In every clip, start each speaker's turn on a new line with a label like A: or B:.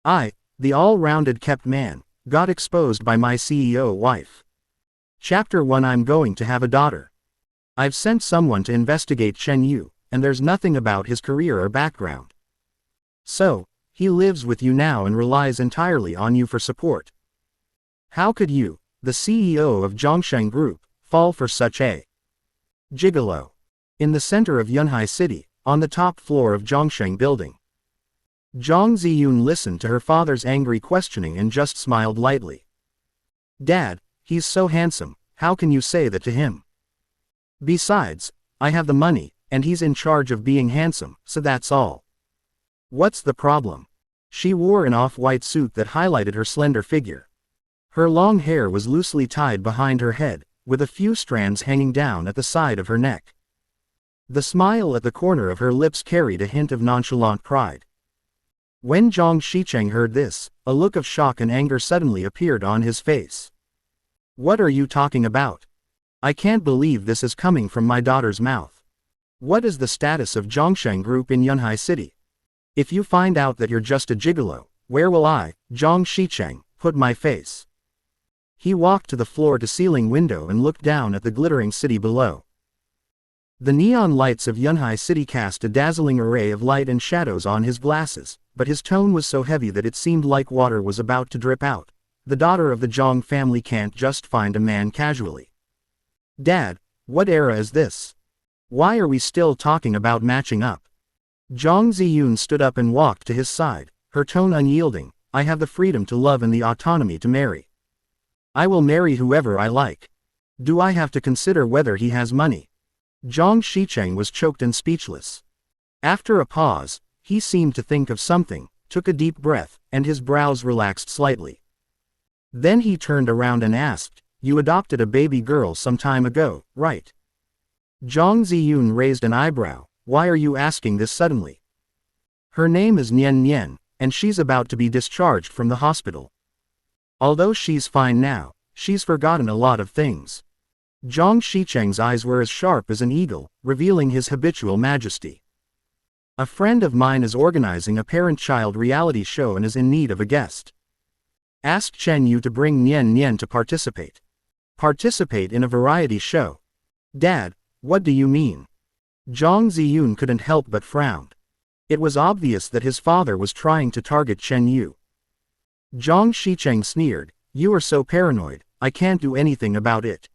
A: I, the all-rounded kept man, got exposed by my CEO wife. Chapter 1. I'm going to have a daughter. I've sent someone to investigate Chen Yu, and there's nothing about his career or background. So, he lives with you now and relies entirely on you for support. How could you, the CEO of Zhongsheng Group, fall for such a gigolo? In the center of Yunhai City, on the top floor of Zhongsheng Building. Zhang Ziyun listened to her father's angry questioning and just smiled lightly. Dad, he's so handsome, how can you say that to him? Besides, I have the money, and he's in charge of being handsome, so that's all. What's the problem? She wore an off-white suit that highlighted her slender figure. Her long hair was loosely tied behind her head, with a few strands hanging down at the side of her neck. The smile at the corner of her lips carried a hint of nonchalant pride. When Zhang Xicheng heard this, a look of shock and anger suddenly appeared on his face. What are you talking about? I can't believe this is coming from my daughter's mouth. What is the status of Zhongsheng Group in Yunhai City? If you find out that you're just a gigolo, where will I, Zhang Xicheng, put my face? He walked to the floor-to-ceiling window and looked down at the glittering city below. The neon lights of Yunhai City cast a dazzling array of light and shadows on his glasses, but his tone was so heavy that it seemed like water was about to drip out. The daughter of the Zhang family can't just find a man casually. Dad, what era is this? Why are we still talking about matching up? Zhang Ziyun stood up and walked to his side, her tone unyielding. I have the freedom to love and the autonomy to marry. I will marry whoever I like. Do I have to consider whether he has money? Zhang Xicheng was choked and speechless. After a pause, he seemed to think of something, took a deep breath, and his brows relaxed slightly. Then he turned around and asked, You adopted a baby girl some time ago, right? Zhang Ziyun raised an eyebrow. Why are you asking this suddenly? Her name is Nian Nian, and she's about to be discharged from the hospital. Although she's fine now, she's forgotten a lot of things. Zhang Xicheng's eyes were as sharp as an eagle, revealing his habitual majesty. A friend of mine is organizing a parent-child reality show and is in need of a guest. Ask Chen Yu to bring Nian Nian to participate. Participate in a variety show? Dad, what do you mean? Zhang Ziyun couldn't help but frown. It was obvious that his father was trying to target Chen Yu. Zhang Xicheng sneered, You are so paranoid, I can't do anything about it.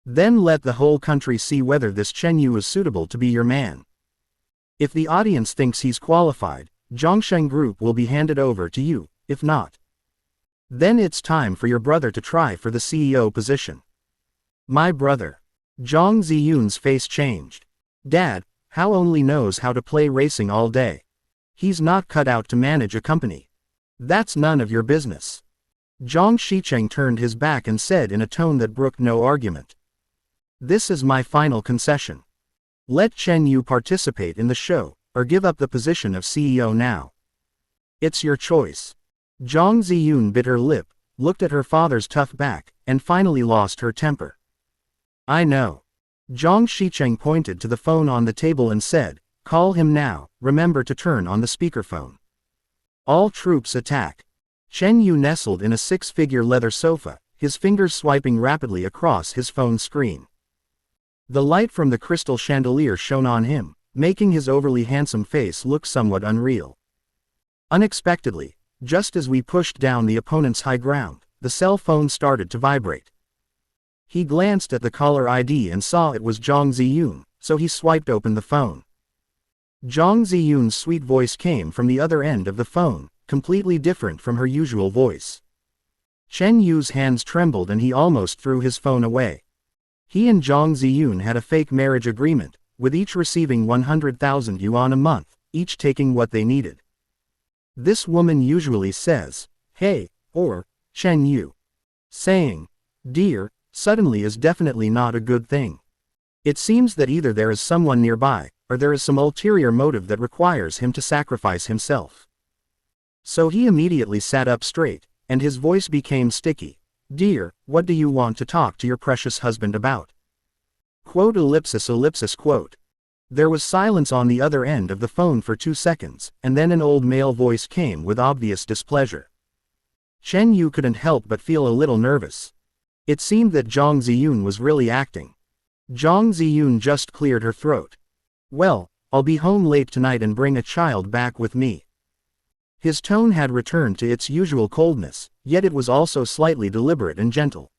A: Then let the whole country see whether this Chen Yu is suitable to be your man. If the audience thinks he's qualified, Zhongsheng Group will be handed over to you. If not, then it's time for your brother to try for the CEO position. My brother. Zhang Ziyun's face changed. Dad, Hao only knows how to play racing all day. He's not cut out to manage a company. That's none of your business. Zhang Xicheng turned his back and said in a tone that brooked no argument. This is my final concession. Let Chen Yu participate in the show, or give up the position of CEO now. It's your choice. Zhang Ziyun bit her lip, looked at her father's tough back, and finally lost her temper. I know. Zhang Xicheng pointed to the phone on the table and said, Call him now, remember to turn on the speakerphone. All troops attack. Chen Yu nestled in a six-figure leather sofa, his fingers swiping rapidly across his phone screen. The light from the crystal chandelier shone on him, making his overly handsome face look somewhat unreal. Unexpectedly, just as we pushed down the opponent's high ground, the cell phone started to vibrate. He glanced at the caller ID and saw it was Zhang Ziyun, so he swiped open the phone. Zhang Ziyun's sweet voice came from the other end of the phone, completely different from her usual voice. Chen Yu's hands trembled and he almost threw his phone away. He and Zhang Ziyun had a fake marriage agreement, with each receiving 100,000 yuan a month, each taking what they needed. This woman usually says, Hey, or, Chen Yu. Saying, Dear, suddenly is definitely not a good thing. It seems that either there is someone nearby, or there is some ulterior motive that requires him to sacrifice himself. So he immediately sat up straight, and his voice became sticky. Dear, what do you want to talk to your precious husband about? Quote ellipsis ellipsis quote. There was silence on the other end of the phone for 2 seconds, and then an old male voice came with obvious displeasure. Chen Yu couldn't help but feel a little nervous. It seemed that Zhang Ziyun was really acting. Zhang Ziyun just cleared her throat. Well, I'll be home late tonight and bring a child back with me. His tone had returned to its usual coldness, yet it was also slightly deliberate and gentle.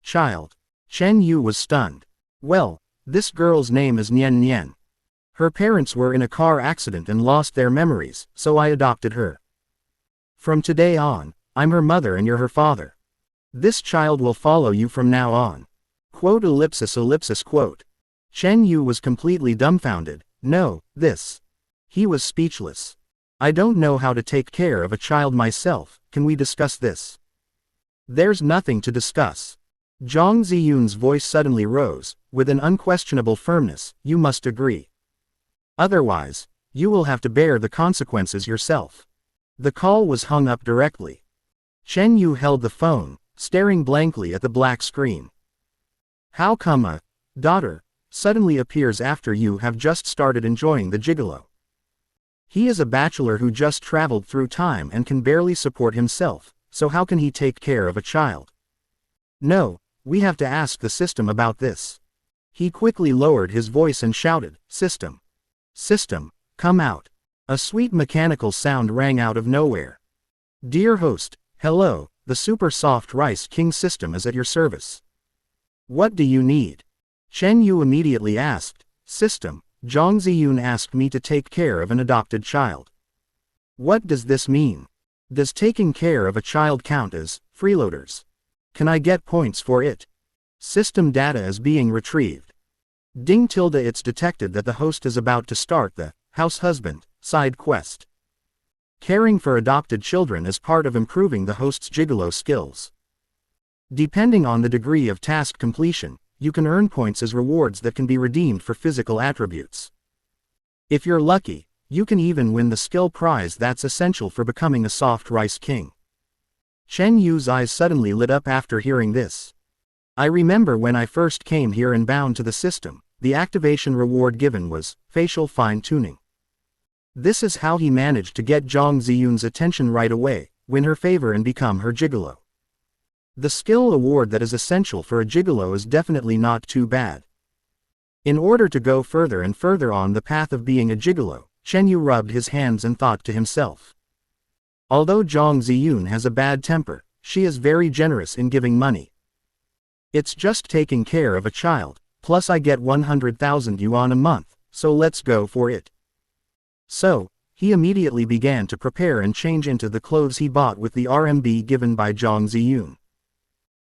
A: Child. Chen Yu was stunned. Well, this girl's name is Nian Nian. Her parents were in a car accident and lost their memories, so I adopted her. From today on, I'm her mother and you're her father. This child will follow you from now on. Quote ellipsis ellipsis quote. Chen Yu was completely dumbfounded. No, this. He was speechless. I don't know how to take care of a child myself, can we discuss this? There's nothing to discuss. Zhang Ziyun's voice suddenly rose, with an unquestionable firmness, you must agree. Otherwise, you will have to bear the consequences yourself. The call was hung up directly. Chen Yu held the phone, staring blankly at the black screen. How come a daughter suddenly appears after you have just started enjoying the gigolo? He is a bachelor who just traveled through time and can barely support himself, so how can he take care of a child? No, we have to ask the system about this. He quickly lowered his voice and shouted, System. System, come out. A sweet mechanical sound rang out of nowhere. Dear host, hello, the Super Soft Rice King system is at your service. What do you need? Chen Yu immediately asked. System, Zhang Ziyun asked me to take care of an adopted child. What does this mean? Does taking care of a child count as freeloaders? Can I get points for it? System data is being retrieved. Ding tilde it's detected that the host is about to start the house husband side quest. Caring for adopted children is part of improving the host's gigolo skills. Depending on the degree of task completion, you can earn points as rewards that can be redeemed for physical attributes. If you're lucky, you can even win the skill prize that's essential for becoming a soft rice king. Chen Yu's eyes suddenly lit up after hearing this. I remember when I first came here and bound to the system, the activation reward given was facial fine-tuning. This is how he managed to get Zhang Ziyun's attention right away, win her favor and become her gigolo. The skill award that is essential for a gigolo is definitely not too bad. In order to go further and further on the path of being a gigolo, Chen Yu rubbed his hands and thought to himself. Although Zhang Ziyun has a bad temper, she is very generous in giving money. It's just taking care of a child, plus I get 100,000 yuan a month, so let's go for it. So, he immediately began to prepare and change into the clothes he bought with the RMB given by Zhang Ziyun.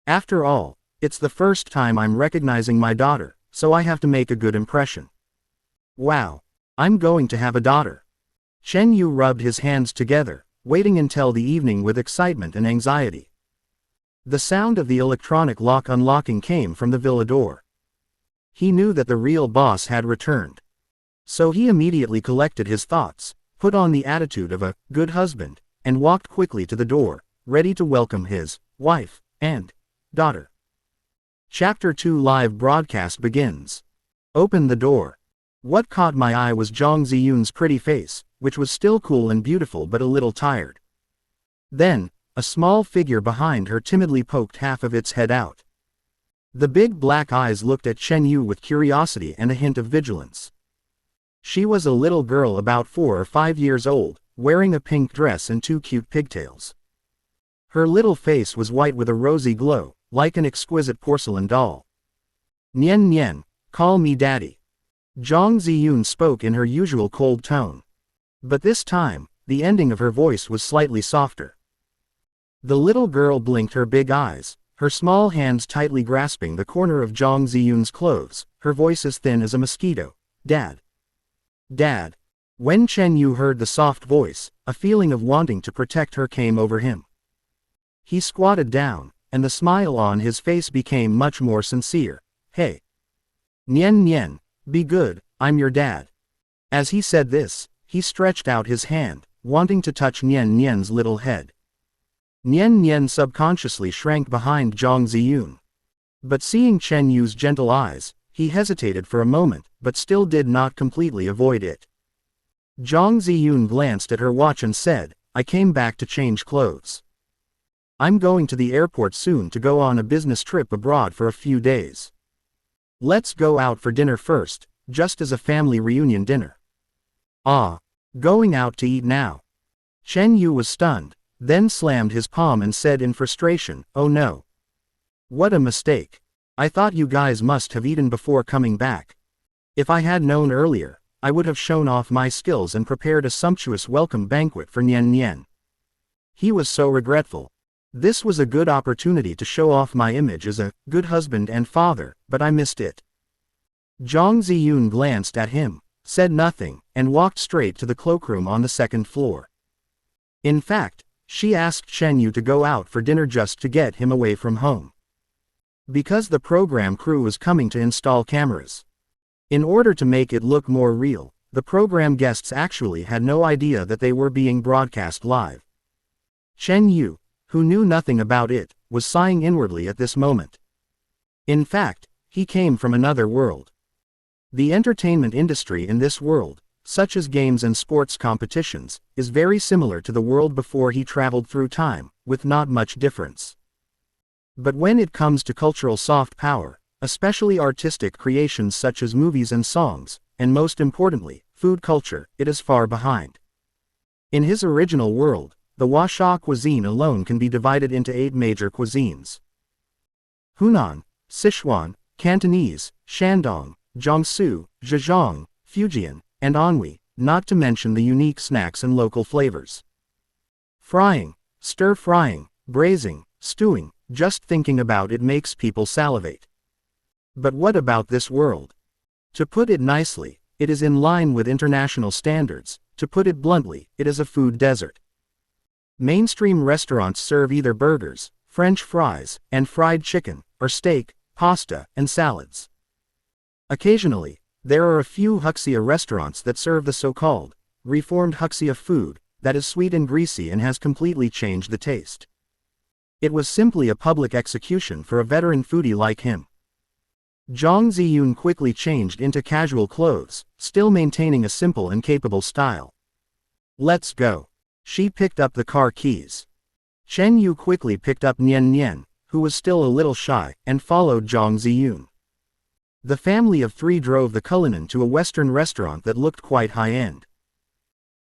A: After all, it's the first time I'm recognizing my daughter, so I have to make a good impression. Wow, I'm going to have a daughter. Chen Yu rubbed his hands together, waiting until the evening with excitement and anxiety. The sound of the electronic lock unlocking came from the villa door. He knew that the real boss had returned. So he immediately collected his thoughts, put on the attitude of a good husband, and walked quickly to the door, ready to welcome his wife and daughter. Chapter 2 Live broadcast begins. Open the door. What caught my eye was Zhang Ziyun's pretty face, which was still cool and beautiful but a little tired. Then, a small figure behind her timidly poked half of its head out. The big black eyes looked at Chen Yu with curiosity and a hint of vigilance. She was a little girl about 4 or 5 years old, wearing a pink dress and 2 cute pigtails. Her little face was white with a rosy glow, like an exquisite porcelain doll. Nian Nian, call me daddy. Zhang Ziyun spoke in her usual cold tone. But this time, the ending of her voice was slightly softer. The little girl blinked her big eyes, her small hands tightly grasping the corner of Zhang Ziyun's clothes, her voice as thin as a mosquito. Dad. Dad. When Chen Yu heard the soft voice, a feeling of wanting to protect her came over him. He squatted down, and the smile on his face became much more sincere. Hey. Nian Nian, be good, I'm your dad. As he said this, he stretched out his hand, wanting to touch Nian Nian's little head. Nian Nian subconsciously shrank behind Zhang Ziyun. But seeing Chen Yu's gentle eyes, He hesitated for a moment, but still did not completely avoid it. Zhang Ziyun glanced at her watch and said, I came back to change clothes. I'm going to the airport soon to go on a business trip abroad for a few days. Let's go out for dinner first, just as a family reunion dinner. Ah. Going out to eat now? Chen Yu was stunned, then slammed his palm and said in frustration, oh no. What a mistake. I thought you guys must have eaten before coming back. If I had known earlier, I would have shown off my skills and prepared a sumptuous welcome banquet for Nian Nian. He was so regretful. This was a good opportunity to show off my image as a good husband and father, but I missed it. Zhang Ziyun glanced at him, said nothing, and walked straight to the cloakroom on the second floor. In fact, she asked Chen Yu to go out for dinner just to get him away from home. Because the program crew was coming to install cameras. In order to make it look more real, the program guests actually had no idea that they were being broadcast live. Chen Yu, who knew nothing about it, was sighing inwardly at this moment. In fact, he came from another world. The entertainment industry in this world, such as games and sports competitions, is very similar to the world before he traveled through time, with not much difference. But when it comes to cultural soft power, especially artistic creations such as movies and songs, and most importantly, food culture, it is far behind. In his original world, the Huaxia cuisine alone can be divided into 8 major cuisines. Hunan, Sichuan, Cantonese, Shandong, Jiangsu, Zhejiang, Fujian, and Anhui, not to mention the unique snacks and local flavors. Frying, stir-frying, braising, stewing, just thinking about it makes people salivate. But what about this world? To put it nicely, it is in line with international standards. To put it bluntly, it is a food desert. Mainstream restaurants serve either burgers, French fries, and fried chicken, or steak, pasta, and salads. Occasionally, there are a few Huxia restaurants that serve the so-called reformed Huxia food, that is sweet and greasy and has completely changed the taste. It was simply a public execution for a veteran foodie like him. Zhang Ziyun quickly changed into casual clothes, still maintaining a simple and capable style. Let's go. She picked up the car keys. Chen Yu quickly picked up Nian Nian, who was still a little shy, and followed Zhang Ziyun. The family of 3 drove the Cullinan to a Western restaurant that looked quite high-end.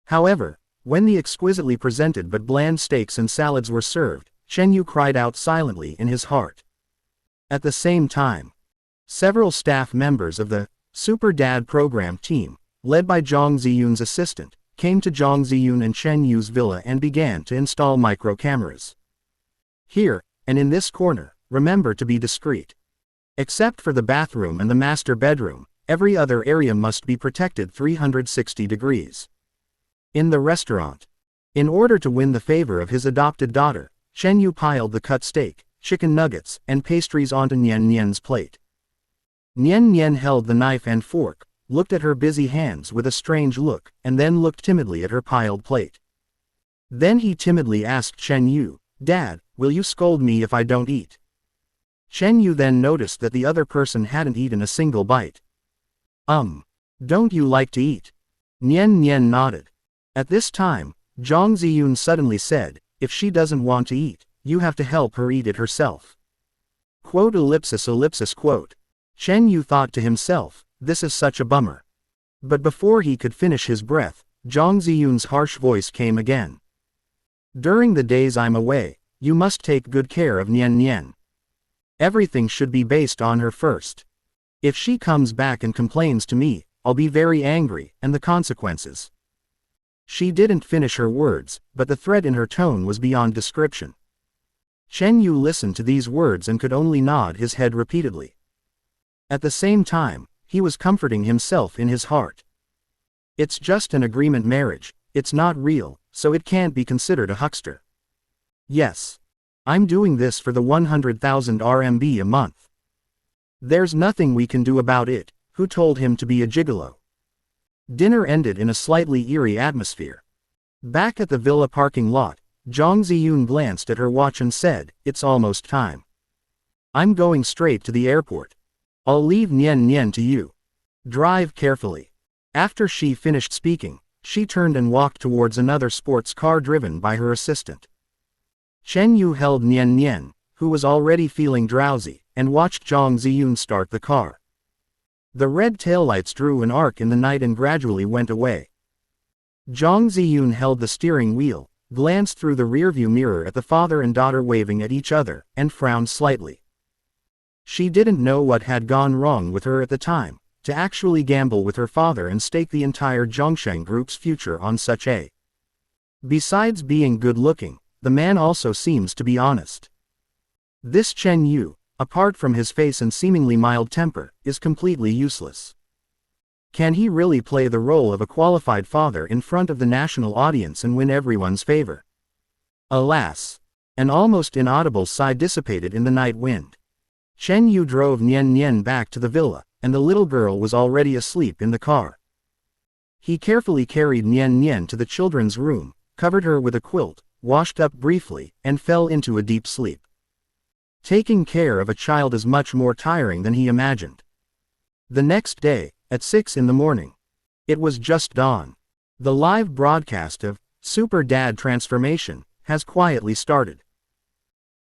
A: However, when the exquisitely presented but bland steaks and salads were served, Chen Yu cried out silently in his heart. At the same time, several staff members of the Super Dad program team, led by Zhang Ziyun's assistant, came to Zhang Ziyun and Chen Yu's villa and began to install micro cameras. Here, and in this corner, remember to be discreet. Except for the bathroom and the master bedroom, every other area must be protected 360 degrees. In the restaurant, in order to win the favor of his adopted daughter, Chen Yu piled the cut steak, chicken nuggets, and pastries onto Nian Nian's plate. Nian Nian held the knife and fork, looked at her busy hands with a strange look, and then looked timidly at her piled plate. Then he timidly asked Chen Yu, Dad, will you scold me if I don't eat? Chen Yu then noticed that the other person hadn't eaten a single bite. Don't you like to eat? Nian Nian nodded. At this time, Zhang Ziyun suddenly said, if she doesn't want to eat, you have to help her eat it herself. Quote ellipsis ellipsis quote. Chen Yu thought to himself, this is such a bummer. But before he could finish his breath, Zhang Ziyun's harsh voice came again. During the days I'm away, you must take good care of Nian Nian. Everything should be based on her first. If she comes back and complains to me, I'll be very angry, and the consequences. She didn't finish her words, but the threat in her tone was beyond description. Chen Yu listened to these words and could only nod his head repeatedly. At the same time, he was comforting himself in his heart. It's just an agreement marriage, it's not real, so it can't be considered a huckster. Yes. I'm doing this for the 100,000 RMB a month. There's nothing we can do about it. Who told him to be a gigolo? Dinner ended in a slightly eerie atmosphere. Back at the villa parking lot, Zhang Ziyun glanced at her watch and said, it's almost time. I'm going straight to the airport. I'll leave Nian Nian to you. Drive carefully. After she finished speaking, she turned and walked towards another sports car driven by her assistant. Chen Yu held Nian Nian, who was already feeling drowsy, and watched Zhang Ziyun start the car. The red taillights drew an arc in the night and gradually went away. Zhang Ziyun held the steering wheel, glanced through the rearview mirror at the father and daughter waving at each other, and frowned slightly. She didn't know what had gone wrong with her at the time, to actually gamble with her father and stake the entire Zhongsheng group's future on such a. Besides being good-looking, the man also seems to be honest. This Chen Yu, apart from his face and seemingly mild temper, is completely useless. Can he really play the role of a qualified father in front of the national audience and win everyone's favor? Alas! An almost inaudible sigh dissipated in the night wind. Chen Yu drove Nian Nian back to the villa, and the little girl was already asleep in the car. He carefully carried Nian Nian to the children's room, covered her with a quilt, washed up briefly, and fell into a deep sleep. Taking care of a child is much more tiring than he imagined. The next day, at 6 in the morning. It was just dawn. The live broadcast of Super Dad Transformation has quietly started.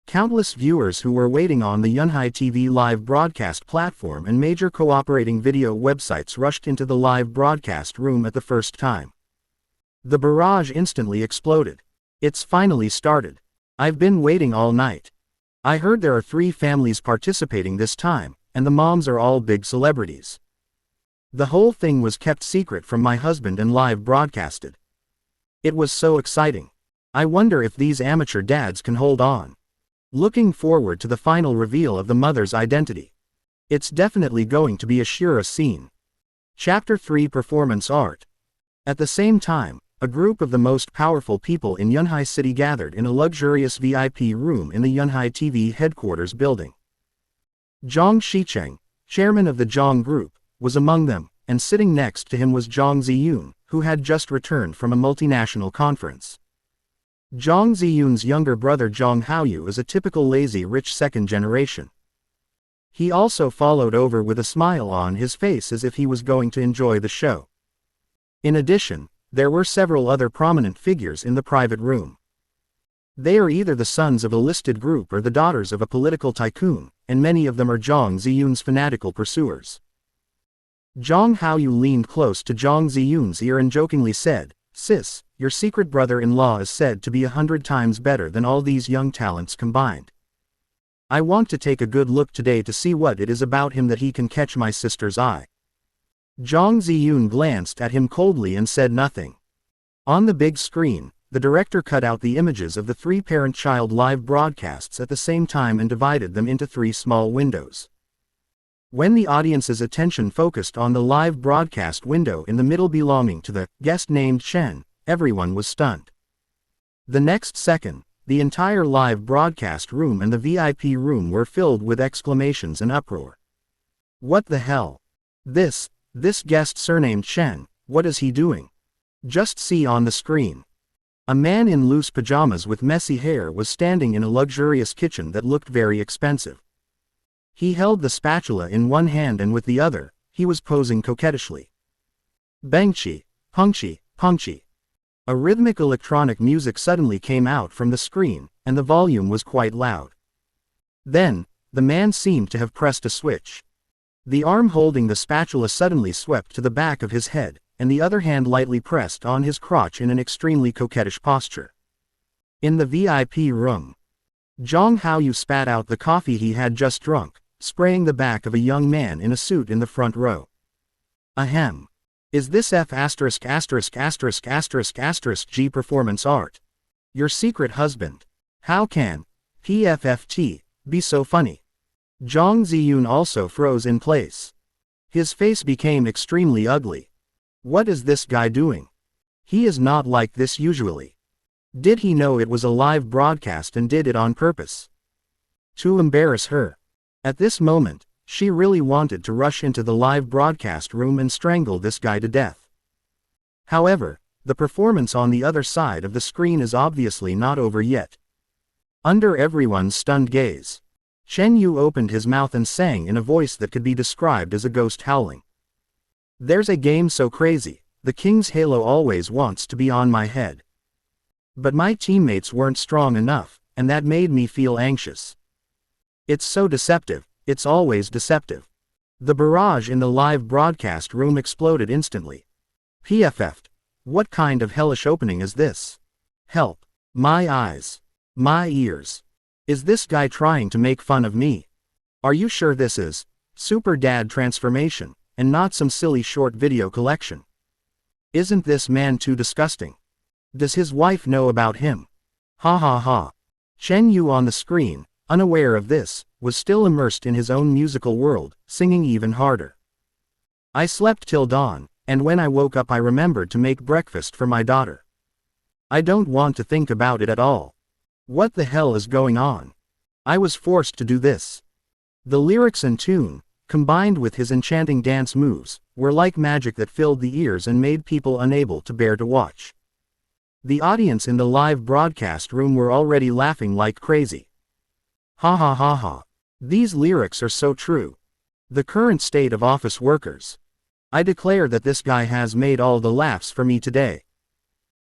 A: Countless viewers who were waiting on the Yunhai TV live broadcast platform and major cooperating video websites rushed into the live broadcast room at the first time. The barrage instantly exploded. It's finally started. I've been waiting all night. I heard there are 3 families participating this time, and the moms are all big celebrities. The whole thing was kept secret from my husband and live broadcasted. It was so exciting. I wonder if these amateur dads can hold on. Looking forward to the final reveal of the mother's identity. It's definitely going to be a Shura scene. Chapter 3 Performance Art. At the same time, a group of the most powerful people in Yunhai City gathered in a luxurious VIP room in the Yunhai TV headquarters building. Zhang Shicheng, chairman of the Zhang Group, was among them, and sitting next to him was Zhang Ziyun, who had just returned from a multinational conference. Zhang Ziyun's younger brother Zhang Haoyu is a typical lazy rich second generation. He also followed over with a smile on his face as if he was going to enjoy the show. In addition, there were several other prominent figures in the private room. They are either the sons of a listed group or the daughters of a political tycoon, and many of them are Zhang Ziyun's fanatical pursuers. Zhang Haoyu leaned close to Zhang Ziyun's ear and jokingly said, "Sis, your secret brother-in-law is said to be 100 times better than all these young talents combined. I want to take a good look today to see what it is about him that he can catch my sister's eye." Zhang Ziyun glanced at him coldly and said nothing. On the big screen, the director cut out the images of the 3 parent-child live broadcasts at the same time and divided them into 3 small windows. When the audience's attention focused on the live broadcast window in the middle belonging to the guest named Chen, everyone was stunned. The next second, the entire live broadcast room and the VIP room were filled with exclamations and uproar. What the hell? This guest surnamed Chen, what is he doing? Just see on the screen. A man in loose pajamas with messy hair was standing in a luxurious kitchen that looked very expensive. He held the spatula in one hand and with the other, he was posing coquettishly. Bangchi, pungchi, pungchi. A rhythmic electronic music suddenly came out from the screen, and the volume was quite loud. Then, the man seemed to have pressed a switch. The arm holding the spatula suddenly swept to the back of his head, and the other hand lightly pressed on his crotch in an extremely coquettish posture. In the VIP room, Zhang Haoyu spat out the coffee he had just drunk, spraying the back of a young man in a suit in the front row. Ahem. Is this G performance art? Your secret husband? How can PFFT be so funny? Zhang Ziyun also froze in place. His face became extremely ugly. What is this guy doing? He is not like this usually. Did he know it was a live broadcast and did it on purpose? To embarrass her. At this moment, she really wanted to rush into the live broadcast room and strangle this guy to death. However, the performance on the other side of the screen is obviously not over yet. Under everyone's stunned gaze, Shen Yu opened his mouth and sang in a voice that could be described as a ghost howling. There's a game so crazy, the king's halo always wants to be on my head. But my teammates weren't strong enough, and that made me feel anxious. It's so deceptive, it's always deceptive. The barrage in the live broadcast room exploded instantly. PFF'd. What kind of hellish opening is this? Help. My eyes. My ears. Is this guy trying to make fun of me? Are you sure this is Super Dad transformation, and not some silly short video collection? Isn't this man too disgusting? Does his wife know about him? Ha ha ha. Shen Yu on the screen, unaware of this, was still immersed in his own musical world, singing even harder. I slept till dawn, and when I woke up I remembered to make breakfast for my daughter. I don't want to think about it at all. What the hell is going on? I was forced to do this. The lyrics and tune, combined with his enchanting dance moves, were like magic that filled the ears and made people unable to bear to watch. The audience in the live broadcast room were already laughing like crazy. Ha ha ha ha. These lyrics are so true. The current state of office workers. I declare that this guy has made all the laughs for me today.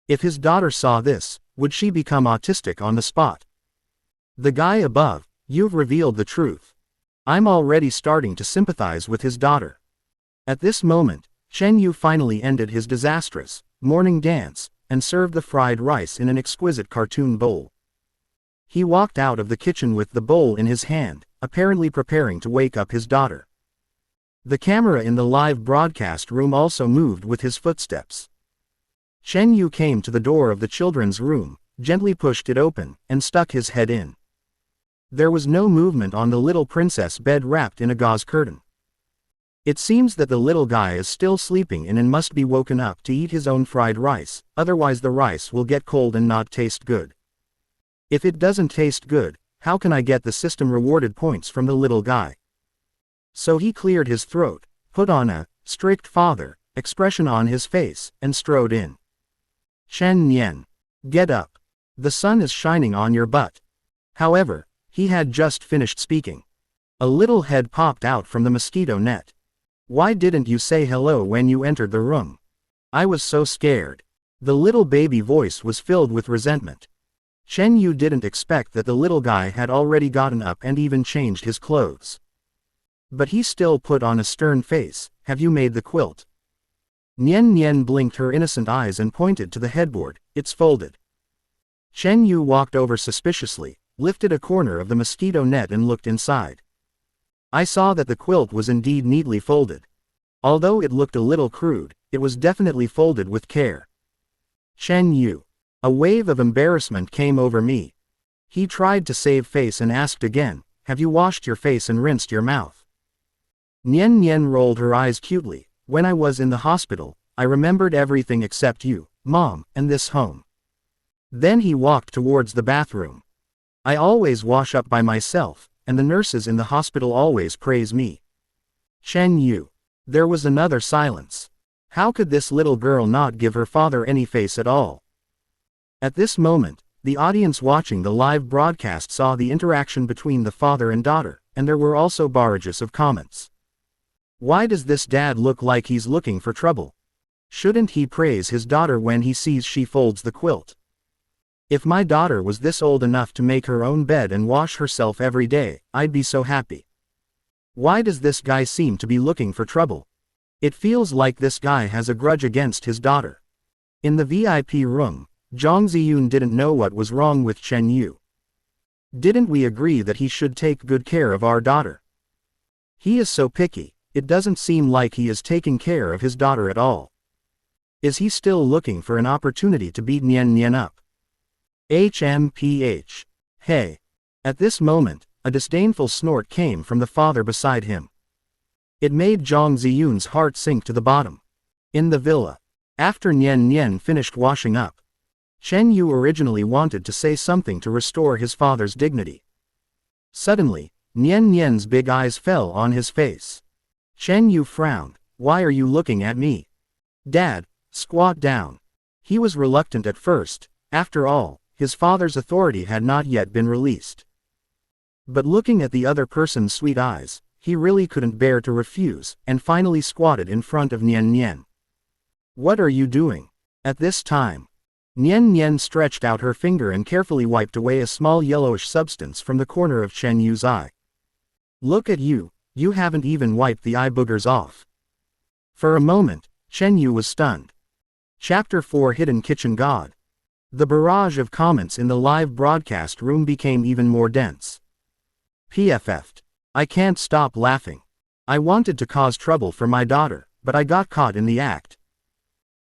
A: If his daughter saw this, would she become autistic on the spot? The guy above, you've revealed the truth. I'm already starting to sympathize with his daughter. At this moment, Shen Yu finally ended his disastrous morning dance, and served the fried rice in an exquisite cartoon bowl. He walked out of the kitchen with the bowl in his hand, apparently preparing to wake up his daughter. The camera in the live broadcast room also moved with his footsteps. Shen Yu came to the door of the children's room, gently pushed it open, and stuck his head in. There was no movement on the little princess bed wrapped in a gauze curtain. It seems that the little guy is still sleeping in and must be woken up to eat his own fried rice, otherwise the rice will get cold and not taste good. If it doesn't taste good, how can I get the system rewarded points from the little guy? So he cleared his throat, put on a strict father expression on his face, and strode in. Shen Nian. Get up. The sun is shining on your butt. However, he had just finished speaking. A little head popped out from the mosquito net. Why didn't you say hello when you entered the room? I was so scared. The little baby voice was filled with resentment. Shen Yu didn't expect that the little guy had already gotten up and even changed his clothes. But he still put on a stern face. Have you made the quilt? Nian Nian blinked her innocent eyes and pointed to the headboard. It's folded. Shen Yu walked over suspiciously, lifted a corner of the mosquito net and looked inside. I saw that the quilt was indeed neatly folded. Although it looked a little crude, it was definitely folded with care. Shen Yu. A wave of embarrassment came over me. He tried to save face and asked again, have you washed your face and rinsed your mouth? Nian Nian rolled her eyes cutely. When I was in the hospital, I remembered everything except you, Mom, and this home. Then he walked towards the bathroom. I always wash up by myself, and the nurses in the hospital always praise me. Shen Yu. There was another silence. How could this little girl not give her father any face at all? At this moment, the audience watching the live broadcast saw the interaction between the father and daughter, and there were also barrages of comments. Why does this dad look like he's looking for trouble? Shouldn't he praise his daughter when he sees she folds the quilt? If my daughter was this old enough to make her own bed and wash herself every day, I'd be so happy. Why does this guy seem to be looking for trouble? It feels like this guy has a grudge against his daughter. In the VIP room, Zhang Ziyun didn't know what was wrong with Shen Yu. Didn't we agree that he should take good care of our daughter? He is so picky, it doesn't seem like he is taking care of his daughter at all. Is he still looking for an opportunity to beat Nian Nian up? HMPH. Hey. At this moment, a disdainful snort came from the father beside him. It made Zhang Ziyun's heart sink to the bottom. In the villa. After Nian Nian finished washing up, Shen Yu originally wanted to say something to restore his father's dignity. Suddenly, Nian Nian's big eyes fell on his face. Shen Yu frowned. Why are you looking at me? Dad, squat down. He was reluctant at first. After all, his father's authority had not yet been released. But looking at the other person's sweet eyes, he really couldn't bear to refuse, and finally squatted in front of Nian Nian. What are you doing? At this time, Nian Nian stretched out her finger and carefully wiped away a small yellowish substance from the corner of Chen Yu's eye. Look at you, you haven't even wiped the eye boogers off. For a moment, Chen Yu was stunned. Chapter 4 Hidden Kitchen God. The barrage of comments in the live broadcast room became even more dense. PFF'd. I can't stop laughing. I wanted to cause trouble for my daughter, but I got caught in the act.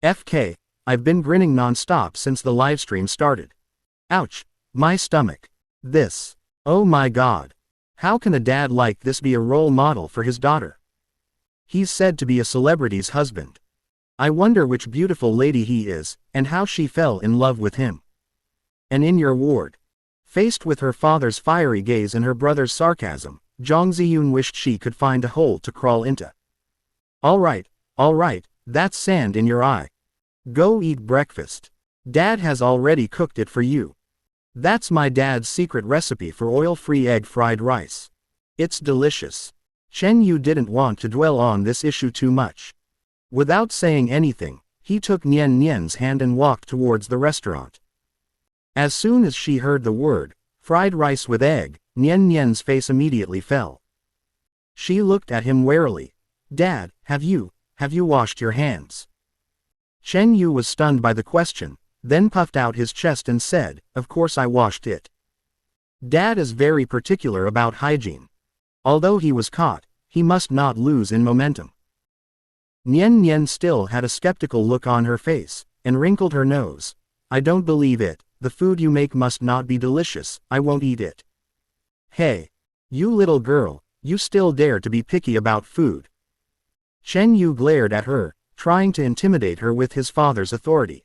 A: FK, I've been grinning non-stop since the livestream started. Ouch, my stomach. This. Oh my god. How can a dad like this be a role model for his daughter? He's said to be a celebrity's husband. I wonder which beautiful lady he is, and how she fell in love with him. And in your ward. Faced with her father's fiery gaze and her brother's sarcasm, Zhang Ziyun wished she could find a hole to crawl into. Alright, that's sand in your eye. Go eat breakfast. Dad has already cooked it for you. That's my dad's secret recipe for oil-free egg fried rice. It's delicious. Chen Yu didn't want to dwell on this issue too much. Without saying anything, he took Nian Nian's hand and walked towards the restaurant. As soon as she heard the word, fried rice with egg, Nian Nian's face immediately fell. She looked at him warily. Dad, have you washed your hands? Chen Yu was stunned by the question, then puffed out his chest and said, of course I washed it. Dad is very particular about hygiene. Although he was caught, he must not lose in momentum. Nian Nian still had a skeptical look on her face, and wrinkled her nose. I don't believe it, the food you make must not be delicious, I won't eat it. Hey! You little girl, you still dare to be picky about food. Chen Yu glared at her, trying to intimidate her with his father's authority.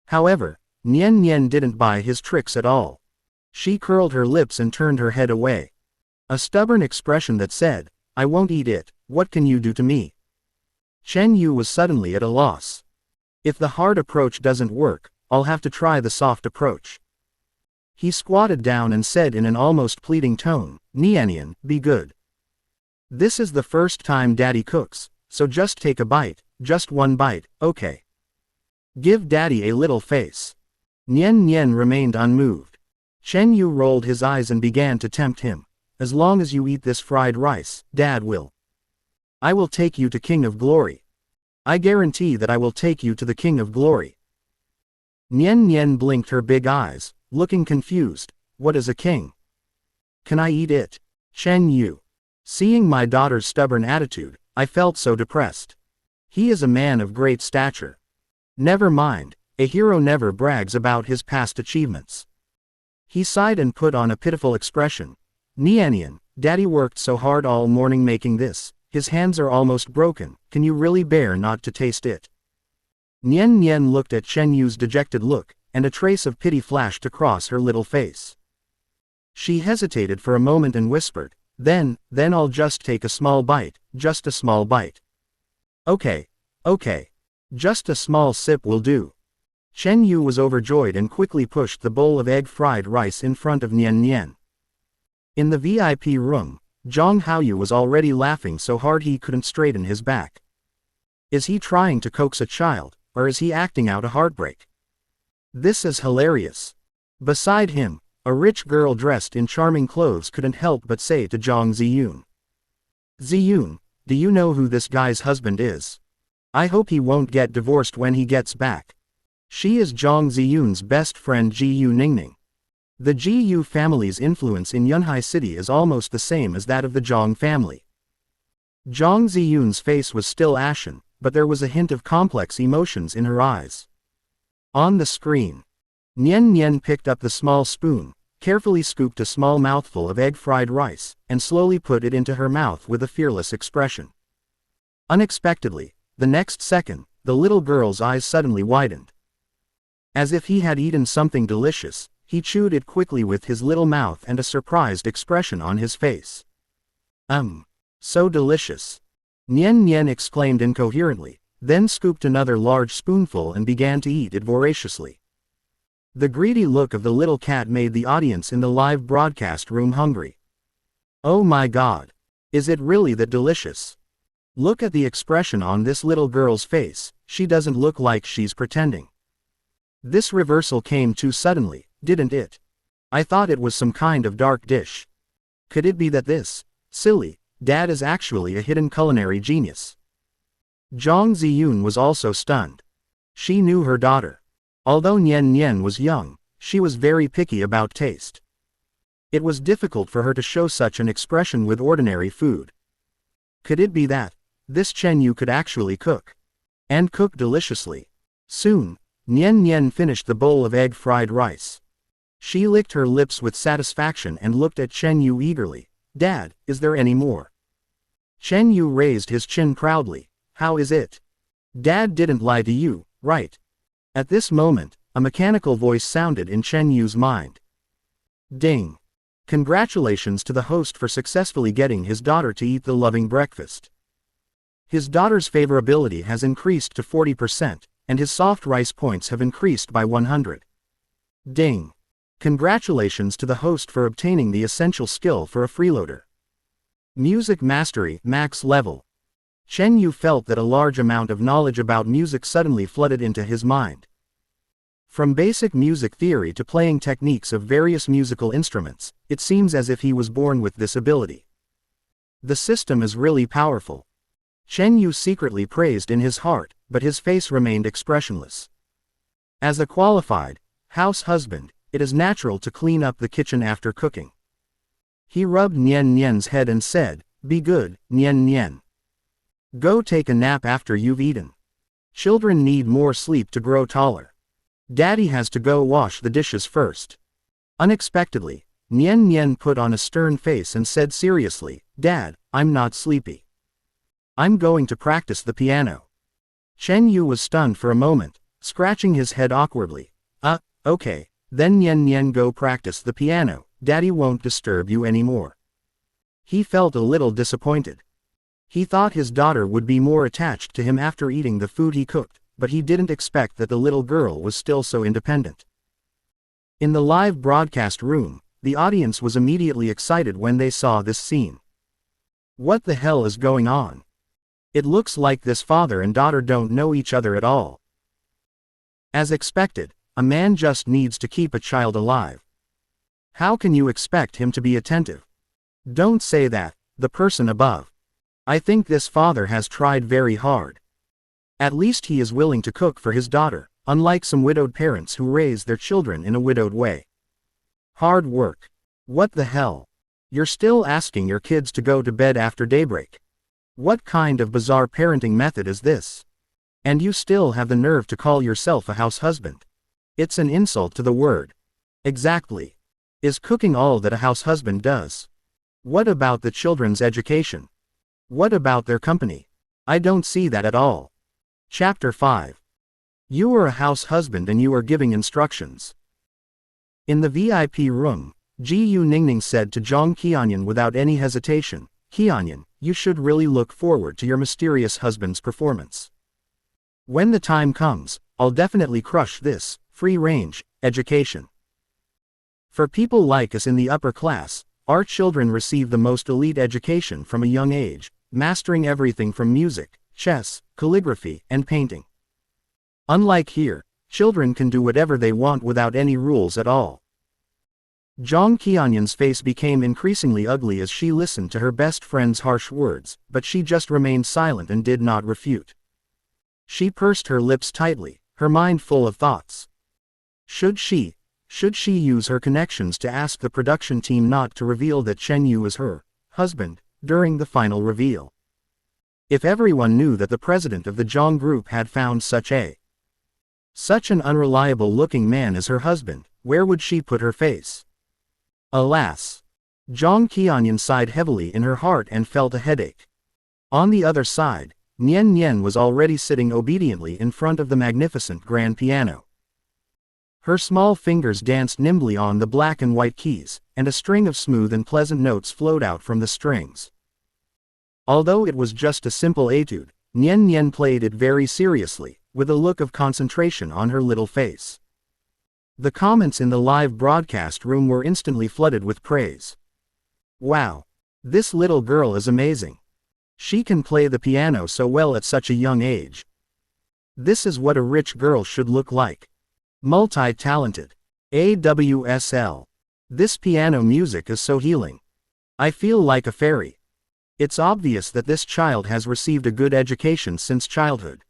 A: However, Nian Nian didn't buy his tricks at all. She curled her lips and turned her head away. A stubborn expression that said, I won't eat it, what can you do to me? Chen Yu was suddenly at a loss. If the hard approach doesn't work, I'll have to try the soft approach. He squatted down and said in an almost pleading tone, Nianian, be good. This is the first time Daddy cooks, so just take a bite, just one bite, okay? Give Daddy a little face. Nian Nian remained unmoved. Chen Yu rolled his eyes and began to tempt him. As long as you eat this fried rice, Dad will. I will take you to King of Glory. I guarantee that I will take you to the King of Glory. Nian Nian blinked her big eyes, looking confused. What is a king? Can I eat it? Chen Yu. Seeing my daughter's stubborn attitude, I felt so depressed. He is a man of great stature. Never mind, a hero never brags about his past achievements. He sighed and put on a pitiful expression. Nianian, Daddy worked so hard all morning making this, his hands are almost broken, can you really bear not to taste it? Nian Nian looked at Chen Yu's dejected look, and a trace of pity flashed across her little face. She hesitated for a moment and whispered, then I'll just take a small bite, just a small bite. Okay. Just a small sip will do. Chen Yu was overjoyed and quickly pushed the bowl of egg fried rice in front of Nian Nian. In the VIP room, Zhang Haoyu was already laughing so hard he couldn't straighten his back. Is he trying to coax a child, or is he acting out a heartbreak? This is hilarious. Beside him, a rich girl dressed in charming clothes couldn't help but say to Zhang Ziyun. Ziyun, do you know who this guy's husband is? I hope he won't get divorced when he gets back. She is Zhang Ziyun's best friend Jiyu Ningning. The Jiyu family's influence in Yunhai City is almost the same as that of the Zhang family. Zhang Ziyun's face was still ashen, but there was a hint of complex emotions in her eyes. On the screen, Nian Nian picked up the small spoon, carefully scooped a small mouthful of egg fried rice, and slowly put it into her mouth with a fearless expression. Unexpectedly, the next second, the little girl's eyes suddenly widened. As if he had eaten something delicious, he chewed it quickly with his little mouth and a surprised expression on his face. So delicious. Nian Nian exclaimed incoherently, then scooped another large spoonful and began to eat it voraciously. The greedy look of the little cat made the audience in the live broadcast room hungry. Oh my God. Is it really that delicious? Look at the expression on this little girl's face, she doesn't look like she's pretending. This reversal came too suddenly, didn't it? I thought it was some kind of dark dish. Could it be that this, silly, dad is actually a hidden culinary genius? Zhang Ziyun was also stunned. She knew her daughter. Although Nian Nian was young, she was very picky about taste. It was difficult for her to show such an expression with ordinary food. Could it be that this Chen Yu could actually cook? And cook deliciously. Soon, Nian Nian finished the bowl of egg fried rice. She licked her lips with satisfaction and looked at Chen Yu eagerly. Dad, is there any more? Chen Yu raised his chin proudly. How is it? Dad didn't lie to you, right? At this moment, a mechanical voice sounded in Chen Yu's mind. Ding! Congratulations to the host for successfully getting his daughter to eat the loving breakfast. His daughter's favorability has increased to 40%, and his soft rice points have increased by 100. Ding! Congratulations to the host for obtaining the essential skill for a freeloader. Music Mastery, Max Level. Chen Yu felt that a large amount of knowledge about music suddenly flooded into his mind. From basic music theory to playing techniques of various musical instruments, it seems as if he was born with this ability. The system is really powerful. Chen Yu secretly praised in his heart, but his face remained expressionless. As a qualified house husband, it is natural to clean up the kitchen after cooking. He rubbed Nian Nian's head and said, "Be good, Nian Nian. Go take a nap after you've eaten. Children need more sleep to grow taller. Daddy has to go wash the dishes first." Unexpectedly, Nian Nian put on a stern face and said seriously, "Dad, I'm not sleepy. I'm going to practice the piano." Chen Yu was stunned for a moment, scratching his head awkwardly. Okay, then Nian Nian, go practice the piano, Daddy won't disturb you anymore." He felt a little disappointed. He thought his daughter would be more attached to him after eating the food he cooked, but he didn't expect that the little girl was still so independent. In the live broadcast room, the audience was immediately excited when they saw this scene. What the hell is going on? It looks like this father and daughter don't know each other at all. As expected, a man just needs to keep a child alive. How can you expect him to be attentive? Don't say that, the person above. I think this father has tried very hard. At least he is willing to cook for his daughter, unlike some widowed parents who raise their children in a widowed way. Hard work. What the hell? You're still asking your kids to go to bed after daybreak. What kind of bizarre parenting method is this? And you still have the nerve to call yourself a house husband. It's an insult to the word. Exactly. Is cooking all that a house husband does? What about the children's education? What about their company? I don't see that at all. Chapter 5. You are a house husband and you are giving instructions. In the VIP room, Ji Yu Ningning said to Zhang Qianyan without any hesitation, "Qianyan, you should really look forward to your mysterious husband's performance. When the time comes, I'll definitely crush this free-range education. For people like us in the upper class, our children receive the most elite education from a young age, mastering everything from music, chess, calligraphy, and painting. Unlike here, children can do whatever they want without any rules at all." Zhang Qianyan's face became increasingly ugly as she listened to her best friend's harsh words, but she just remained silent and did not refute. She pursed her lips tightly, her mind full of thoughts. Should she use her connections to ask the production team not to reveal that Chen Yu is her husband during the final reveal? If everyone knew that the president of the Zhang Group had found such an unreliable-looking man as her husband, where would she put her face? Alas! Zhang Qianyan sighed heavily in her heart and felt a headache. On the other side, Nian Nian was already sitting obediently in front of the magnificent grand piano. Her small fingers danced nimbly on the black and white keys, and a string of smooth and pleasant notes flowed out from the strings. Although it was just a simple etude, Nian Nian played it very seriously, with a look of concentration on her little face. The comments in the live broadcast room were instantly flooded with praise. Wow! This little girl is amazing. She can play the piano so well at such a young age. This is what a rich girl should look like. Multi-talented. AWSL. This piano music is so healing. I feel like a fairy. It's obvious that this child has received a good education since childhood.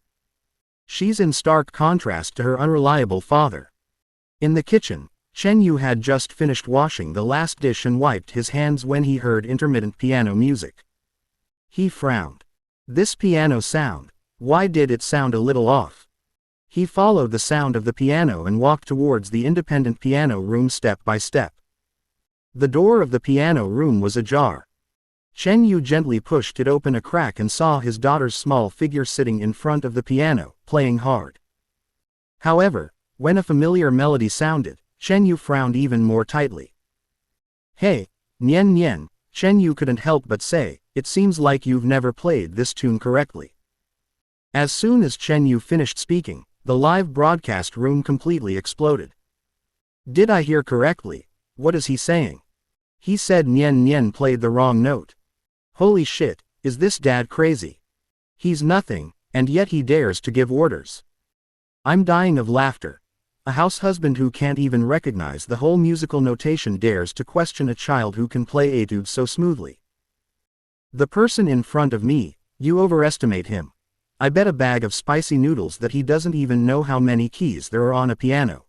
A: She's in stark contrast to her unreliable father. In the kitchen, Chen Yu had just finished washing the last dish and wiped his hands when he heard intermittent piano music. He frowned. This piano sound, why did it sound a little off? He followed the sound of the piano and walked towards the independent piano room step by step. The door of the piano room was ajar. Chen Yu gently pushed it open a crack and saw his daughter's small figure sitting in front of the piano, playing hard. However, when a familiar melody sounded, Chen Yu frowned even more tightly. "Hey, Nian Nian," Chen Yu couldn't help but say, "it seems like you've never played this tune correctly." As soon as Chen Yu finished speaking, the live broadcast room completely exploded. "Did I hear correctly? What is he saying? He said Nian Nian played the wrong note. Holy shit, is this dad crazy? He's nothing, and yet he dares to give orders." I'm dying of laughter. A house husband who can't even recognize the whole musical notation dares to question a child who can play etudes so smoothly. The person in front of me, you overestimate him. I bet a bag of spicy noodles that he doesn't even know how many keys there are on a piano.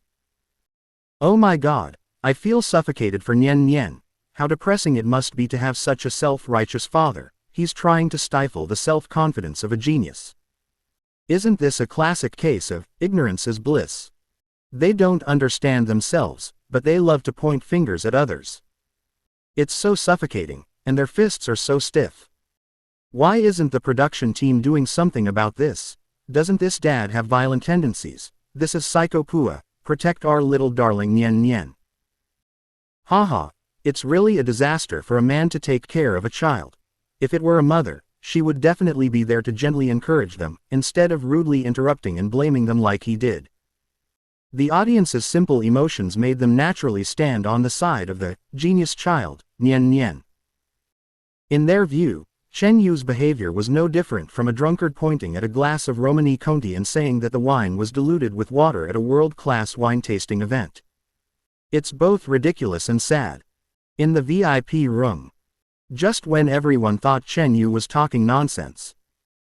A: Oh my god, I feel suffocated for Nian Nian. How depressing it must be to have such a self-righteous father. He's trying to stifle the self-confidence of a genius. Isn't this a classic case of ignorance is bliss? They don't understand themselves, but they love to point fingers at others. It's so suffocating, and their fists are so stiff. Why isn't the production team doing something about this? Doesn't this dad have violent tendencies? This is Psycho Pua, protect our little darling Nian Nian. Haha, it's really a disaster for a man to take care of a child. If it were a mother, she would definitely be there to gently encourage them, instead of rudely interrupting and blaming them like he did. The audience's simple emotions made them naturally stand on the side of the genius child, Nian Nian. In their view, Chen Yu's behavior was no different from a drunkard pointing at a glass of Romani Conti and saying that the wine was diluted with water at a world-class wine tasting event. It's both ridiculous and sad. In the VIP room, just when everyone thought Chen Yu was talking nonsense,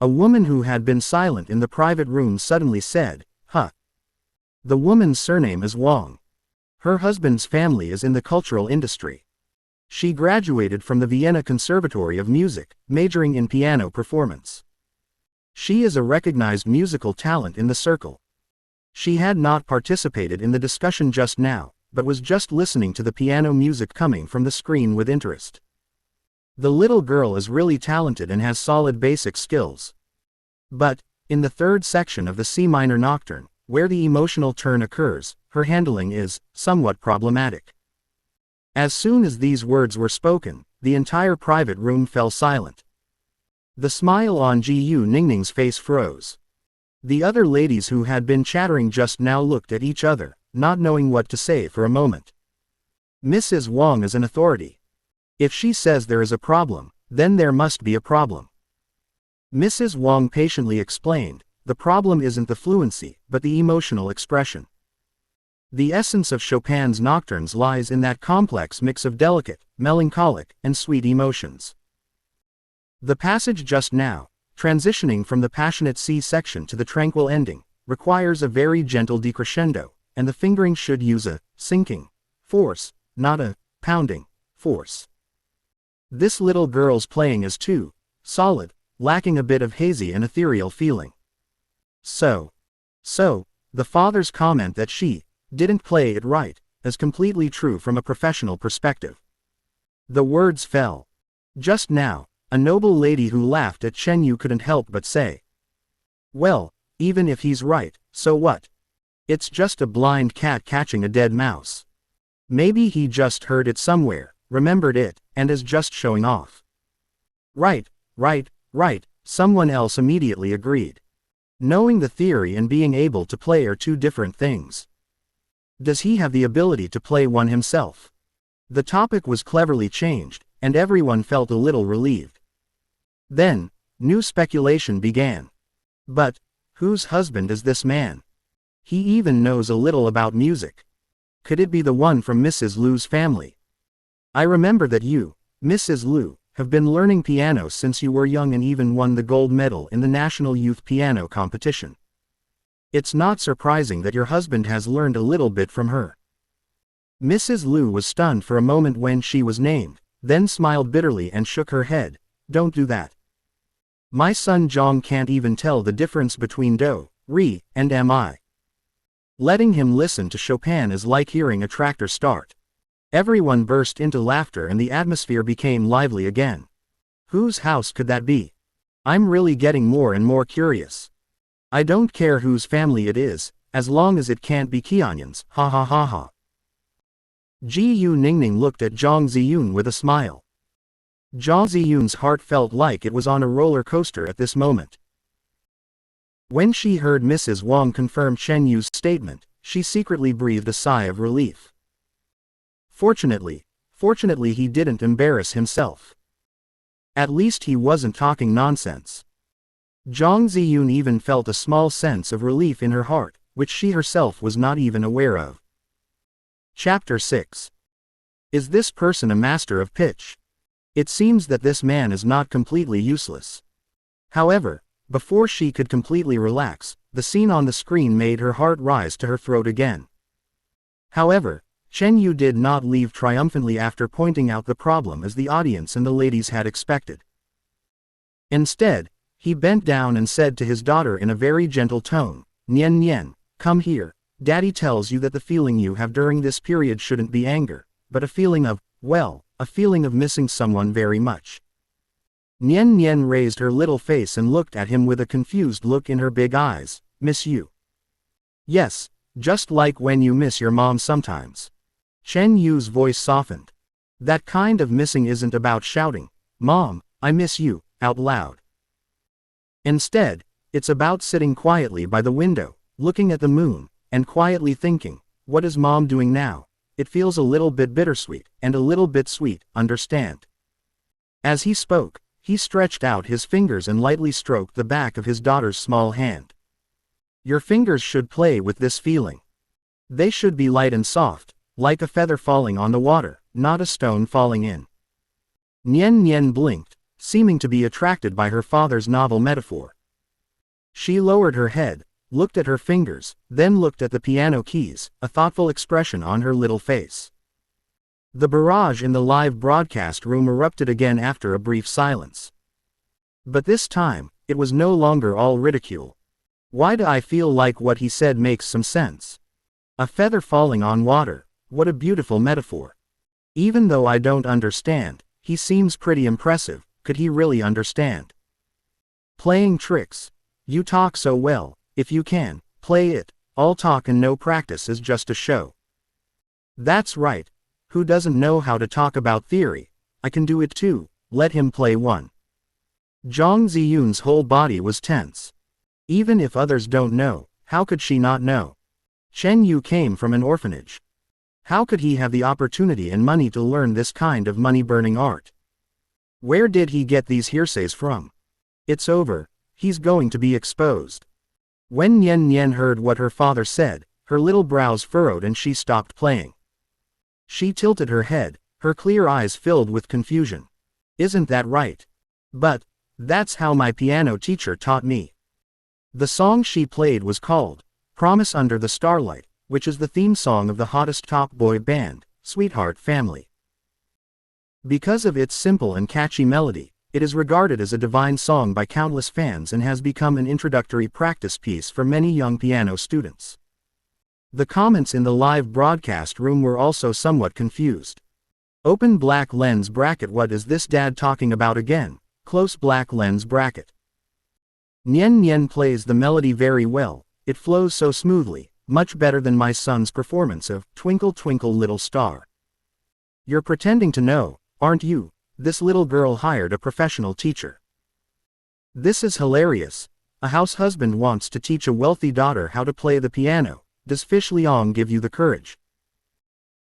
A: a woman who had been silent in the private room suddenly said, "Huh." The woman's surname is Wang. Her husband's family is in the cultural industry. She graduated from the Vienna Conservatory of Music, majoring in piano performance. She is a recognized musical talent in the circle. She had not participated in the discussion just now, but was just listening to the piano music coming from the screen with interest. The little girl is really talented and has solid basic skills. But, in the third section of the C minor nocturne, where the emotional turn occurs, her handling is somewhat problematic. As soon as these words were spoken, the entire private room fell silent. The smile on Ji Ningning's face froze. The other ladies who had been chattering just now looked at each other, not knowing what to say for a moment. Mrs. Wang is an authority. If she says there is a problem, then there must be a problem. Mrs. Wang patiently explained, the problem isn't the fluency, but the emotional expression. The essence of Chopin's nocturnes lies in that complex mix of delicate, melancholic, and sweet emotions. The passage just now, transitioning from the passionate C section to the tranquil ending, requires a very gentle decrescendo, and the fingering should use a sinking force, not a pounding force. This little girl's playing is too solid, lacking a bit of hazy and ethereal feeling. So, the father's comment that she didn't play it right is completely true from a professional perspective. The words fell. Just now, a noble lady who laughed at Chen Yu couldn't help but say, "Well, even if he's right, so what? It's just a blind cat catching a dead mouse. Maybe he just heard it somewhere, remembered it, and is just showing off." Right, someone else immediately agreed. Knowing the theory and being able to play are two different things. Does he have the ability to play one himself? The topic was cleverly changed, and everyone felt a little relieved. Then, new speculation began. But, whose husband is this man? He even knows a little about music. Could it be the one from Mrs. Liu's family? I remember that you, Mrs. Liu, have been learning piano since you were young and even won the gold medal in the National Youth Piano Competition. It's not surprising that your husband has learned a little bit from her. Mrs. Liu was stunned for a moment when she was named, then smiled bitterly and shook her head. Don't do that. My son Zhang can't even tell the difference between do, re, and mi. Letting him listen to Chopin is like hearing a tractor start. Everyone burst into laughter and the atmosphere became lively again. Whose house could that be? I'm really getting more and more curious. I don't care whose family it is, as long as it can't be Qianyan's, ha ha ha ha. Ji Ningning looked at Zhang Ziyun with a smile. Zhang Ziyun's heart felt like it was on a roller coaster at this moment. When she heard Mrs. Wang confirm Chen Yu's statement, she secretly breathed a sigh of relief. Fortunately he didn't embarrass himself. At least he wasn't talking nonsense. Zhang Ziyun even felt a small sense of relief in her heart, which she herself was not even aware of. Chapter 6. Is this person a master of pitch? It seems that this man is not completely useless. However, before she could completely relax, the scene on the screen made her heart rise to her throat again. However, Chen Yu did not leave triumphantly after pointing out the problem as the audience and the ladies had expected. Instead, he bent down and said to his daughter in a very gentle tone, "Nian Nian, come here. Daddy tells you that the feeling you have during this period shouldn't be anger, but a feeling of, well, a feeling of missing someone very much." Nian Nian raised her little face and looked at him with a confused look in her big eyes. "Miss you?" "Yes, just like when you miss your mom sometimes." Chen Yu's voice softened. "That kind of missing isn't about shouting, 'Mom, I miss you,' out loud. Instead, it's about sitting quietly by the window, looking at the moon, and quietly thinking, 'What is Mom doing now?' It feels a little bit bittersweet, and a little bit sweet, understand?" As he spoke, he stretched out his fingers and lightly stroked the back of his daughter's small hand. "Your fingers should play with this feeling. They should be light and soft, like a feather falling on the water, not a stone falling in." Nian Nian blinked, seeming to be attracted by her father's novel metaphor. She lowered her head, looked at her fingers, then looked at the piano keys, a thoughtful expression on her little face. The barrage in the live broadcast room erupted again after a brief silence. But this time, it was no longer all ridicule. "Why do I feel like what he said makes some sense? A feather falling on water, what a beautiful metaphor. Even though I don't understand, he seems pretty impressive. Could he really understand? Playing tricks. You talk so well, if you can, play it. All talk and no practice is just a show." "That's right. Who doesn't know how to talk about theory? I can do it too, let him play one." Zhang Ziyun's whole body was tense. Even if others don't know, how could she not know? Chen Yu came from an orphanage. How could he have the opportunity and money to learn this kind of money-burning art? Where did he get these hearsays from? It's over, he's going to be exposed. When Nian Nian heard what her father said, her little brows furrowed and she stopped playing. She tilted her head, her clear eyes filled with confusion. "Isn't that right? But that's how my piano teacher taught me." The song she played was called "Promise Under the Starlight," which is the theme song of the hottest top boy band, Sweetheart Family. Because of its simple and catchy melody, it is regarded as a divine song by countless fans and has become an introductory practice piece for many young piano students. The comments in the live broadcast room were also somewhat confused. "Open black lens bracket, what is this dad talking about again? Close black lens bracket. Nian Nian plays the melody very well, it flows so smoothly, much better than my son's performance of Twinkle Twinkle Little Star." "You're pretending to know, aren't you? This little girl hired a professional teacher." "This is hilarious. A house husband wants to teach a wealthy daughter how to play the piano. Does Fish Liang give you the courage?"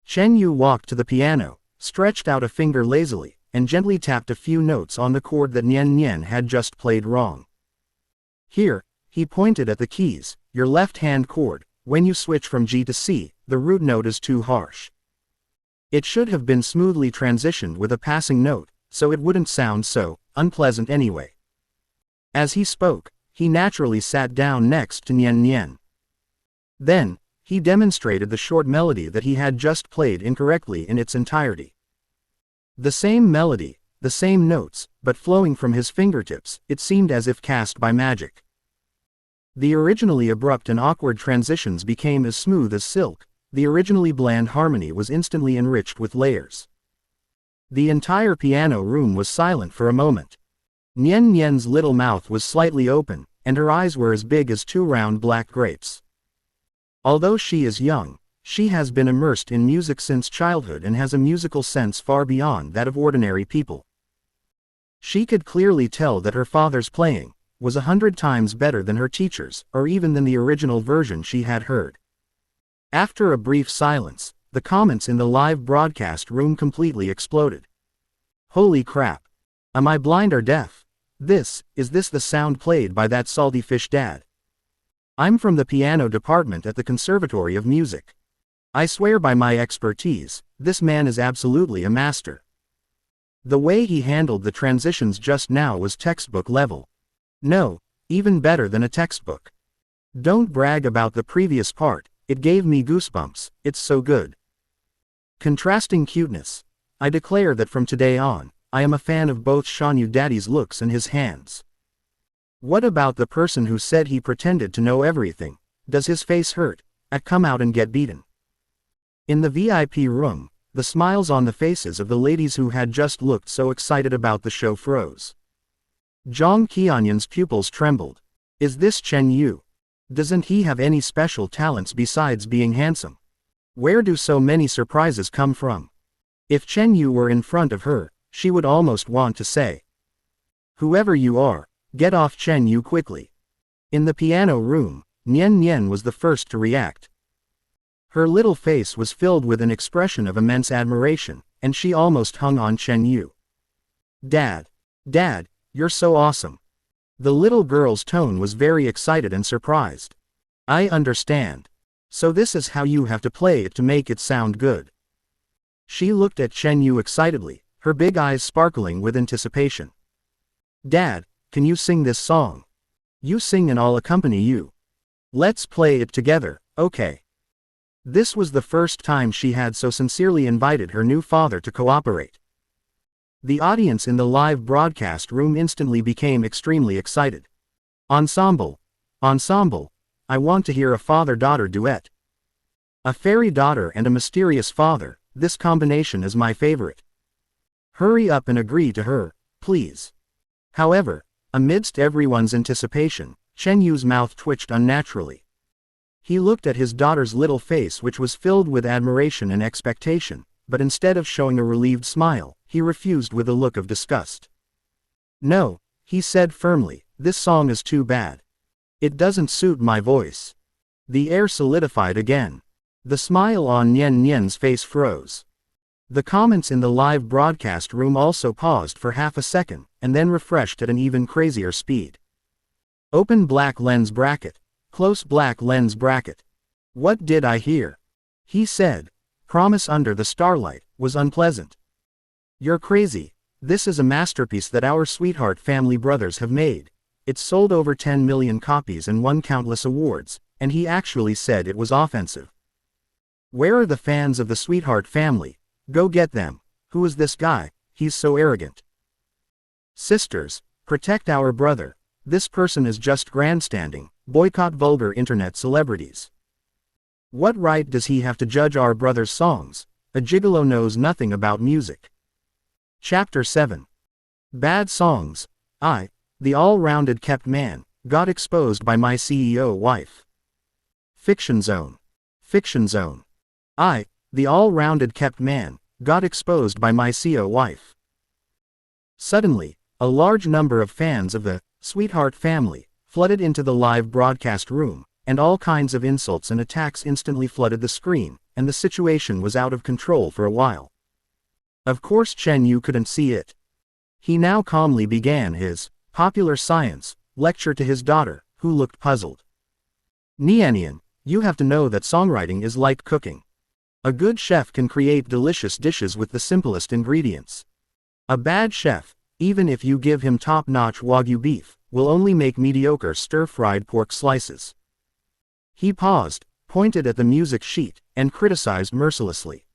A: Chen Yu walked to the piano, stretched out a finger lazily, and gently tapped a few notes on the chord that Nian Nian had just played wrong. Here, he pointed at the keys, your left-hand chord, when you switch from G to C, the root note is too harsh. It should have been smoothly transitioned with a passing note, so it wouldn't sound so unpleasant anyway. As he spoke, he naturally sat down next to Nian Nian. Then, he demonstrated the short melody that he had just played incorrectly in its entirety. The same melody, the same notes, but flowing from his fingertips, it seemed as if cast by magic. The originally abrupt and awkward transitions became as smooth as silk, the originally bland harmony was instantly enriched with layers. The entire piano room was silent for a moment. Nian Nian's little mouth was slightly open, and her eyes were as big as two round black grapes. Although she is young, she has been immersed in music since childhood and has a musical sense far beyond that of ordinary people. She could clearly tell that her father's playing was 100 times better than her teacher's, or even than the original version she had heard. After a brief silence, the comments in the live broadcast room completely exploded. Holy crap! Am I blind or deaf? Is this the sound played by that salty fish dad? I'm from the piano department at the Conservatory of Music. I swear by my expertise, this man is absolutely a master. The way he handled the transitions just now was textbook level. No, even better than a textbook. Don't brag about the previous part, it gave me goosebumps, it's so good. Contrasting cuteness. I declare that from today on, I am a fan of both Shan Yu Daddy's looks and his hands. What about the person who said he pretended to know everything? Does his face hurt? I'd come out and get beaten. In the VIP room, the smiles on the faces of the ladies who had just looked so excited about the show froze. Zhang Qianyan's pupils trembled. Is this Chen Yu? Doesn't he have any special talents besides being handsome? Where do so many surprises come from? If Chen Yu were in front of her, she would almost want to say, "Whoever you are, get off Chen Yu quickly." In the piano room, Nian Nian was the first to react. Her little face was filled with an expression of immense admiration, and she almost hung on Chen Yu. Dad, you're so awesome." The little girl's tone was very excited and surprised. "I understand. So this is how you have to play it to make it sound good." She looked at Chen Yu excitedly, her big eyes sparkling with anticipation. "Dad, can you sing this song? You sing and I'll accompany you. Let's play it together, okay?" This was the first time she had so sincerely invited her new father to cooperate. The audience in the live broadcast room instantly became extremely excited. Ensemble, I want to hear a father-daughter duet. A fairy daughter and a mysterious father, this combination is my favorite. Hurry up and agree to her, please. However, amidst everyone's anticipation, Chen Yu's mouth twitched unnaturally. He looked at his daughter's little face, which was filled with admiration and expectation, but instead of showing a relieved smile, he refused with a look of disgust. "No," he said firmly, "this song is too bad. It doesn't suit my voice." The air solidified again. The smile on Nian Nian's face froze. The comments in the live broadcast room also paused for half a second, and then refreshed at an even crazier speed. Open black lens bracket. Close black lens bracket. What did I hear? He said. Promise under the starlight was unpleasant. You're crazy. This is a masterpiece that our Sweetheart Family brothers have made. It's sold over 10 million copies and won countless awards, and he actually said it was offensive. Where are the fans of the Sweetheart Family? Go get them. Who is this guy? He's so arrogant. Sisters, protect our brother. This person is just grandstanding. Boycott vulgar internet celebrities. What right does he have to judge our brother's songs? A gigolo knows nothing about music. Chapter 7. Bad songs. I, the all-rounded kept man, got exposed by my CEO wife. Fiction Zone. Fiction Zone. I, the all-rounded kept man, got exposed by my CEO wife. Suddenly, a large number of fans of the Sweetheart Family flooded into the live broadcast room, and all kinds of insults and attacks instantly flooded the screen, and the situation was out of control for a while. Of course Chen Yu couldn't see it. He now calmly began his popular science lecture to his daughter, who looked puzzled. Nianian, you have to know that songwriting is like cooking. A good chef can create delicious dishes with the simplest ingredients. A bad chef, even if you give him top-notch Wagyu beef, will only make mediocre stir-fried pork slices. He paused, pointed at the music sheet, and criticized mercilessly.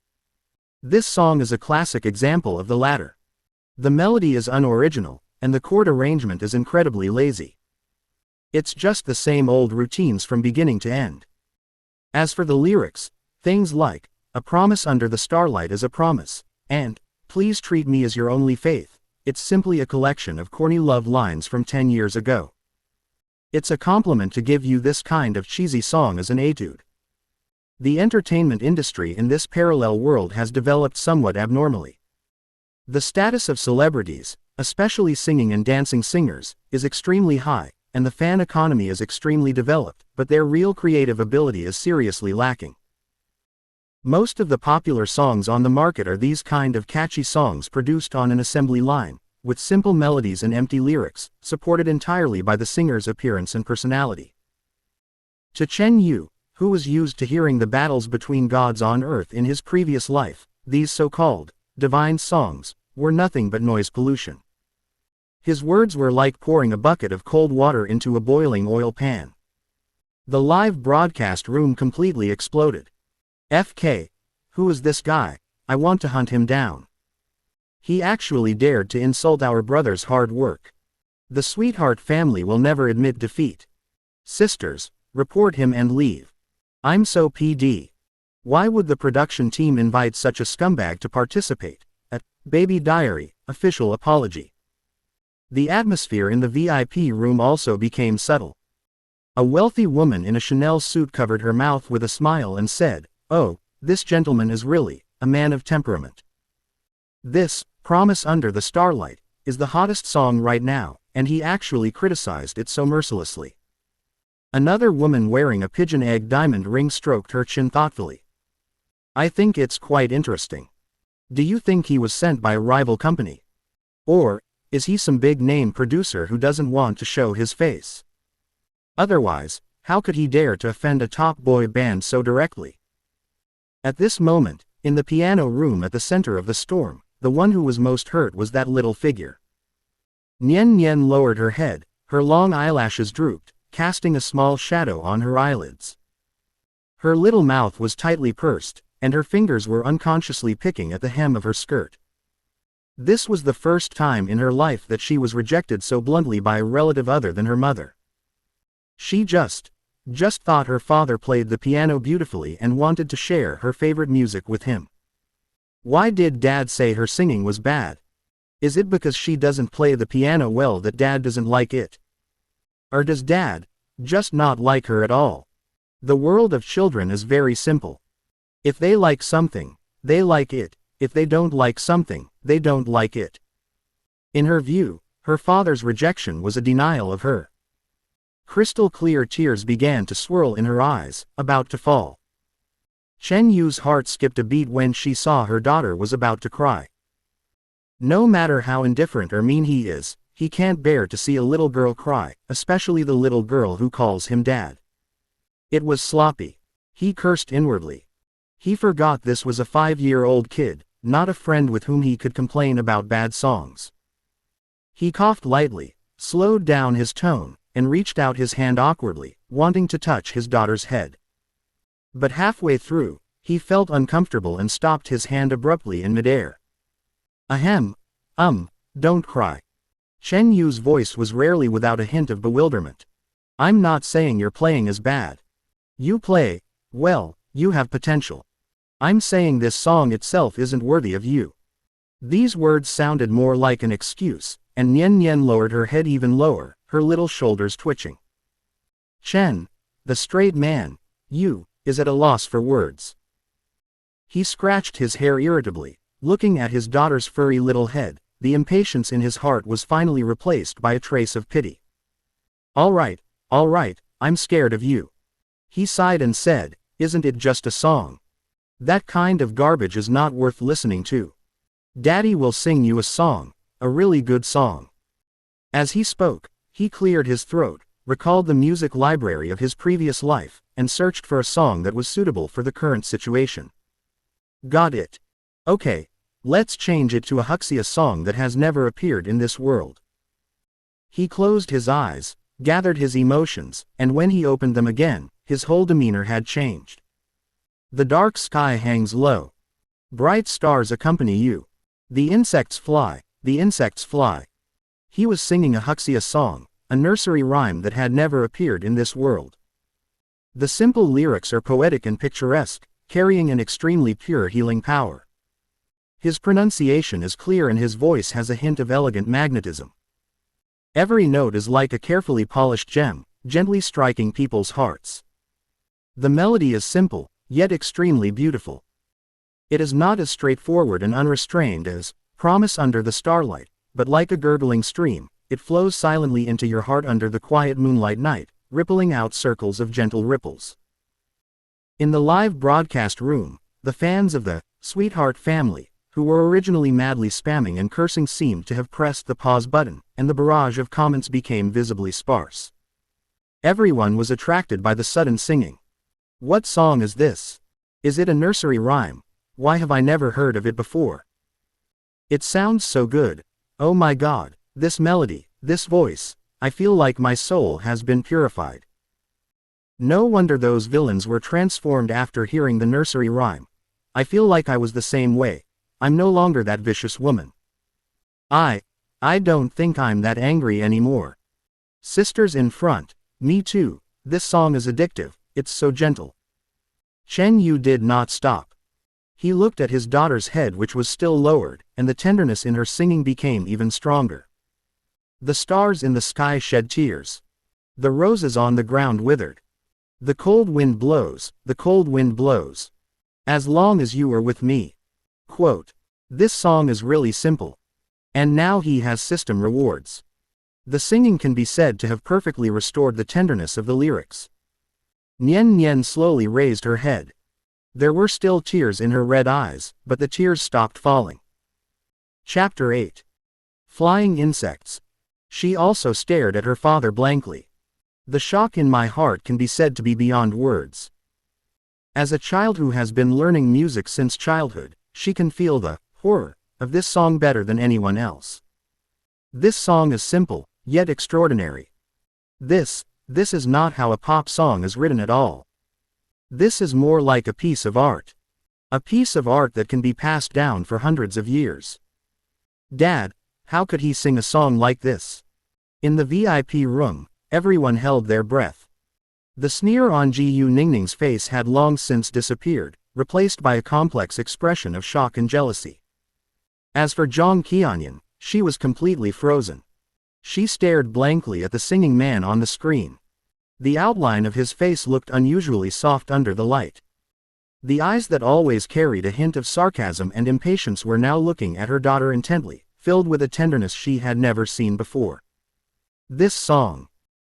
A: This song is a classic example of the latter. The melody is unoriginal, and the chord arrangement is incredibly lazy. It's just the same old routines from beginning to end. As for the lyrics, things like, "A promise under the starlight is a promise," and, "Please treat me as your only faith," it's simply a collection of corny love lines from 10 years ago. It's a compliment to give you this kind of cheesy song as an etude. The entertainment industry in this parallel world has developed somewhat abnormally. The status of celebrities, especially singing and dancing singers, is extremely high, and the fan economy is extremely developed, but their real creative ability is seriously lacking. Most of the popular songs on the market are these kind of catchy songs produced on an assembly line, with simple melodies and empty lyrics, supported entirely by the singer's appearance and personality. To Chen Yu, who was used to hearing the battles between gods on earth in his previous life, these so-called divine songs were nothing but noise pollution. His words were like pouring a bucket of cold water into a boiling oil pan. The live broadcast room completely exploded. "FK, who is this guy? I want to hunt him down. He actually dared to insult our brother's hard work. The Sweetheart family will never admit defeat. Sisters, report him and leave. I'm so PD. Why would the production team invite such a scumbag to participate? At Baby Diary, official apology." The atmosphere in the VIP room also became subtle. A wealthy woman in a Chanel suit covered her mouth with a smile and said, "Oh, this gentleman is really a man of temperament. This, Promise Under the Starlight, is the hottest song right now, and he actually criticized it so mercilessly." Another woman wearing a pigeon egg diamond ring stroked her chin thoughtfully. "I think it's quite interesting. Do you think he was sent by a rival company? Or, is he some big-name producer who doesn't want to show his face? Otherwise, how could he dare to offend a top boy band so directly?" At this moment, in the piano room at the center of the storm, the one who was most hurt was that little figure. Nian Nian lowered her head, her long eyelashes drooped, casting a small shadow on her eyelids. Her little mouth was tightly pursed, and her fingers were unconsciously picking at the hem of her skirt. This was the first time in her life that she was rejected so bluntly by a relative other than her mother. She just thought her father played the piano beautifully and wanted to share her favorite music with him. Why did Dad say her singing was bad? Is it because she doesn't play the piano well that Dad doesn't like it? Or does Dad just not like her at all? The world of children is very simple. If they like something, they like it. If they don't like something, they don't like it. In her view, her father's rejection was a denial of her. Crystal clear tears began to swirl in her eyes, about to fall. Chen Yu's heart skipped a beat when she saw her daughter was about to cry. No matter how indifferent or mean he is, he can't bear to see a little girl cry, especially the little girl who calls him dad. It was sloppy. He cursed inwardly. He forgot this was a 5-year-old kid, not a friend with whom he could complain about bad songs. He coughed lightly, slowed down his tone, and reached out his hand awkwardly, wanting to touch his daughter's head. But halfway through, he felt uncomfortable and stopped his hand abruptly in midair. Ahem. Don't cry. Chen Yu's voice was rarely without a hint of bewilderment. I'm not saying your playing is bad. You play, well, you have potential. I'm saying this song itself isn't worthy of you. These words sounded more like an excuse, and Nian Nian lowered her head even lower, her little shoulders twitching. Chen, the straight man, is at a loss for words. He scratched his hair irritably, looking at his daughter's furry little head. The impatience in his heart was finally replaced by a trace of pity. All right, I'm scared of you. He sighed and said, isn't it just a song? That kind of garbage is not worth listening to. Daddy will sing you a song, a really good song. As he spoke, he cleared his throat, recalled the music library of his previous life, and searched for a song that was suitable for the current situation. Got it. Okay, let's change it to a Huxia song that has never appeared in this world. He closed his eyes, gathered his emotions, and when he opened them again, his whole demeanor had changed. The dark sky hangs low. Bright stars accompany you. The insects fly, the insects fly. He was singing a Huxia song, a nursery rhyme that had never appeared in this world. The simple lyrics are poetic and picturesque, carrying an extremely pure healing power. His pronunciation is clear and his voice has a hint of elegant magnetism. Every note is like a carefully polished gem, gently striking people's hearts. The melody is simple, yet extremely beautiful. It is not as straightforward and unrestrained as "Promise Under the Starlight," but like a gurgling stream, it flows silently into your heart under the quiet moonlight night, rippling out circles of gentle ripples. In the live broadcast room, the fans of the Sweetheart family, who were originally madly spamming and cursing, seemed to have pressed the pause button, and the barrage of comments became visibly sparse. Everyone was attracted by the sudden singing. What song is this? Is it a nursery rhyme? Why have I never heard of it before? It sounds so good. Oh my God, this melody, this voice, I feel like my soul has been purified. No wonder those villains were transformed after hearing the nursery rhyme. I feel like I was the same way. I'm no longer that vicious woman. I don't think I'm that angry anymore. Sisters in front, me too, this song is addictive, it's so gentle. Chen Yu did not stop. He looked at his daughter's head, which was still lowered, and the tenderness in her singing became even stronger. The stars in the sky shed tears. The roses on the ground withered. The cold wind blows, the cold wind blows. As long as you are with me. Quote. This song is really simple. And now he has system rewards. The singing can be said to have perfectly restored the tenderness of the lyrics. Nian Nian slowly raised her head. There were still tears in her red eyes, but the tears stopped falling. Chapter 8. Flying Insects. She also stared at her father blankly. The shock in my heart can be said to be beyond words. As a child who has been learning music since childhood, she can feel the horror of this song better than anyone else. This song is simple, yet extraordinary. This is not how a pop song is written at all. This is more like a piece of art. A piece of art that can be passed down for hundreds of years. Dad, how could he sing a song like this? In the VIP room, everyone held their breath. The sneer on Ji Yu Ningning's face had long since disappeared, replaced by a complex expression of shock and jealousy. As for Zhang Qianyan, she was completely frozen. She stared blankly at the singing man on the screen. The outline of his face looked unusually soft under the light. The eyes that always carried a hint of sarcasm and impatience were now looking at her daughter intently, filled with a tenderness she had never seen before. This song.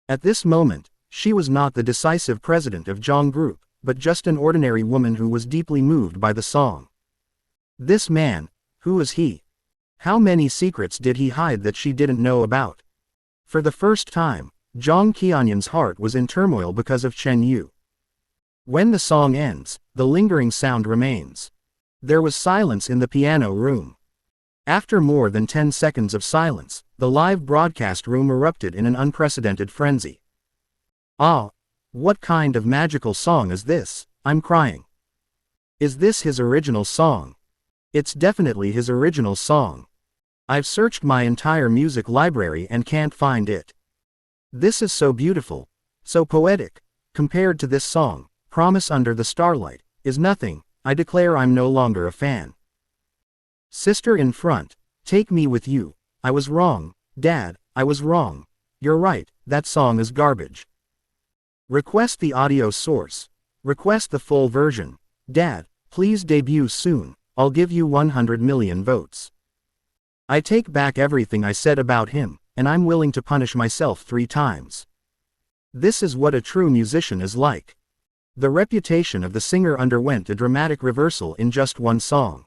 A: At this moment, she was not the decisive president of Zhang Group, but just an ordinary woman who was deeply moved by the song. This man, who was he? How many secrets did he hide that she didn't know about? For the first time, Zhang Qianyan's heart was in turmoil because of Chen Yu. When the song ends, the lingering sound remains. There was silence in the piano room. After more than 10 seconds of silence, the live broadcast room erupted in an unprecedented frenzy. Ah! What kind of magical song is this? I'm crying. Is this his original song? It's definitely his original song. I've searched my entire music library and can't find it. This is so beautiful, so poetic. Compared to this song, Promise Under the Starlight, is nothing. I declare I'm no longer a fan. Sister in front, take me with you. I was wrong, Dad, I was wrong. You're right, that song is garbage. Request the audio source. Request the full version. Dad, please debut soon, I'll give you 100 million votes. I take back everything I said about him, and I'm willing to punish myself 3 times. This is what a true musician is like. The reputation of the singer underwent a dramatic reversal in just one song.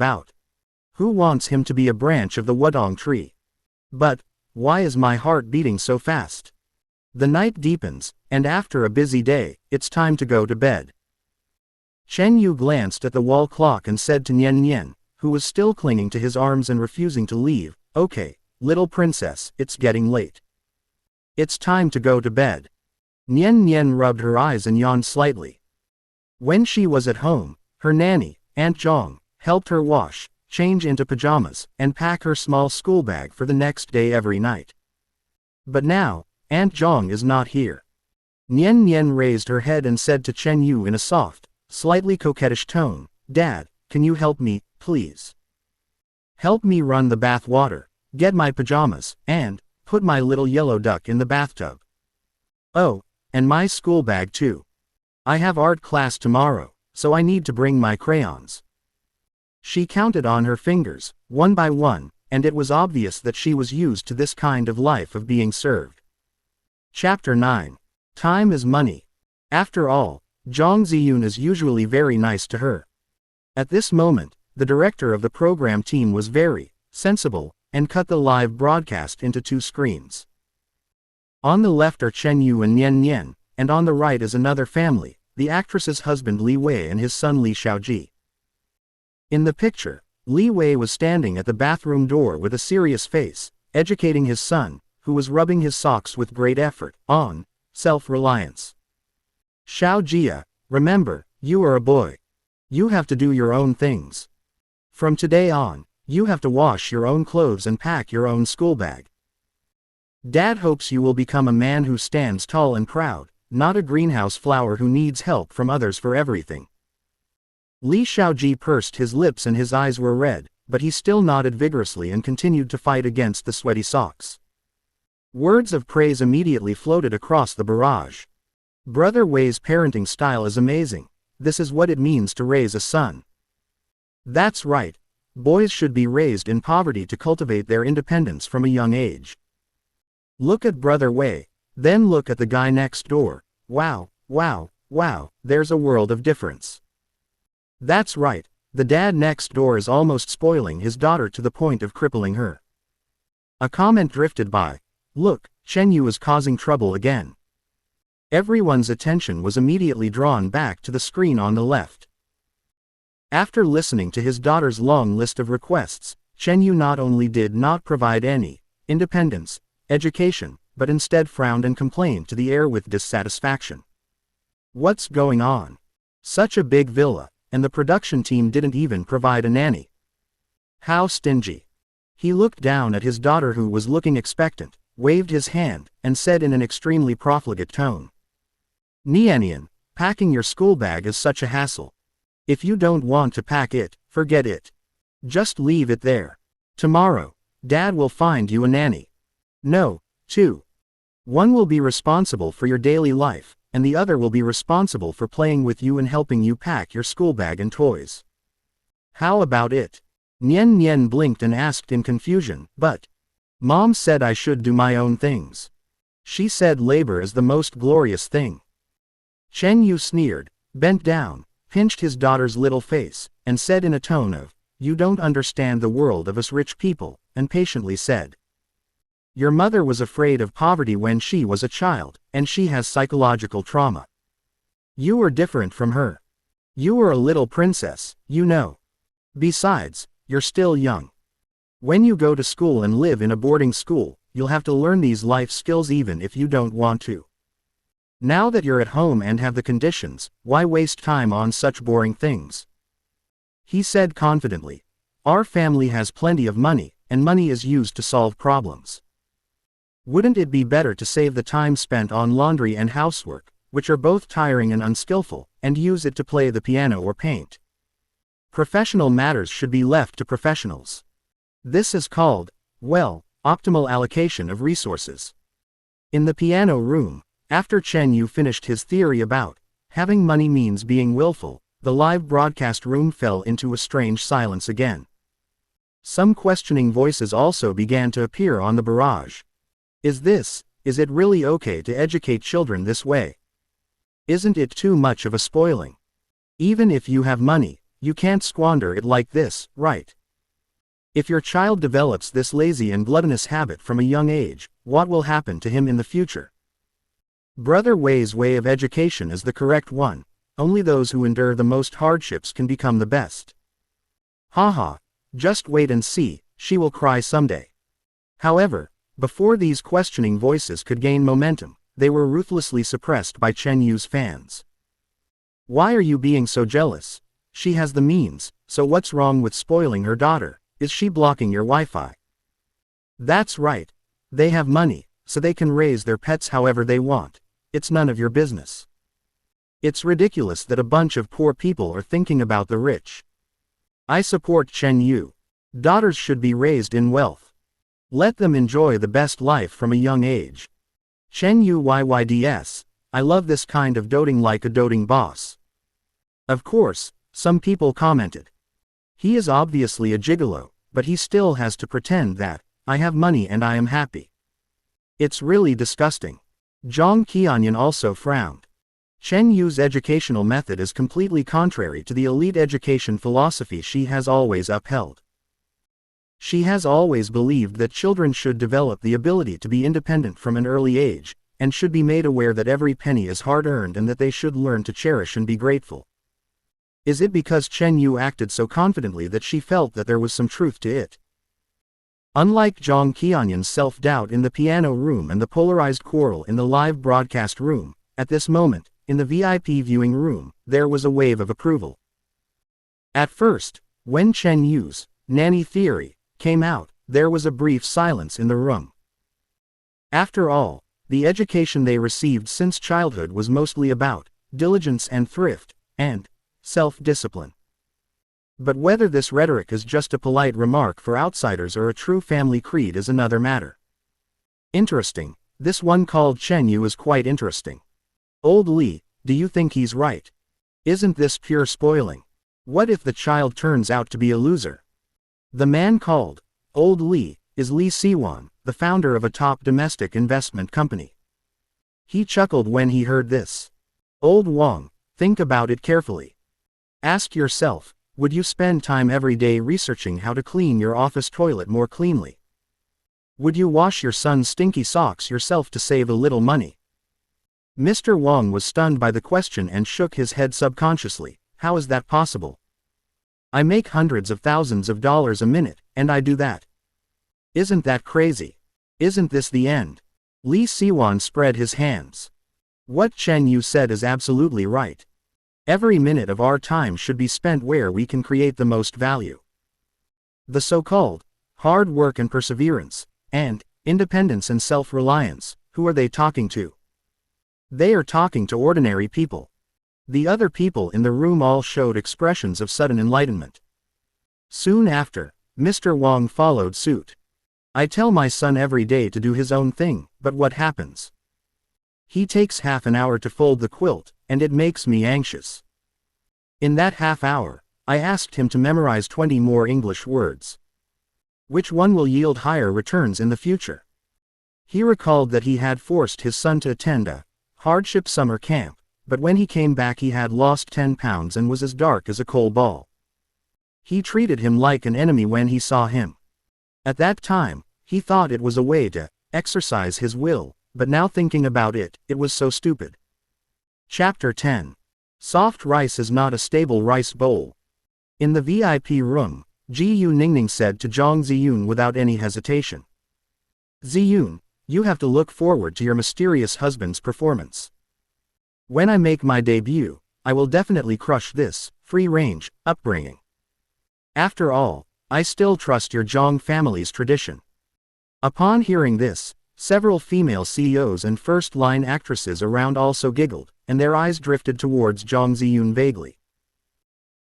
A: about. Who wants him to be a branch of the Wudong tree? But, why is my heart beating so fast? The night deepens, and after a busy day, it's time to go to bed. Chen Yu glanced at the wall clock and said to Nian Nian, who was still clinging to his arms and refusing to leave, "Okay, little princess, it's getting late. It's time to go to bed." Nian Nian rubbed her eyes and yawned slightly. When she was at home, her nanny, Aunt Zhong, helped her wash, change into pajamas, and pack her small school bag for the next day every night. But now, Aunt Zhong is not here. Nian Nian raised her head and said to Chen Yu in a soft, slightly coquettish tone, "Dad, can you help me, please? Help me run the bath water, get my pajamas, and put my little yellow duck in the bathtub." "Oh, And my school bag too. I have art class tomorrow, so I need to bring my crayons. She counted on her fingers, one by one, and it was obvious that she was used to this kind of life of being served. Chapter 9. Time is money. After all, Jang Ziyun is usually very nice to her. At this moment, the director of the program team was very sensible, and cut the live broadcast into 2 screens. On the left are Chen Yu and Nian Nian, and on the right is another family, the actress's husband Li Wei and his son Li Xiaoji. In the picture, Li Wei was standing at the bathroom door with a serious face, educating his son, who was rubbing his socks with great effort, on self-reliance. Xiaojia, remember, you are a boy. You have to do your own things. From today on, you have to wash your own clothes and pack your own school bag. Dad hopes you will become a man who stands tall and proud, not a greenhouse flower who needs help from others for everything. Li Xiaoji pursed his lips and his eyes were red, but he still nodded vigorously and continued to fight against the sweaty socks. Words of praise immediately floated across the barrage. Brother Wei's parenting style is amazing. This is what it means to raise a son. That's right. Boys should be raised in poverty to cultivate their independence from a young age. Look at Brother Wei, then look at the guy next door. Wow, wow, wow, there's a world of difference. That's right, the dad next door is almost spoiling his daughter to the point of crippling her. A comment drifted by. Look, Chen Yu is causing trouble again. Everyone's attention was immediately drawn back to the screen on the left. After listening to his daughter's long list of requests, Chen Yu not only did not provide any independence, education, but instead frowned and complained to the air with dissatisfaction. What's going on? Such a big villa, and the production team didn't even provide a nanny. How stingy. He looked down at his daughter who was looking expectant, waved his hand, and said in an extremely profligate tone. Nianian, packing your school bag is such a hassle. If you don't want to pack it, forget it. Just leave it there. Tomorrow, Dad will find you a nanny. No, 2. One will be responsible for your daily life, and the other will be responsible for playing with you and helping you pack your school bag and toys. How about it? Nian Nian blinked and asked in confusion, but Mom said I should do my own things. She said labor is the most glorious thing. Chen Yu sneered, bent down, pinched his daughter's little face, and said in a tone of, "You don't understand the world of us rich people," and patiently said, "Your mother was afraid of poverty when she was a child, and she has psychological trauma. You are different from her. You are a little princess, you know. Besides, you're still young. When you go to school and live in a boarding school, you'll have to learn these life skills even if you don't want to. Now that you're at home and have the conditions, why waste time on such boring things?" He said confidently, "Our family has plenty of money, and money is used to solve problems. Wouldn't it be better to save the time spent on laundry and housework, which are both tiring and unskillful, and use it to play the piano or paint? Professional matters should be left to professionals. This is called, well, optimal allocation of resources." In the piano room, after Chen Yu finished his theory about having money means being willful, the live broadcast room fell into a strange silence again. Some questioning voices also began to appear on the barrage. Is it really okay to educate children this way? Isn't it too much of a spoiling? Even if you have money, you can't squander it like this, right? If your child develops this lazy and gluttonous habit from a young age, what will happen to him in the future? Brother Wei's way of education is the correct one. Only those who endure the most hardships can become the best. Haha, just wait and see, she will cry someday. However, before these questioning voices could gain momentum, they were ruthlessly suppressed by Chen Yu's fans. Why are you being so jealous? She has the means, so what's wrong with spoiling her daughter? Is she blocking your Wi-Fi? That's right. They have money, so they can raise their pets however they want. It's none of your business. It's ridiculous that a bunch of poor people are thinking about the rich. I support Chen Yu. Daughters should be raised in wealth. Let them enjoy the best life from a young age. Chen Yu Yyds, I love this kind of doting like a doting boss. Of course, some people commented. He is obviously a gigolo, but he still has to pretend that, I have money and I am happy. It's really disgusting. Jong Kianyan also frowned. Chen Yu's educational method is completely contrary to the elite education philosophy she has always upheld. She has always believed that children should develop the ability to be independent from an early age, and should be made aware that every penny is hard-earned and that they should learn to cherish and be grateful. Is it because Chen Yu acted so confidently that she felt that there was some truth to it? Unlike Jong Kianyan's self-doubt in the piano room and the polarized quarrel in the live broadcast room, at this moment, in the VIP viewing room, there was a wave of approval. At first, when Chen Yu's nanny theory came out, there was a brief silence in the room. After all, the education they received since childhood was mostly about diligence and thrift, and self-discipline. But whether this rhetoric is just a polite remark for outsiders or a true family creed is another matter. Interesting, this one called Chen Yu is quite interesting. Old Li, do you think he's right? Isn't this pure spoiling? What if the child turns out to be a loser? The man called Old Li is Li Siwan, the founder of a top domestic investment company. He chuckled when he heard this. Old Wang, think about it carefully. Ask yourself, would you spend time every day researching how to clean your office toilet more cleanly? Would you wash your son's stinky socks yourself to save a little money? Mr. Wang was stunned by the question and shook his head subconsciously. How is that possible? I make hundreds of thousands of dollars a minute, and I do that. Isn't that crazy? Isn't this the end? Li Siwan spread his hands. What Chen Yu said is absolutely right. Every minute of our time should be spent where we can create the most value. The so-called hard work and perseverance, and independence and self-reliance, who are they talking to? They are talking to ordinary people. The other people in the room all showed expressions of sudden enlightenment. Soon after, Mr. Wang followed suit. I tell my son every day to do his own thing, but what happens? He takes half an hour to fold the quilt, and it makes me anxious. In that half hour, I asked him to memorize 20 more English words. Which one will yield higher returns in the future? He recalled that he had forced his son to attend a hardship summer camp, but when he came back he had lost 10 pounds and was as dark as a coal ball. He treated him like an enemy when he saw him. At that time, he thought it was a way to exercise his will, but now thinking about it, it was so stupid. Chapter 10. Soft rice is not a stable rice bowl. In the VIP room, Ji Yu Ningning said to Zhang Ziyun without any hesitation. Ziyun, you have to look forward to your mysterious husband's performance. When I make my debut, I will definitely crush this free-range upbringing. After all, I still trust your Zhang family's tradition. Upon hearing this, several female CEOs and first-line actresses around also giggled, and their eyes drifted towards Zhang Ziyun vaguely.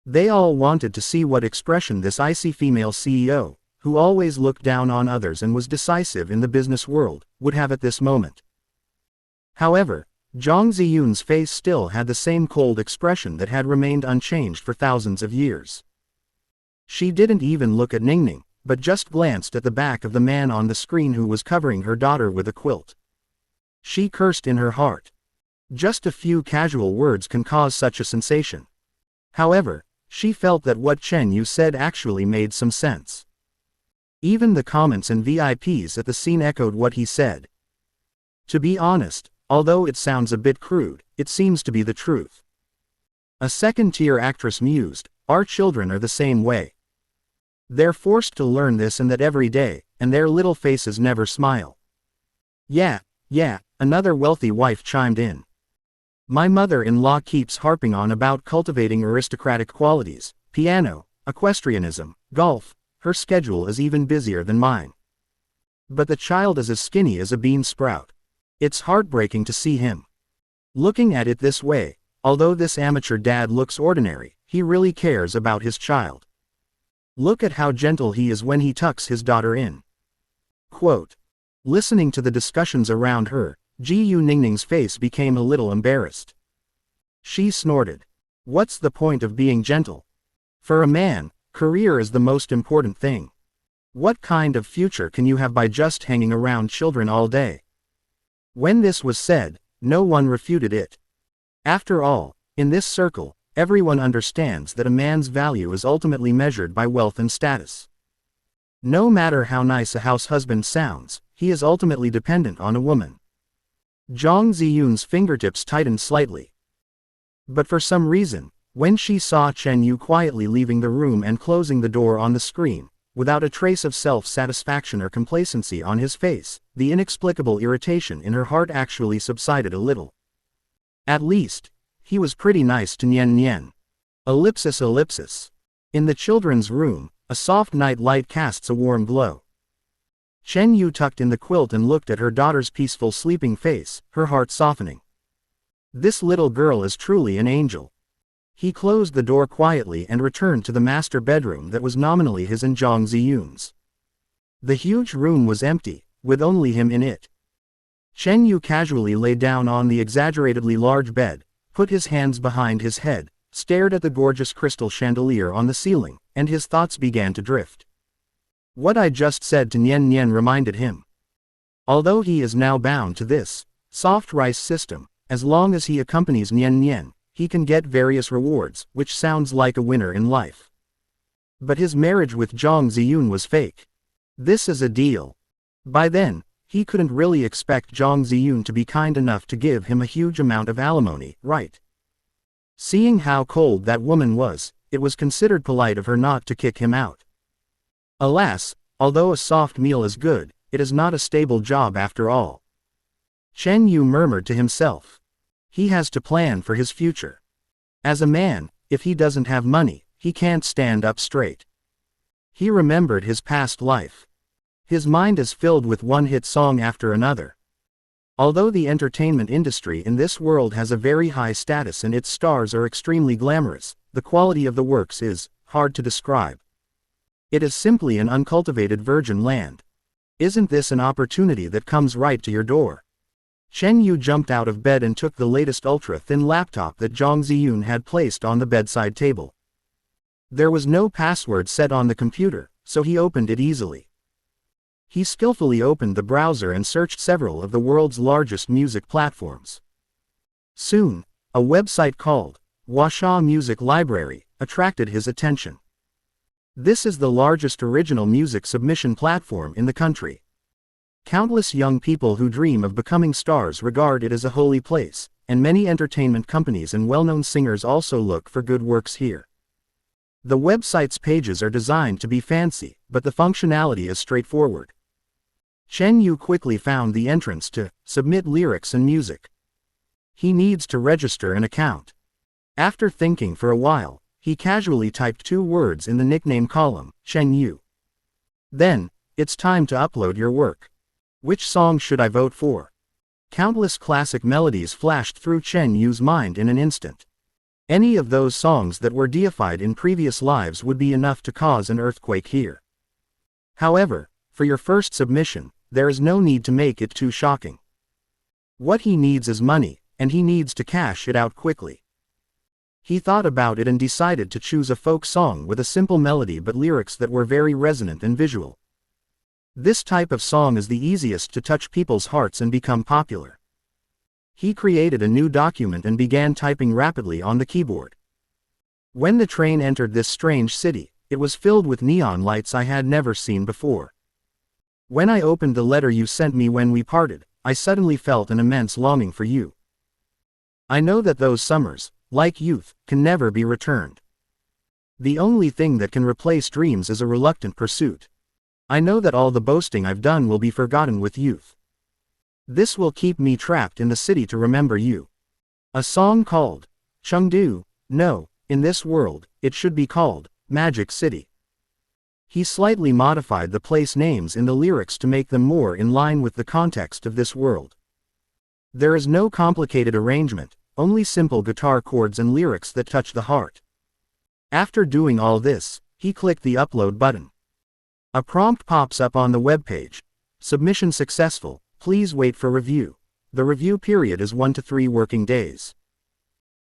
A: They all wanted to see what expression this icy female CEO, who always looked down on others and was decisive in the business world, would have at this moment. However, Zhang Ziyun's face still had the same cold expression that had remained unchanged for thousands of years. She didn't even look at Ningning, but just glanced at the back of the man on the screen who was covering her daughter with a quilt. She cursed in her heart. Just a few casual words can cause such a sensation. However, she felt that what Chen Yu said actually made some sense. Even the comments and VIPs at the scene echoed what he said. To be honest, although it sounds a bit crude, it seems to be the truth. A second-tier actress mused, our children are the same way. They're forced to learn this and that every day, and their little faces never smile. Yeah, another wealthy wife chimed in. My mother-in-law keeps harping on about cultivating aristocratic qualities, piano, equestrianism, golf. Her schedule is even busier than mine. But the child is as skinny as a bean sprout. It's heartbreaking to see him. Looking at it this way, although this amateur dad looks ordinary, he really cares about his child. Look at how gentle he is when he tucks his daughter in. Quote. Listening to the discussions around her, Ji Yu Ningning's face became a little embarrassed. She snorted. What's the point of being gentle? For a man, career is the most important thing. What kind of future can you have by just hanging around children all day? When this was said, no one refuted it. After all, in this circle, everyone understands that a man's value is ultimately measured by wealth and status. No matter how nice a house husband sounds, he is ultimately dependent on a woman. Zhang Ziyun's fingertips tightened slightly. But for some reason, when she saw Chen Yu quietly leaving the room and closing the door on the screen, without a trace of self-satisfaction or complacency on his face, the inexplicable irritation in her heart actually subsided a little. At least, he was pretty nice to Nian Nian. Ellipsis ellipsis. In the children's room, a soft night light casts a warm glow. Chen Yu tucked in the quilt and looked at her daughter's peaceful sleeping face, her heart softening. This little girl is truly an angel. He closed the door quietly and returned to the master bedroom that was nominally his and Zhang Ziyun's. The huge room was empty, with only him in it. Chen Yu casually lay down on the exaggeratedly large bed, put his hands behind his head, stared at the gorgeous crystal chandelier on the ceiling, and his thoughts began to drift. What I just said to Nian Nian reminded him. Although he is now bound to this soft rice system, as long as he accompanies Nian Nian, he can get various rewards, which sounds like a winner in life. But his marriage with Zhang Ziyun was fake. This is a deal. By then, he couldn't really expect Zhang Ziyun to be kind enough to give him a huge amount of alimony, right? Seeing how cold that woman was, it was considered polite of her not to kick him out. Alas, although a soft meal is good, it is not a stable job after all. Chen Yu murmured to himself. He has to plan for his future. As a man, if he doesn't have money, he can't stand up straight. He remembered his past life. His mind is filled with one-hit song after another. Although the entertainment industry in this world has a very high status and its stars are extremely glamorous, the quality of the works is hard to describe. It is simply an uncultivated virgin land. Isn't this an opportunity that comes right to your door? Chen Yu jumped out of bed and took the latest ultra-thin laptop that Zhang Ziyun had placed on the bedside table. There was no password set on the computer, so he opened it easily. He skillfully opened the browser and searched several of the world's largest music platforms. Soon, a website called Huasha Music Library attracted his attention. This is the largest original music submission platform in the country. Countless young people who dream of becoming stars regard it as a holy place, and many entertainment companies and well-known singers also look for good works here. The website's pages are designed to be fancy, but the functionality is straightforward. Chen Yu quickly found the entrance to submit lyrics and music. He needs to register an account. After thinking for a while, he casually typed 2 words in the nickname column, Chen Yu. Then, it's time to upload your work. Which song should I vote for? Countless classic melodies flashed through Chen Yu's mind in an instant. Any of those songs that were deified in previous lives would be enough to cause an earthquake here. However, for your first submission, there is no need to make it too shocking. What he needs is money, and he needs to cash it out quickly. He thought about it and decided to choose a folk song with a simple melody but lyrics that were very resonant and visual. This type of song is the easiest to touch people's hearts and become popular. He created a new document and began typing rapidly on the keyboard. When the train entered this strange city, it was filled with neon lights I had never seen before. When I opened the letter you sent me when we parted, I suddenly felt an immense longing for you. I know that those summers, like youth, can never be returned. The only thing that can replace dreams is a reluctant pursuit. I know that all the boasting I've done will be forgotten with youth. This will keep me trapped in the city to remember you. A song called Chengdu. No, in this world, it should be called Magic City. He slightly modified the place names in the lyrics to make them more in line with the context of this world. There is no complicated arrangement, only simple guitar chords and lyrics that touch the heart. After doing all this, he clicked the upload button. A prompt pops up on the webpage. Submission successful, please wait for review. The review period is 1 to 3 working days.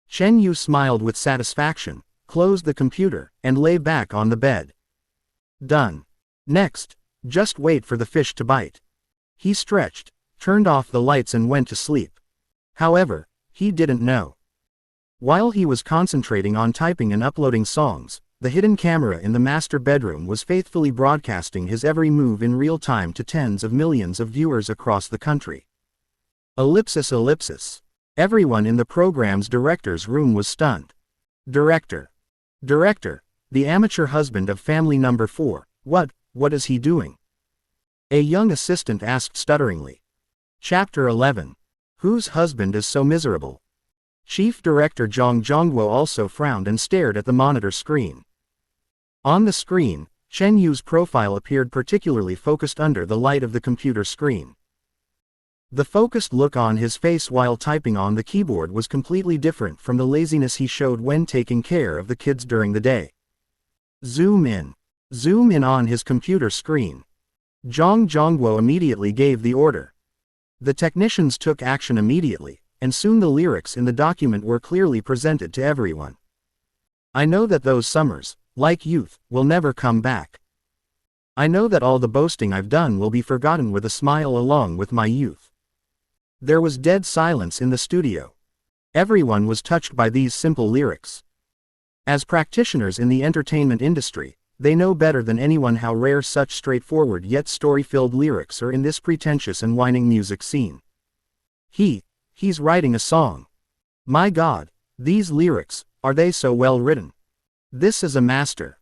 A: Chen Yu smiled with satisfaction, closed the computer, and lay back on the bed. Done. Next, just wait for the fish to bite. He stretched, turned off the lights and went to sleep. However, he didn't know. While he was concentrating on typing and uploading songs, the hidden camera in the master bedroom was faithfully broadcasting his every move in real time to tens of millions of viewers across the country. Ellipsis ellipsis. Everyone in the program's director's room was stunned. Director. Director, the amateur husband of family number 4, what is he doing? A young assistant asked stutteringly. Chapter 11. Whose husband is so miserable? Chief Director Zhang Zhongguo also frowned and stared at the monitor screen. On the screen, Chen Yu's profile appeared particularly focused under the light of the computer screen. The focused look on his face while typing on the keyboard was completely different from the laziness he showed when taking care of the kids during the day. Zoom in. Zoom in on his computer screen. Zhang Zhongguo immediately gave the order. The technicians took action immediately, and soon the lyrics in the document were clearly presented to everyone. I know that those summers, like youth, will never come back. I know that all the boasting I've done will be forgotten with a smile along with my youth. There was dead silence in the studio. Everyone was touched by these simple lyrics. As practitioners in the entertainment industry, they know better than anyone how rare such straightforward yet story-filled lyrics are in this pretentious and whining music scene. He's writing a song. My God, these lyrics, are they so well written? This is a master.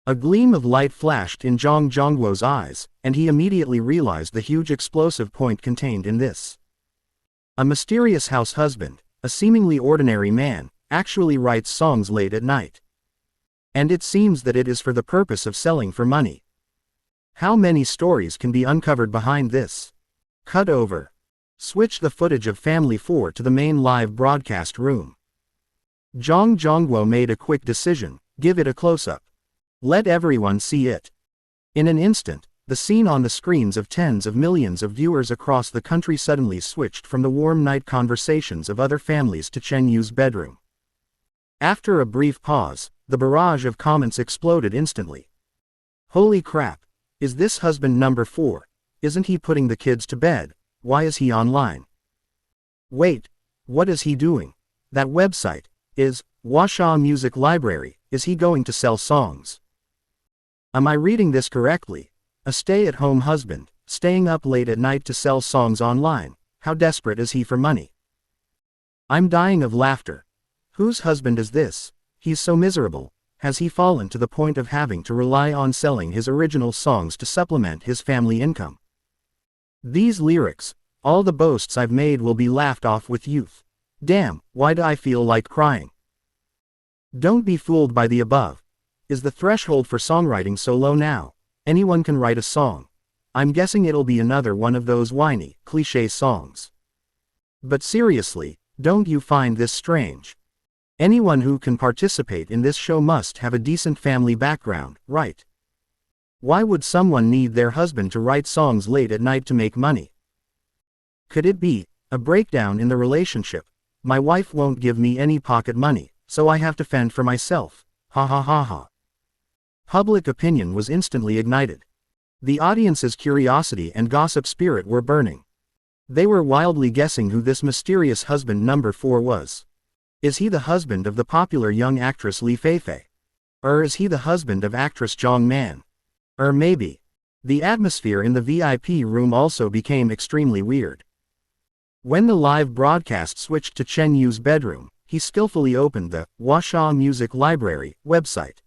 A: A gleam of light flashed in Zhang Zhongguo's eyes, and he immediately realized the huge explosive point contained in this. A mysterious house husband, a seemingly ordinary man, actually writes songs late at night. And it seems that it is for the purpose of selling for money. How many stories can be uncovered behind this? Cut over. Switch the footage of Family 4 to the main live broadcast room. Zhang Zhongguo made a quick decision, give it a close-up. Let everyone see it. In an instant, the scene on the screens of tens of millions of viewers across the country suddenly switched from the warm night conversations of other families to Chen Yu's bedroom. After a brief pause, the barrage of comments exploded instantly. Holy crap! Is this husband number 4? Isn't he putting the kids to bed? Why is he online? Wait, what is he doing? That website is Huasha Music Library. Is he going to sell songs? Am I reading this correctly? A stay-at-home husband, staying up late at night to sell songs online. How desperate is he for money? I'm dying of laughter. Whose husband is this? He's so miserable. Has he fallen to the point of having to rely on selling his original songs to supplement his family income? These lyrics, all the boasts I've made will be laughed off with youth. Damn, why do I feel like crying? Don't be fooled by the above. Is the threshold for songwriting so low now? Anyone can write a song. I'm guessing it'll be another one of those whiny, cliché songs. But seriously, don't you find this strange? Anyone who can participate in this show must have a decent family background, right? Why would someone need their husband to write songs late at night to make money? Could it be a breakdown in the relationship? My wife won't give me any pocket money, so I have to fend for myself. Ha ha ha ha. Public opinion was instantly ignited. The audience's curiosity and gossip spirit were burning. They were wildly guessing who this mysterious husband number 4 was. Is he the husband of the popular young actress Li Feifei? Or is he the husband of actress Zhang Man? Or maybe. The atmosphere in the VIP room also became extremely weird. When the live broadcast switched to Chen Yu's bedroom, he skillfully opened the Huasha Music Library website.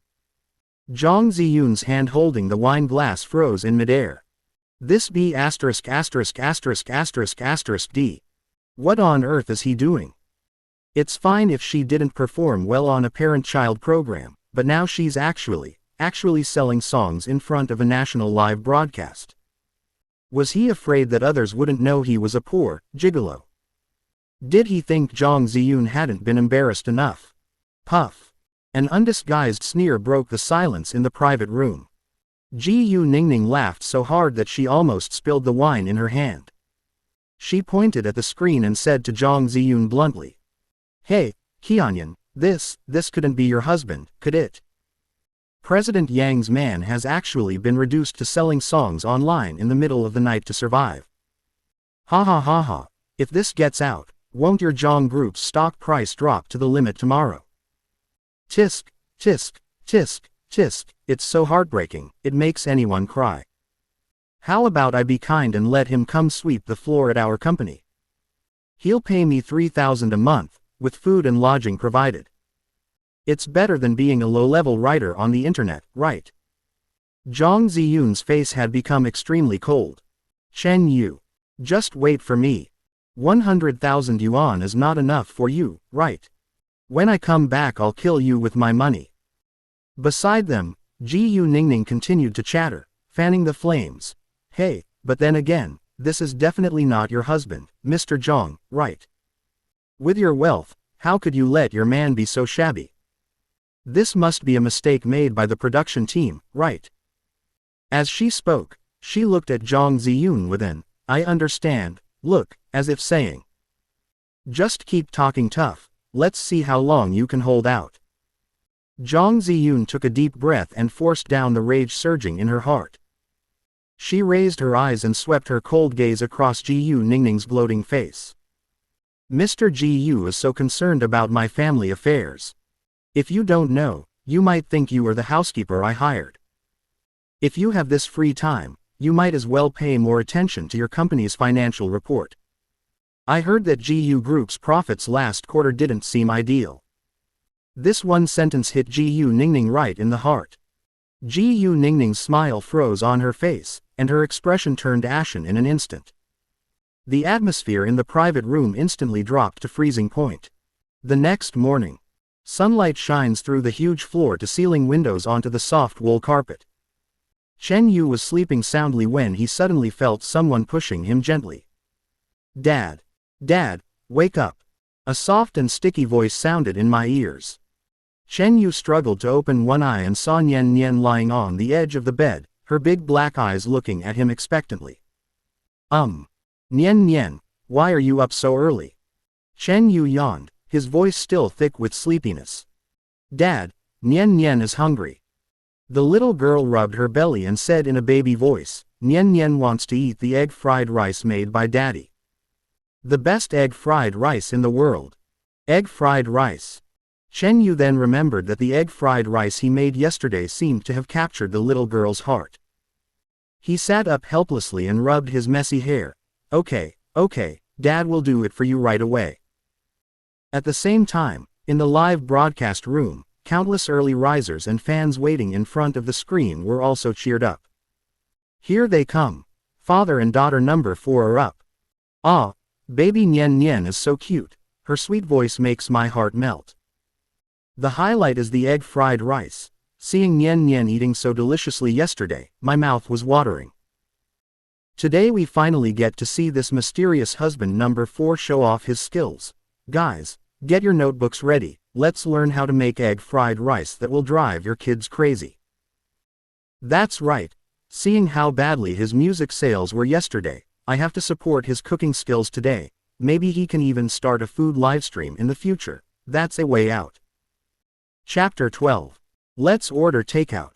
A: Zhang Ziyun's hand holding the wine glass froze in midair. This B******************. D. What on earth is he doing? It's fine if she didn't perform well on a parent-child program, but now she's actually selling songs in front of a national live broadcast. Was he afraid that others wouldn't know he was a poor gigolo? Did he think Zhang Ziyun hadn't been embarrassed enough? Puff. An undisguised sneer broke the silence in the private room. Ji Yu Ningning laughed so hard that she almost spilled the wine in her hand. She pointed at the screen and said to Jang Ziyun bluntly. Hey, Hyunyan, this couldn't be your husband, could it? President Yang's man has actually been reduced to selling songs online in the middle of the night to survive. Ha ha ha ha, if this gets out, won't your Jang Group's stock price drop to the limit tomorrow? Tisk, tisk, tisk, tisk, it's so heartbreaking, it makes anyone cry. How about I be kind and let him come sweep the floor at our company? He'll pay me 3,000 a month, with food and lodging provided. It's better than being a low-level writer on the internet, right? Jang Ziyun's face had become extremely cold. Chen Yu. Just wait for me. 100,000 yuan is not enough for you, right? When I come back I'll kill you with my money. Beside them, Ji Yu Ningning continued to chatter, fanning the flames. Hey, but then again, this is definitely not your husband, Mr. Jang, right? With your wealth, how could you let your man be so shabby? This must be a mistake made by the production team, right? As she spoke, she looked at Jang Ziyun with an, I understand, look, as if saying. Just keep talking tough, let's see how long you can hold out. Jang Ziyun took a deep breath and forced down the rage surging in her heart. She raised her eyes and swept her cold gaze across Ji Yu Ningning's gloating face. Mr. Ji Yu is so concerned about my family affairs. If you don't know, you might think you are the housekeeper I hired. If you have this free time, you might as well pay more attention to your company's financial report. I heard that GU Group's profits last quarter didn't seem ideal. This one sentence hit Ji Yu Ningning right in the heart. Ji Yu Ningning's smile froze on her face, and her expression turned ashen in an instant. The atmosphere in the private room instantly dropped to freezing point. The next morning, sunlight shines through the huge floor-to-ceiling windows onto the soft wool carpet. Chen Yu was sleeping soundly when he suddenly felt someone pushing him gently. Dad! Dad, wake up! A soft and sticky voice sounded in my ears. Chen Yu struggled to open one eye and saw Nian Nian lying on the edge of the bed, her big black eyes looking at him expectantly. Nian Nian, why are you up so early? Chen Yu yawned, his voice still thick with sleepiness. Dad, Nian Nian is hungry. The little girl rubbed her belly and said in a baby voice, Nian Nian wants to eat the egg fried rice made by Daddy. The best egg fried rice in the world. Egg fried rice. Chen Yu then remembered that the egg fried rice he made yesterday seemed to have captured the little girl's heart. He sat up helplessly and rubbed his messy hair. Okay, Dad will do it for you right away. At the same time, in the live broadcast room, countless early risers and fans waiting in front of the screen were also cheered up. Here they come. Father and daughter number 4 are up. Ah, baby Nian Nian is so cute, her sweet voice makes my heart melt. The highlight is the egg fried rice. Seeing Nian Nian eating so deliciously yesterday, my mouth was watering. Today we finally get to see this mysterious husband number 4 show off his skills. Guys, get your notebooks ready, let's learn how to make egg fried rice that will drive your kids crazy. That's right. Seeing how badly his music sales were yesterday, I have to support his cooking skills today. Maybe he can even start a food livestream in the future. That's a way out. Chapter 12. Let's order takeout.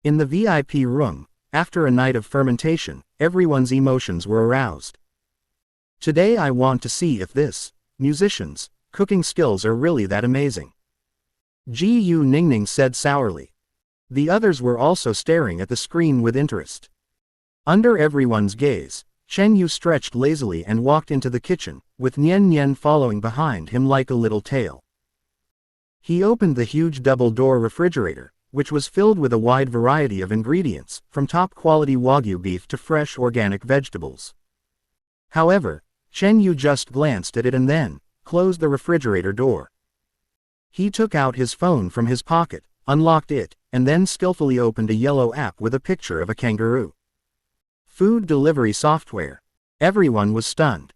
A: In the VIP room, after a night of fermentation, everyone's emotions were aroused. Today I want to see if this musician's cooking skills are really that amazing. Ji Yu Ningning said sourly. The others were also staring at the screen with interest. Under everyone's gaze, Chen Yu stretched lazily and walked into the kitchen, with Nian Nian following behind him like a little tail. He opened the huge double-door refrigerator, which was filled with a wide variety of ingredients, from top-quality Wagyu beef to fresh organic vegetables. However, Chen Yu just glanced at it and then closed the refrigerator door. He took out his phone from his pocket, unlocked it, and then skillfully opened a yellow app with a picture of a kangaroo. Food delivery software. Everyone was stunned.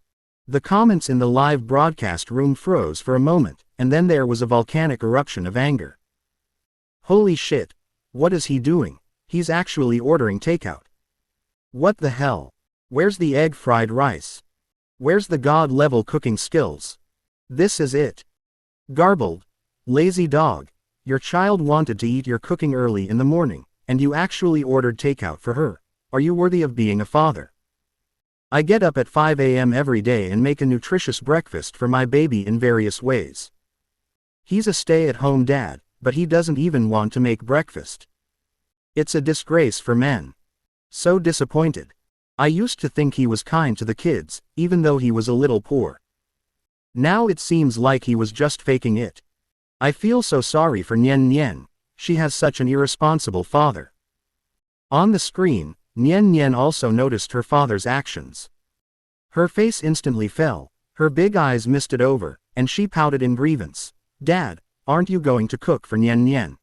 A: The comments in the live broadcast room froze for a moment, and then there was a volcanic eruption of anger. Holy shit! What is he doing? He's actually ordering takeout. What the hell? Where's the egg fried rice? Where's the god-level cooking skills? This is it. Garbled. Lazy dog. Your child wanted to eat your cooking early in the morning, and you actually ordered takeout for her. Are you worthy of being a father? I get up at 5 a.m. every day and make a nutritious breakfast for my baby in various ways. He's a stay-at-home dad, but he doesn't even want to make breakfast. It's a disgrace for men. So disappointed. I used to think he was kind to the kids, even though he was a little poor. Now it seems like he was just faking it. I feel so sorry for Nian Nian. She has such an irresponsible father. On the screen, Nian Nian also noticed her father's actions. Her face instantly fell, her big eyes misted over, and she pouted in grievance. Dad, aren't you going to cook for Nian Nian?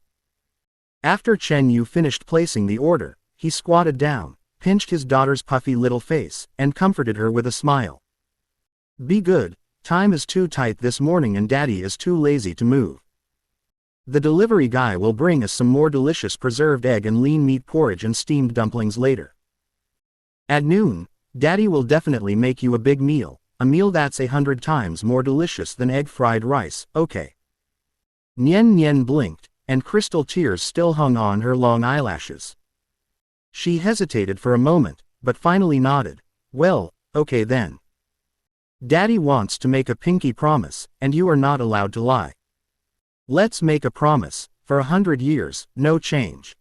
A: After Chen Yu finished placing the order, he squatted down, pinched his daughter's puffy little face, and comforted her with a smile. Be good, time is too tight this morning and Daddy is too lazy to move. The delivery guy will bring us some more delicious preserved egg and lean meat porridge and steamed dumplings later. At noon, Daddy will definitely make you a big meal, a meal that's 100 times more delicious than egg fried rice, okay? Nian Nian blinked, and crystal tears still hung on her long eyelashes. She hesitated for a moment, but finally nodded. Well, okay then. Daddy wants to make a pinky promise, and you are not allowed to lie. Let's make a promise, for 100 years, no change.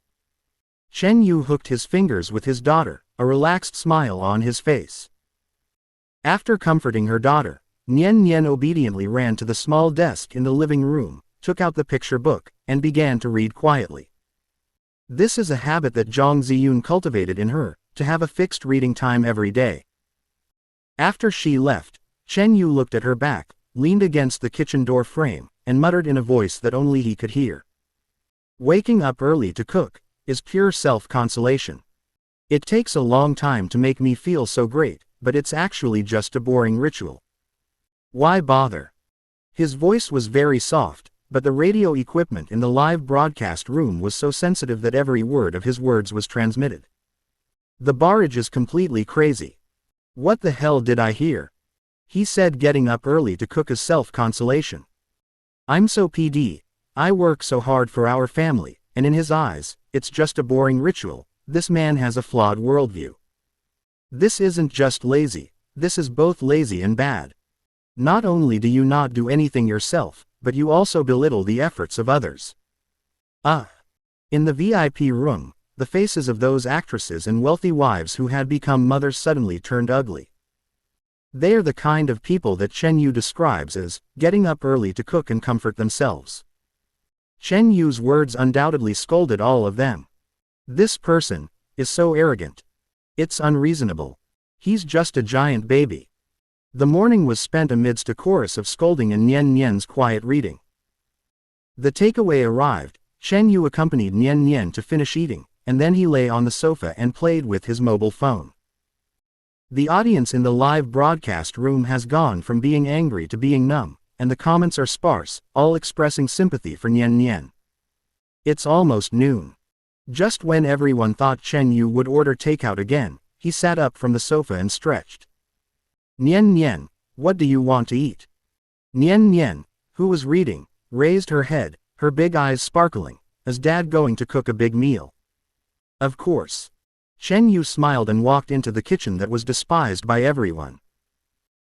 A: Chen Yu hooked his fingers with his daughter, a relaxed smile on his face. After comforting her daughter, Nian Nian obediently ran to the small desk in the living room, took out the picture book, and began to read quietly. This is a habit that Zhang Ziyun cultivated in her, to have a fixed reading time every day. After she left, Chen Yu looked at her back, leaned against the kitchen door frame, and muttered in a voice that only he could hear. Waking up early to cook is pure self-consolation. It takes a long time to make me feel so great, but it's actually just a boring ritual. Why bother? His voice was very soft, but the radio equipment in the live broadcast room was so sensitive that every word of his words was transmitted. The barrage is completely crazy. What the hell did I hear? He said getting up early to cook is self-consolation. I'm so PD, I work so hard for our family, and in his eyes, it's just a boring ritual. This man has a flawed worldview. This isn't just lazy, this is both lazy and bad. Not only do you not do anything yourself, but you also belittle the efforts of others. In the VIP room, the faces of those actresses and wealthy wives who had become mothers suddenly turned ugly. They are the kind of people that Chen Yu describes as getting up early to cook and comfort themselves. Chen Yu's words undoubtedly scolded all of them. This person is so arrogant. It's unreasonable. He's just a giant baby. The morning was spent amidst a chorus of scolding and Nian Nian's quiet reading. The takeaway arrived. Chen Yu accompanied Nian Nian to finish eating, and then he lay on the sofa and played with his mobile phone. The audience in the live broadcast room has gone from being angry to being numb, and the comments are sparse, all expressing sympathy for Nian Nian. It's almost noon. Just when everyone thought Chen Yu would order takeout again, he sat up from the sofa and stretched. Nian Nian, what do you want to eat? Nian Nian, who was reading, raised her head, her big eyes sparkling. Is Dad going to cook a big meal? Of course. Chen Yu smiled and walked into the kitchen that was despised by everyone.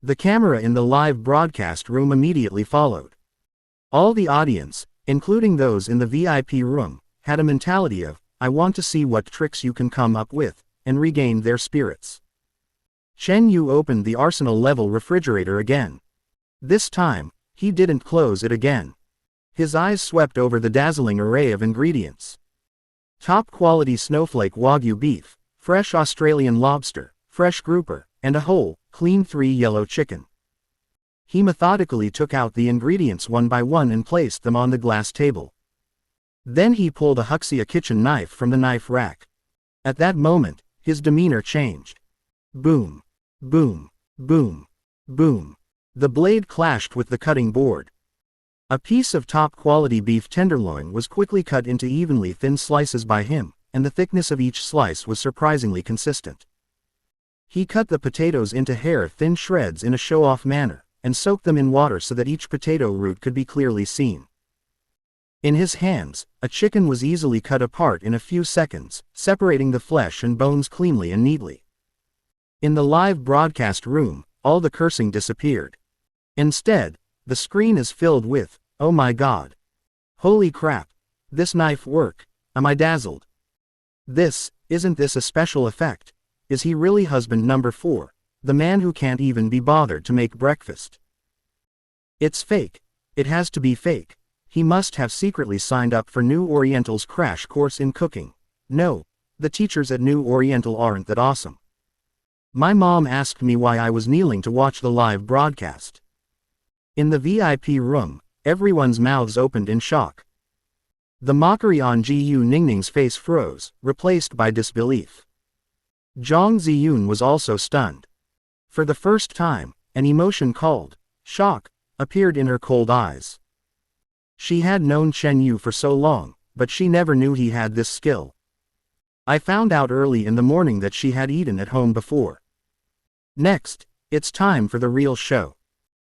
A: The camera in the live broadcast room immediately followed. All the audience, including those in the VIP room, had a mentality of, I want to see what tricks you can come up with, and regained their spirits. Chen Yu opened the arsenal-level refrigerator again. This time, he didn't close it again. His eyes swept over the dazzling array of ingredients. Top-quality snowflake Wagyu beef, fresh Australian lobster, fresh grouper, and a whole, clean 3 yellow chicken. He methodically took out the ingredients one by one and placed them on the glass table. Then he pulled a Huxia kitchen knife from the knife rack. At that moment, his demeanor changed. Boom. Boom. Boom. Boom. The blade clashed with the cutting board. A piece of top-quality beef tenderloin was quickly cut into evenly thin slices by him, and the thickness of each slice was surprisingly consistent. He cut the potatoes into hair-thin shreds in a show-off manner, and soaked them in water so that each potato root could be clearly seen. In his hands, a chicken was easily cut apart in a few seconds, separating the flesh and bones cleanly and neatly. In the live broadcast room, all the cursing disappeared. Instead, the screen is filled with, "Oh my God. Holy crap. This knife work. Am I dazzled? Isn't this a special effect? Is he really husband number 4, the man who can't even be bothered to make breakfast? It's fake. It has to be fake. He must have secretly signed up for New Oriental's crash course in cooking. No, the teachers at New Oriental aren't that awesome. My mom asked me why I was kneeling to watch the live broadcast." In the VIP room, everyone's mouths opened in shock. The mockery on Gu Ningning's face froze, replaced by disbelief. Zhang Ziyun was also stunned. For the first time, an emotion called shock appeared in her cold eyes. She had known Chen Yu for so long, but she never knew he had this skill. "I found out early in the morning that she had eaten at home before. Next, it's time for the real show."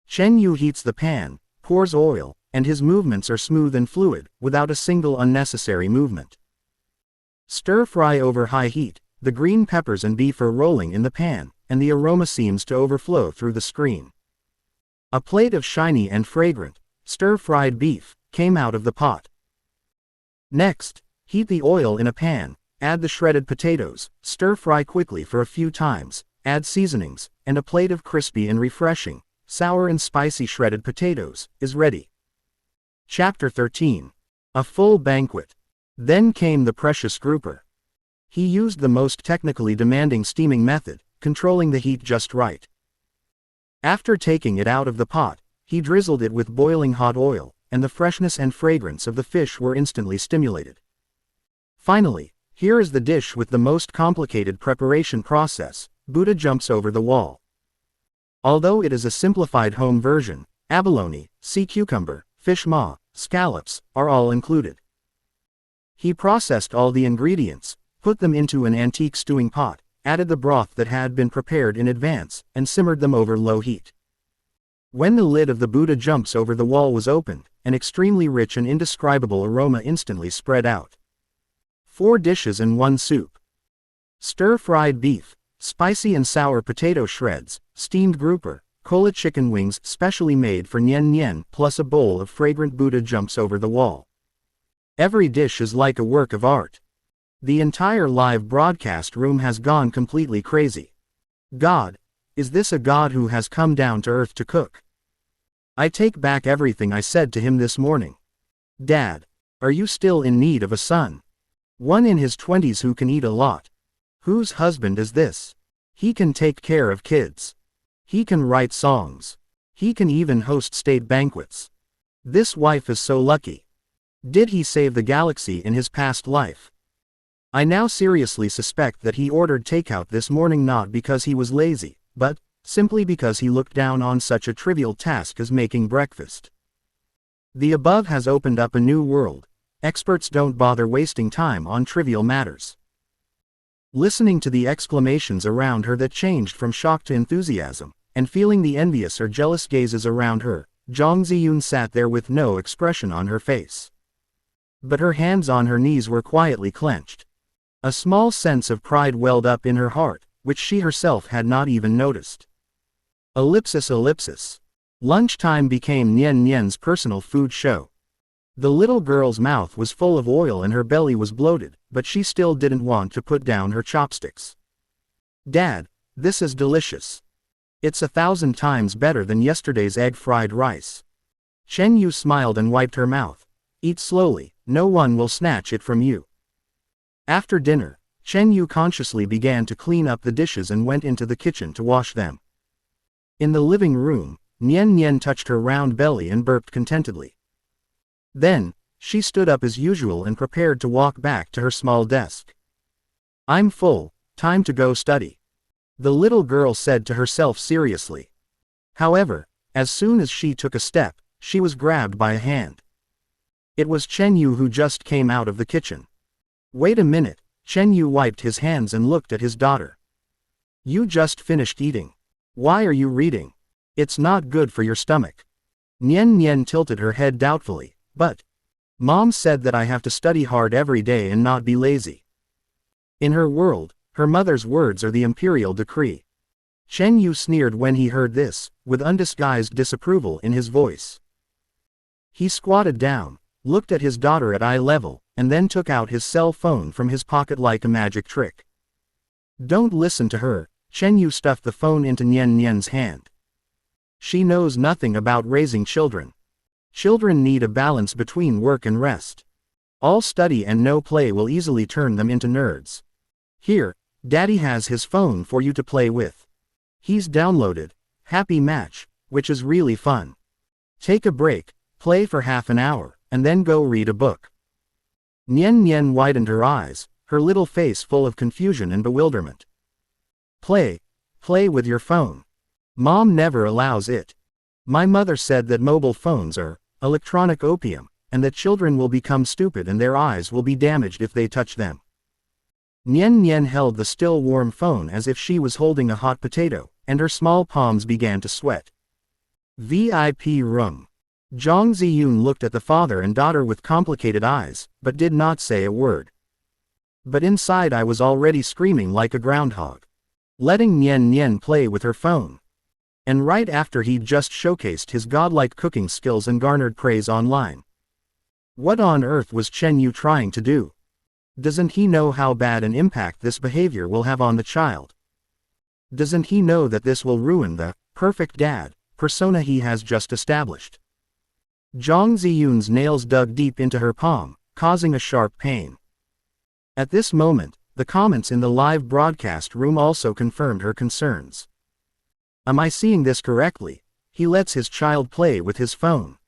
A: Chen Yu heats the pan, pours oil, and his movements are smooth and fluid, without a single unnecessary movement. Stir fry over high heat, the green peppers and beef are rolling in the pan, and the aroma seems to overflow through the screen. A plate of shiny and fragrant, stir-fried beef came out of the pot. Next, heat the oil in a pan, add the shredded potatoes, stir-fry quickly for a few times, add seasonings, and a plate of crispy and refreshing, sour and spicy shredded potatoes is ready. Chapter 13. A full banquet. Then came the precious grouper. He used the most technically demanding steaming method, controlling the heat just right. After taking it out of the pot, he drizzled it with boiling hot oil, and the freshness and fragrance of the fish were instantly stimulated. Finally, here is the dish with the most complicated preparation process: Buddha jumps over the wall. Although it is a simplified home version, abalone, sea cucumber, fish maw, scallops are all included. He processed all the ingredients, put them into an antique stewing pot, added the broth that had been prepared in advance, and simmered them over low heat. When the lid of the Buddha jumps over the wall was opened, an extremely rich and indescribable aroma instantly spread out. 4 dishes and 1 soup. Stir-fried beef, spicy and sour potato shreds, steamed grouper, kola chicken wings specially made for Nian Nian, plus a bowl of fragrant Buddha jumps over the wall. Every dish is like a work of art. The entire live broadcast room has gone completely crazy. God, is this a God who has come down to earth to cook? I take back everything I said to him this morning. Dad, are you still in need of a son? One in his 20s who can eat a lot. Whose husband is this? He can take care of kids. He can write songs. He can even host state banquets. This wife is so lucky. Did he save the galaxy in his past life? I now seriously suspect that he ordered takeout this morning not because he was lazy, but simply because he looked down on such a trivial task as making breakfast. The above has opened up a new world. Experts don't bother wasting time on trivial matters. Listening to the exclamations around her that changed from shock to enthusiasm, and feeling the envious or jealous gazes around her, Zhang Ziyun sat there with no expression on her face. But her hands on her knees were quietly clenched. A small sense of pride welled up in her heart, which she herself had not even noticed. Ellipsis. Lunchtime became Nian Nian's personal food show. The little girl's mouth was full of oil and her belly was bloated, but she still didn't want to put down her chopsticks. Dad, this is delicious. It's 1,000 times better than yesterday's egg fried rice. Chen Yu smiled and wiped her mouth. Eat slowly, no one will snatch it from you. After dinner, Chen Yu consciously began to clean up the dishes and went into the kitchen to wash them. In the living room, Nian Nian touched her round belly and burped contentedly. Then, she stood up as usual and prepared to walk back to her small desk. I'm full, time to go study. The little girl said to herself seriously. However, as soon as she took a step, she was grabbed by a hand. It was Chen Yu who just came out of the kitchen. Wait a minute, Chen Yu wiped his hands and looked at his daughter. You just finished eating. Why are you reading? It's not good for your stomach. Nian Nian tilted her head doubtfully, but Mom said that I have to study hard every day and not be lazy. In her world, her mother's words are the imperial decree. Chen Yu sneered when he heard this, with undisguised disapproval in his voice. He squatted down, looked at his daughter at eye level, and then took out his cell phone from his pocket like a magic trick. Don't listen to her. Chen Yu stuffed the phone into Nian Nian's hand. She knows nothing about raising children. Children need a balance between work and rest. All study and no play will easily turn them into nerds. Here, Daddy has his phone for you to play with. He's downloaded Happy Match, which is really fun. Take a break, play for half an hour, and then go read a book. Nian Nian widened her eyes, her little face full of confusion and bewilderment. Play with your phone. Mom never allows it. My mother said that mobile phones are electronic opium, and that children will become stupid and their eyes will be damaged if they touch them. Nian Nian held the still warm phone as if she was holding a hot potato, and her small palms began to sweat. VIP room. Zhang Ziyun looked at the father and daughter with complicated eyes, but did not say a word. But inside I was already screaming like a groundhog. Letting Nian Nian play with her phone. And right after he'd just showcased his godlike cooking skills and garnered praise online. What on earth was Chen Yu trying to do? Doesn't he know how bad an impact this behavior will have on the child? Doesn't he know that this will ruin the perfect dad persona he has just established? Zhang Ziyun's nails dug deep into her palm, causing a sharp pain. At this moment, the comments in the live broadcast room also confirmed her concerns. Am I seeing this correctly? He lets his child play with his phone.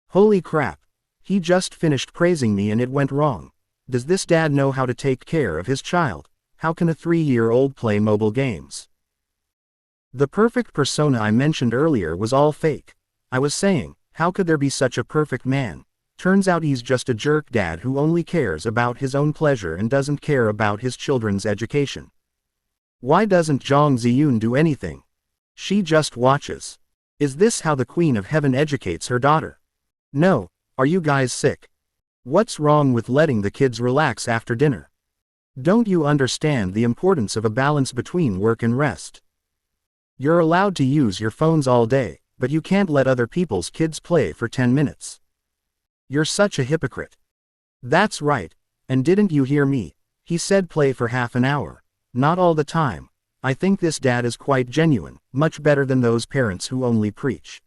A: Holy crap! He just finished praising me and it went wrong. Does this dad know how to take care of his child? How can a 3-year-old play mobile games? The perfect persona I mentioned earlier was all fake. I was saying, how could there be such a perfect man? Turns out he's just a jerk dad who only cares about his own pleasure and doesn't care about his children's education. Why doesn't Zhang Ziyun do anything? She just watches. Is this how the Queen of Heaven educates her daughter? No, are you guys sick? What's wrong with letting the kids relax after dinner? Don't you understand the importance of a balance between work and rest? You're allowed to use your phones all day, but you can't let other people's kids play for 10 minutes. You're such a hypocrite. That's right, and didn't you hear me? He said play for half an hour. Not all the time. I think this dad is quite genuine, much better than those parents who only preach.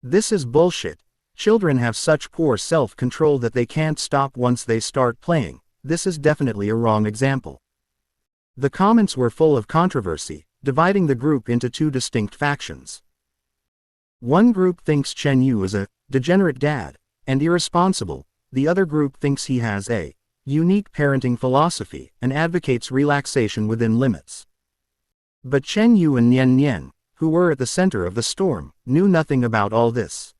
A: This is bullshit. Children have such poor self-control that they can't stop once they start playing. This is definitely a wrong example. The comments were full of controversy, dividing the group into two distinct factions. One group thinks Chen Yu is a degenerate dad and irresponsible. The other group thinks he has a unique parenting philosophy and advocates relaxation within limits. But Chen Yu and Nian Nian, who were at the center of the storm, knew nothing about all this.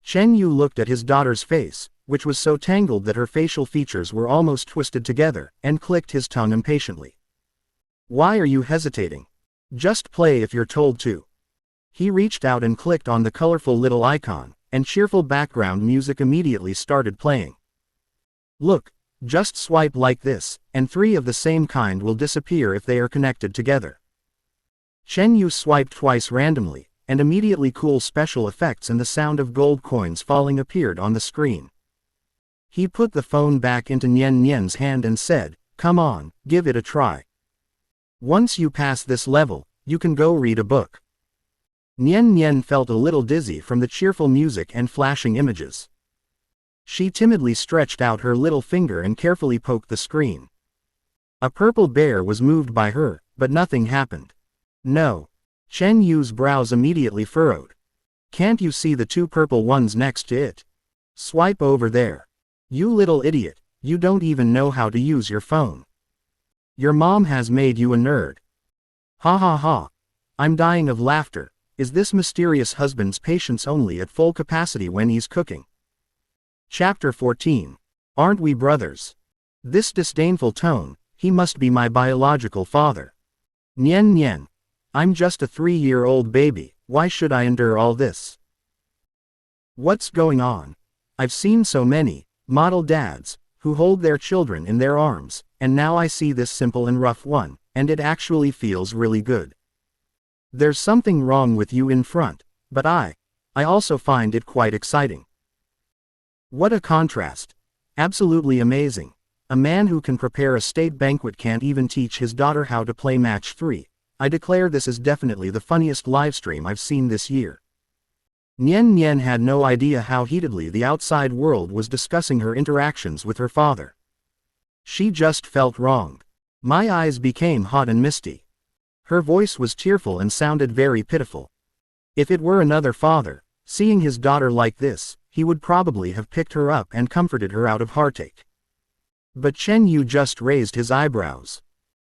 A: Chen Yu looked at his daughter's face, which was so tangled that her facial features were almost twisted together, and clicked his tongue impatiently. Why are you hesitating? Just play if you're told to. He reached out and clicked on the colorful little icon, and cheerful background music immediately started playing. Look, just swipe like this, and 3 of the same kind will disappear if they are connected together. Chen Yu swiped twice randomly, and immediately cool special effects and the sound of gold coins falling appeared on the screen. He put the phone back into Nian Nian's hand and said, "Come on, give it a try. Once you pass this level, you can go read a book." Nian Nian felt a little dizzy from the cheerful music and flashing images. She timidly stretched out her little finger and carefully poked the screen. A purple bear was moved by her, but nothing happened. No. Chen Yu's brows immediately furrowed. Can't you see the 2 purple ones next to it? Swipe over there. You little idiot, you don't even know how to use your phone. Your mom has made you a nerd. Ha ha ha. I'm dying of laughter. Is this mysterious husband's patience only at full capacity when he's cooking? Chapter 14. Aren't we brothers? This disdainful tone, he must be my biological father. Nian Nian. I'm just a 3-year-old baby, why should I endure all this? What's going on? I've seen so many model dads who hold their children in their arms, and now I see this simple and rough one, and it actually feels really good. There's something wrong with you in front, but I also find it quite exciting. What a contrast. Absolutely amazing. A man who can prepare a state banquet can't even teach his daughter how to play match 3. I declare this is definitely the funniest livestream I've seen this year. Nian Nian had no idea how heatedly the outside world was discussing her interactions with her father. She just felt wronged. My eyes became hot and misty. Her voice was tearful and sounded very pitiful. If it were another father, seeing his daughter like this, he would probably have picked her up and comforted her out of heartache. But Chen Yu just raised his eyebrows.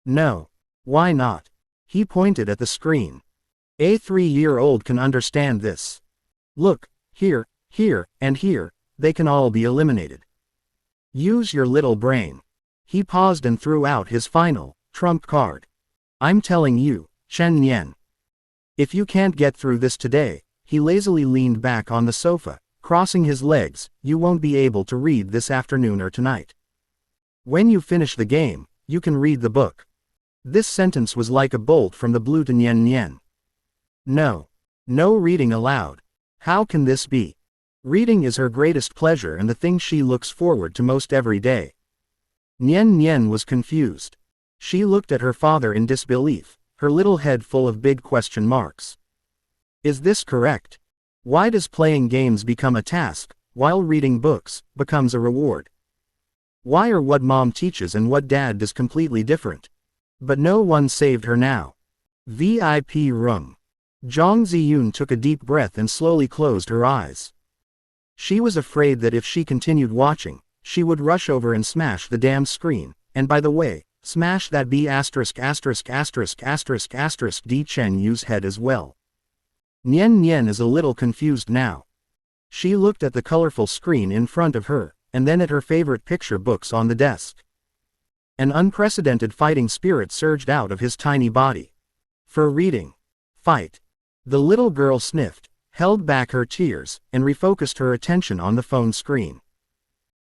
A: No. Why not? He pointed at the screen. A 3-year-old can understand this. Look, here, and here, they can all be eliminated. Use your little brain. He paused and threw out his final, trump card. I'm telling you, Chen Nian. If you can't get through this today, he lazily leaned back on the sofa, crossing his legs, you won't be able to read this afternoon or tonight. When you finish the game, you can read the book. This sentence was like a bolt from the blue to Nian Nian. No. No reading allowed. How can this be? Reading is her greatest pleasure and the thing she looks forward to most every day. Nian Nian was confused. She looked at her father in disbelief, her little head full of big question marks. Is this correct? Why does playing games become a task, while reading books becomes a reward? Why are what mom teaches and what dad does completely different? But no one saved her now. VIP room. Zhang Ziyun took a deep breath and slowly closed her eyes. She was afraid that if she continued watching, she would rush over and smash the damn screen, and by the way, smash that B***************** D Chen Yu's head as well. Nian Nian is a little confused now. She looked at the colorful screen in front of her, and then at her favorite picture books on the desk. An unprecedented fighting spirit surged out of his tiny body. For reading. Fight. The little girl sniffed, held back her tears, and refocused her attention on the phone screen.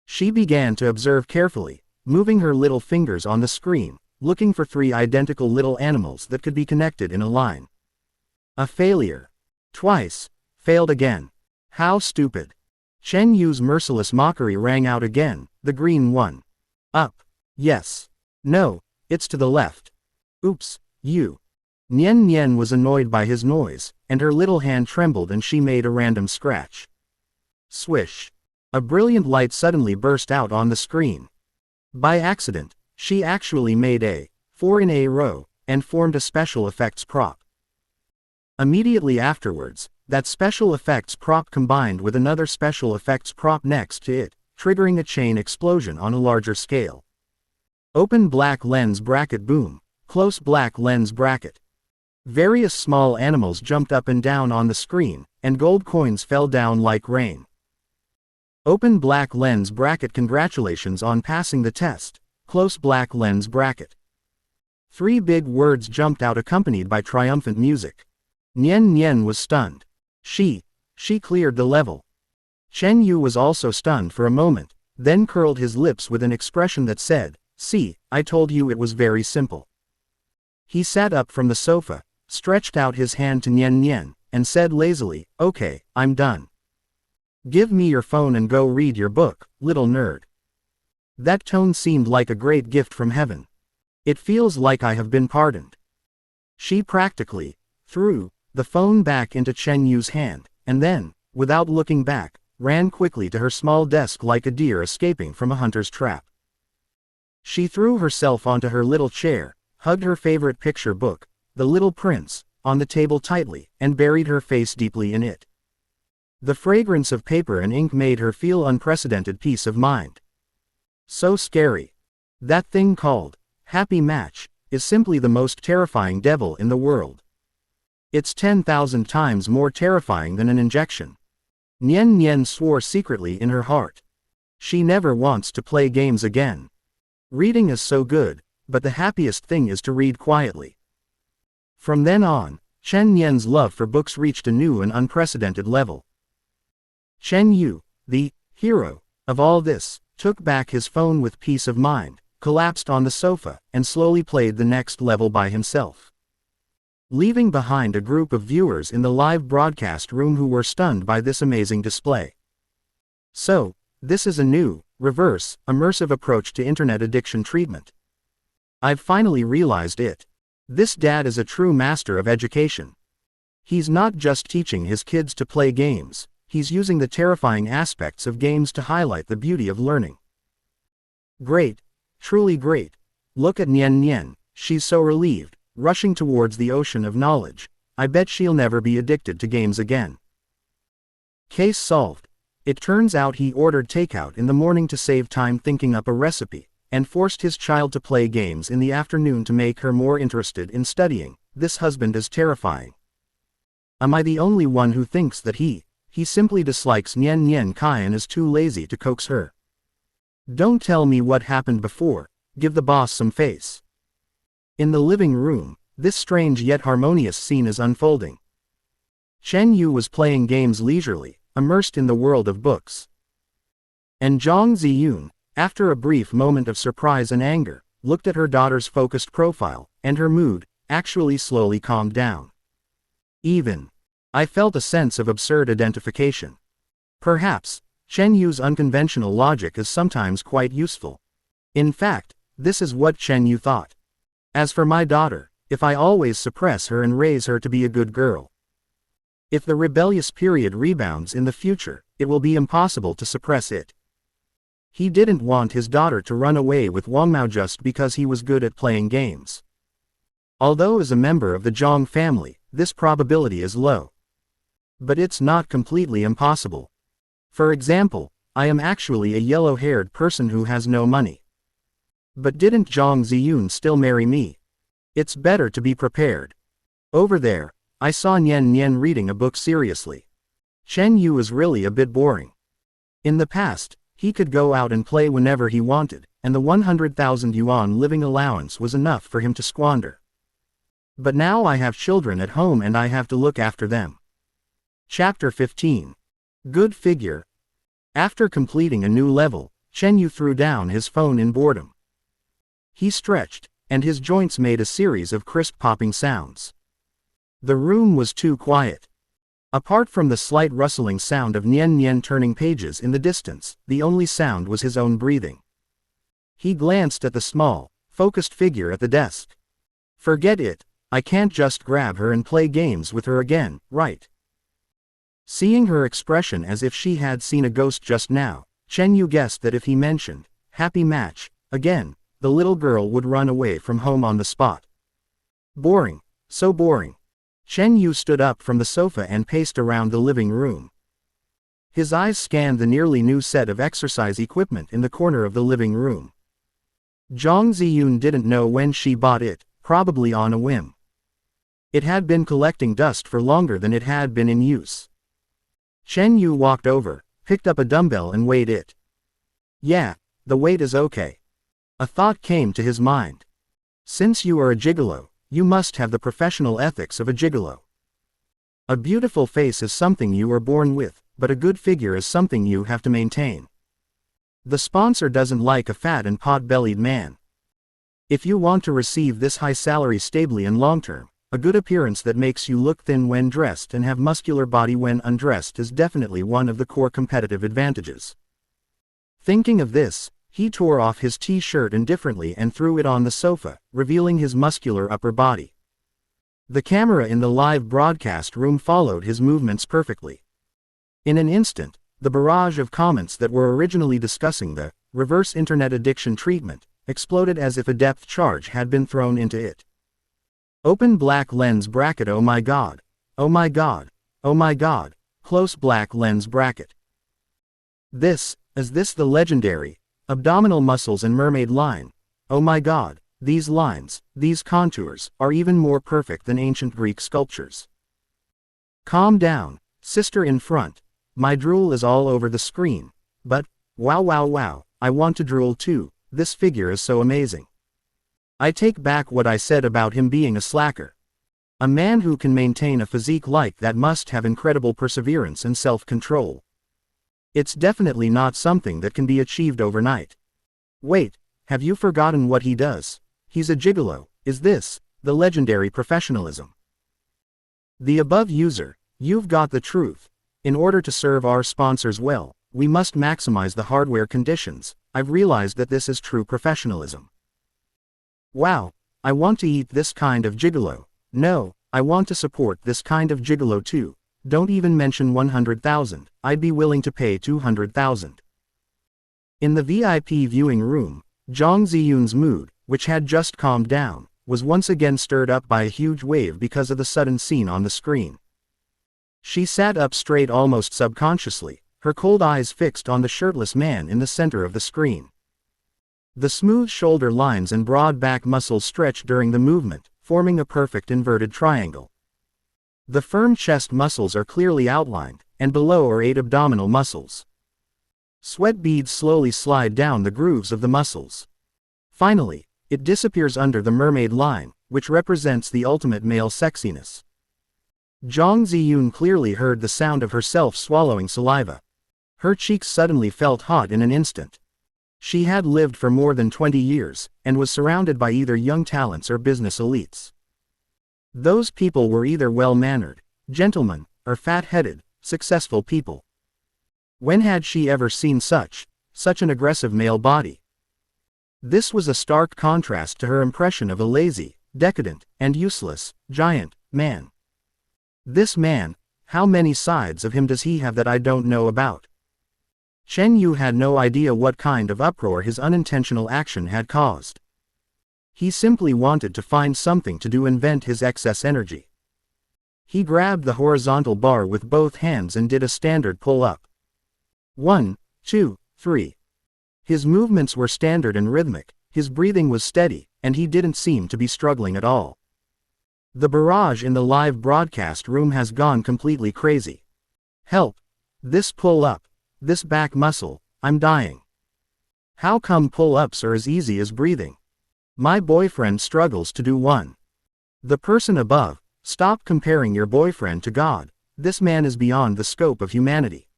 A: She began to observe carefully, moving her little fingers on the screen, looking for 3 identical little animals that could be connected in a line. A failure. Twice. Failed again. How stupid. Chen Yu's merciless mockery rang out again, the green one. Up. Yes. No, it's to the left. Oops, you. Nian Nian was annoyed by his noise, and her little hand trembled and she made a random scratch. Swish. A brilliant light suddenly burst out on the screen. By accident, she actually made a 4 in a row, and formed a special effects prop. Immediately afterwards, that special effects prop combined with another special effects prop next to it, triggering a chain explosion on a larger scale. Open black lens bracket boom, close black lens bracket. Various small animals jumped up and down on the screen, and gold coins fell down like rain. Open black lens bracket. Congratulations on passing the test, close black lens bracket. 3 big words jumped out accompanied by triumphant music. Nian Nian was stunned. She cleared the level. Chen Yu was also stunned for a moment, then curled his lips with an expression that said, "See, I told you it was very simple." He sat up from the sofa, stretched out his hand to Nian Nian, and said lazily, "Okay, I'm done. Give me your phone and go read your book, little nerd." That tone seemed like a great gift from heaven. It feels like I have been pardoned. She practically threw the phone back into Chen Yu's hand, and then, without looking back, ran quickly to her small desk like a deer escaping from a hunter's trap. She threw herself onto her little chair, hugged her favorite picture book, The Little Prince, on the table tightly, and buried her face deeply in it. The fragrance of paper and ink made her feel unprecedented peace of mind. So scary. That thing called happy match is simply the most terrifying devil in the world. It's 10,000 times more terrifying than an injection. Nian Nian swore secretly in her heart. She never wants to play games again. Reading is so good, but the happiest thing is to read quietly. From then on, Chen Nian's love for books reached a new and unprecedented level. Chen Yu, the hero of all this, took back his phone with peace of mind, collapsed on the sofa, and slowly played the next level by himself, leaving behind a group of viewers in the live broadcast room who were stunned by this amazing display. So, this is a new, reverse, immersive approach to internet addiction treatment. I've finally realized it. This dad is a true master of education. He's not just teaching his kids to play games, he's using the terrifying aspects of games to highlight the beauty of learning. Great. Truly great. Look at Nian Nian, she's so relieved, rushing towards the ocean of knowledge. I bet she'll never be addicted to games again. Case solved. It turns out he ordered takeout in the morning to save time thinking up a recipe, and forced his child to play games in the afternoon to make her more interested in studying. This husband is terrifying. Am I the only one who thinks that he simply dislikes Nian Nian Kai and is too lazy to coax her? Don't tell me what happened before, give the boss some face. In the living room, this strange yet harmonious scene is unfolding. Chen Yu was playing games leisurely, immersed in the world of books. And Zhang Ziyun, after a brief moment of surprise and anger, looked at her daughter's focused profile, and her mood, actually slowly calmed down. I felt a sense of absurd identification. Perhaps, Chen Yu's unconventional logic is sometimes quite useful. In fact, this is what Chen Yu thought. As for my daughter, if I always suppress her and raise her to be a good girl, if the rebellious period rebounds in the future, it will be impossible to suppress it. He didn't want his daughter to run away with Wang Mao just because he was good at playing games. Although as a member of the Zhang family, this probability is low. But it's not completely impossible. For example, I am actually a yellow-haired person who has no money. But didn't Zhang Ziyun still marry me? It's better to be prepared. Over there, I saw Nian Nian reading a book seriously. Chen Yu is really a bit boring. In the past, he could go out and play whenever he wanted, and the 100,000 yuan living allowance was enough for him to squander. But now I have children at home and I have to look after them. Chapter 15. Good figure. After completing a new level, Chen Yu threw down his phone in boredom. He stretched, and his joints made a series of crisp popping sounds. The room was too quiet. Apart from the slight rustling sound of Nian Nian turning pages in the distance, the only sound was his own breathing. He glanced at the small, focused figure at the desk. Forget it, I can't just grab her and play games with her again, right? Seeing her expression as if she had seen a ghost just now, Chen Yu guessed that if he mentioned, happy match, again, the little girl would run away from home on the spot. Boring, so boring. Chen Yu stood up from the sofa and paced around the living room. His eyes scanned the nearly new set of exercise equipment in the corner of the living room. Zhang Ziyun didn't know when she bought it, probably on a whim. It had been collecting dust for longer than it had been in use. Chen Yu walked over, picked up a dumbbell and weighed it. Yeah, the weight is okay. A thought came to his mind. Since you are a gigolo, you must have the professional ethics of a gigolo. A beautiful face is something you are born with, but a good figure is something you have to maintain. The sponsor doesn't like a fat and pot-bellied man. If you want to receive this high salary stably and long-term, a good appearance that makes you look thin when dressed and have muscular body when undressed is definitely one of the core competitive advantages. Thinking of this, he tore off his t-shirt indifferently and threw it on the sofa, revealing his muscular upper body. The camera in the live broadcast room followed his movements perfectly. In an instant, the barrage of comments that were originally discussing the reverse internet addiction treatment exploded as if a depth charge had been thrown into it. Open black lens bracket. Oh my god. Oh my god. Oh my god. Close black lens bracket. Is this the legendary abdominal muscles and mermaid line? Oh my god, these lines, these contours, are even more perfect than ancient Greek sculptures. Calm down, sister in front. My drool is all over the screen. But, wow, I want to drool too, this figure is so amazing. I take back what I said about him being a slacker. A man who can maintain a physique like that must have incredible perseverance and self-control. It's definitely not something that can be achieved overnight. Wait, have you forgotten what he does? He's a gigolo. Is this the legendary professionalism? The above user, you've got the truth. In order to serve our sponsors well, we must maximize the hardware conditions. I've realized that this is true professionalism. Wow, I want to eat this kind of gigolo. No, I want to support this kind of gigolo too. Don't even mention 100,000, I'd be willing to pay 200,000. In the VIP viewing room, Jang Ziyun's mood, which had just calmed down, was once again stirred up by a huge wave because of the sudden scene on the screen. She sat up straight almost subconsciously, her cold eyes fixed on the shirtless man in the center of the screen. The smooth shoulder lines and broad back muscles stretched during the movement, forming a perfect inverted triangle. The firm chest muscles are clearly outlined, and below are 8 abdominal muscles. Sweat beads slowly slide down the grooves of the muscles. Finally, it disappears under the mermaid line, which represents the ultimate male sexiness. Jang Ziyun clearly heard the sound of herself swallowing saliva. Her cheeks suddenly felt hot in an instant. She had lived for more than 20 years, and was surrounded by either young talents or business elites. Those people were either well-mannered, gentlemen, or fat-headed, successful people. When had she ever seen such an aggressive male body? This was a stark contrast to her impression of a lazy, decadent, and useless, giant man. This man, how many sides of him does he have that I don't know about? Chen Yu had no idea what kind of uproar his unintentional action had caused. He simply wanted to find something to do and vent his excess energy. He grabbed the horizontal bar with both hands and did a standard pull-up. 1, 2, 3. His movements were standard and rhythmic, his breathing was steady, and he didn't seem to be struggling at all. The barrage in the live broadcast room has gone completely crazy. Help! This pull-up, this back muscle, I'm dying. How come pull-ups are as easy as breathing? My boyfriend struggles to do one. The person above, stop comparing your boyfriend to God, this man is beyond the scope of humanity.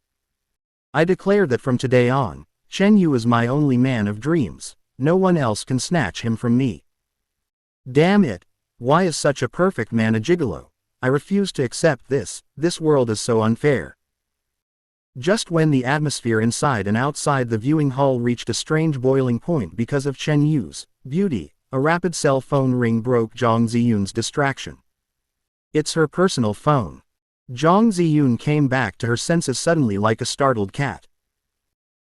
A: I declare that from today on, Chen Yu is my only man of dreams, no one else can snatch him from me. Damn it, why is such a perfect man a gigolo? I refuse to accept this world is so unfair. Just when the atmosphere inside and outside the viewing hall reached a strange boiling point because of Chen Yu's beauty, a rapid cell phone ring broke Jang Ziyun's distraction. It's her personal phone. Jang Ziyun came back to her senses suddenly like a startled cat.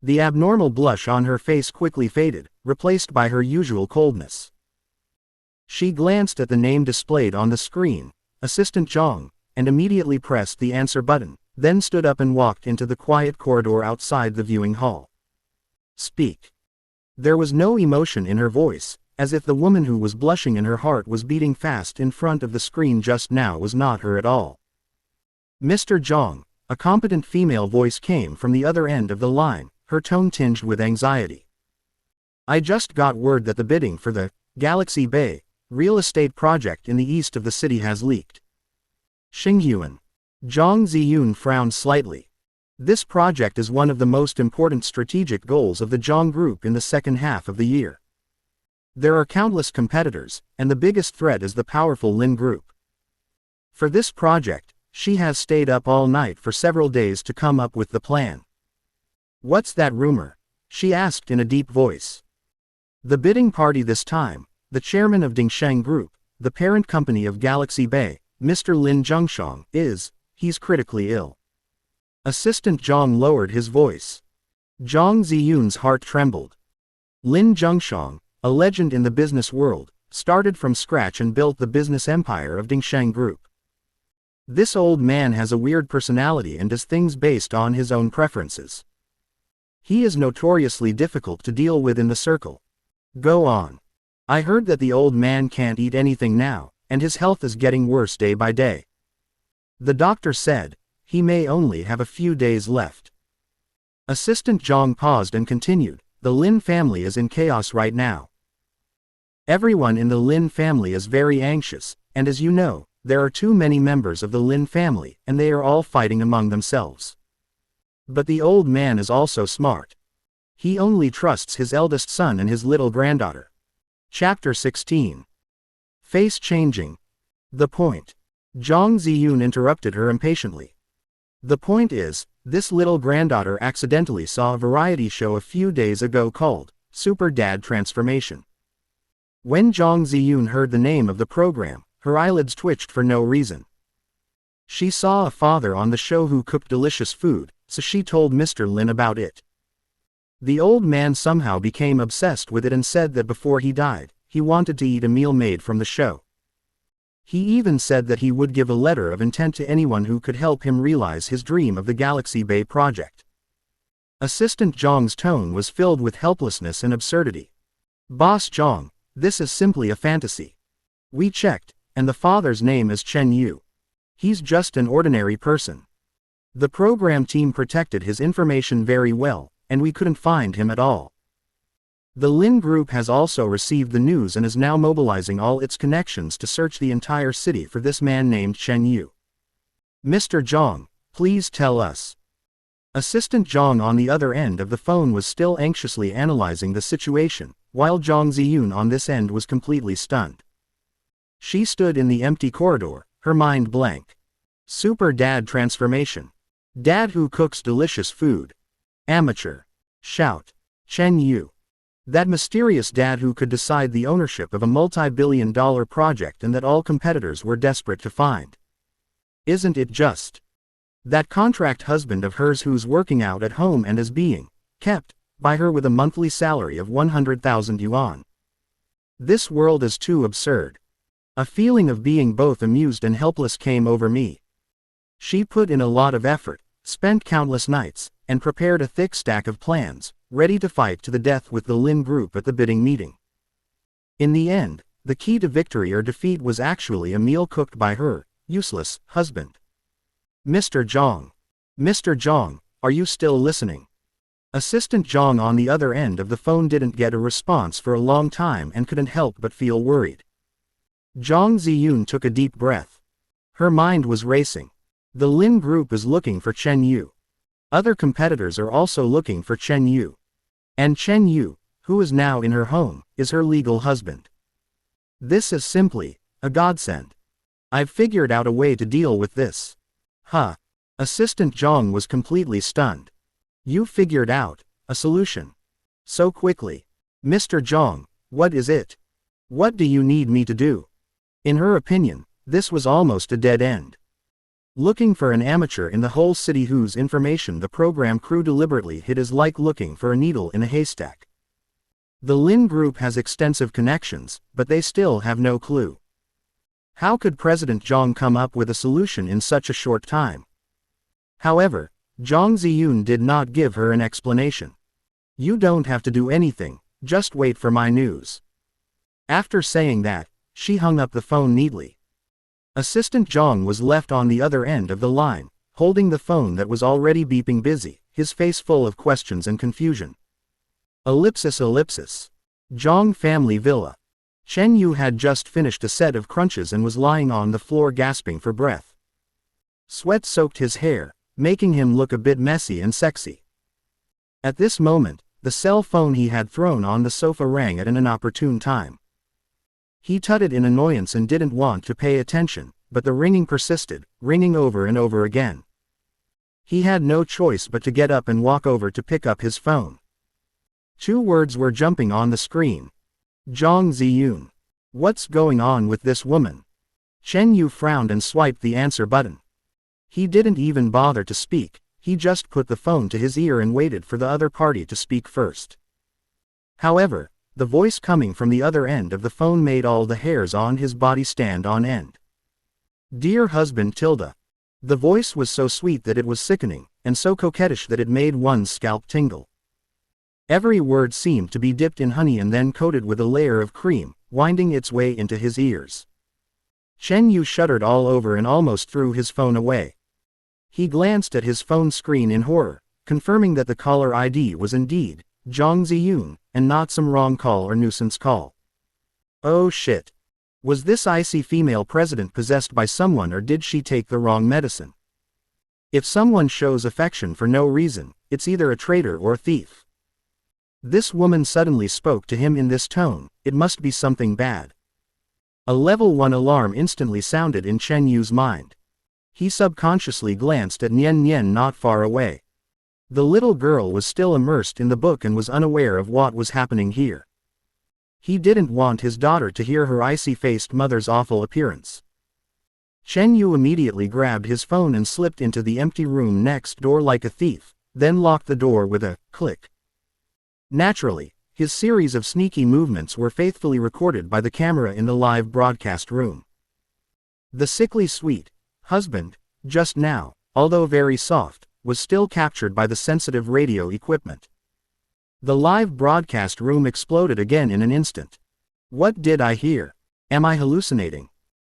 A: The abnormal blush on her face quickly faded, replaced by her usual coldness. She glanced at the name displayed on the screen, Assistant Jang, and immediately pressed the answer button, then stood up and walked into the quiet corridor outside the viewing hall. Speak. There was no emotion in her voice, as if the woman who was blushing and her heart was beating fast in front of the screen just now was not her at all. Mr. Jang, a competent female voice came from the other end of the line, her tone tinged with anxiety. I just got word that the bidding for the Galaxy Bay real estate project in the east of the city has leaked. Xingyuan. Jang Ziyun frowned slightly. This project is one of the most important strategic goals of the Jang Group in the second half of the year. There are countless competitors, and the biggest threat is the powerful Lin Group. For this project, she has stayed up all night for several days to come up with the plan. What's that rumor? She asked in a deep voice. The bidding party this time, the chairman of Dingsheng Group, the parent company of Galaxy Bay, Mr. Lin Zhengshang, he's critically ill. Assistant Zhang lowered his voice. Jang Ziyun's heart trembled. Lin Zhengshang, a legend in the business world, started from scratch and built the business empire of Dingsheng Group. This old man has a weird personality and does things based on his own preferences. He is notoriously difficult to deal with in the circle. Go on. I heard that the old man can't eat anything now, and his health is getting worse day by day. The doctor said, he may only have a few days left. Assistant Zhang paused and continued, the Lin family is in chaos right now. Everyone in the Lin family is very anxious, and as you know, there are too many members of the Lin family, and they are all fighting among themselves. But the old man is also smart. He only trusts his eldest son and his little granddaughter. Chapter 16. Face changing. The point. Zhang Ziyun interrupted her impatiently. The point is, this little granddaughter accidentally saw a variety show a few days ago called Super Dad Transformation. When Zhang Ziyun heard the name of the program, her eyelids twitched for no reason. She saw a father on the show who cooked delicious food, so she told Mr. Lin about it. The old man somehow became obsessed with it and said that before he died, he wanted to eat a meal made from the show. He even said that he would give a letter of intent to anyone who could help him realize his dream of the Galaxy Bay project. Assistant Zhang's tone was filled with helplessness and absurdity. Boss Zhang, this is simply a fantasy. We checked, and the father's name is Chen Yu. He's just an ordinary person. The program team protected his information very well, and we couldn't find him at all. The Lin Group has also received the news and is now mobilizing all its connections to search the entire city for this man named Chen Yu. Mr. Zhang, please tell us. Assistant Zhang on the other end of the phone was still anxiously analyzing the situation, while Zhang Ziyun on this end was completely stunned. She stood in the empty corridor, her mind blank. Super Dad Transformation. Dad who cooks delicious food. Amateur. Shout. Chen Yu. That mysterious dad who could decide the ownership of a multi-billion-dollar project and that all competitors were desperate to find. Isn't it just? That contract husband of hers who's working out at home and is being kept by her with a monthly salary of 100,000 yuan. This world is too absurd. A feeling of being both amused and helpless came over me. She put in a lot of effort, spent countless nights, and prepared a thick stack of plans, ready to fight to the death with the Lin Group at the bidding meeting. In the end, the key to victory or defeat was actually a meal cooked by her useless husband. Mr. Zhang. Mr. Zhang, are you still listening? Assistant Zhang on the other end of the phone didn't get a response for a long time and couldn't help but feel worried. Zhang Ziyun took a deep breath. Her mind was racing. The Lin Group is looking for Chen Yu. Other competitors are also looking for Chen Yu. And Chen Yu, who is now in her home, is her legal husband. This is simply a godsend. I've figured out a way to deal with this. Huh. Assistant Zhang was completely stunned. You figured out a solution so quickly. Mr. Zhang, what is it? What do you need me to do? In her opinion, this was almost a dead end. Looking for an amateur in the whole city whose information the program crew deliberately hid is like looking for a needle in a haystack. The Lin Group has extensive connections, but they still have no clue. How could President Zhang come up with a solution in such a short time? However, Zhang Ziyun did not give her an explanation. You don't have to do anything, just wait for my news. After saying that, she hung up the phone neatly. Assistant Zhang was left on the other end of the line, holding the phone that was already beeping busy, his face full of questions and confusion. Ellipsis. Zhang family villa. Chen Yu had just finished a set of crunches and was lying on the floor gasping for breath. Sweat soaked his hair, making him look a bit messy and sexy. At this moment, the cell phone he had thrown on the sofa rang at an inopportune time. He tutted in annoyance and didn't want to pay attention, but the ringing persisted, ringing over and over again. He had no choice but to get up and walk over to pick up his phone. 2 words were jumping on the screen. Zhang Ziyun. What's going on with this woman? Chen Yu frowned and swiped the answer button. He didn't even bother to speak, he just put the phone to his ear and waited for the other party to speak first. However, the voice coming from the other end of the phone made all the hairs on his body stand on end. Dear husband Tilda. The voice was so sweet that it was sickening, and so coquettish that it made one's scalp tingle. Every word seemed to be dipped in honey and then coated with a layer of cream, winding its way into his ears. Chen Yu shuddered all over and almost threw his phone away. He glanced at his phone screen in horror, confirming that the caller ID was indeed Zhang Ziyun, and not some wrong call or nuisance call. Oh shit. Was this icy female president possessed by someone, or did she take the wrong medicine? If someone shows affection for no reason, it's either a traitor or a thief. This woman suddenly spoke to him in this tone, it must be something bad. A level 1 alarm instantly sounded in Chen Yu's mind. He subconsciously glanced at Nian Nian not far away. The little girl was still immersed in the book and was unaware of what was happening here. He didn't want his daughter to hear her icy-faced mother's awful appearance. Chen Yu immediately grabbed his phone and slipped into the empty room next door like a thief, then locked the door with a click. Naturally, his series of sneaky movements were faithfully recorded by the camera in the live broadcast room. The sickly sweet husband, just now, although very soft, was still captured by the sensitive radio equipment. The live broadcast room exploded again in an instant. What did I hear? Am I hallucinating?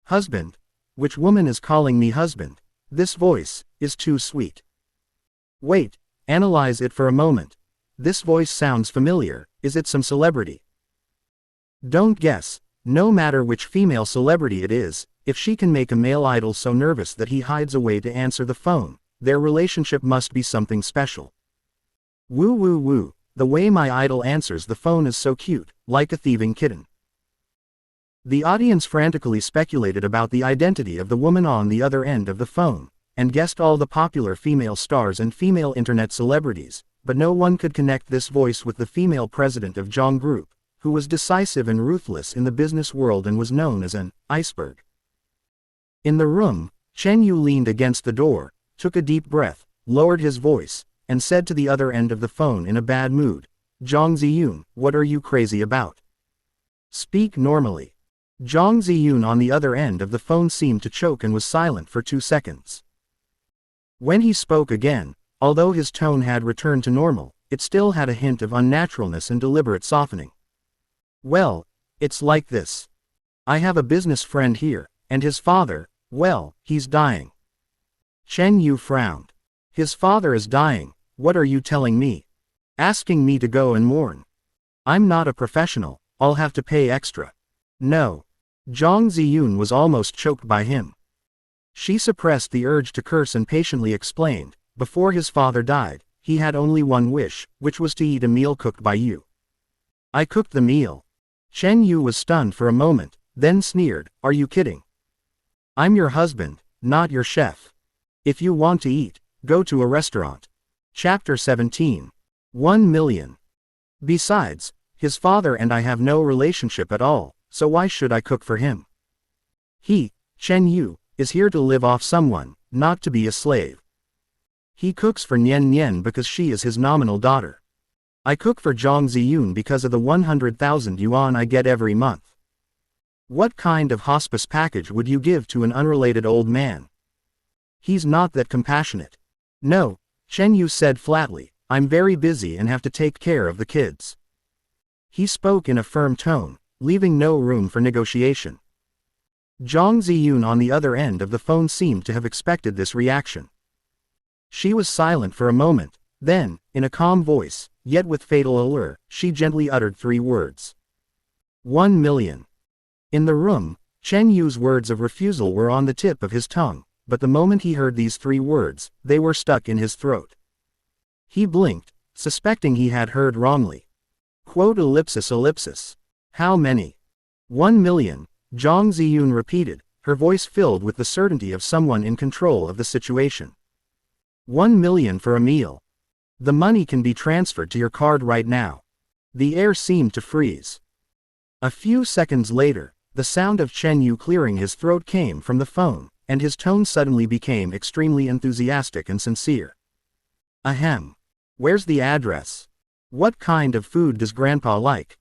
A: Husband? Which woman is calling me husband? This voice is too sweet. Wait, analyze it for a moment. This voice sounds familiar. Is it some celebrity? Don't guess. No matter which female celebrity it is, if she can make a male idol so nervous that he hides away to answer the phone, their relationship must be something special. Woo woo woo, the way my idol answers the phone is so cute, like a thieving kitten. The audience frantically speculated about the identity of the woman on the other end of the phone, and guessed all the popular female stars and female internet celebrities, but no one could connect this voice with the female president of Zhong Group, who was decisive and ruthless in the business world and was known as an iceberg. In the room, Chen Yu leaned against the door, took a deep breath, lowered his voice, and said to the other end of the phone in a bad mood, Zhang Ziyun, what are you crazy about? Speak normally. Zhang Ziyun on the other end of the phone seemed to choke and was silent for 2 seconds. When he spoke again, although his tone had returned to normal, it still had a hint of unnaturalness and deliberate softening. Well, it's like this. I have a business friend here, and his father, well, he's dying. Chen Yu frowned. His father is dying, what are you telling me? Asking me to go and mourn? I'm not a professional, I'll have to pay extra. No. Zhang Ziyun was almost choked by him. She suppressed the urge to curse and patiently explained, before his father died, he had only one wish, which was to eat a meal cooked by you. I cooked the meal. Chen Yu was stunned for a moment, then sneered, are you kidding? I'm your husband, not your chef. If you want to eat, go to a restaurant. Chapter 17. 1 million. Besides, his father and I have no relationship at all, so why should I cook for him? He, Chen Yu, is here to live off someone, not to be a slave. He cooks for Nian Nian because she is his nominal daughter. I cook for Zhang Ziyun because of the 100,000 yuan I get every month. What kind of hospice package would you give to an unrelated old man? He's not that compassionate. No, Chen Yu said flatly, I'm very busy and have to take care of the kids. He spoke in a firm tone, leaving no room for negotiation. Zhang Ziyun on the other end of the phone seemed to have expected this reaction. She was silent for a moment, then, in a calm voice, yet with fatal allure, she gently uttered 3 words. 1 million. In the room, Chen Yu's words of refusal were on the tip of his tongue, but the moment he heard these 3 words, they were stuck in his throat. He blinked, suspecting he had heard wrongly. Quote ellipsis ellipsis. How many? 1 million, Zhang Ziyun repeated, her voice filled with the certainty of someone in control of the situation. 1 million for a meal. The money can be transferred to your card right now. The air seemed to freeze. A few seconds later, the sound of Chen Yu clearing his throat came from the phone, and his tone suddenly became extremely enthusiastic and sincere. Ahem. Where's the address? What kind of food does Grandpa like?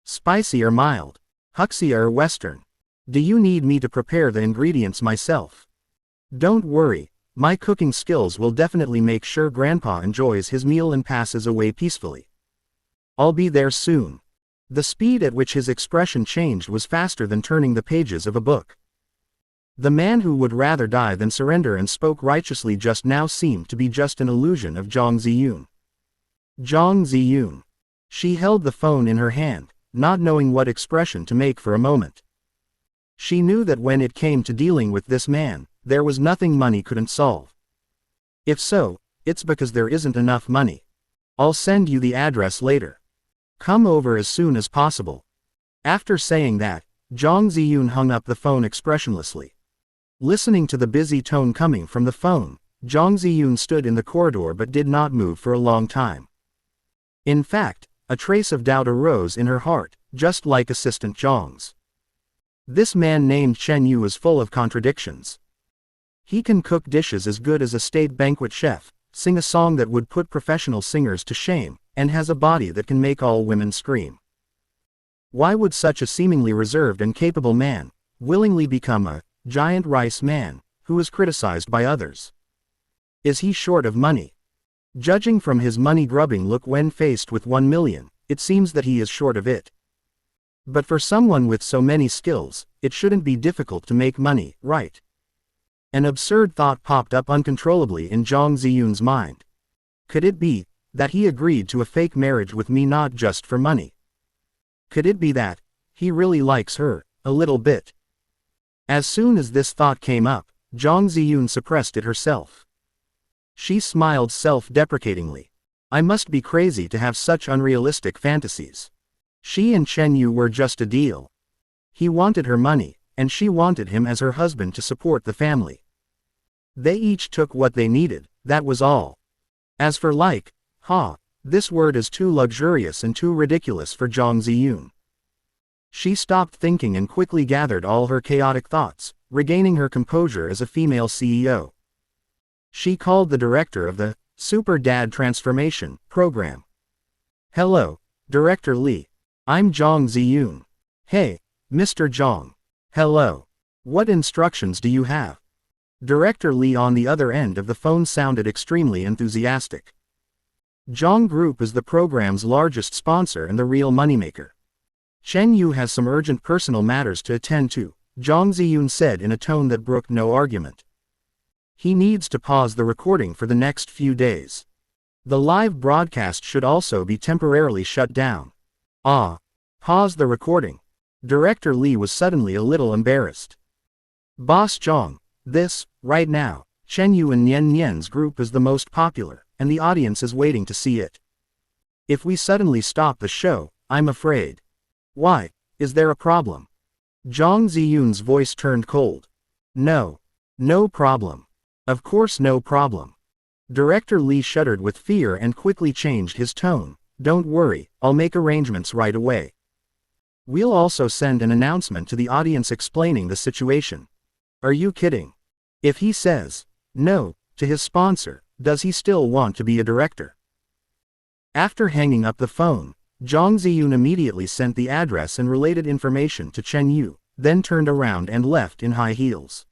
A: Spicy or mild? Huxia or Western? Do you need me to prepare the ingredients myself? Don't worry, my cooking skills will definitely make sure Grandpa enjoys his meal and passes away peacefully. I'll be there soon. The speed at which his expression changed was faster than turning the pages of a book. The man who would rather die than surrender and spoke righteously just now seemed to be just an illusion of Zhang Ziyun. Zhang Ziyun. She held the phone in her hand, not knowing what expression to make for a moment. She knew that when it came to dealing with this man, there was nothing money couldn't solve. If so, it's because there isn't enough money. I'll send you the address later. Come over as soon as possible. After saying that, Jong Zi-yoon hung up the phone expressionlessly. Listening to the busy tone coming from the phone, Jong Zi-yoon stood in the corridor but did not move for a long time. In fact, a trace of doubt arose in her heart, just like Assistant Jong's. This man named Chen Yu is full of contradictions. He can cook dishes as good as a state banquet chef, sing a song that would put professional singers to shame, and has a body that can make all women scream. Why would such a seemingly reserved and capable man willingly become a giant rice man who is criticized by others? Is he short of money? Judging from his money-grubbing look when faced with 1 million, it seems that he is short of it. But for someone with so many skills, it shouldn't be difficult to make money, right? An absurd thought popped up uncontrollably in Jong Zi-yoon's mind. Could it be that he agreed to a fake marriage with me not just for money? Could it be that he really likes her a little bit? As soon as this thought came up, Jong Zi-yoon suppressed it herself. She smiled self-deprecatingly. I must be crazy to have such unrealistic fantasies. She and Chen Yu were just a deal. He wanted her money, and she wanted him as her husband to support the family. They each took what they needed, that was all. As for like, this word is too luxurious and too ridiculous for Jong Zi-yoon. She stopped thinking and quickly gathered all her chaotic thoughts, regaining her composure as a female CEO. She called the director of the Super Dad Transformation Program. Hello, Director Lee. I'm Jong Zi-yoon. Hey, Mr. Jong. Hello. What instructions do you have? Director Lee on the other end of the phone sounded extremely enthusiastic. Jong Group is the program's largest sponsor and the real moneymaker. Chen Yu has some urgent personal matters to attend to, Jong Zi-yoon said in a tone that brooked no argument. He needs to pause the recording for the next few days. The live broadcast should also be temporarily shut down. Pause the recording. Director Lee was suddenly a little embarrassed. Boss Jong, right now, Chen Yu and Nian Nian's group is the most popular, and the audience is waiting to see it. If we suddenly stop the show, I'm afraid. Why, is there a problem? Jong Zi-yoon's voice turned cold. No problem. Of course no problem. Director Lee shuddered with fear and quickly changed his tone. Don't worry, I'll make arrangements right away. We'll also send an announcement to the audience explaining the situation. Are you kidding? If he says no to his sponsor, does he still want to be a director? After hanging up the phone, Jong Zi-yoon immediately sent the address and related information to Chen Yu, then turned around and left in high heels.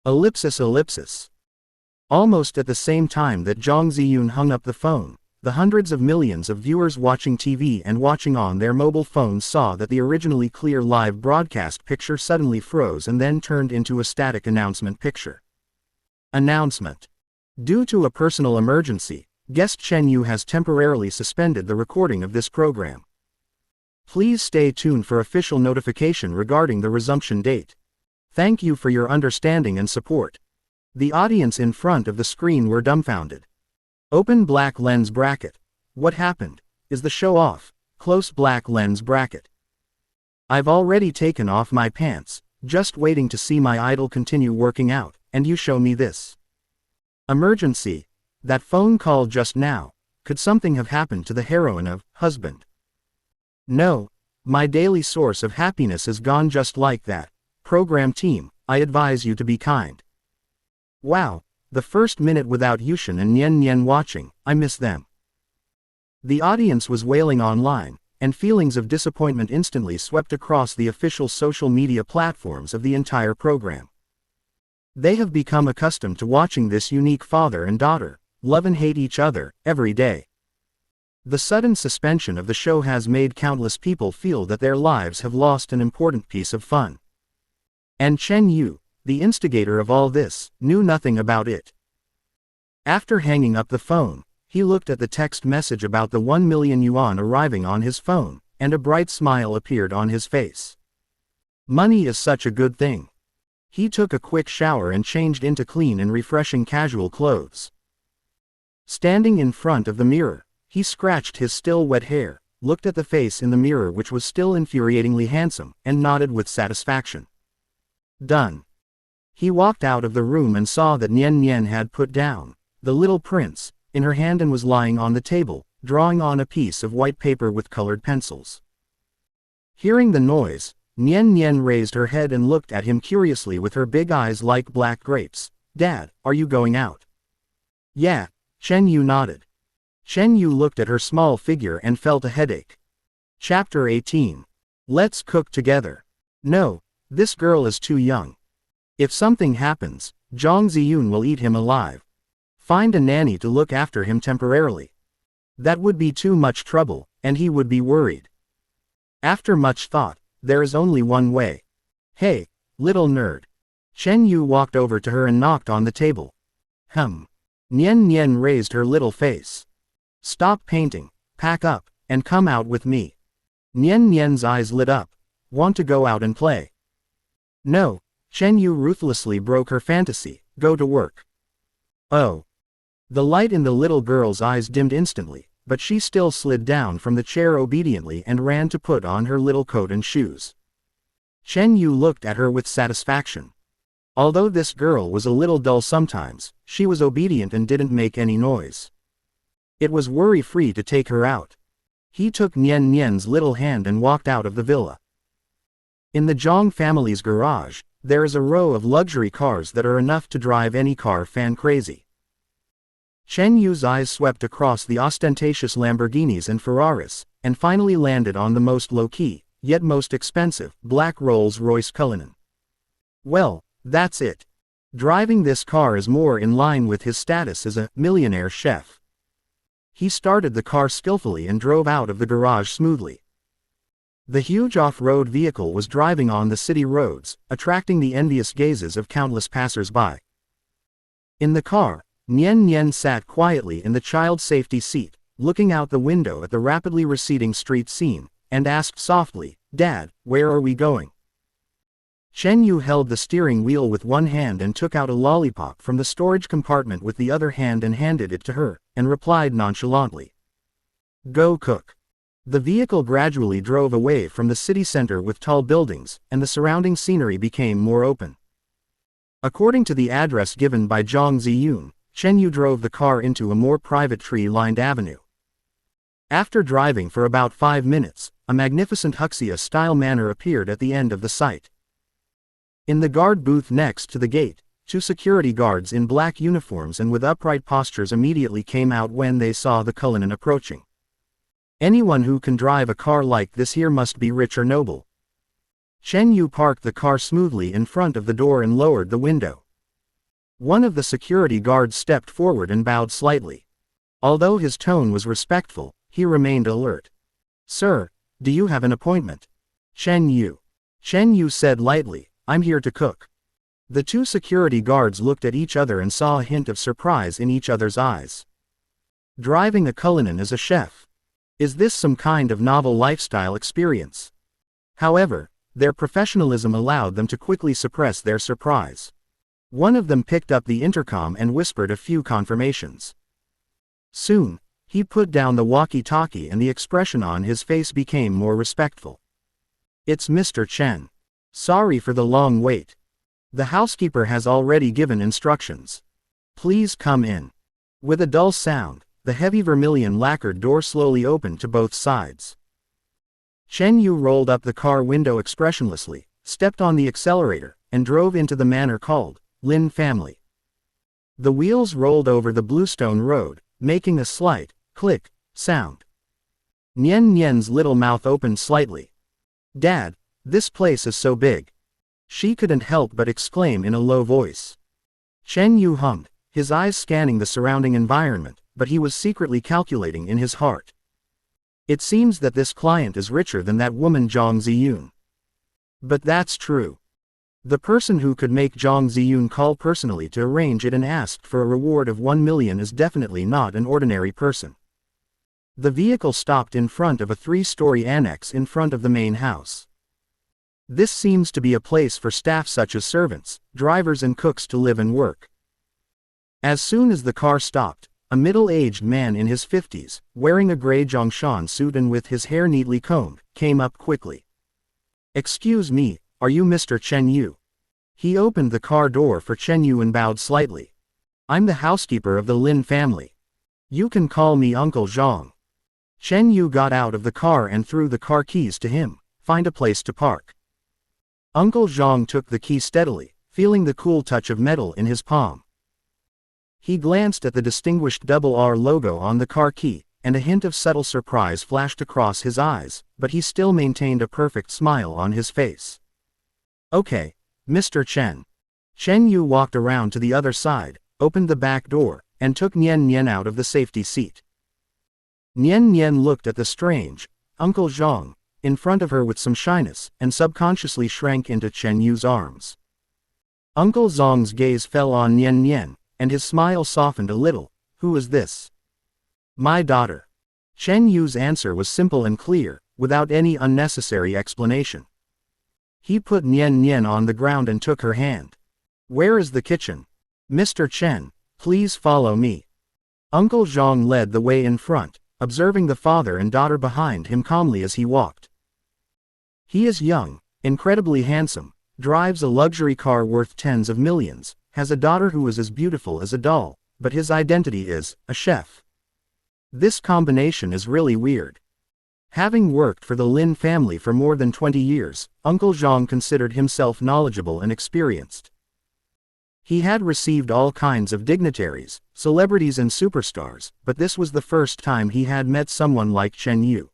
A: Ellipsis. Almost at the same time that Jong Zi-yoon hung up the phone, the hundreds of millions of viewers watching TV and watching on their mobile phones saw that the originally clear live broadcast picture suddenly froze and then turned into a static announcement picture. Announcement. Due to a personal emergency, guest Chen Yu has temporarily suspended the recording of this program. Please stay tuned for official notification regarding the resumption date. Thank you for your understanding and support. The audience in front of the screen were dumbfounded. Open black lens bracket. What happened? Is the show off? Close black lens bracket. I've already taken off my pants, just waiting to see my idol continue working out, and you show me this. Emergency. That phone call just now. Could something have happened to the heroine of Husband? No. My daily source of happiness is gone just like that. Program team, I advise you to be kind. Wow. The first minute without Yushin and Nian Nian watching, I miss them. The audience was wailing online, and feelings of disappointment instantly swept across the official social media platforms of the entire program. They have become accustomed to watching this unique father and daughter love and hate each other every day. The sudden suspension of the show has made countless people feel that their lives have lost an important piece of fun. And Chen Yu, the instigator of all this, knew nothing about it. After hanging up the phone, he looked at the text message about the 1 million yuan arriving on his phone, and a bright smile appeared on his face. Money is such a good thing. He took a quick shower and changed into clean and refreshing casual clothes. Standing in front of the mirror, he scratched his still wet hair, looked at the face in the mirror which was still infuriatingly handsome, and nodded with satisfaction. Done. He walked out of the room and saw that Nian Nian had put down The Little Prince in her hand and was lying on the table, drawing on a piece of white paper with colored pencils. Hearing the noise, Nian Nian raised her head and looked at him curiously with her big eyes like black grapes. Dad, are you going out? Yeah, Chen Yu nodded. Chen Yu looked at her small figure and felt a headache. Chapter 18. Let's cook together. No, this girl is too young. If something happens, Zhang Ziyun will eat him alive. Find a nanny to look after him temporarily. That would be too much trouble, and he would be worried. After much thought, there is only one way. Hey, little nerd. Chen Yu walked over to her and knocked on the table. Nian Nian raised her little face. Stop painting, pack up, and come out with me. Nian Nian's eyes lit up. Want to go out and play? No, Chen Yu ruthlessly broke her fantasy. Go to work. Oh. The light in the little girl's eyes dimmed instantly, but she still slid down from the chair obediently and ran to put on her little coat and shoes. Chen Yu looked at her with satisfaction. Although this girl was a little dull sometimes, she was obedient and didn't make any noise. It was worry-free to take her out. He took Nian Nian's little hand and walked out of the villa. In the Zhang family's garage, there is a row of luxury cars that are enough to drive any car fan crazy. Chen Yu's eyes swept across the ostentatious Lamborghinis and Ferraris, and finally landed on the most low-key, yet most expensive, black Rolls-Royce Cullinan. Well, that's it. Driving this car is more in line with his status as a millionaire chef. He started the car skillfully and drove out of the garage smoothly. The huge off-road vehicle was driving on the city roads, attracting the envious gazes of countless passers-by. In the car, Nian Nian sat quietly in the child safety seat, looking out the window at the rapidly receding street scene, and asked softly, Dad, where are we going? Chen Yu held the steering wheel with one hand and took out a lollipop from the storage compartment with the other hand and handed it to her, and replied nonchalantly. Go cook. The vehicle gradually drove away from the city center with tall buildings, and the surrounding scenery became more open. According to the address given by Zhang Ziyun, Chen Yu drove the car into a more private tree-lined avenue. After driving for about 5 minutes, a magnificent Huxia-style manor appeared at the end of the site. In the guard booth next to the gate, 2 security guards in black uniforms and with upright postures immediately came out when they saw the Cullinan approaching. Anyone who can drive a car like this here must be rich or noble. Chen Yu parked the car smoothly in front of the door and lowered the window. One of the security guards stepped forward and bowed slightly. Although his tone was respectful, he remained alert. Sir, do you have an appointment? Chen Yu said lightly, I'm here to cook. The 2 security guards looked at each other and saw a hint of surprise in each other's eyes. Driving a Cullinan as a chef. Is this some kind of novel lifestyle experience? However, their professionalism allowed them to quickly suppress their surprise. One of them picked up the intercom and whispered a few confirmations. Soon, he put down the walkie-talkie and the expression on his face became more respectful. It's Mr. Chen. Sorry for the long wait. The housekeeper has already given instructions. Please come in. With a dull sound, the heavy vermilion lacquered door slowly opened to both sides. Chen Yu rolled up the car window expressionlessly, stepped on the accelerator, and drove into the manor called Lin Family. The wheels rolled over the bluestone road, making a slight click sound. Nian Nian's little mouth opened slightly. Dad, this place is so big. She couldn't help but exclaim in a low voice. Chen Yu hummed, his eyes scanning the surrounding environment, but he was secretly calculating in his heart. It seems that this client is richer than that woman Zhang Ziyun. But that's true. The person who could make Zhang Ziyun call personally to arrange it and asked for a reward of 1 million is definitely not an ordinary person. The vehicle stopped in front of a 3-story annex in front of the main house. This seems to be a place for staff such as servants, drivers and cooks to live and work. As soon as the car stopped, a middle-aged man in his 50s, wearing a gray Zhongshan suit and with his hair neatly combed, came up quickly. "Excuse me, are you Mr. Chen Yu?" He opened the car door for Chen Yu and bowed slightly. "I'm the housekeeper of the Lin family. You can call me Uncle Zhang." Chen Yu got out of the car and threw the car keys to him. "Find a place to park." Uncle Zhang took the key steadily, feeling the cool touch of metal in his palm. He glanced at the distinguished R logo on the car key, and a hint of subtle surprise flashed across his eyes, but he still maintained a perfect smile on his face. "Okay, Mr. Chen." Chen Yu walked around to the other side, opened the back door, and took Nian Nian out of the safety seat. Nian Nian looked at the strange Uncle Zhang in front of her with some shyness, and subconsciously shrank into Chen Yu's arms. Uncle Zhang's gaze fell on Nian Nian, and his smile softened a little. "Who is this?" "My daughter." Chen Yu's answer was simple and clear, without any unnecessary explanation. He put Nian Nian on the ground and took her hand. "Where is the kitchen?" "Mr. Chen, please follow me." Uncle Zhang led the way in front, observing the father and daughter behind him calmly as he walked. He is young, incredibly handsome, drives a luxury car worth tens of millions, has a daughter who is as beautiful as a doll, but his identity is a chef. This combination is really weird. Having worked for the Lin family for more than 20 years, Uncle Zhang considered himself knowledgeable and experienced. He had received all kinds of dignitaries, celebrities and superstars, but this was the first time he had met someone like Chen Yu.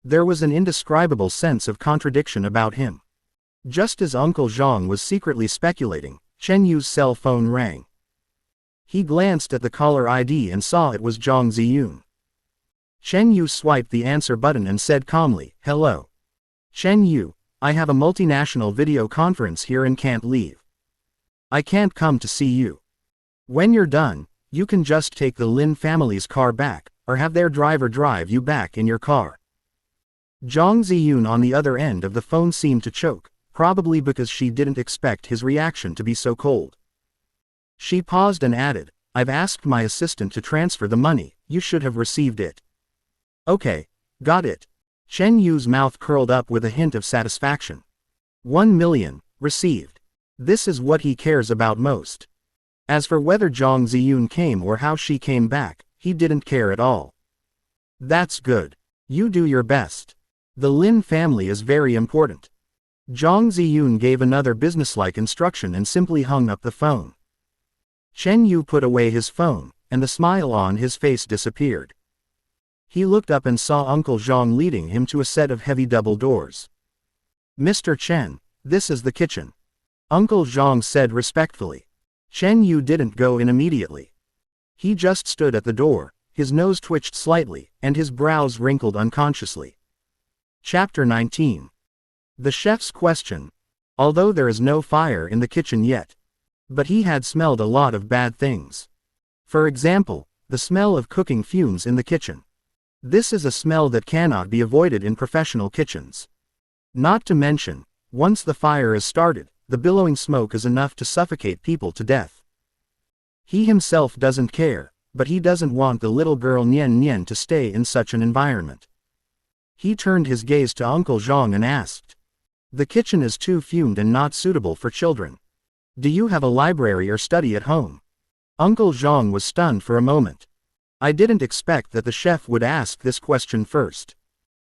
A: There was an indescribable sense of contradiction about him. Just as Uncle Zhang was secretly speculating, Chen Yu's cell phone rang. He glanced at the caller ID and saw it was Zhang Ziyun. Chen Yu swiped the answer button and said calmly, "Hello. Chen Yu, I have a multinational video conference here and can't leave. I can't come to see you. When you're done, you can just take the Lin family's car back, or have their driver drive you back in your car." Zhang Ziyun on the other end of the phone seemed to choke, probably because she didn't expect his reaction to be so cold. She paused and added, "I've asked my assistant to transfer the money, you should have received it." "Okay, got it." Chen Yu's mouth curled up with a hint of satisfaction. 1 million, received. This is what he cares about most. As for whether Zhang Ziyun came or how she came back, he didn't care at all. "That's good. You do your best. The Lin family is very important." Zhang Ziyun gave another businesslike instruction and simply hung up the phone. Chen Yu put away his phone, and the smile on his face disappeared. He looked up and saw Uncle Zhang leading him to a set of heavy double doors. "Mr. Chen, this is the kitchen," Uncle Zhang said respectfully. Chen Yu didn't go in immediately. He just stood at the door, his nose twitched slightly, and his brows wrinkled unconsciously. Chapter 19. The chef's question. Although there is no fire in the kitchen yet. But he had smelled a lot of bad things. For example, the smell of cooking fumes in the kitchen. This is a smell that cannot be avoided in professional kitchens. Not to mention, once the fire is started, the billowing smoke is enough to suffocate people to death. He himself doesn't care, but he doesn't want the little girl Nian Nian to stay in such an environment. He turned his gaze to Uncle Zhang and asked, "The kitchen is too fumed and not suitable for children. Do you have a library or study at home?" Uncle Zhang was stunned for a moment. I didn't expect that the chef would ask this question first.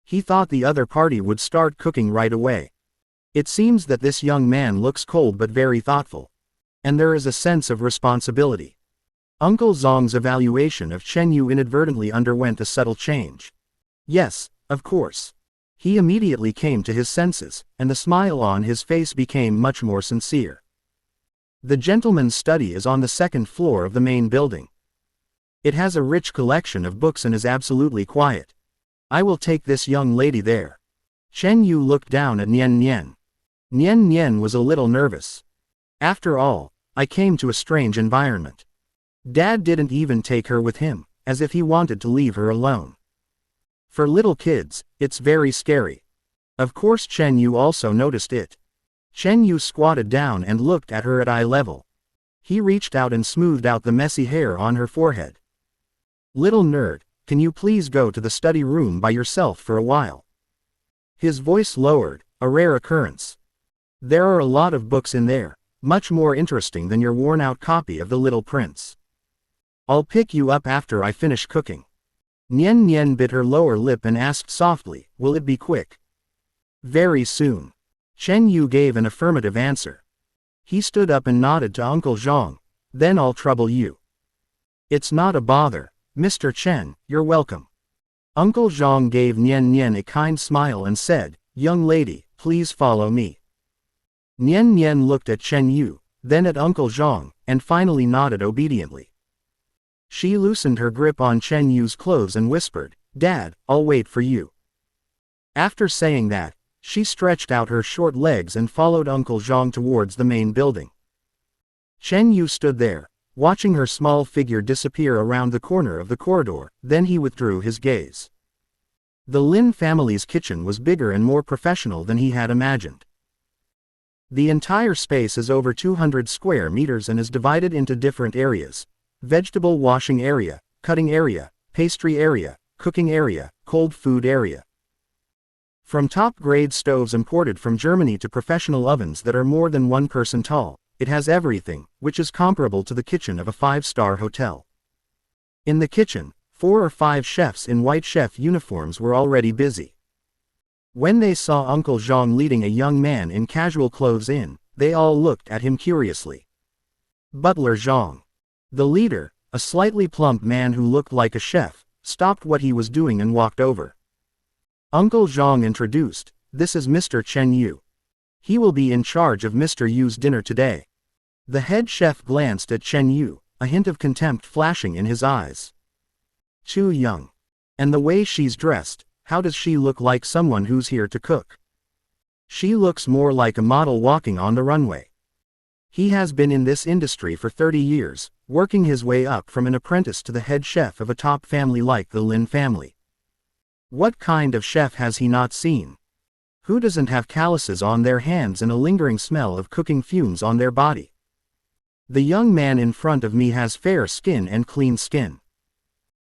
A: He thought the other party would start cooking right away. It seems that this young man looks cold but very thoughtful. And there is a sense of responsibility. Uncle Zhang's evaluation of Chen Yu inadvertently underwent a subtle change. Yes, of course. He immediately came to his senses, and the smile on his face became much more sincere. The gentleman's study is on the second floor of the main building. It has a rich collection of books and is absolutely quiet. I will take this young lady there. Chen Yu looked down at Nian Nian. Nian Nian was a little nervous. After all, I came to a strange environment. Dad didn't even take her with him, as if he wanted to leave her alone. For little kids, it's very scary. Of course Chen Yu also noticed it. Chen Yu squatted down and looked at her at eye level. He reached out and smoothed out the messy hair on her forehead. Little nerd, can you please go to the study room by yourself for a while? His voice lowered, a rare occurrence. There are a lot of books in there, much more interesting than your worn-out copy of The Little Prince. I'll pick you up after I finish cooking. Nian Nian bit her lower lip and asked softly, will it be quick? Very soon. Chen Yu gave an affirmative answer. He stood up and nodded to Uncle Zhang. Then I'll trouble you. It's not a bother, Mr. Chen, you're welcome. Uncle Zhang gave Nian Nian a kind smile and said, young lady, please follow me. Nian Nian looked at Chen Yu, then at Uncle Zhang, and finally nodded obediently. She loosened her grip on Chen Yu's clothes and whispered, Dad, I'll wait for you. After saying that, she stretched out her short legs and followed Uncle Zhang towards the main building. Chen Yu stood there, watching her small figure disappear around the corner of the corridor, then he withdrew his gaze. The Lin family's kitchen was bigger and more professional than he had imagined. The entire space is over 200 square meters and is divided into different areas: vegetable washing area, cutting area, pastry area, cooking area, cold food area. From top-grade stoves imported from Germany to professional ovens that are more than 1 person tall, it has everything, which is comparable to the kitchen of a 5-star hotel. In the kitchen, 4 or 5 chefs in white chef uniforms were already busy. When they saw Uncle Zhang leading a young man in casual clothes in, they all looked at him curiously. Butler Zhang. The leader, a slightly plump man who looked like a chef, stopped what he was doing and walked over. Uncle Zhang introduced, this is Mr. Chen Yu. He will be in charge of Mr. Yu's dinner today. The head chef glanced at Chen Yu, a hint of contempt flashing in his eyes. Too young. And the way she's dressed, how does she look like someone who's here to cook? She looks more like a model walking on the runway. He has been in this industry for 30 years, working his way up from an apprentice to the head chef of a top family like the Lin family. What kind of chef has he not seen? Who doesn't have calluses on their hands and a lingering smell of cooking fumes on their body? The young man in front of me has fair skin and clean skin.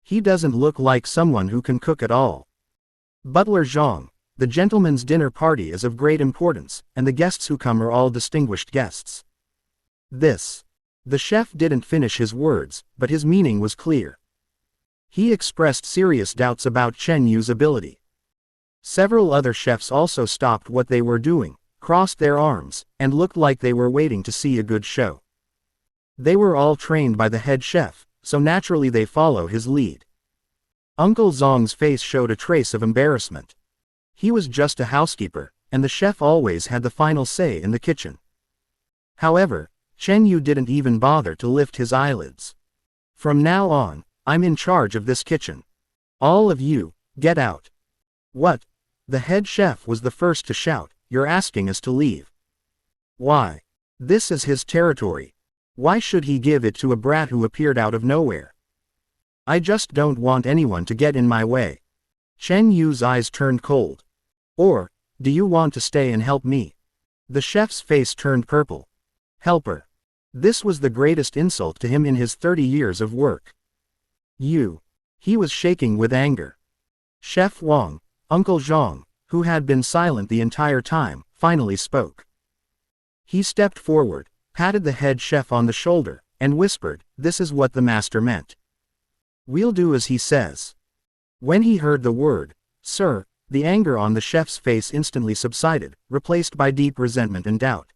A: He doesn't look like someone who can cook at all. Butler Zhang, the gentleman's dinner party is of great importance, and the guests who come are all distinguished guests. The chef didn't finish his words, but his meaning was clear. He expressed serious doubts about Chen Yu's ability. Several other chefs also stopped what they were doing, crossed their arms, and looked like they were waiting to see a good show. They were all trained by the head chef, so naturally they follow his lead. Uncle Zhang's face showed a trace of embarrassment. He was just a housekeeper, and the chef always had the final say in the kitchen. However, Chen Yu didn't even bother to lift his eyelids. From now on, I'm in charge of this kitchen. All of you, get out. What? The head chef was the first to shout, you're asking us to leave. Why? This is his territory. Why should he give it to a brat who appeared out of nowhere? I just don't want anyone to get in my way. Chen Yu's eyes turned cold. Or, do you want to stay and help me? The chef's face turned purple. Helper. This was the greatest insult to him in his 30 years of work. You. He was shaking with anger. Chef Wang, Uncle Zhang, who had been silent the entire time, finally spoke. He stepped forward, patted the head chef on the shoulder, and whispered, this is what the master meant. We'll do as he says. When he heard the word, sir, the anger on the chef's face instantly subsided, replaced by deep resentment and doubt.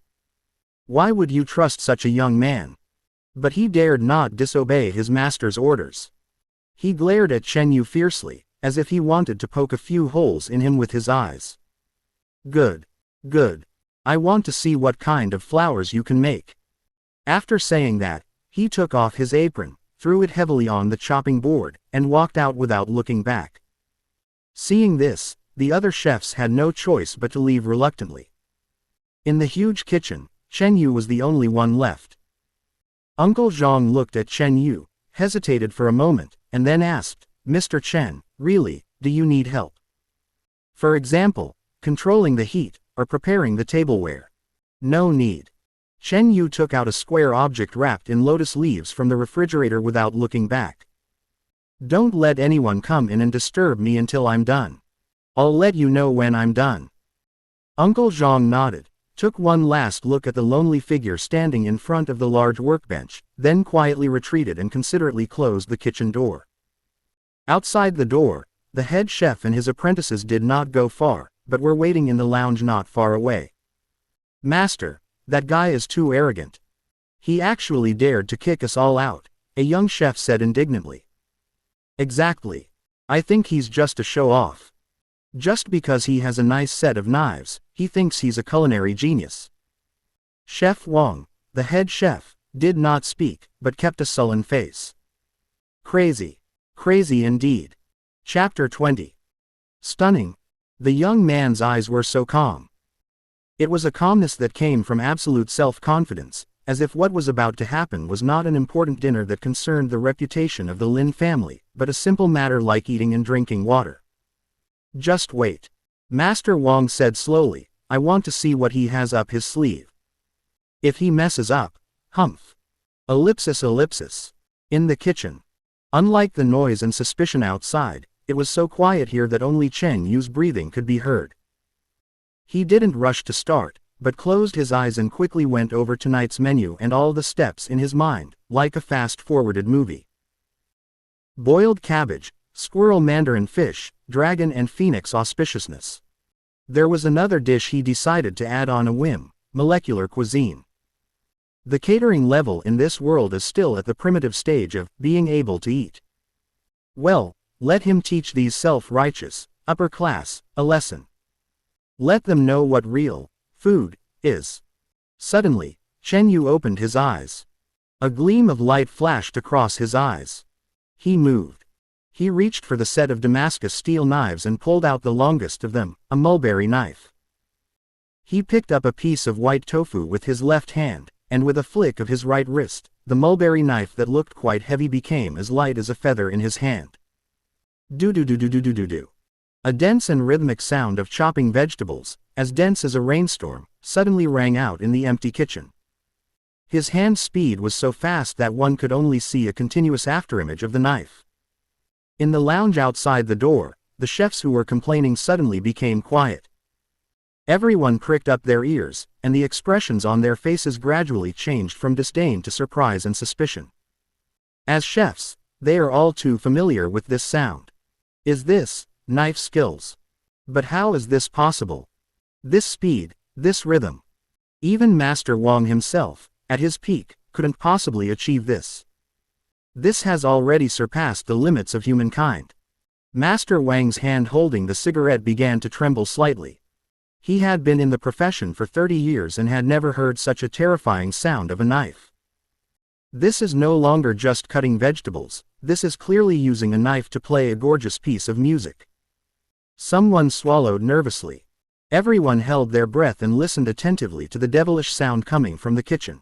A: Why would you trust such a young man? But he dared not disobey his master's orders. He glared at Chen Yu fiercely, as if he wanted to poke a few holes in him with his eyes. Good. Good. I want to see what kind of flowers you can make. After saying that, he took off his apron, threw it heavily on the chopping board, and walked out without looking back. Seeing this, the other chefs had no choice but to leave reluctantly. In the huge kitchen, Chen Yu was the only one left. Uncle Zhang looked at Chen Yu, hesitated for a moment, and then asked, Mr. Chen, really, do you need help? For example, controlling the heat, or preparing the tableware. No need. Chen Yu took out a square object wrapped in lotus leaves from the refrigerator without looking back. Don't let anyone come in and disturb me until I'm done. I'll let you know when I'm done. Uncle Zhang nodded, took one last look at the lonely figure standing in front of the large workbench, then quietly retreated and considerately closed the kitchen door. Outside the door, the head chef and his apprentices did not go far, but were waiting in the lounge not far away. Master, that guy is too arrogant. He actually dared to kick us all out, a young chef said indignantly. Exactly. I think he's just a show-off. Just because he has a nice set of knives, he thinks he's a culinary genius. Chef Wang, the head chef, did not speak, but kept a sullen face. Crazy. Crazy indeed. Chapter 20. Stunning. The young man's eyes were so calm. It was a calmness that came from absolute self-confidence, as if what was about to happen was not an important dinner that concerned the reputation of the Lin family, but a simple matter like eating and drinking water. Just wait. Master Wang said slowly, I want to see what he has up his sleeve. If he messes up, humph. Ellipsis ellipsis. In the kitchen. Unlike the noise and suspicion outside, it was so quiet here that only Chen Yu's breathing could be heard. He didn't rush to start, but closed his eyes and quickly went over tonight's menu and all the steps in his mind, like a fast-forwarded movie. Boiled cabbage, squirrel mandarin fish, dragon and phoenix auspiciousness. There was another dish he decided to add on a whim, molecular cuisine. The catering level in this world is still at the primitive stage of being able to eat. Well, let him teach these self-righteous, upper class, a lesson. Let them know what real food is. Suddenly, Chen Yu opened his eyes. A gleam of light flashed across his eyes. He moved. He reached for the set of Damascus steel knives and pulled out the longest of them, a mulberry knife. He picked up a piece of white tofu with his left hand, and with a flick of his right wrist, the mulberry knife that looked quite heavy became as light as a feather in his hand. Do-do-do-do-do-do-do-do. A dense and rhythmic sound of chopping vegetables, as dense as a rainstorm, suddenly rang out in the empty kitchen. His hand's speed was so fast that one could only see a continuous afterimage of the knife. In the lounge outside the door, the chefs who were complaining suddenly became quiet. Everyone pricked up their ears, and the expressions on their faces gradually changed from disdain to surprise and suspicion. As chefs, they are all too familiar with this sound. Is this knife skills? But how is this possible? This speed, this rhythm. Even Master Wang himself, at his peak, couldn't possibly achieve this. This has already surpassed the limits of humankind. Master Wang's hand holding the cigarette began to tremble slightly. He had been in the profession for 30 years and had never heard such a terrifying sound of a knife. This is no longer just cutting vegetables, this is clearly using a knife to play a gorgeous piece of music. Someone swallowed nervously. Everyone held their breath and listened attentively to the devilish sound coming from the kitchen.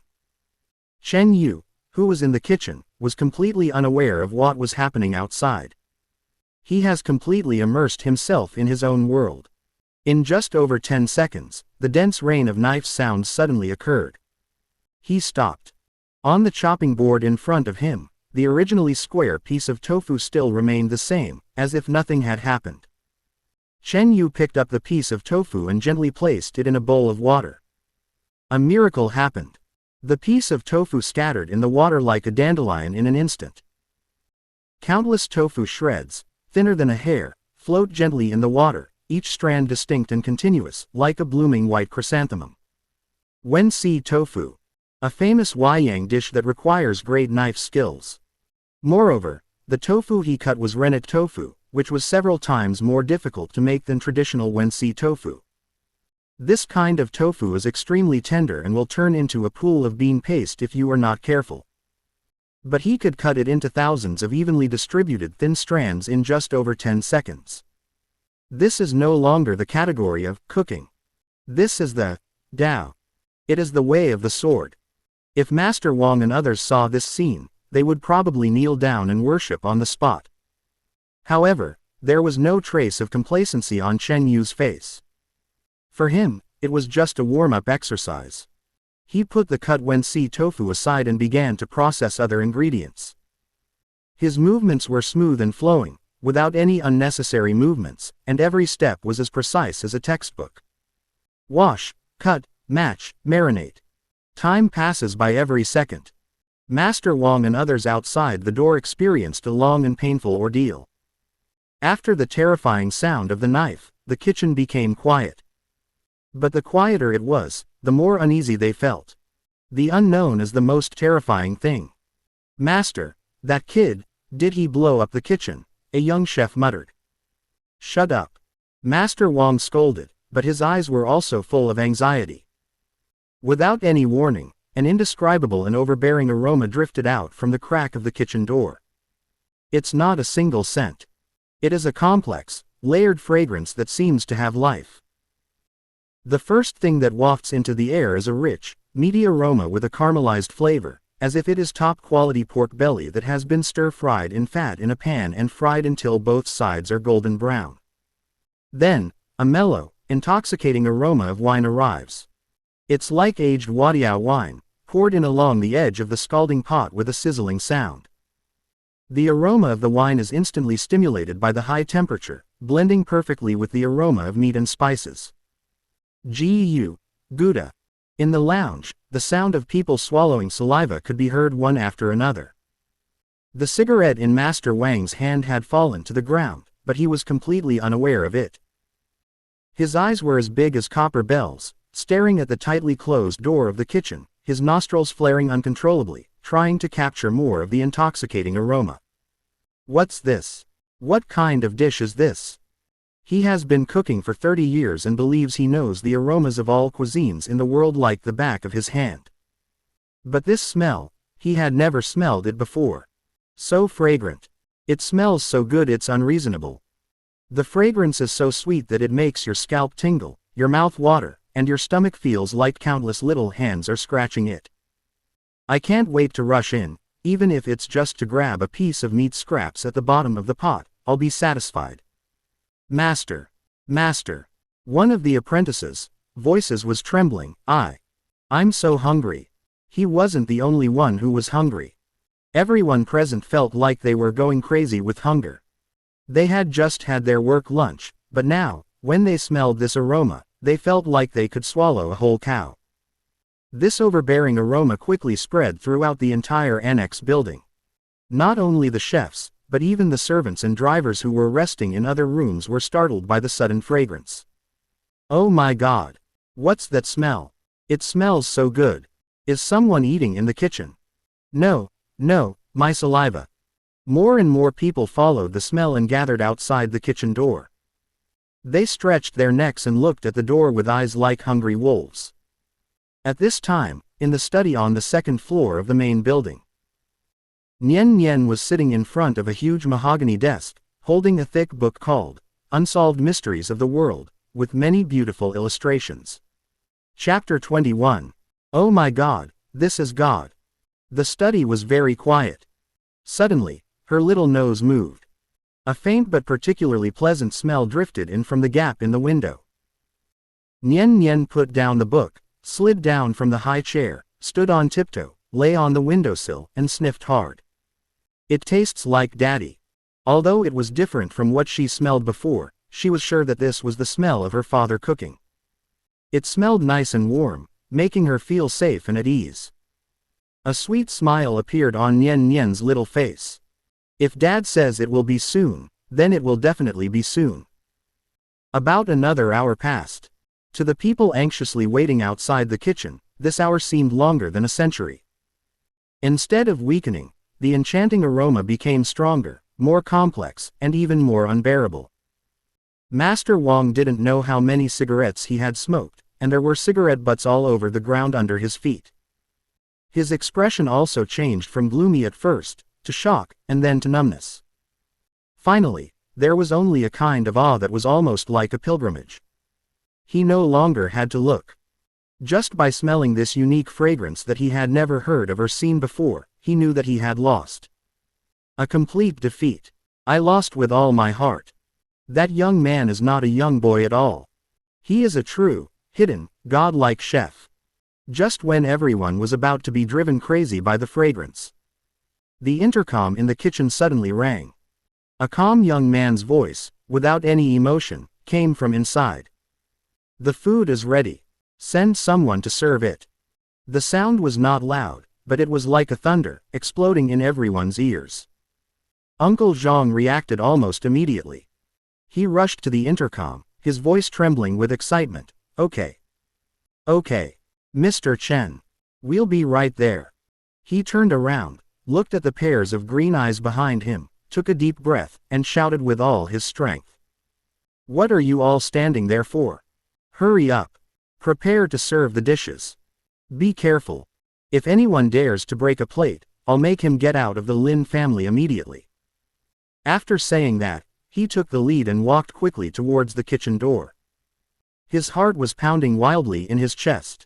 A: Chen Yu, who was in the kitchen, was completely unaware of what was happening outside. He has completely immersed himself in his own world. In just over 10 seconds, the dense rain of knife sounds suddenly occurred. He stopped. On the chopping board in front of him, the originally square piece of tofu still remained the same, as if nothing had happened. Chen Yu picked up the piece of tofu and gently placed it in a bowl of water. A miracle happened. The piece of tofu scattered in the water like a dandelion in an instant. Countless tofu shreds, thinner than a hair, float gently in the water, each strand distinct and continuous, like a blooming white chrysanthemum. Wen-si tofu. A famous Huaiyang dish that requires great knife skills. Moreover, the tofu he cut was rennet tofu, which was several times more difficult to make than traditional Wen-si tofu. This kind of tofu is extremely tender and will turn into a pool of bean paste if you are not careful. But he could cut it into thousands of evenly distributed thin strands in just over 10 seconds. This is no longer the category of cooking. This is the Dao. It is the way of the sword. If Master Wang and others saw this scene, they would probably kneel down and worship on the spot. However, There was no trace of complacency on Chen Yu's face. For him, it was just a warm-up exercise. He put the cut Wensi tofu aside and began to process other ingredients. His movements were smooth and flowing, without any unnecessary movements, and every step was as precise as a textbook. Wash, cut, match, marinate. Time passes by every second. Master Wang and others outside the door experienced a long and painful ordeal. After the terrifying sound of the knife, the kitchen became quiet. But the quieter it was, the more uneasy they felt. The unknown is the most terrifying thing. Master, that kid, did he blow up the kitchen? A young chef muttered. Shut up. Master Wang scolded, but his eyes were also full of anxiety. Without any warning, an indescribable and overbearing aroma drifted out from the crack of the kitchen door. It's not a single scent. It is a complex, layered fragrance that seems to have life. The first thing that wafts into the air is a rich, meaty aroma with a caramelized flavor, as if it is top-quality pork belly that has been stir-fried in fat in a pan and fried until both sides are golden brown. Then, a mellow, intoxicating aroma of wine arrives. It's like aged Wadiao wine, poured in along the edge of the scalding pot with a sizzling sound. The aroma of the wine is instantly stimulated by the high temperature, blending perfectly with the aroma of meat and spices. Gu, Gouda. In the lounge, the sound of people swallowing saliva could be heard one after another. The cigarette in Master Wang's hand had fallen to the ground, but he was completely unaware of it. His eyes were as big as copper bells, staring at the tightly closed door of the kitchen, his nostrils flaring uncontrollably, trying to capture more of the intoxicating aroma. What's this? What kind of dish is this? He has been cooking for 30 years and believes he knows the aromas of all cuisines in the world like the back of his hand. But this smell, he had never smelled it before. So fragrant. It smells so good it's unreasonable. The fragrance is so sweet that it makes your scalp tingle, your mouth water, and your stomach feels like countless little hands are scratching it. I can't wait to rush in, even if it's just to grab a piece of meat scraps at the bottom of the pot, I'll be satisfied. Master. Master. One of the apprentices' voices was trembling. I'm so hungry. He wasn't the only one who was hungry. Everyone present felt like they were going crazy with hunger. They had just had their work lunch, but now, when they smelled this aroma, they felt like they could swallow a whole cow. This overbearing aroma quickly spread throughout the entire annex building. Not only the chefs, but even the servants and drivers who were resting in other rooms were startled by the sudden fragrance. Oh my God! What's that smell? It smells so good. Is someone eating in the kitchen? No, my saliva. More and more people followed the smell and gathered outside the kitchen door. They stretched their necks and looked at the door with eyes like hungry wolves. At this time, in the study on the second floor of the main building, Nian Nian was sitting in front of a huge mahogany desk, holding a thick book called Unsolved Mysteries of the World, with many beautiful illustrations. Chapter 21. Oh my God, this is God. The study was very quiet. Suddenly, her little nose moved. A faint but particularly pleasant smell drifted in from the gap in the window. Nian Nian put down the book, slid down from the high chair, stood on tiptoe, lay on the windowsill, and sniffed hard. It tastes like Daddy. Although it was different from what she smelled before, she was sure that this was the smell of her father cooking. It smelled nice and warm, making her feel safe and at ease. A sweet smile appeared on Nian Nian's little face. If Dad says it will be soon, then it will definitely be soon. About another hour passed. To the people anxiously waiting outside the kitchen, this hour seemed longer than a century. Instead of weakening, the enchanting aroma became stronger, more complex, and even more unbearable. Master Wang didn't know how many cigarettes he had smoked, and there were cigarette butts all over the ground under his feet. His expression also changed from gloomy at first, to shock, and then to numbness. Finally, there was only a kind of awe that was almost like a pilgrimage. He no longer had to look. Just by smelling this unique fragrance that he had never heard of or seen before, he knew that he had lost. A complete defeat. I lost with all my heart. That young man is not a young boy at all. He is a true, hidden, godlike chef. Just when everyone was about to be driven crazy by the fragrance, the intercom in the kitchen suddenly rang. A calm young man's voice, without any emotion, came from inside. "The food is ready. Send someone to serve it." The sound was not loud, but it was like a thunder, exploding in everyone's ears. Uncle Zhang reacted almost immediately. He rushed to the intercom, his voice trembling with excitement. "Okay. Okay. Mr. Chen. We'll be right there." He turned around, looked at the pairs of green eyes behind him, took a deep breath, and shouted with all his strength. "What are you all standing there for? Hurry up. Prepare to serve the dishes. Be careful. If anyone dares to break a plate, I'll make him get out of the Lin family immediately." After saying that, he took the lead and walked quickly towards the kitchen door. His heart was pounding wildly in his chest.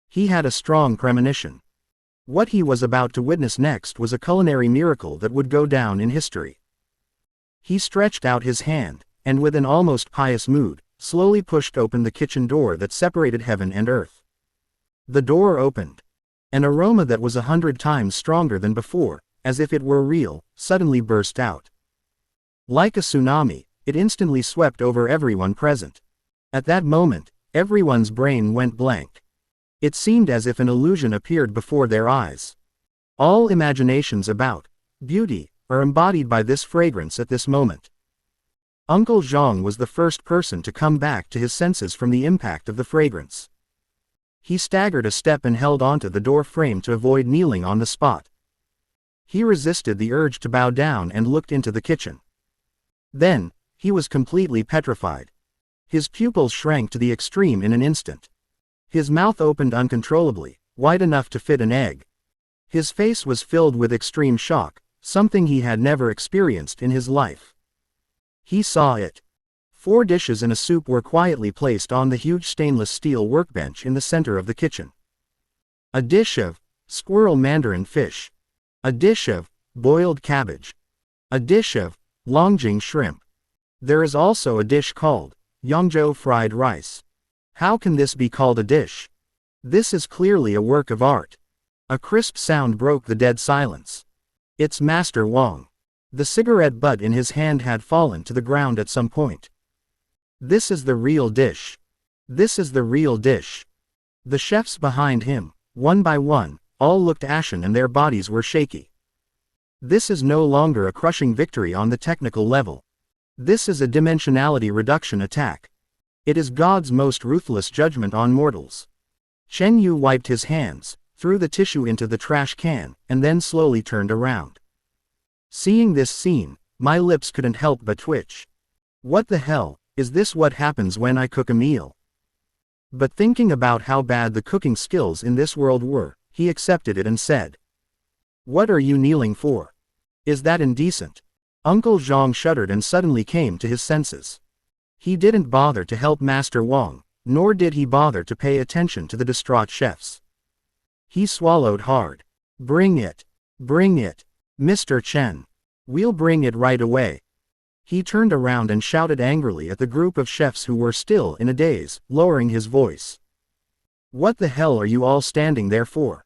A: He had a strong premonition. What he was about to witness next was a culinary miracle that would go down in history. He stretched out his hand, and with an almost pious mood, slowly pushed open the kitchen door that separated heaven and earth. The door opened. An aroma that was 100 times stronger than before, as if it were real, suddenly burst out. Like a tsunami, it instantly swept over everyone present. At that moment, everyone's brain went blank. It seemed as if an illusion appeared before their eyes. All imaginations about beauty are embodied by this fragrance at this moment. Uncle Zhang was the first person to come back to his senses from the impact of the fragrance. He staggered a step and held onto the door frame to avoid kneeling on the spot. He resisted the urge to bow down and looked into the kitchen. Then, he was completely petrified. His pupils shrank to the extreme in an instant. His mouth opened uncontrollably, wide enough to fit an egg. His face was filled with extreme shock, something he had never experienced in his life. He saw it. 4 dishes and a soup were quietly placed on the huge stainless steel workbench in the center of the kitchen. A dish of squirrel mandarin fish. A dish of boiled cabbage. A dish of longjing shrimp. There is also a dish called Yangzhou fried rice. How can this be called a dish? This is clearly a work of art. A crisp sound broke the dead silence. It's Master Wang. The cigarette butt in his hand had fallen to the ground at some point. This is the real dish. This is the real dish. The chefs behind him, one by one, all looked ashen and their bodies were shaky. This is no longer a crushing victory on the technical level. This is a dimensionality reduction attack. It is God's most ruthless judgment on mortals. Chen Yu wiped his hands, threw the tissue into the trash can, and then slowly turned around. Seeing this scene, my lips couldn't help but twitch. What the hell, is this what happens when I cook a meal? But thinking about how bad the cooking skills in this world were, he accepted it and said, "What are you kneeling for? Is that indecent?" Uncle Zhang shuddered and suddenly came to his senses. He didn't bother to help Master Wang, nor did he bother to pay attention to the distraught chefs. He swallowed hard. "Bring it. Bring it. Mr. Chen. We'll bring it right away." He turned around and shouted angrily at the group of chefs who were still in a daze, lowering his voice. "What the hell are you all standing there for?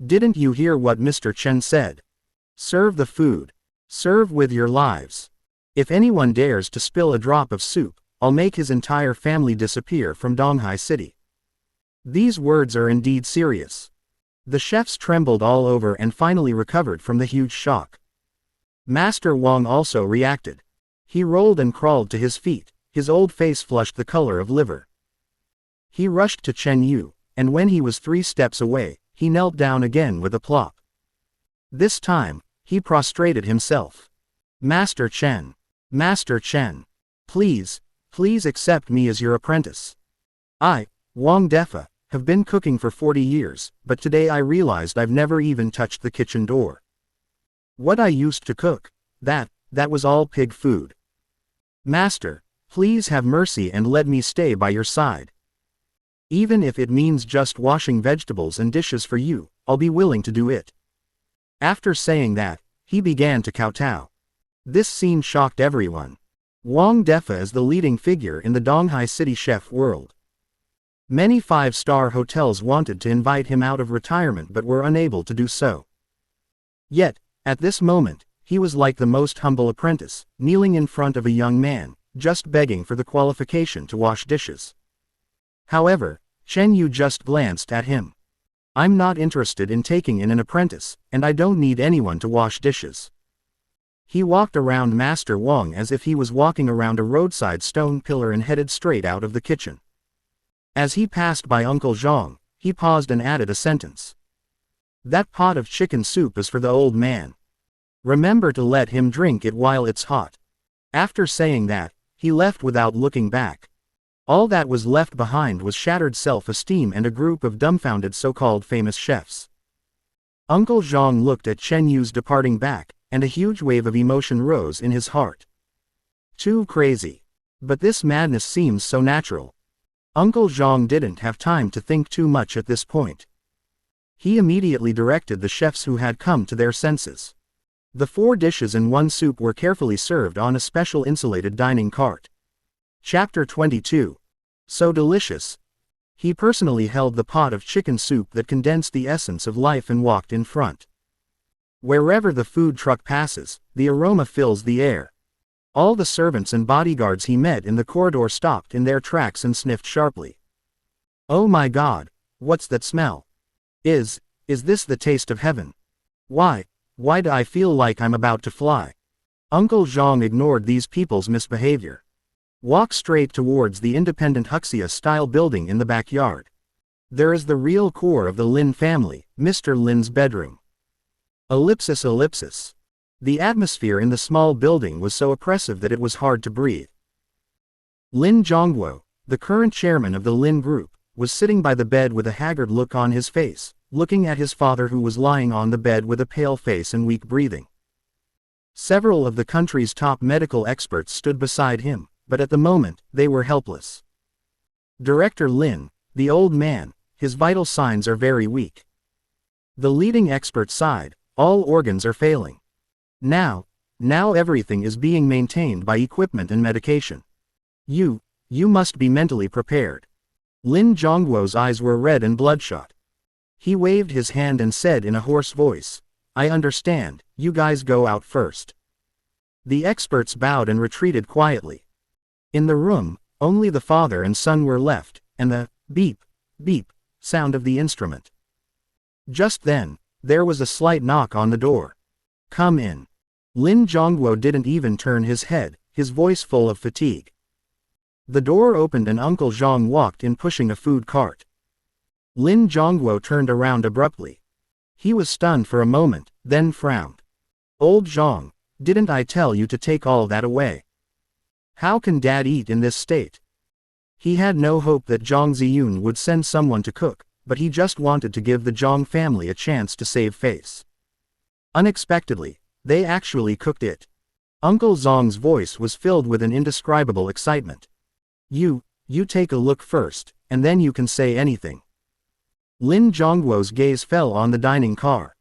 A: Didn't you hear what Mr. Chen said? Serve the food. Serve with your lives. If anyone dares to spill a drop of soup, I'll make his entire family disappear from Donghai City." These words are indeed serious. The chefs trembled all over and finally recovered from the huge shock. Master Wang also reacted. He rolled and crawled to his feet, his old face flushed the color of liver. He rushed to Chen Yu, and when he was 3 steps away, he knelt down again with a plop. This time, he prostrated himself. "Master Chen. Master Chen. Please, please accept me as your apprentice. I, Wang Defa, have been cooking for 40 years, but today I realized I've never even touched the kitchen door. What I used to cook, that was all pig food. Master, please have mercy and let me stay by your side. Even if it means just washing vegetables and dishes for you, I'll be willing to do it." After saying that, he began to kowtow. This scene shocked everyone. Wang Defa is the leading figure in the Donghai city chef world. Many five-star hotels wanted to invite him out of retirement but were unable to do so. Yet, at this moment, he was like the most humble apprentice, kneeling in front of a young man, just begging for the qualification to wash dishes. However, Chen Yu just glanced at him. I'm not interested in taking in an apprentice, and I don't need anyone to wash dishes. He walked around Master Wang as if he was walking around a roadside stone pillar and headed straight out of the kitchen. As he passed by Uncle Zhang, he paused and added a sentence. That pot of chicken soup is for the old man. Remember to let him drink it while it's hot. After saying that, he left without looking back. All that was left behind was shattered self-esteem and a group of dumbfounded so-called famous chefs. Uncle Zhang looked at Chen Yu's departing back, and a huge wave of emotion rose in his heart. Too crazy. But this madness seems so natural. Uncle Zhang didn't have time to think too much at this point. He immediately directed the chefs who had come to their senses. The 4 dishes and 1 soup were carefully served on a special insulated dining cart. Chapter 22. So delicious. He personally held the pot of chicken soup that condensed the essence of life and walked in front. Wherever the food truck passes, the aroma fills the air. All the servants and bodyguards he met in the corridor stopped in their tracks and sniffed sharply. Oh my God, what's that smell? Is this the taste of heaven? Why do I feel like I'm about to fly? Uncle Zhang ignored these people's misbehavior. Walk straight towards the independent Huxia-style building in the backyard. There is the real core of the Lin family, Mr. Lin's bedroom. Ellipsis. The atmosphere in the small building was so oppressive that it was hard to breathe. Lin Zhongguo, the current chairman of the Lin Group, was sitting by the bed with a haggard look on his face, looking at his father who was lying on the bed with a pale face and weak breathing. Several of the country's top medical experts stood beside him, but at the moment, they were helpless. Director Lin, the old man, his vital signs are very weak. The leading expert sighed, all organs are failing. Now everything is being maintained by equipment and medication. You must be mentally prepared. Lin Zhongguo's eyes were red and bloodshot. He waved his hand and said in a hoarse voice, I understand, you guys go out first. The experts bowed and retreated quietly. In the room, only the father and son were left, and the beep, beep sound of the instrument. Just then, there was a slight knock on the door. Come in. Lin Zhongguo didn't even turn his head, his voice full of fatigue. The door opened and Uncle Zhang walked in pushing a food cart. Lin Zhongguo turned around abruptly. He was stunned for a moment, then frowned. Old Zhang, didn't I tell you to take all that away? How can Dad eat in this state? He had no hope that Zhang Ziyun would send someone to cook, but he just wanted to give the Zhang family a chance to save face. Unexpectedly, they actually cooked it. Uncle Zhang's voice was filled with an indescribable excitement. You take a look first, and then you can say anything. Lin Zhongguo's gaze fell on the dining car.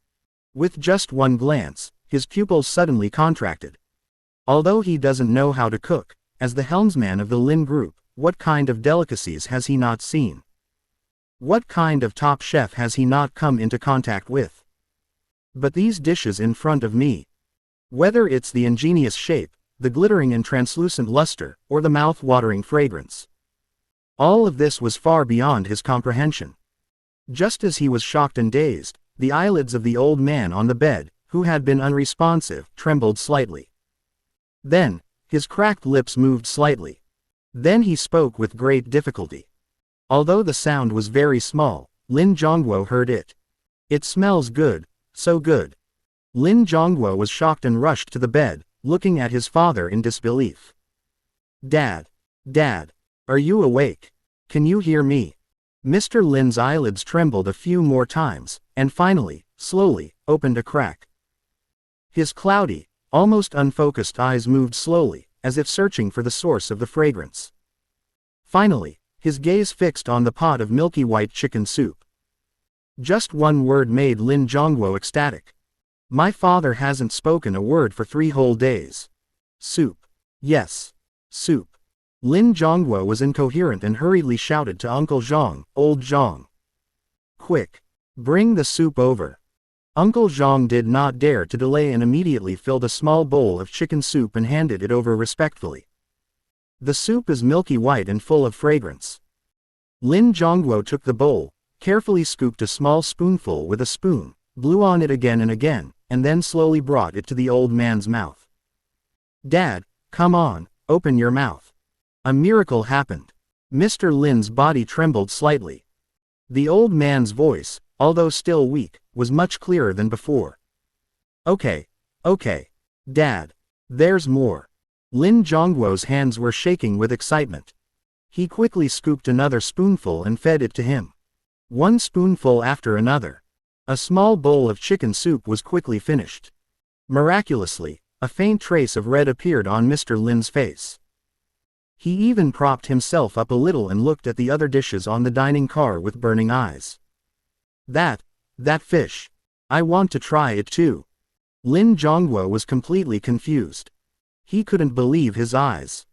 A: With just one glance, his pupils suddenly contracted. Although he doesn't know how to cook, as the helmsman of the Lin Group, what kind of delicacies has he not seen? What kind of top chef has he not come into contact with? But these dishes in front of me. Whether it's the ingenious shape, the glittering and translucent luster, or the mouth-watering fragrance. All of this was far beyond his comprehension. Just as he was shocked and dazed, the eyelids of the old man on the bed, who had been unresponsive, trembled slightly. Then, his cracked lips moved slightly. Then he spoke with great difficulty. Although the sound was very small, Lin Zhongguo heard it. It smells good, so good. Lin Zhongguo was shocked and rushed to the bed, looking at his father in disbelief. Dad, are you awake? Can you hear me? Mr. Lin's eyelids trembled a few more times, and finally, slowly, opened a crack. His cloudy, almost unfocused eyes moved slowly, as if searching for the source of the fragrance. Finally, his gaze fixed on the pot of milky white chicken soup. Just one word made Lin Zhongguo ecstatic. My father hasn't spoken a word for 3 whole days. Soup. Yes. Soup. Lin Zhongguo was incoherent and hurriedly shouted to Uncle Zhang, "Old Zhang. Quick. Bring the soup over." Uncle Zhang did not dare to delay and immediately filled a small bowl of chicken soup and handed it over respectfully. The soup is milky white and full of fragrance. Lin Zhongguo took the bowl, carefully scooped a small spoonful with a spoon, blew on it again, and then slowly brought it to the old man's mouth. "Dad, come on, open your mouth." A miracle happened. Mr. Lin's body trembled slightly. The old man's voice, although still weak, was much clearer than before. Okay, Dad. There's more." Lin Zhongguo's hands were shaking with excitement. He quickly scooped another spoonful and fed it to him. One spoonful after another. A small bowl of chicken soup was quickly finished. Miraculously, a faint trace of red appeared on Mr. Lin's face. He even propped himself up a little and looked at the other dishes on the dining car with burning eyes. That fish. I want to try it too." Lin Zhongguo was completely confused. He couldn't believe his eyes.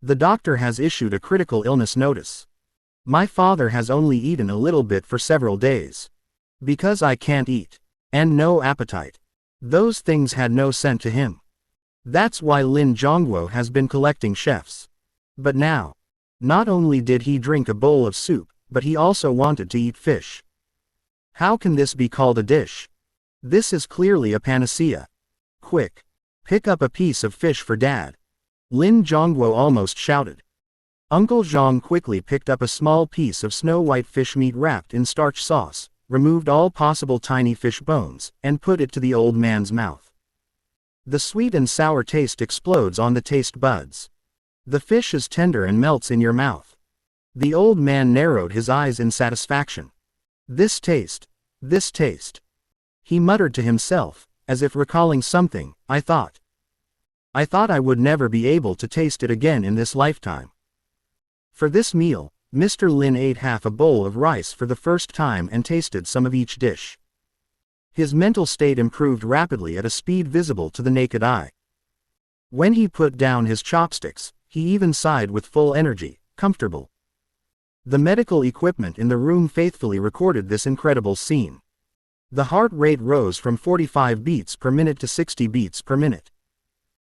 A: "The doctor has issued a critical illness notice. My father has only eaten a little bit for several days. Because I can't eat. And no appetite. Those things had no scent to him. That's why Lin Zhongguo has been collecting chefs. But now, not only did he drink a bowl of soup, but he also wanted to eat fish. How can this be called a dish? This is clearly a panacea. Quick. Pick up a piece of fish for Dad." Lin Zhongguo almost shouted. Uncle Zhang quickly picked up a small piece of snow-white fish meat wrapped in starch sauce, removed all possible tiny fish bones, and put it to the old man's mouth. The sweet and sour taste explodes on the taste buds. The fish is tender and melts in your mouth. The old man narrowed his eyes in satisfaction. This taste. He muttered to himself, as if recalling something. I thought I would never be able to taste it again in this lifetime." For this meal, Mr. Lin ate half a bowl of rice for the first time and tasted some of each dish. His mental state improved rapidly at a speed visible to the naked eye. When he put down his chopsticks, he even sighed with full energy, comfortable. The medical equipment in the room faithfully recorded this incredible scene. The heart rate rose from 45 beats per minute to 60 beats per minute.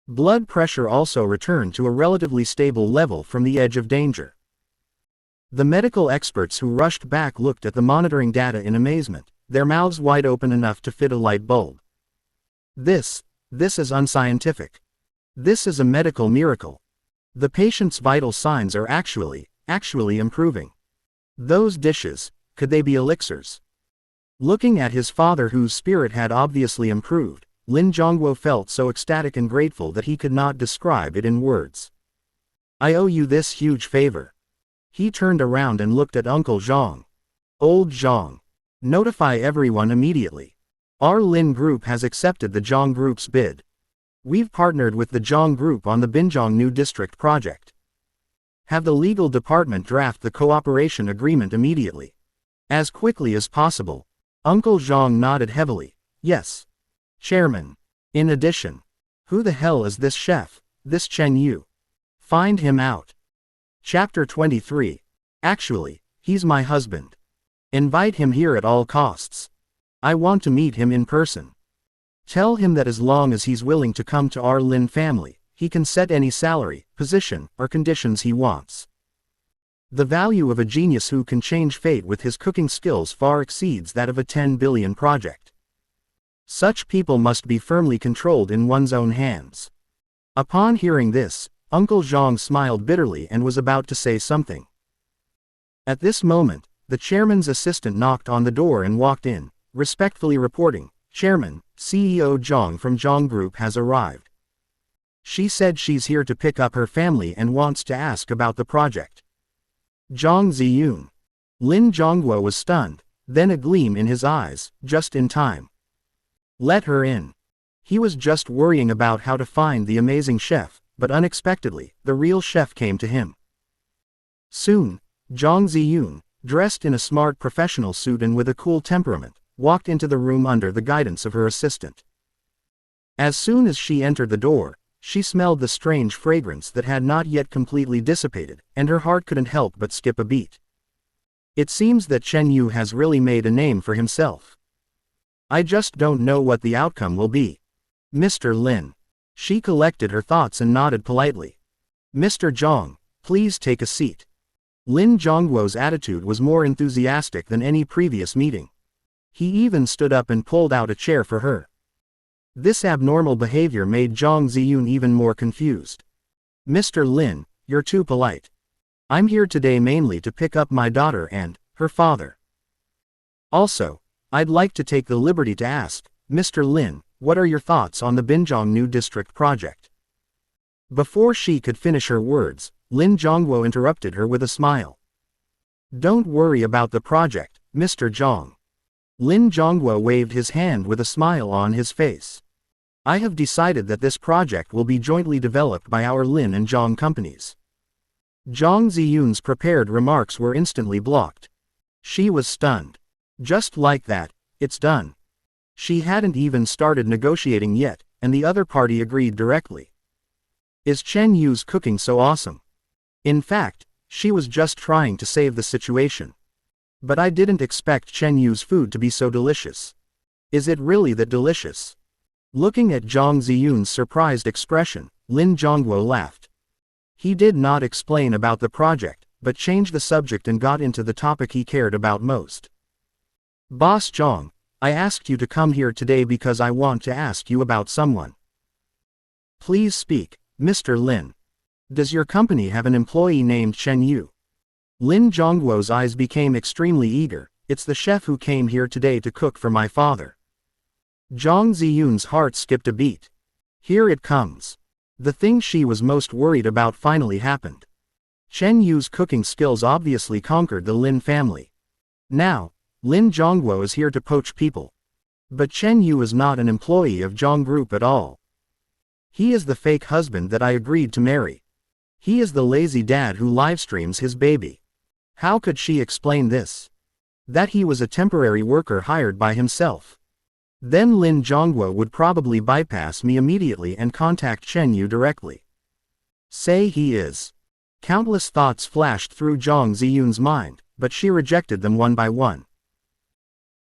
A: Blood pressure also returned to a relatively stable level from the edge of danger. The medical experts who rushed back looked at the monitoring data in amazement, their mouths wide open enough to fit a light bulb. This is unscientific. This is a medical miracle. The patient's vital signs are actually improving. Those dishes, could they be elixirs? Looking at his father, whose spirit had obviously improved, Lin Zhongguo felt so ecstatic and grateful that he could not describe it in words. "I owe you this huge favor." He turned around and looked at Uncle Zhang. "Old Zhang. Notify everyone immediately. Our Lin Group has accepted the Zhang Group's bid. We've partnered with the Zhang Group on the Binjiang New District project. Have the legal department draft the cooperation agreement immediately. As quickly as possible." Uncle Zhang nodded heavily. "Yes, Chairman. In addition, who the hell is this chef, this Chen Yu? Find him out." Chapter 23. Actually, he's my husband. Invite him here at all costs. I want to meet him in person. Tell him that as long as he's willing to come to our Lin family, he can set any salary, position, or conditions he wants. The value of a genius who can change fate with his cooking skills far exceeds that of a 10 billion project. Such people must be firmly controlled in one's own hands. Upon hearing this, Uncle Zhang smiled bitterly and was about to say something. At this moment, the chairman's assistant knocked on the door and walked in, respectfully reporting, "Chairman, CEO Zhang from Zhang Group has arrived. She said she's here to pick up her family and wants to ask about the project." Zhang Ziyun. Lin Zhongguo was stunned, then a gleam in his eyes, just in time. Let her in. He was just worrying about how to find the amazing chef, but unexpectedly, the real chef came to him. Soon, Zhang Ziyun, dressed in a smart professional suit and with a cool temperament, walked into the room under the guidance of her assistant. As soon as she entered the door, She smelled the strange fragrance that had not yet completely dissipated, and her heart couldn't help but skip a beat. It seems that Chen Yu has really made a name for himself. I just don't know what the outcome will be. Mr. Lin. She collected her thoughts and nodded politely. Mr. Zhang, please take a seat. Lin Zhongguo's attitude was more enthusiastic than any previous meeting. He even stood up and pulled out a chair for her. This abnormal behavior made Zhang Ziyun even more confused. Mr. Lin, you're too polite. I'm here today mainly to pick up my daughter and her father. Also, I'd like to take the liberty to ask, Mr. Lin, what are your thoughts on the Binjiang New District project? Before she could finish her words, Lin Zhongguo interrupted her with a smile. Don't worry about the project, Mr. Zhang. Lin Zhongguo waved his hand with a smile on his face. I have decided that this project will be jointly developed by our Lin and Zhang companies. Zhang Ziyun's prepared remarks were instantly blocked. She was stunned. Just like that, it's done. She hadn't even started negotiating yet, and the other party agreed directly. Is Chen Yu's cooking so awesome? In fact, she was just trying to save the situation. But I didn't expect Chen Yu's food to be so delicious. Is it really that delicious? Looking at Zhang Ziyun's surprised expression, Lin Zhongguo laughed. He did not explain about the project, but changed the subject and got into the topic he cared about most. Boss Zhang, I asked you to come here today because I want to ask you about someone. Please speak, Mr. Lin. Does your company have an employee named Chen Yu? Lin Zhongguo's eyes became extremely eager. It's the chef who came here today to cook for my father. Zhang Ziyun's heart skipped a beat. Here it comes. The thing she was most worried about finally happened. Chen Yu's cooking skills obviously conquered the Lin family. Now, Lin Zhongguo is here to poach people. But Chen Yu is not an employee of Zhang Group at all. He is the fake husband that I agreed to marry. He is the lazy dad who livestreams his baby. How could she explain this? That he was a temporary worker hired by himself. Then Lin Zhongguo would probably bypass me immediately and contact Chen Yu directly. Say he is. Countless thoughts flashed through Zhang Ziyun's mind, but she rejected them one by one.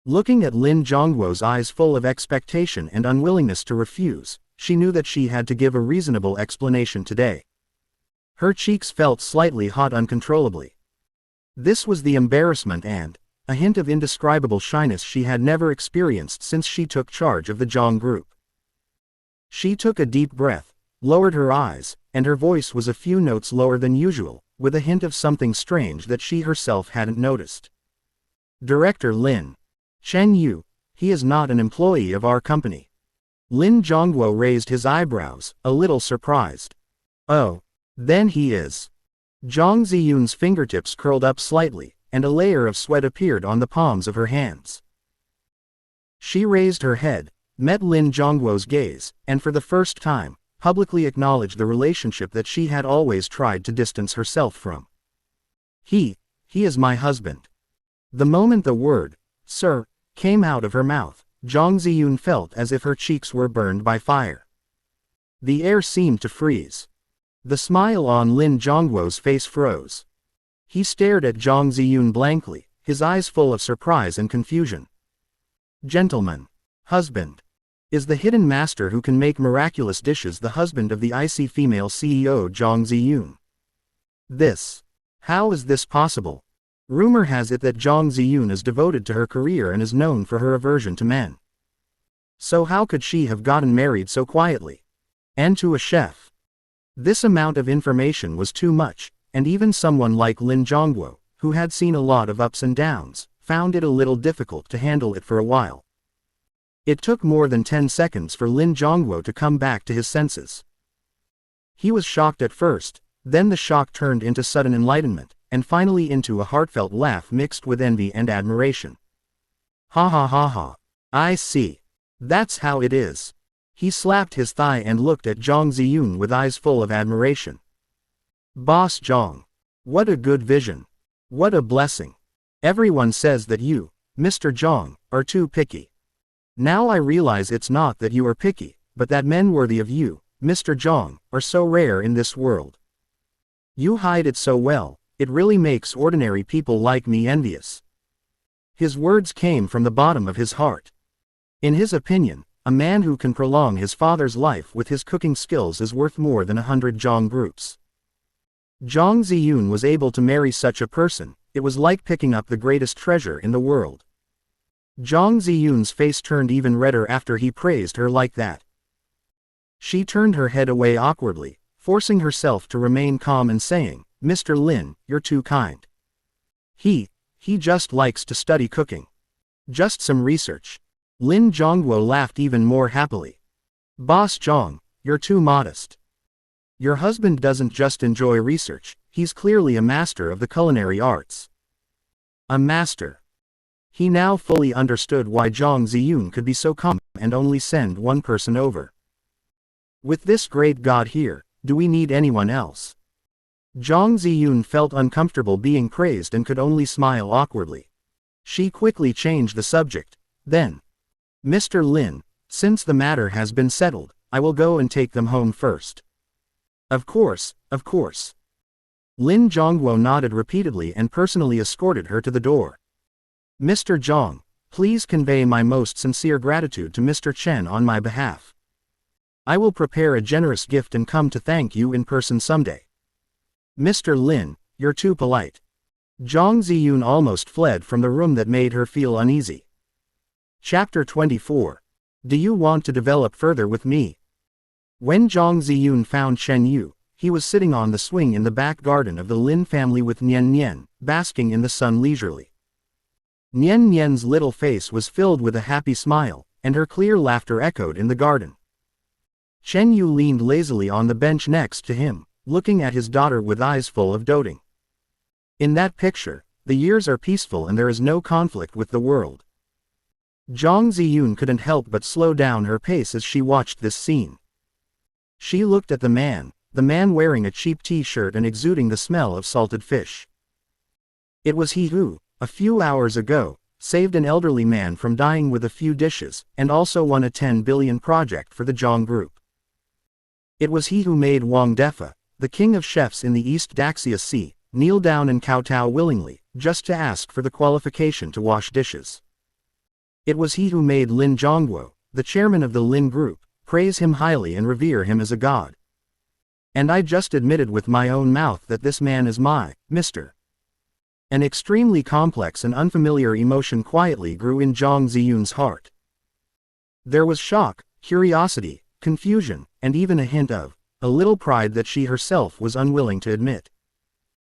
A: Looking at Lin Zhongguo's eyes full of expectation and unwillingness to refuse, she knew that she had to give a reasonable explanation today. Her cheeks felt slightly hot uncontrollably. This was the embarrassment and a hint of indescribable shyness she had never experienced since she took charge of the Zhang Group. She took a deep breath, lowered her eyes, and her voice was a few notes lower than usual, with a hint of something strange that she herself hadn't noticed. Director Lin. Chen Yu, he is not an employee of our company. Lin Zhongguo raised his eyebrows, a little surprised. Oh, then he is. Zhang Ziyun's fingertips curled up slightly, and a layer of sweat appeared on the palms of her hands. She raised her head, met Lin Zhongguo's gaze, and for the first time, publicly acknowledged the relationship that she had always tried to distance herself from. He is my husband. The moment the word, sir, came out of her mouth, Zhang Ziyun felt as if her cheeks were burned by fire. The air seemed to freeze. The smile on Lin Zhongguo's face froze. He stared at Zhang Ziyun blankly, his eyes full of surprise and confusion. Gentleman. Husband. Is the hidden master who can make miraculous dishes the husband of the icy female CEO Zhang Ziyun? How is this possible? Rumor has it that Zhang Ziyun is devoted to her career and is known for her aversion to men. So how could she have gotten married so quietly? And to a chef? This amount of information was too much, and even someone like Lin Zhongguo, who had seen a lot of ups and downs, found it a little difficult to handle it for a while. It took more than 10 seconds for Lin Zhongguo to come back to his senses. He was shocked at first, then the shock turned into sudden enlightenment, and finally into a heartfelt laugh mixed with envy and admiration. Ha ha ha ha. I see. That's how it is. He slapped his thigh and looked at Zhang Ziyun with eyes full of admiration. Boss Zhang. What a good vision. What a blessing. Everyone says that you, Mr. Zhang, are too picky. Now I realize it's not that you are picky, but that men worthy of you, Mr. Zhang, are so rare in this world. You hide it so well, it really makes ordinary people like me envious." His words came from the bottom of his heart. In his opinion, a man who can prolong his father's life with his cooking skills is worth more than 100 Zhang groups. Zhang Ziyun was able to marry such a person. It was like picking up the greatest treasure in the world. Zhang Ziyun's face turned even redder after he praised her like that. She turned her head away awkwardly, forcing herself to remain calm and saying, "Mr. Lin, you're too kind. He just likes to study cooking. Just some research." Lin Zhongguo laughed even more happily. "Boss Zhang, you're too modest. Your husband doesn't just enjoy research, he's clearly a master of the culinary arts." A master. He now fully understood why Zhang Ziyun could be so calm and only send one person over. With this great god here, do we need anyone else? Zhang Ziyun felt uncomfortable being praised and could only smile awkwardly. She quickly changed the subject. Then, "Mr. Lin, since the matter has been settled, I will go and take them home first." Of course, of course." Lin Zhongguo nodded repeatedly and personally escorted her to the door. "Mr. Zhang, please convey my most sincere gratitude to Mr. Chen on my behalf. I will prepare a generous gift and come to thank you in person someday." "Mr. Lin, you're too polite." Zhang Ziyun almost fled from the room that made her feel uneasy. Chapter 24. Do you want to develop further with me? When Zhang Ziyun found Chen Yu, he was sitting on the swing in the back garden of the Lin family with Nian Nian, basking in the sun leisurely. Nian Nian's little face was filled with a happy smile, and her clear laughter echoed in the garden. Chen Yu leaned lazily on the bench next to him, looking at his daughter with eyes full of doting. In that picture, the years are peaceful and there is no conflict with the world. Zhang Ziyun couldn't help but slow down her pace as she watched this scene. She looked at the man wearing a cheap t-shirt and exuding the smell of salted fish. It was he who, a few hours ago, saved an elderly man from dying with a few dishes, and also won a 10 billion project for the Zhang Group. It was he who made Wang Defa, the king of chefs in the East Daxia Sea, kneel down and kowtow willingly, just to ask for the qualification to wash dishes. It was he who made Lin Zhongguo, the chairman of the Lin Group, praise him highly and revere him as a god. And I just admitted with my own mouth that this man is my Mr. An extremely complex and unfamiliar emotion quietly grew in Zhang Ziyun's heart. There was shock, curiosity, confusion, and even a hint of a little pride that she herself was unwilling to admit.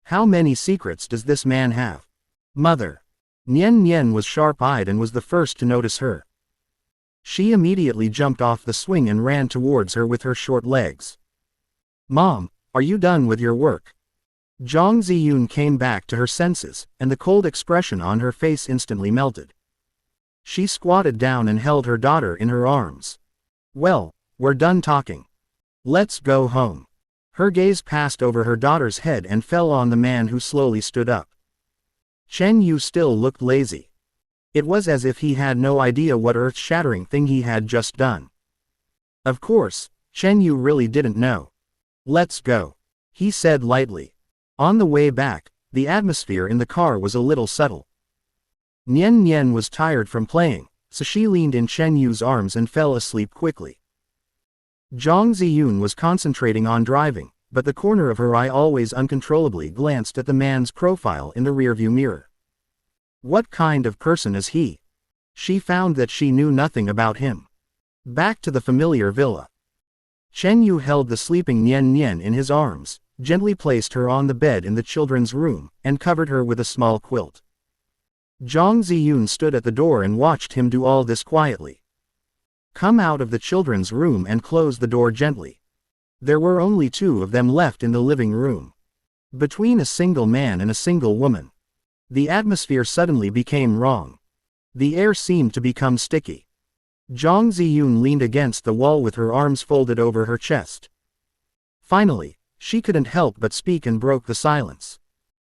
A: How many secrets does this man have? Mother. Nian Nian was sharp-eyed and was the first to notice her. She immediately jumped off the swing and ran towards her with her short legs. "Mom, are you done with your work?" Zhang Ziyun came back to her senses, and the cold expression on her face instantly melted. She squatted down and held her daughter in her arms. "Well, we're done talking. Let's go home." Her gaze passed over her daughter's head and fell on the man who slowly stood up. Chen Yu still looked lazy. It was as if he had no idea what earth-shattering thing he had just done. Of course, Chen Yu really didn't know. "Let's go," he said lightly. On the way back, the atmosphere in the car was a little subtle. Nian Nian was tired from playing, so she leaned in Chen Yu's arms and fell asleep quickly. Zhang Ziyun was concentrating on driving, but the corner of her eye always uncontrollably glanced at the man's profile in the rearview mirror. What kind of person is he? She found that she knew nothing about him. Back to the familiar villa. Chen Yu held the sleeping Nian Nian in his arms, gently placed her on the bed in the children's room, and covered her with a small quilt. Zhang Ziyun stood at the door and watched him do all this quietly. Come out of the children's room and close the door gently. There were only two of them left in the living room. Between a single man and a single woman. The atmosphere suddenly became wrong. The air seemed to become sticky. Zhang Ziyun leaned against the wall with her arms folded over her chest. Finally, she couldn't help but speak and broke the silence.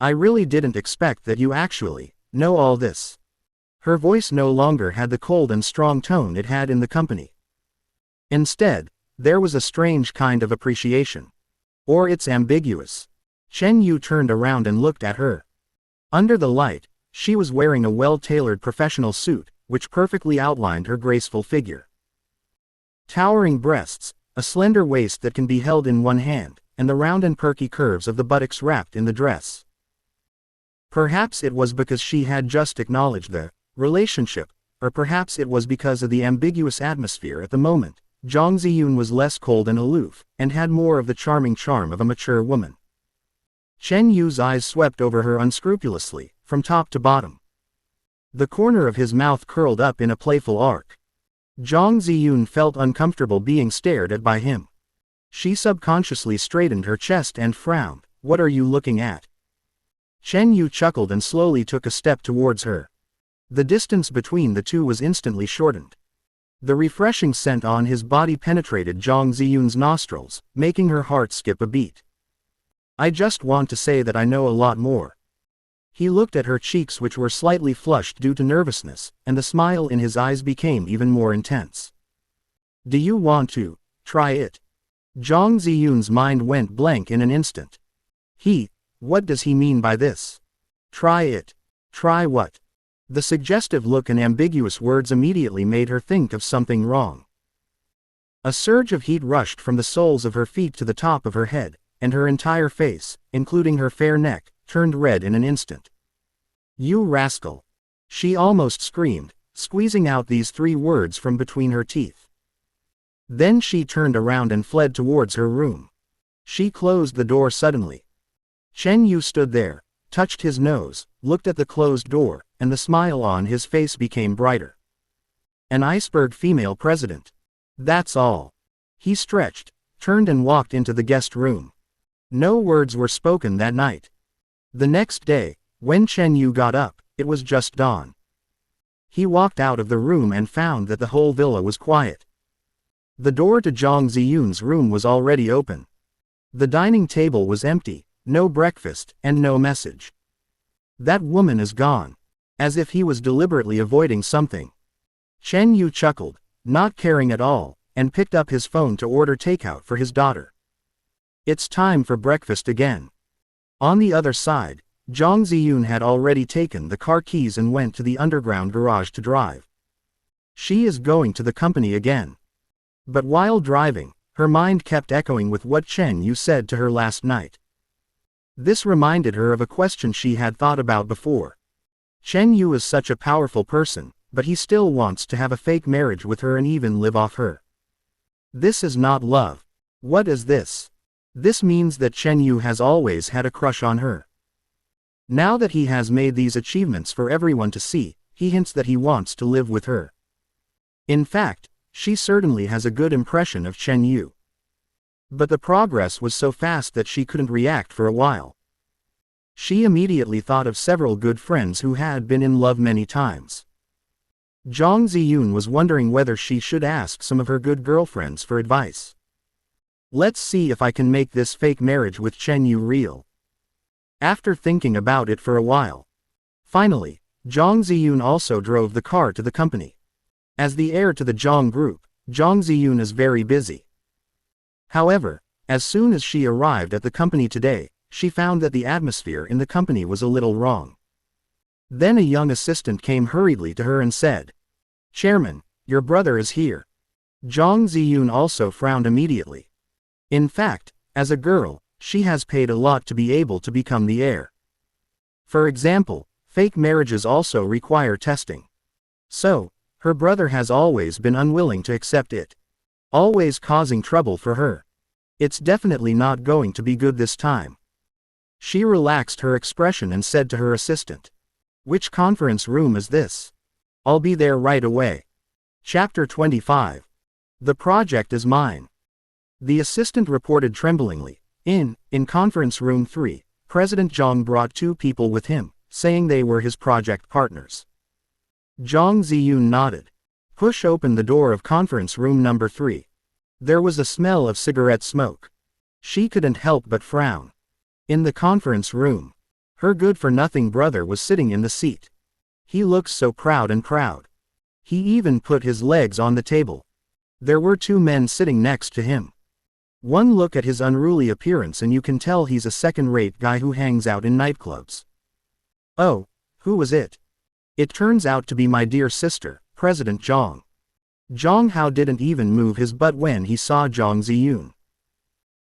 A: "I really didn't expect that you actually know all this." Her voice no longer had the cold and strong tone it had in the company. Instead, There was a strange kind of appreciation. Or it's ambiguous. Chen Yu turned around and looked at her. Under the light, she was wearing a well-tailored professional suit, which perfectly outlined her graceful figure. Towering breasts, a slender waist that can be held in one hand, and the round and perky curves of the buttocks wrapped in the dress. Perhaps it was because she had just acknowledged the relationship, or perhaps it was because of the ambiguous atmosphere at the moment. Zhang Ziyun was less cold and aloof, and had more of the charming charm of a mature woman. Chen Yu's eyes swept over her unscrupulously, from top to bottom. The corner of his mouth curled up in a playful arc. Zhang Ziyun felt uncomfortable being stared at by him. She subconsciously straightened her chest and frowned. "What are you looking at?" Chen Yu chuckled and slowly took a step towards her. The distance between the two was instantly shortened. The refreshing scent on his body penetrated Zhang Ziyun's nostrils, making her heart skip a beat. "I just want to say that I know a lot more." He looked at her cheeks, which were slightly flushed due to nervousness, and the smile in his eyes became even more intense. "Do you want to try it?" Zhang Ziyun's mind went blank in an instant. What does he mean by this? Try it. Try what? The suggestive look and ambiguous words immediately made her think of something wrong. A surge of heat rushed from the soles of her feet to the top of her head, and her entire face, including her fair neck, turned red in an instant. "You rascal!" She almost screamed, squeezing out these 3 words from between her teeth. Then she turned around and fled towards her room. She closed the door suddenly. Chen Yu stood there, touched his nose, looked at the closed door, and the smile on his face became brighter. An iceberg female president. That's all. He stretched, turned and walked into the guest room. No words were spoken that night. The next day, when Chen Yu got up, it was just dawn. He walked out of the room and found that the whole villa was quiet. The door to Zhang Ziyun's room was already open. The dining table was empty, no breakfast, and no message. "That woman is gone." As if he was deliberately avoiding something. Chen Yu chuckled, not caring at all, and picked up his phone to order takeout for his daughter. It's time for breakfast again. On the other side, Zhang Ziyun had already taken the car keys and went to the underground garage to drive. She is going to the company again. But while driving, her mind kept echoing with what Chen Yu said to her last night. This reminded her of a question she had thought about before. Chen Yu is such a powerful person, but he still wants to have a fake marriage with her and even live off her. This is not love. What is this? This means that Chen Yu has always had a crush on her. Now that he has made these achievements for everyone to see, he hints that he wants to live with her. In fact, she certainly has a good impression of Chen Yu. But the progress was so fast that she couldn't react for a while. She immediately thought of several good friends who had been in love many times. Zhang Ziyun was wondering whether she should ask some of her good girlfriends for advice. Let's see if I can make this fake marriage with Chen Yu real. After thinking about it for a while. Finally, Zhang Ziyun also drove the car to the company. As the heir to the Zhang group, Zhang Ziyun is very busy. However, as soon as she arrived at the company today, she found that the atmosphere in the company was a little wrong. Then a young assistant came hurriedly to her and said, "Chairman, your brother is here." Zhang Ziyun also frowned immediately. In fact, as a girl, she has paid a lot to be able to become the heir. For example, fake marriages also require testing. So, her brother has always been unwilling to accept it. Always causing trouble for her. It's definitely not going to be good this time. She relaxed her expression and said to her assistant, "Which conference room is this? I'll be there right away." Chapter 25. The project is mine. The assistant reported tremblingly. In conference room 3, President Zhang brought 2 people with him, saying they were his project partners. Zhang Ziyun nodded. Push open the door of conference room number 3. There was a smell of cigarette smoke. She couldn't help but frown. In the conference room, her good-for-nothing brother was sitting in the seat. He looked so proud and proud. He even put his legs on the table. There were two men sitting next to him. One look at his unruly appearance and you can tell he's a second-rate guy who hangs out in nightclubs. Oh, who was it? It turns out to be my dear sister, President Zhang. Zhang Hao didn't even move his butt when he saw Zhang Ziyun.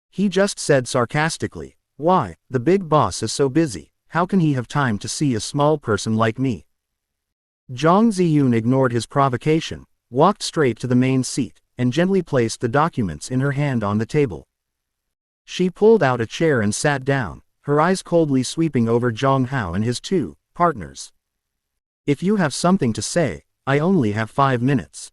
A: He just said sarcastically, "Why, the big boss is so busy, how can he have time to see a small person like me?" Zhang Ziyun ignored his provocation, walked straight to the main seat, and gently placed the documents in her hand on the table. She pulled out a chair and sat down, her eyes coldly sweeping over Zhang Hao and his two partners. "If you have something to say, I only have 5 minutes."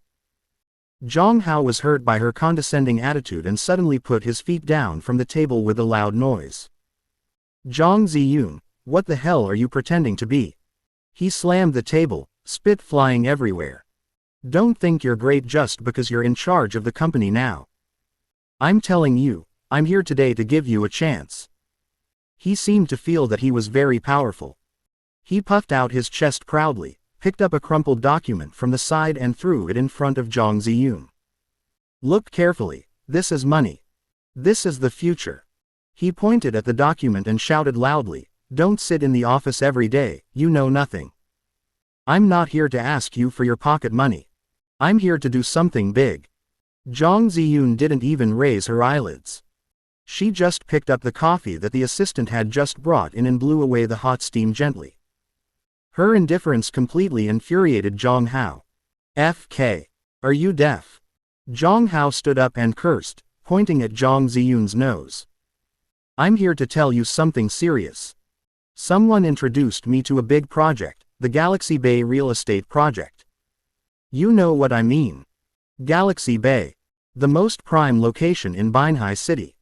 A: Zhang Hao was hurt by her condescending attitude and suddenly put his feet down from the table with a loud noise. "Zhang Ziyun, what the hell are you pretending to be?" He slammed the table, spit flying everywhere. "Don't think you're great just because you're in charge of the company now. I'm telling you, I'm here today to give you a chance." He seemed to feel that he was very powerful. He puffed out his chest proudly, picked up a crumpled document from the side and threw it in front of Zhang Ziyun. "Look carefully, this is money. This is the future." He pointed at the document and shouted loudly, "Don't sit in the office every day, you know nothing. I'm not here to ask you for your pocket money. I'm here to do something big." Zhang Ziyun didn't even raise her eyelids. She just picked up the coffee that the assistant had just brought in and blew away the hot steam gently. Her indifference completely infuriated Zhang Hao. "FK. Are you deaf?" Zhang Hao stood up and cursed, pointing at Zhang Ziyun's nose. "I'm here to tell you something serious. Someone introduced me to a big project, the Galaxy Bay real estate project. You know what I mean. Galaxy Bay. The most prime location in Binhai City.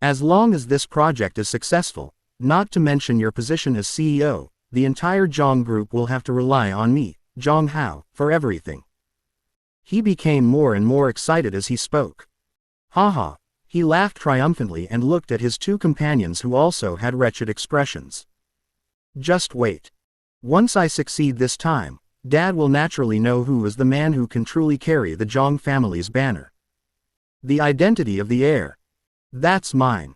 A: As long as this project is successful, not to mention your position as CEO, the entire Zhang Group will have to rely on me, Zhang Hao, for everything." He became more and more excited as he spoke. Haha. He laughed triumphantly and looked at his two companions who also had wretched expressions. "Just wait. Once I succeed this time, Dad will naturally know who is the man who can truly carry the Zhang family's banner. The identity of the heir. That's mine.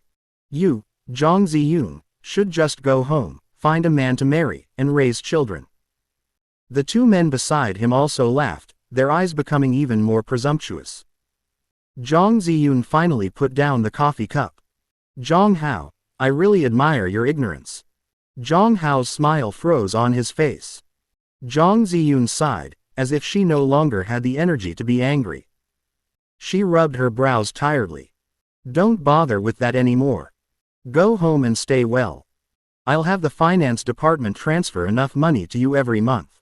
A: You, Zhang Ziyun, should just go home, find a man to marry, and raise children." The two men beside him also laughed, their eyes becoming even more presumptuous. Zhang Ziyun finally put down the coffee cup. "Zhang Hao, I really admire your ignorance." Zhang Hao's smile froze on his face. Zhang Ziyun sighed, as if she no longer had the energy to be angry. She rubbed her brows tiredly. "Don't bother with that anymore. Go home and stay well. I'll have the finance department transfer enough money to you every month.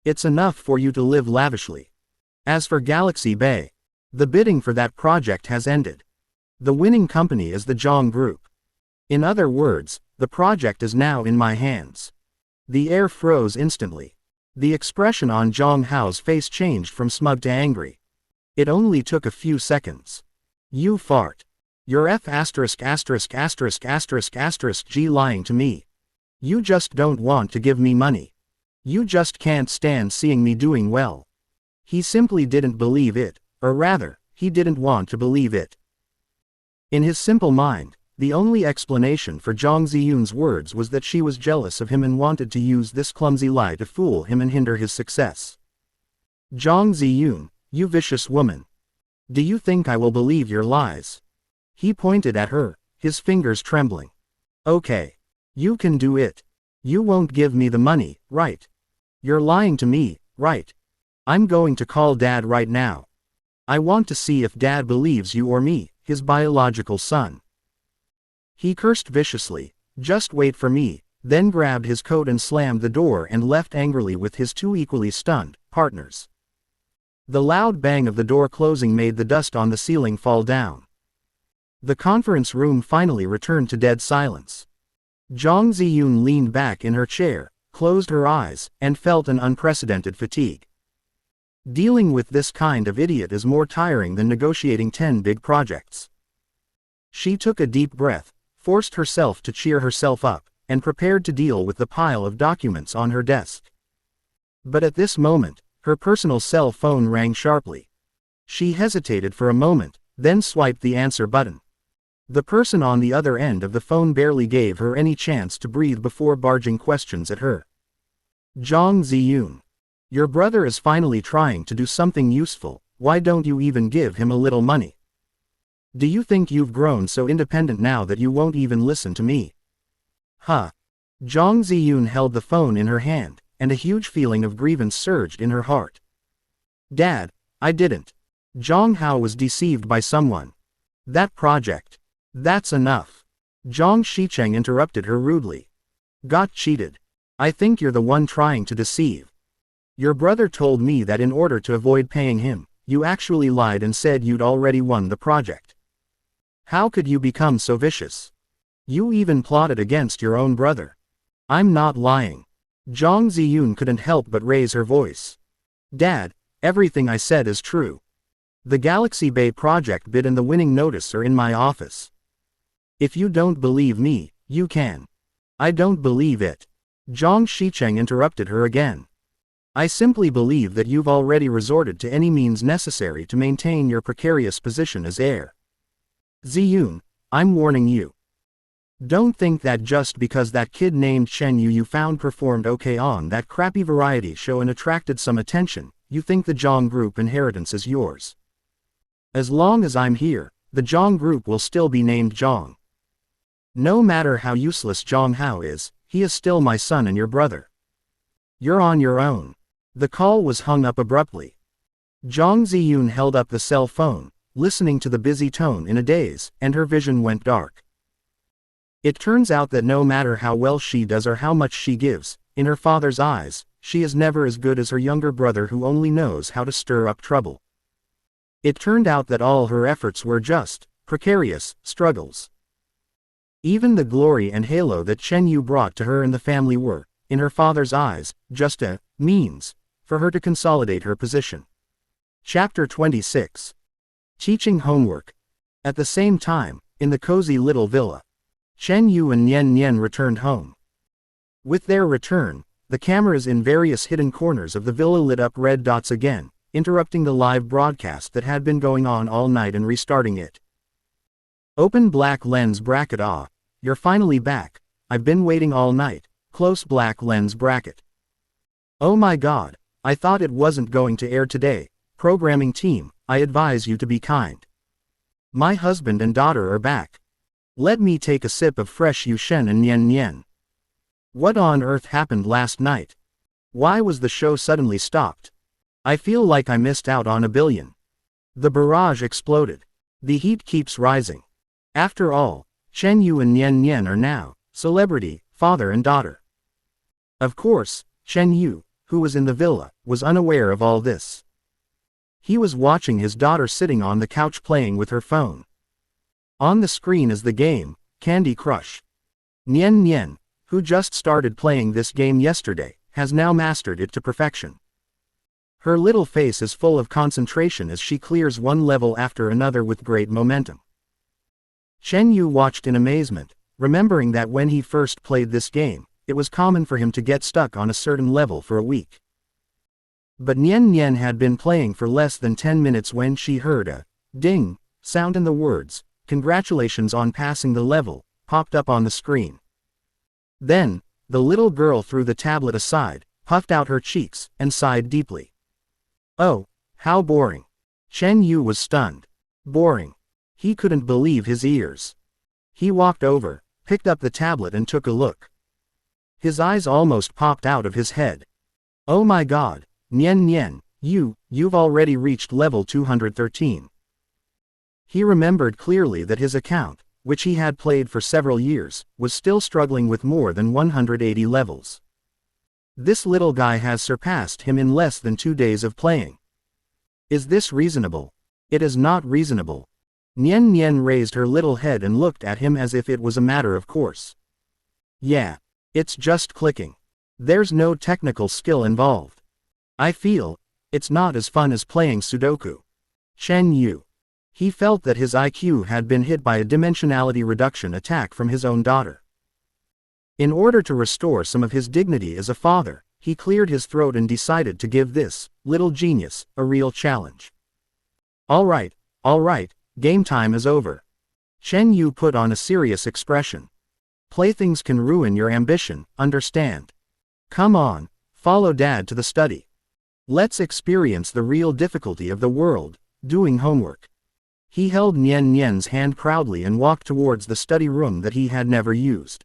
A: It's enough for you to live lavishly. As for Galaxy Bay, the bidding for that project has ended. The winning company is the Zhang Group. In other words, the project is now in my hands." The air froze instantly. The expression on Zhang Hao's face changed from smug to angry. It only took a few seconds. "You fart. You're G lying to me. You just don't want to give me money. You just can't stand seeing me doing well." He simply didn't believe it, or rather, he didn't want to believe it. In his simple mind, the only explanation for Zhang Ziyun's words was that she was jealous of him and wanted to use this clumsy lie to fool him and hinder his success. "Zhang Ziyun, you vicious woman. Do you think I will believe your lies?" He pointed at her, his fingers trembling. "Okay. You can do it. You won't give me the money, right? You're lying to me, right? I'm going to call Dad right now. I want to see if Dad believes you or me, his biological son." He cursed viciously, "Just wait for me," then grabbed his coat and slammed the door and left angrily with his two equally stunned partners. The loud bang of the door closing made the dust on the ceiling fall down. The conference room finally returned to dead silence. Zhang Ziyun leaned back in her chair, closed her eyes, and felt an unprecedented fatigue. Dealing with this kind of idiot is more tiring than negotiating 10 big projects. She took a deep breath, forced herself to cheer herself up, and prepared to deal with the pile of documents on her desk. But at this moment, her personal cell phone rang sharply. She hesitated for a moment, then swiped the answer button. The person on the other end of the phone barely gave her any chance to breathe before barging questions at her. Zhang Ziyun. Your brother is finally trying to do something useful, why don't you even give him a little money? Do you think you've grown so independent now that you won't even listen to me? Huh. Zhang Ziyun held the phone in her hand, and a huge feeling of grievance surged in her heart. Dad, I didn't. Zhang Hao was deceived by someone. That project. That's enough. Zhang Shicheng interrupted her rudely. Got cheated. I think you're the one trying to deceive. Your brother told me that in order to avoid paying him, you actually lied and said you'd already won the project. How could you become so vicious? You even plotted against your own brother. I'm not lying. Zhang Ziyun couldn't help but raise her voice. Dad, everything I said is true. The Galaxy Bay project bid and the winning notice are in my office. If you don't believe me, you can. I don't believe it. Zhang Shicheng interrupted her again. I simply believe that you've already resorted to any means necessary to maintain your precarious position as heir. Ziyun, I'm warning you. Don't think that just because that kid named Shen Yu you found performed okay on that crappy variety show and attracted some attention, you think the Zhang Group inheritance is yours. As long as I'm here, the Zhang Group will still be named Zhang. No matter how useless Zhang Hao is, he is still my son and your brother. You're on your own. The call was hung up abruptly. Zhang Ziyun held up the cell phone, listening to the busy tone in a daze, and her vision went dark. It turns out that no matter how well she does or how much she gives, in her father's eyes, she is never as good as her younger brother who only knows how to stir up trouble. It turned out that all her efforts were just precarious struggles. Even the glory and halo that Shen Yu brought to her and the family were, in her father's eyes, just a means for her to consolidate her position. Chapter 26. Teaching homework. At the same time, in the cozy little villa, Shen Yu and Nian Nian returned home. With their return, the cameras in various hidden corners of the villa lit up red dots again, interrupting the live broadcast that had been going on all night and restarting it. Open black lens bracket. Ah, you're finally back. I've been waiting all night. Close black lens bracket. Oh my god, I thought it wasn't going to air today. Programming team, I advise you to be kind. My husband and daughter are back. Let me take a sip of fresh Yushen and Nian Nian. What on earth happened last night? Why was the show suddenly stopped? I feel like I missed out on a billion. The barrage exploded. The heat keeps rising. After all, Shen Yu and Nian Nian are now celebrity, father and daughter. Of course, Shen Yu, who was in the villa, was unaware of all this. He was watching his daughter sitting on the couch playing with her phone. On the screen is the game, Candy Crush. Nian Nian, who just started playing this game yesterday, has now mastered it to perfection. Her little face is full of concentration as she clears one level after another with great momentum. Shen Yu watched in amazement, remembering that when he first played this game, it was common for him to get stuck on a certain level for a week. But Nian Nian had been playing for less than 10 minutes when she heard a ding sound and the words, "Congratulations on passing the level," popped up on the screen. Then, the little girl threw the tablet aside, puffed out her cheeks, and sighed deeply. Oh, how boring. Shen Yu was stunned. Boring. He couldn't believe his ears. He walked over, picked up the tablet and took a look. His eyes almost popped out of his head. Oh my god, Nian Nian, you've already reached level 213. He remembered clearly that his account, which he had played for several years, was still struggling with more than 180 levels. This little guy has surpassed him in less than 2 days of playing. Is this reasonable? It is not reasonable. Nian Nian raised her little head and looked at him as if it was a matter of course. Yeah. It's just clicking. There's no technical skill involved. I feel, it's not as fun as playing Sudoku. Shen Yu. He felt that his IQ had been hit by a dimensionality reduction attack from his own daughter. In order to restore some of his dignity as a father, he cleared his throat and decided to give this little genius a real challenge. Alright, game time is over. Chen Yu put on a serious expression. Playthings can ruin your ambition, understand? Come on, follow Dad to the study. Let's experience the real difficulty of the world, doing homework. He held Nian Nian's hand proudly and walked towards the study room that he had never used.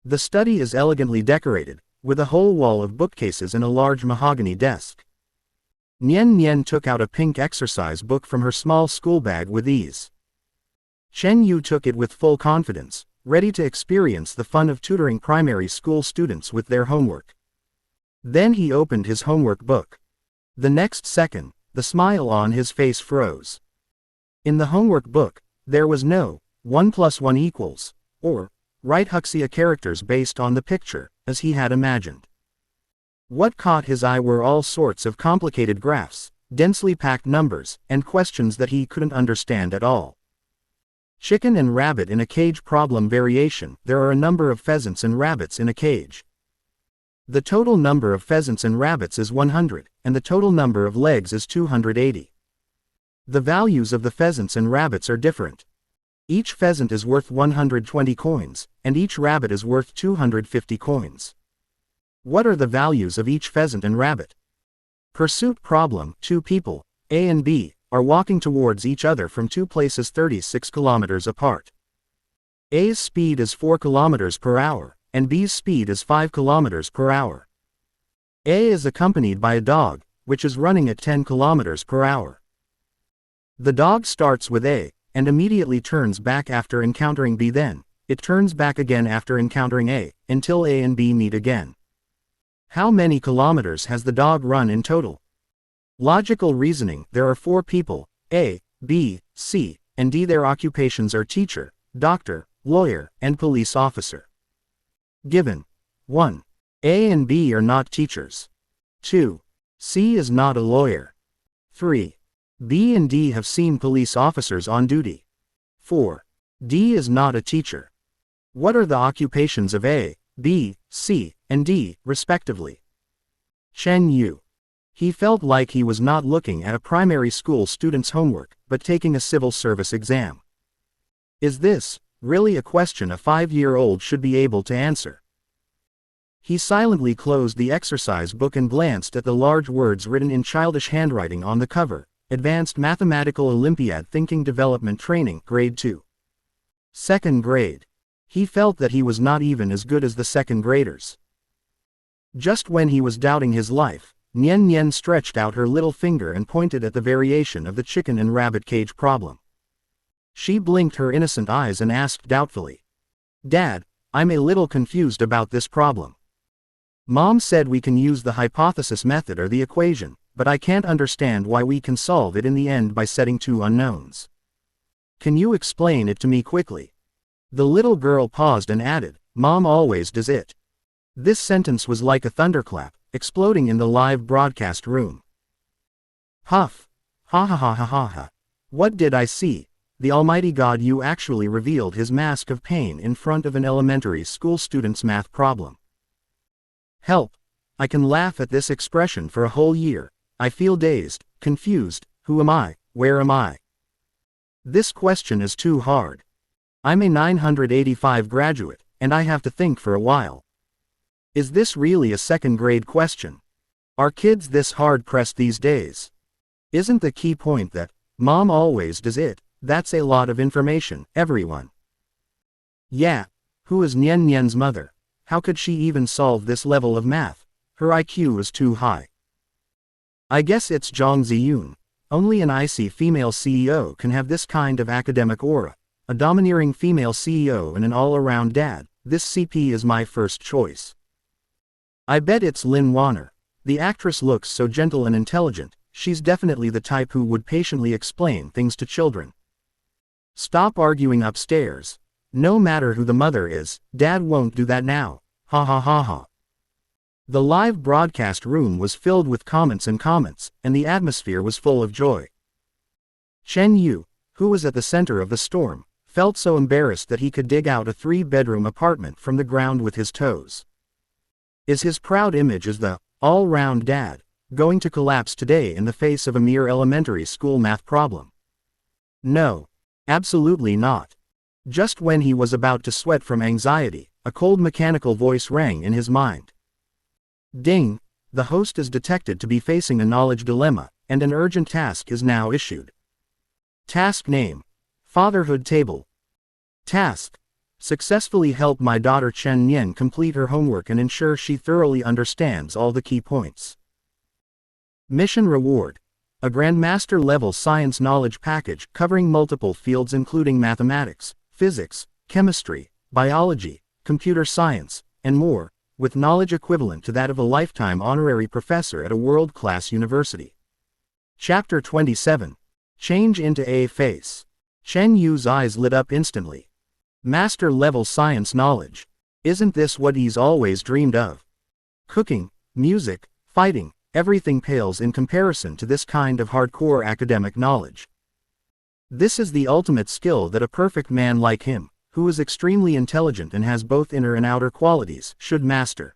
A: The study is elegantly decorated, with a whole wall of bookcases and a large mahogany desk. Nian Nian took out a pink exercise book from her small school bag with ease. Chen Yu took it with full confidence, ready to experience the fun of tutoring primary school students with their homework. Then he opened his homework book. The next second, the smile on his face froze. In the homework book, there was no 1 + 1 =, or right Huxia characters based on the picture, as he had imagined. What caught his eye were all sorts of complicated graphs, densely packed numbers, and questions that he couldn't understand at all. Chicken and rabbit in a cage problem variation. There are a number of pheasants and rabbits in a cage. The total number of pheasants and rabbits is 100, and the total number of legs is 280. The values of the pheasants and rabbits are different. Each pheasant is worth 120 coins, and each rabbit is worth 250 coins. What are the values of each pheasant and rabbit? Pursuit problem. Two people, A and B, are walking towards each other from two places 36 kilometers apart. A's speed is 4 kilometers per hour, and B's speed is 5 kilometers per hour. A is accompanied by a dog, which is running at 10 kilometers per hour. The dog starts with A, and immediately turns back after encountering B. Then, it turns back again after encountering A, until A and B meet again. How many kilometers has the dog run in total? Logical reasoning. There are 4 people, A, B, C, and D. Their occupations are teacher, doctor, lawyer, and police officer. Given. 1. A and B are not teachers. 2. C is not a lawyer. 3. B and D have seen police officers on duty. 4. D is not a teacher. What are the occupations of A, B, C, and D, respectively? Chen Yu. He felt like he was not looking at a primary school student's homework, but taking a civil service exam. Is this really a question a 5-year-old should be able to answer? He silently closed the exercise book and glanced at the large words written in childish handwriting on the cover: Advanced Mathematical Olympiad Thinking Development Training, Grade 2. Second grade. He felt that he was not even as good as the second graders. Just when he was doubting his life, Nian Nian stretched out her little finger and pointed at the variation of the chicken and rabbit cage problem. She blinked her innocent eyes and asked doubtfully, "Dad, I'm a little confused about this problem. Mom said we can use the hypothesis method or the equation, but I can't understand why we can solve it in the end by setting two unknowns. Can you explain it to me quickly?" The little girl paused and added, "Mom always does it." This sentence was like a thunderclap, exploding in the live broadcast room. Huff. Ha ha ha ha ha ha. What did I see? The Almighty God! You actually revealed his mask of pain in front of an elementary school student's math problem. Help. I can laugh at this expression for a whole year. I feel dazed, confused. Who am I? Where am I? This question is too hard. I'm a 985 graduate, and I have to think for a while. Is this really a second grade question? Are kids this hard pressed these days? Isn't the key point that Mom always does it? That's a lot of information, everyone. Yeah. Who is Nian Nian's mother? How could she even solve this level of math? Her IQ is too high. I guess it's Zhang Ziyun. Only an icy female CEO can have this kind of academic aura. A domineering female CEO and an all-around dad. This CP is my first choice. I bet it's Lin Wanner. The actress looks so gentle and intelligent. She's definitely the type who would patiently explain things to children. Stop arguing upstairs. No matter who the mother is, Dad won't do that now. Ha ha ha ha. The live broadcast room was filled with comments, and the atmosphere was full of joy. Chen Yu, who was at the center of the storm, felt so embarrassed that he could dig out a 3-bedroom apartment from the ground with his toes. Is his proud image as the all-round dad, going to collapse today in the face of a mere elementary school math problem? No. Absolutely not. Just when he was about to sweat from anxiety, a cold mechanical voice rang in his mind. Ding! The host is detected to be facing a knowledge dilemma, and an urgent task is now issued. Task name: Fatherhood Table. Task: successfully help my daughter Chen Nian complete her homework and ensure she thoroughly understands all the key points. Mission reward: a Grandmaster level science knowledge package covering multiple fields including mathematics, physics, chemistry, biology, computer science, and more, with knowledge equivalent to that of a lifetime honorary professor at a world-class university. Chapter 27. Change into a face. Chen Yu's eyes lit up instantly. Master-level science knowledge. Isn't this what he's always dreamed of? Cooking, music, fighting, everything pales in comparison to this kind of hardcore academic knowledge. This is the ultimate skill that a perfect man like him, who is extremely intelligent and has both inner and outer qualities, should master.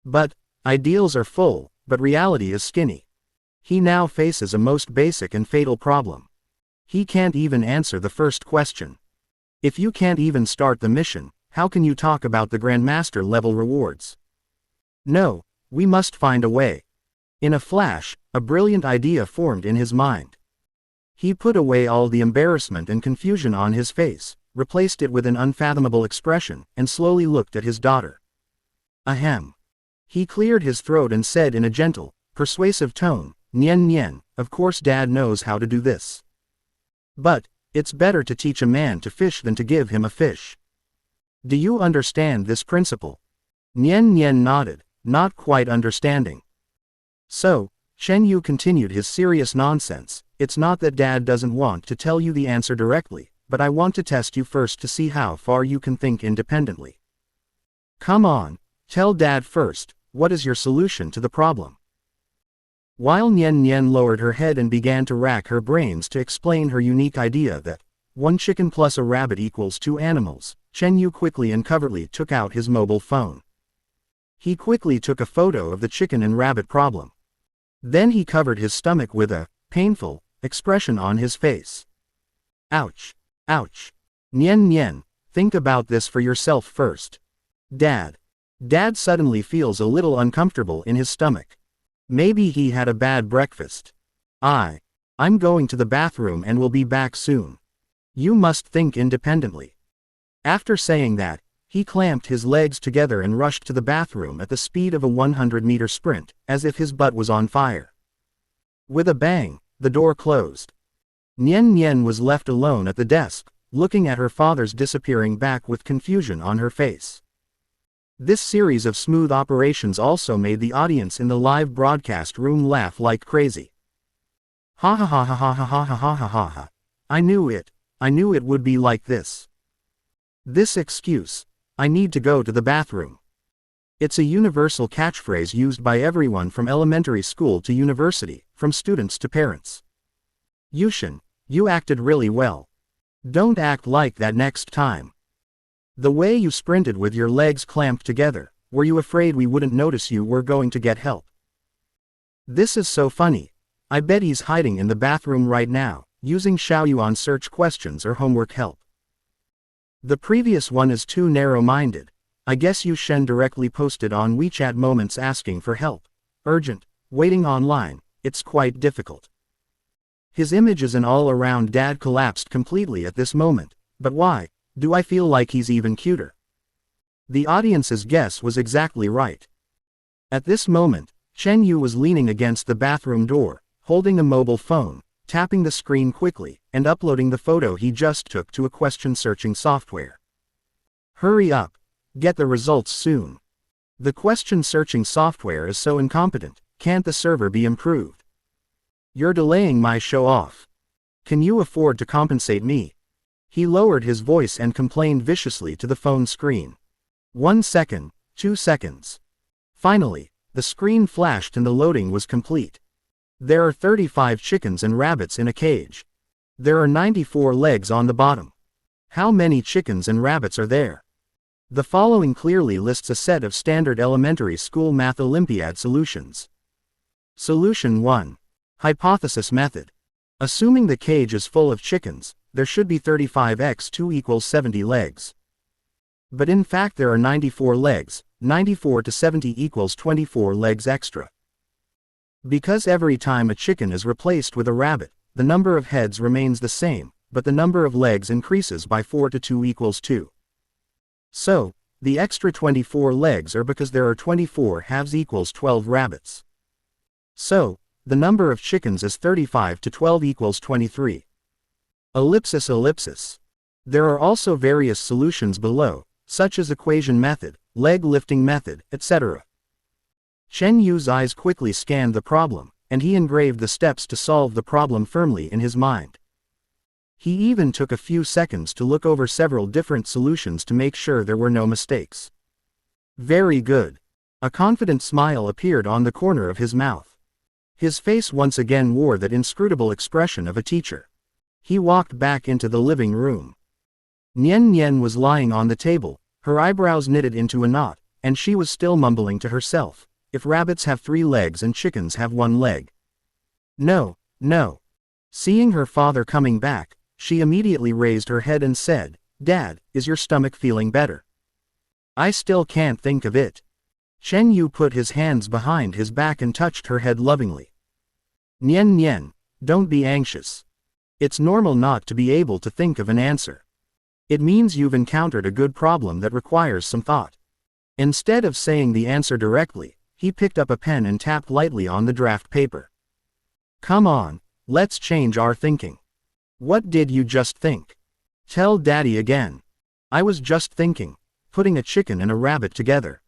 A: But, ideals are full, but reality is skinny. He now faces a most basic and fatal problem. He can't even answer the first question. If you can't even start the mission, how can you talk about the Grandmaster level rewards? No, we must find a way. In a flash, a brilliant idea formed in his mind. He put away all the embarrassment and confusion on his face, replaced it with an unfathomable expression, and slowly looked at his daughter. Ahem. He cleared his throat and said in a gentle, persuasive tone, Nian Nian, of course Dad knows how to do this. But, it's better to teach a man to fish than to give him a fish. Do you understand this principle? Nian Nian nodded, not quite understanding. So, Chen Yu continued his serious nonsense. It's not that Dad doesn't want to tell you the answer directly, but I want to test you first to see how far you can think independently. Come on, tell Dad first, what is your solution to the problem? While Nian Nian lowered her head and began to rack her brains to explain her unique idea that 1 chicken plus a rabbit equals 2 animals, Chen Yu quickly and covertly took out his mobile phone. He quickly took a photo of the chicken and rabbit problem. Then he covered his stomach with a painful expression on his face. Ouch. Ouch. Nian Nian, think about this for yourself first. Dad suddenly feels a little uncomfortable in his stomach. Maybe he had a bad breakfast. I'm going to the bathroom and will be back soon. You must think independently. After saying that, he clamped his legs together and rushed to the bathroom at the speed of a 100-meter sprint, as if his butt was on fire. With a bang, the door closed. Nian Nian was left alone at the desk, looking at her father's disappearing back with confusion on her face. This series of smooth operations also made the audience in the live broadcast room laugh like crazy. Ha ha ha ha ha ha ha ha ha ha ha ha. I knew it would be like this. This excuse, I need to go to the bathroom. It's a universal catchphrase used by everyone from elementary school to university, from students to parents. Yushin, you acted really well. Don't act like that next time. The way you sprinted with your legs clamped together, were you afraid we wouldn't notice you were going to get help? This is so funny. I bet he's hiding in the bathroom right now, using Xiaoyuan search questions or homework help. The previous one is too narrow-minded. I guess Yu Shen directly posted on WeChat moments asking for help. Urgent, waiting online, it's quite difficult. His image as an all-around dad collapsed completely at this moment, but why do I feel like he's even cuter? The audience's guess was exactly right. At this moment, Chen Yu was leaning against the bathroom door, holding a mobile phone, tapping the screen quickly, and uploading the photo he just took to a question-searching software. Hurry up. Get the results soon. The question-searching software is so incompetent, can't the server be improved? You're delaying my show off. Can you afford to compensate me? He lowered his voice and complained viciously to the phone screen. 1 second, 2 seconds. Finally, the screen flashed and the loading was complete. There are 35 chickens and rabbits in a cage. There are 94 legs on the bottom. How many chickens and rabbits are there? The following clearly lists a set of standard elementary school math Olympiad solutions. Solution 1. Hypothesis method. Assuming the cage is full of chickens, there should be 35x2 equals 70 legs. But in fact there are 94 legs, 94 to 70 equals 24 legs extra. Because every time a chicken is replaced with a rabbit, the number of heads remains the same, but the number of legs increases by 4 to 2 equals 2. So, the extra 24 legs are because there are 24 halves equals 12 rabbits. So, the number of chickens is 35 to 12 equals 23. Ellipsis ellipsis. There are also various solutions below, such as equation method, leg lifting method, etc. Chen Yu's eyes quickly scanned the problem, and he engraved the steps to solve the problem firmly in his mind. He even took a few seconds to look over several different solutions to make sure there were no mistakes. Very good. A confident smile appeared on the corner of his mouth. His face once again wore that inscrutable expression of a teacher. He walked back into the living room. Nian Nian was lying on the table, her eyebrows knitted into a knot, and she was still mumbling to herself, "If rabbits have 3 legs and chickens have 1 leg. No, no." Seeing her father coming back, she immediately raised her head and said, "Dad, is your stomach feeling better?" "I still can't think of it." Chen Yu put his hands behind his back and touched her head lovingly. "Nian Nian, don't be anxious. It's normal not to be able to think of an answer. It means you've encountered a good problem that requires some thought." Instead of saying the answer directly, he picked up a pen and tapped lightly on the draft paper. "Come on, let's change our thinking. What did you just think? Tell Daddy again." "I was just thinking, putting a chicken and a rabbit together."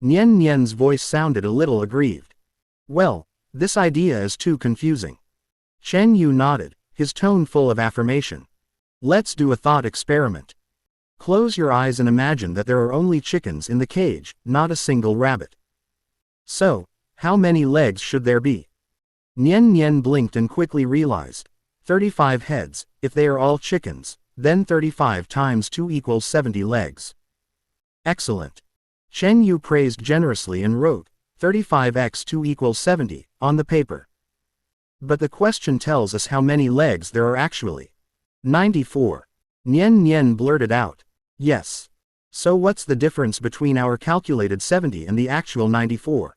A: Nian Nian's voice sounded a little aggrieved. "Well, this idea is too confusing." Chen Yu nodded, his tone full of affirmation. "Let's do a thought experiment. Close your eyes and imagine that there are only chickens in the cage, not a single rabbit. So, how many legs should there be?" Nian Nian blinked and quickly realized. 35 heads, if they are all chickens, then 35 times 2 equals 70 legs. Excellent. Chen Yu praised generously and wrote, 35x2 equals 70, on the paper. But the question tells us how many legs there are actually. 94. Nian Nian blurted out. "Yes. So what's the difference between our calculated 70 and the actual 94?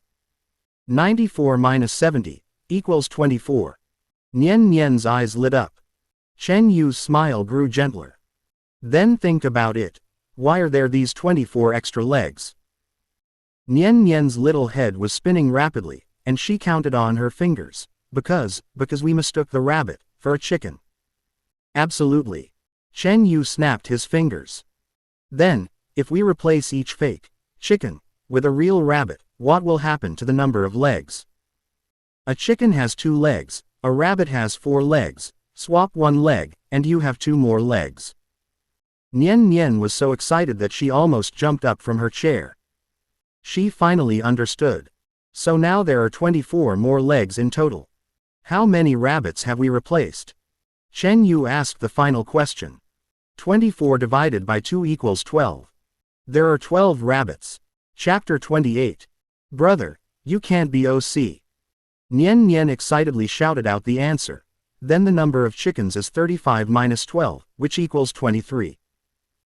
A: 94 minus 70, equals 24. Nian Nian's eyes lit up. Chen Yu's smile grew gentler. "Then think about it. Why are there these 24 extra legs?" Nian Nian's little head was spinning rapidly, and she counted on her fingers. Because we mistook the rabbit for a chicken." "Absolutely." Chen Yu snapped his fingers. "Then, if we replace each fake chicken with a real rabbit, what will happen to the number of legs? A chicken has 2 legs, a rabbit has 4 legs, swap 1 leg, and you have 2 more legs." Nian Nian was so excited that she almost jumped up from her chair. She finally understood. So now there are 24 more legs in total. How many rabbits have we replaced? Chen Yu asked the final question. 24 divided by 2 equals 12. There are 12 rabbits. Chapter 28. Brother, you can't be OC. Nian Nian excitedly shouted out the answer. Then the number of chickens is 35 minus 12, which equals 23.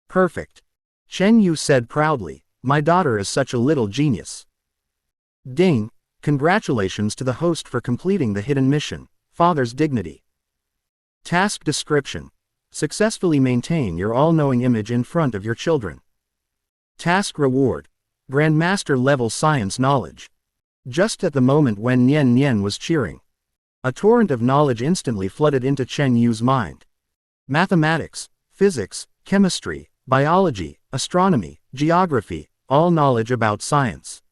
A: Perfect. Chen Yu said proudly, "My daughter is such a little genius." Ding, congratulations to the host for completing the hidden mission, Father's Dignity. Task description. Successfully maintain your all-knowing image in front of your children. Task reward. Grandmaster level science knowledge. Just at the moment when Nian Nian was cheering, a torrent of knowledge instantly flooded into Chen Yu's mind. Mathematics, physics, chemistry, biology, astronomy, geography, all knowledge about science.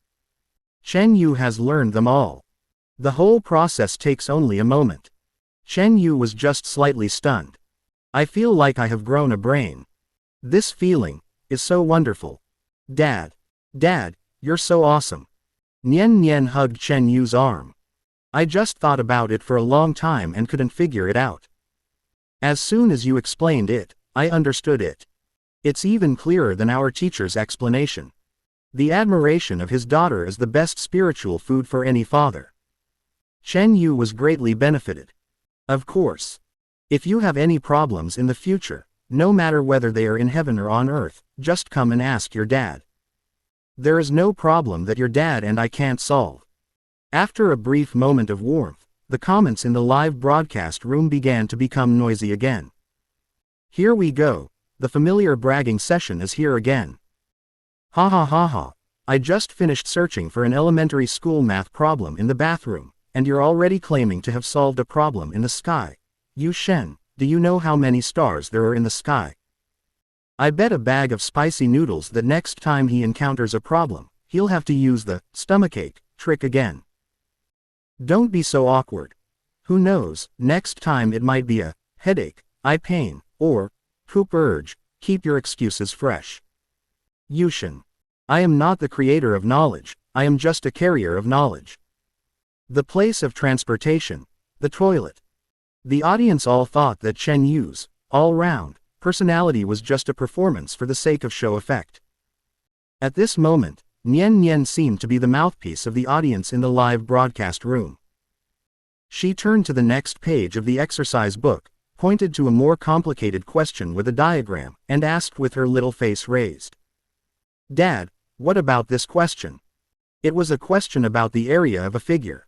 A: Chen Yu has learned them all. The whole process takes only a moment. Chen Yu was just slightly stunned. "I feel like I have grown a brain. This feeling is so wonderful. Dad, you're so awesome." Nian Nian hugged Chen Yu's arm. "I just thought about it for a long time and couldn't figure it out. As soon as you explained it, I understood it. It's even clearer than our teacher's explanation." The admiration of his daughter is the best spiritual food for any father. Chen Yu was greatly benefited. Of course. If you have any problems in the future, no matter whether they are in heaven or on earth, just come and ask your dad. There is no problem that your dad and I can't solve. After a brief moment of warmth, the comments in the live broadcast room began to become noisy again. Here we go, the familiar bragging session is here again. Ha ha ha ha, I just finished searching for an elementary school math problem in the bathroom, and you're already claiming to have solved a problem in the sky. Yu Shen, do you know how many stars there are in the sky? I bet a bag of spicy noodles that next time he encounters a problem, he'll have to use the stomachache trick again. Don't be so awkward. Who knows, next time it might be a headache, eye pain, or poop urge. Keep your excuses fresh. Yu Shen, I am not the creator of knowledge, I am just a carrier of knowledge. The place of transportation, the toilet. The audience all thought that Chen Yu's all-round personality was just a performance for the sake of show effect. At this moment, Nian Nian seemed to be the mouthpiece of the audience in the live broadcast room. She turned to the next page of the exercise book, pointed to a more complicated question with a diagram, and asked with her little face raised. Dad, what about this question? It was a question about the area of a figure.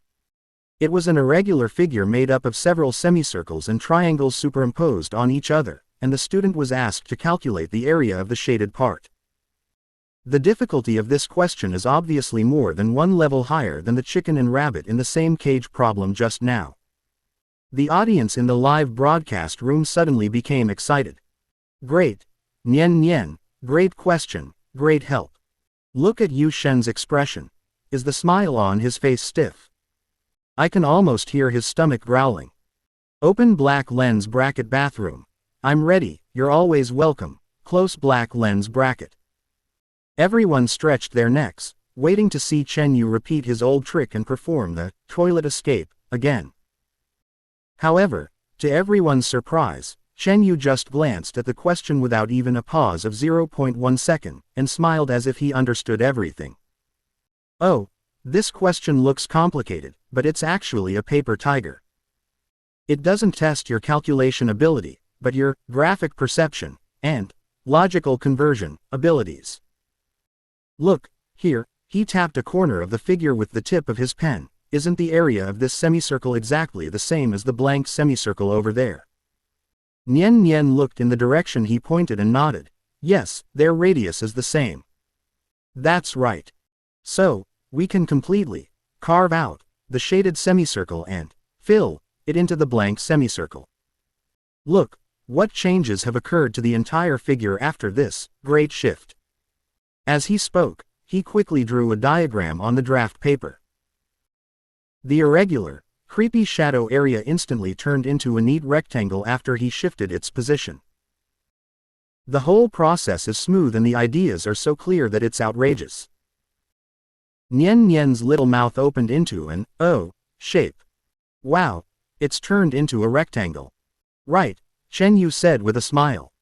A: It was an irregular figure made up of several semicircles and triangles superimposed on each other, and the student was asked to calculate the area of the shaded part. The difficulty of this question is obviously more than one level higher than the chicken and rabbit in the same cage problem just now. The audience in the live broadcast room suddenly became excited. Great! Nian Nian, great question, great help. Look at Yu Shen's expression. Is the smile on his face stiff? I can almost hear his stomach growling. Open black lens bracket bathroom. I'm ready, you're always welcome, close black lens bracket. Everyone stretched their necks, waiting to see Chen Yu repeat his old trick and perform the toilet escape again. However, to everyone's surprise, Chen Yu just glanced at the question without even a pause of 0.1 second, and smiled as if he understood everything. Oh, this question looks complicated, but it's actually a paper tiger. It doesn't test your calculation ability, but your graphic perception and logical conversion abilities. Look, here, he tapped a corner of the figure with the tip of his pen. Isn't the area of this semicircle exactly the same as the blank semicircle over there? Nian Nian looked in the direction he pointed and nodded. Yes, their radius is the same. That's right. So, we can completely carve out the shaded semicircle and fill it into the blank semicircle. Look, what changes have occurred to the entire figure after this great shift. As he spoke, he quickly drew a diagram on the draft paper. The irregular, creepy shadow area instantly turned into a neat rectangle after he shifted its position. The whole process is smooth and the ideas are so clear that it's outrageous. Nian Nian's little mouth opened into an O shape. Wow, it's turned into a rectangle. Right, Chen Yu said with a smile.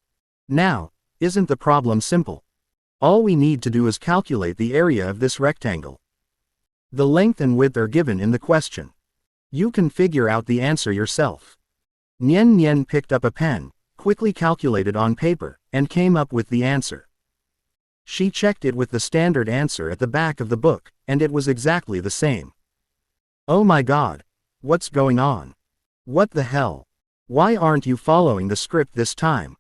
A: Now, isn't the problem simple? All we need to do is calculate the area of this rectangle. The length and width are given in the question. You can figure out the answer yourself. Nian Nian picked up a pen, quickly calculated on paper, and came up with the answer. She checked it with the standard answer at the back of the book, and it was exactly the same. Oh my God! What's going on? What the hell? Why aren't you following the script this time?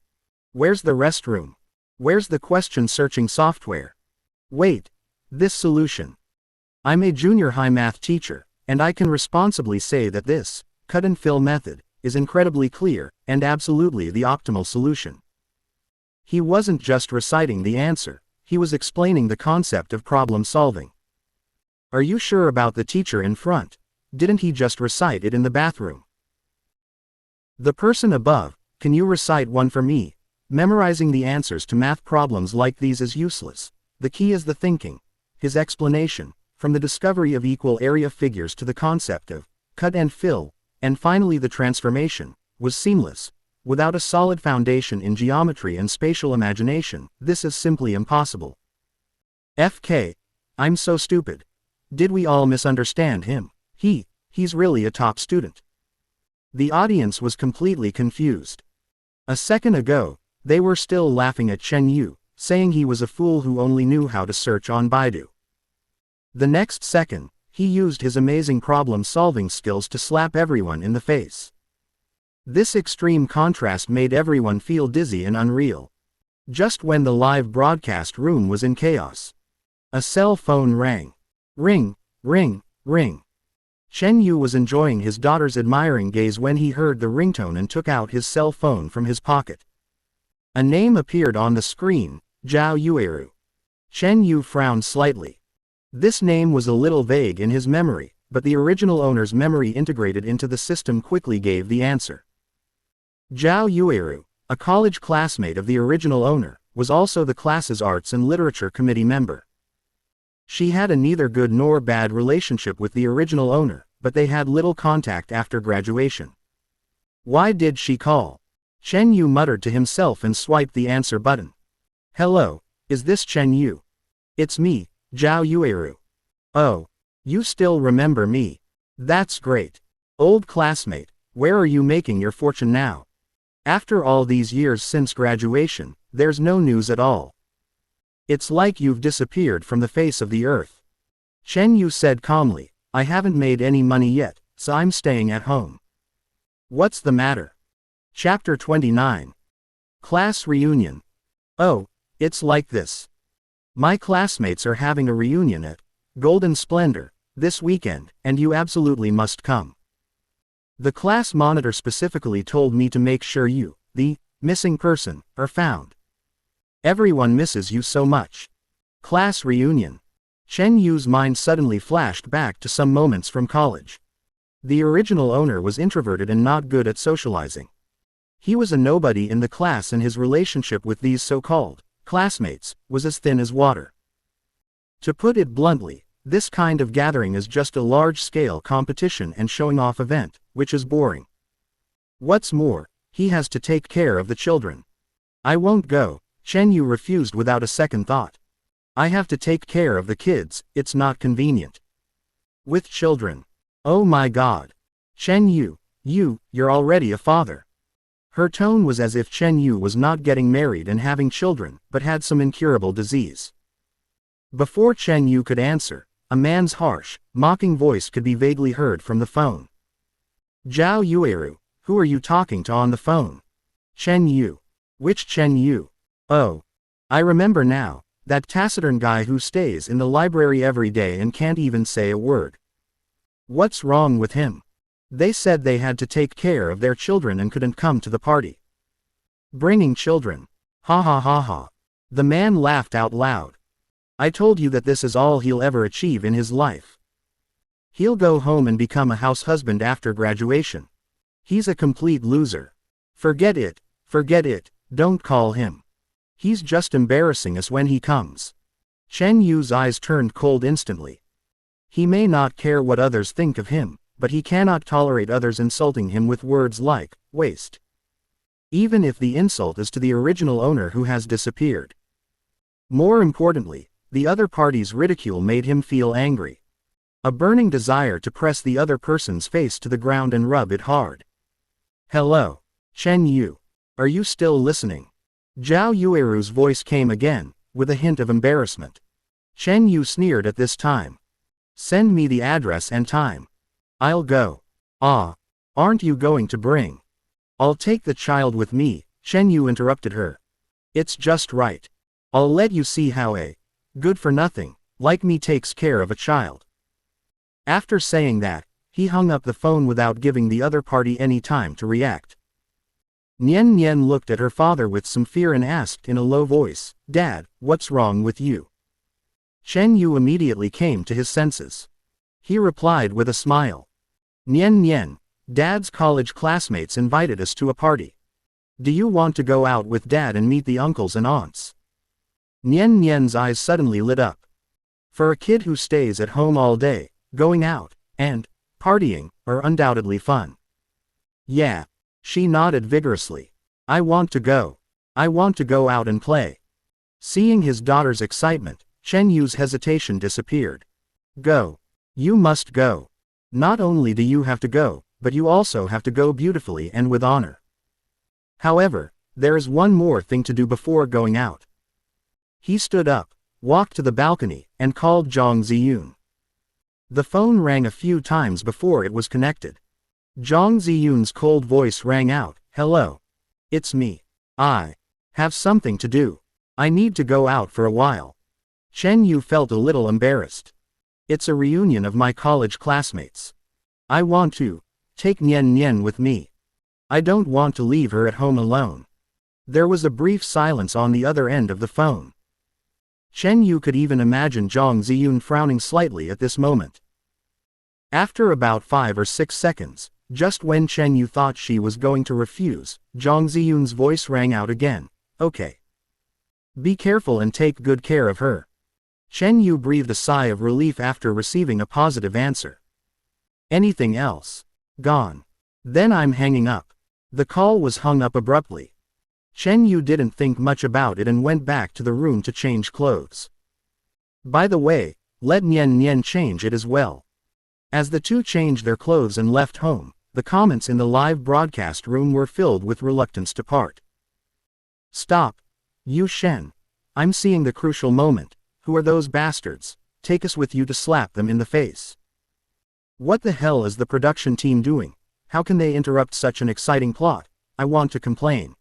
A: Where's the restroom? Where's the question searching software? Wait, this solution. I'm a junior high math teacher, and I can responsibly say that this cut and fill method is incredibly clear and absolutely the optimal solution. He wasn't just reciting the answer, he was explaining the concept of problem solving. Are you sure about the teacher in front? Didn't he just recite it in the bathroom? The person above, can you recite one for me? Memorizing the answers to math problems like these is useless. The key is the thinking. His explanation, from the discovery of equal area figures to the concept of cut and fill, and finally the transformation, was seamless. Without a solid foundation in geometry and spatial imagination, this is simply impossible. FK. I'm so stupid. Did we all misunderstand him? He he's really a top student. The audience was completely confused. A second ago, they were still laughing at Chen Yu, saying he was a fool who only knew how to search on Baidu. The next second, he used his amazing problem-solving skills to slap everyone in the face. This extreme contrast made everyone feel dizzy and unreal. Just when the live broadcast room was in chaos, a cell phone rang. Ring, ring, ring. Chen Yu was enjoying his daughter's admiring gaze when he heard the ringtone and took out his cell phone from his pocket. A name appeared on the screen, Zhao Yueru. Chen Yu frowned slightly. This name was a little vague in his memory, but the original owner's memory integrated into the system quickly gave the answer. Zhao Yueru, a college classmate of the original owner, was also the class's arts and literature committee member. She had a neither good nor bad relationship with the original owner, but they had little contact after graduation. Why did she call? Chen Yu muttered to himself and swiped the answer button. Hello, is this Chen Yu? It's me, Zhao Yueru. Oh, you still remember me? That's great. Old classmate, where are you making your fortune now? After all these years since graduation, there's no news at all. It's like you've disappeared from the face of the earth. Chen Yu said calmly, I haven't made any money yet, so I'm staying at home. What's the matter? Chapter 29. Class Reunion. Oh, it's like this. My classmates are having a reunion at Golden Splendor this weekend, and you absolutely must come. The class monitor specifically told me to make sure you, the missing person, are found. Everyone misses you so much. Class reunion. Chen Yu's mind suddenly flashed back to some moments from college. The original owner was introverted and not good at socializing. He was a nobody in the class and his relationship with these so-called classmates was as thin as water. To put it bluntly, this kind of gathering is just a large-scale competition and showing-off event, which is boring. What's more, he has to take care of the children. I won't go. Chen Yu refused without a second thought. I have to take care of the kids, it's not convenient. With children. Oh my god. Chen Yu, you're already a father. Her tone was as if Chen Yu was not getting married and having children, but had some incurable disease. Before Chen Yu could answer, a man's harsh, mocking voice could be vaguely heard from the phone. Zhao Yueru, who are you talking to on the phone? Chen Yu. Which Chen Yu? Oh. I remember now, that taciturn guy who stays in the library every day and can't even say a word. What's wrong with him? They said they had to take care of their children and couldn't come to the party. Bringing children. Ha ha ha ha. The man laughed out loud. I told you that this is all he'll ever achieve in his life. He'll go home and become a house husband after graduation. He's a complete loser. Forget it, don't call him. He's just embarrassing us when he comes. Chen Yu's eyes turned cold instantly. He may not care what others think of him, but he cannot tolerate others insulting him with words like, waste. Even if the insult is to the original owner who has disappeared. More importantly, the other party's ridicule made him feel angry. A burning desire to press the other person's face to the ground and rub it hard. Hello. Chen Yu. Are you still listening? Zhao Yueru's voice came again, with a hint of embarrassment. Chen Yu sneered at this time. Send me the address and time. I'll go. Ah. Aren't you going to bring? I'll take the child with me, Chen Yu interrupted her. It's just right. I'll let you see how a good-for-nothing, like me takes care of a child. After saying that, he hung up the phone without giving the other party any time to react. Nian Nian looked at her father with some fear and asked in a low voice, Dad, what's wrong with you? Chen Yu immediately came to his senses. He replied with a smile. Nian Nian, Dad's college classmates invited us to a party. Do you want to go out with Dad and meet the uncles and aunts? Nian Nian's eyes suddenly lit up. For a kid who stays at home all day, going out and partying are undoubtedly fun. Yeah. She nodded vigorously. I want to go. I want to go out and play. Seeing his daughter's excitement, Chen Yu's hesitation disappeared. Go. You must go. Not only do you have to go, but you also have to go beautifully and with honor. However, there is one more thing to do before going out. He stood up, walked to the balcony, and called Zhang Ziyun. The phone rang a few times before it was connected. Zhang Ziyun's cold voice rang out, "Hello. It's me. I have something to do. I need to go out for a while." Chen Yu felt a little embarrassed. "It's a reunion of my college classmates. I want to take Nian Nian with me. I don't want to leave her at home alone." There was a brief silence on the other end of the phone. Chen Yu could even imagine Zhang Ziyun frowning slightly at this moment. After about 5 or 6 seconds, just when Chen Yu thought she was going to refuse, Zhang Ziyun's voice rang out again, "Okay. Be careful and take good care of her." Chen Yu breathed a sigh of relief after receiving a positive answer. "Anything else?" "Gone. Then I'm hanging up." The call was hung up abruptly. Chen Yu didn't think much about it and went back to the room to change clothes. By the way, let Nian Nian change it as well. As the two changed their clothes and left home, the comments in the live broadcast room were filled with reluctance to part. "Stop. Yu Shen. I'm seeing the crucial moment. Who are those bastards? Take us with you to slap them in the face. What the hell is the production team doing? How can they interrupt such an exciting plot? I want to complain.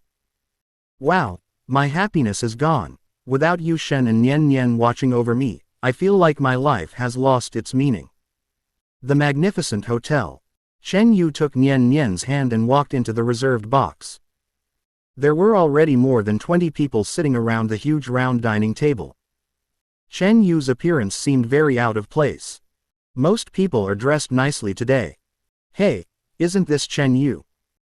A: Wow, my happiness is gone. Without Yu Shen and Nian Nian watching over me, I feel like my life has lost its meaning." The magnificent hotel. Chen Yu took Nian Nian's hand and walked into the reserved box. There were already more than 20 people sitting around the huge round dining table. Chen Yu's appearance seemed very out of place. Most people are dressed nicely today. "Hey, isn't this Chen Yu?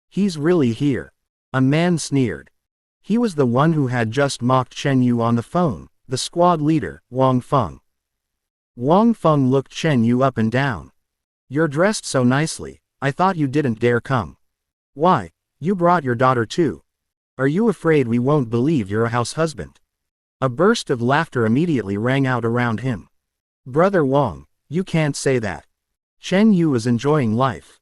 A: He's really here." A man sneered. He was the one who had just mocked Chen Yu on the phone, the squad leader, Wang Feng. Wang Feng looked Chen Yu up and down. "You're dressed so nicely, I thought you didn't dare come. Why, you brought your daughter too. Are you afraid we won't believe you're a house husband?" A burst of laughter immediately rang out around him. "Brother Wang, you can't say that. Chen Yu is enjoying life.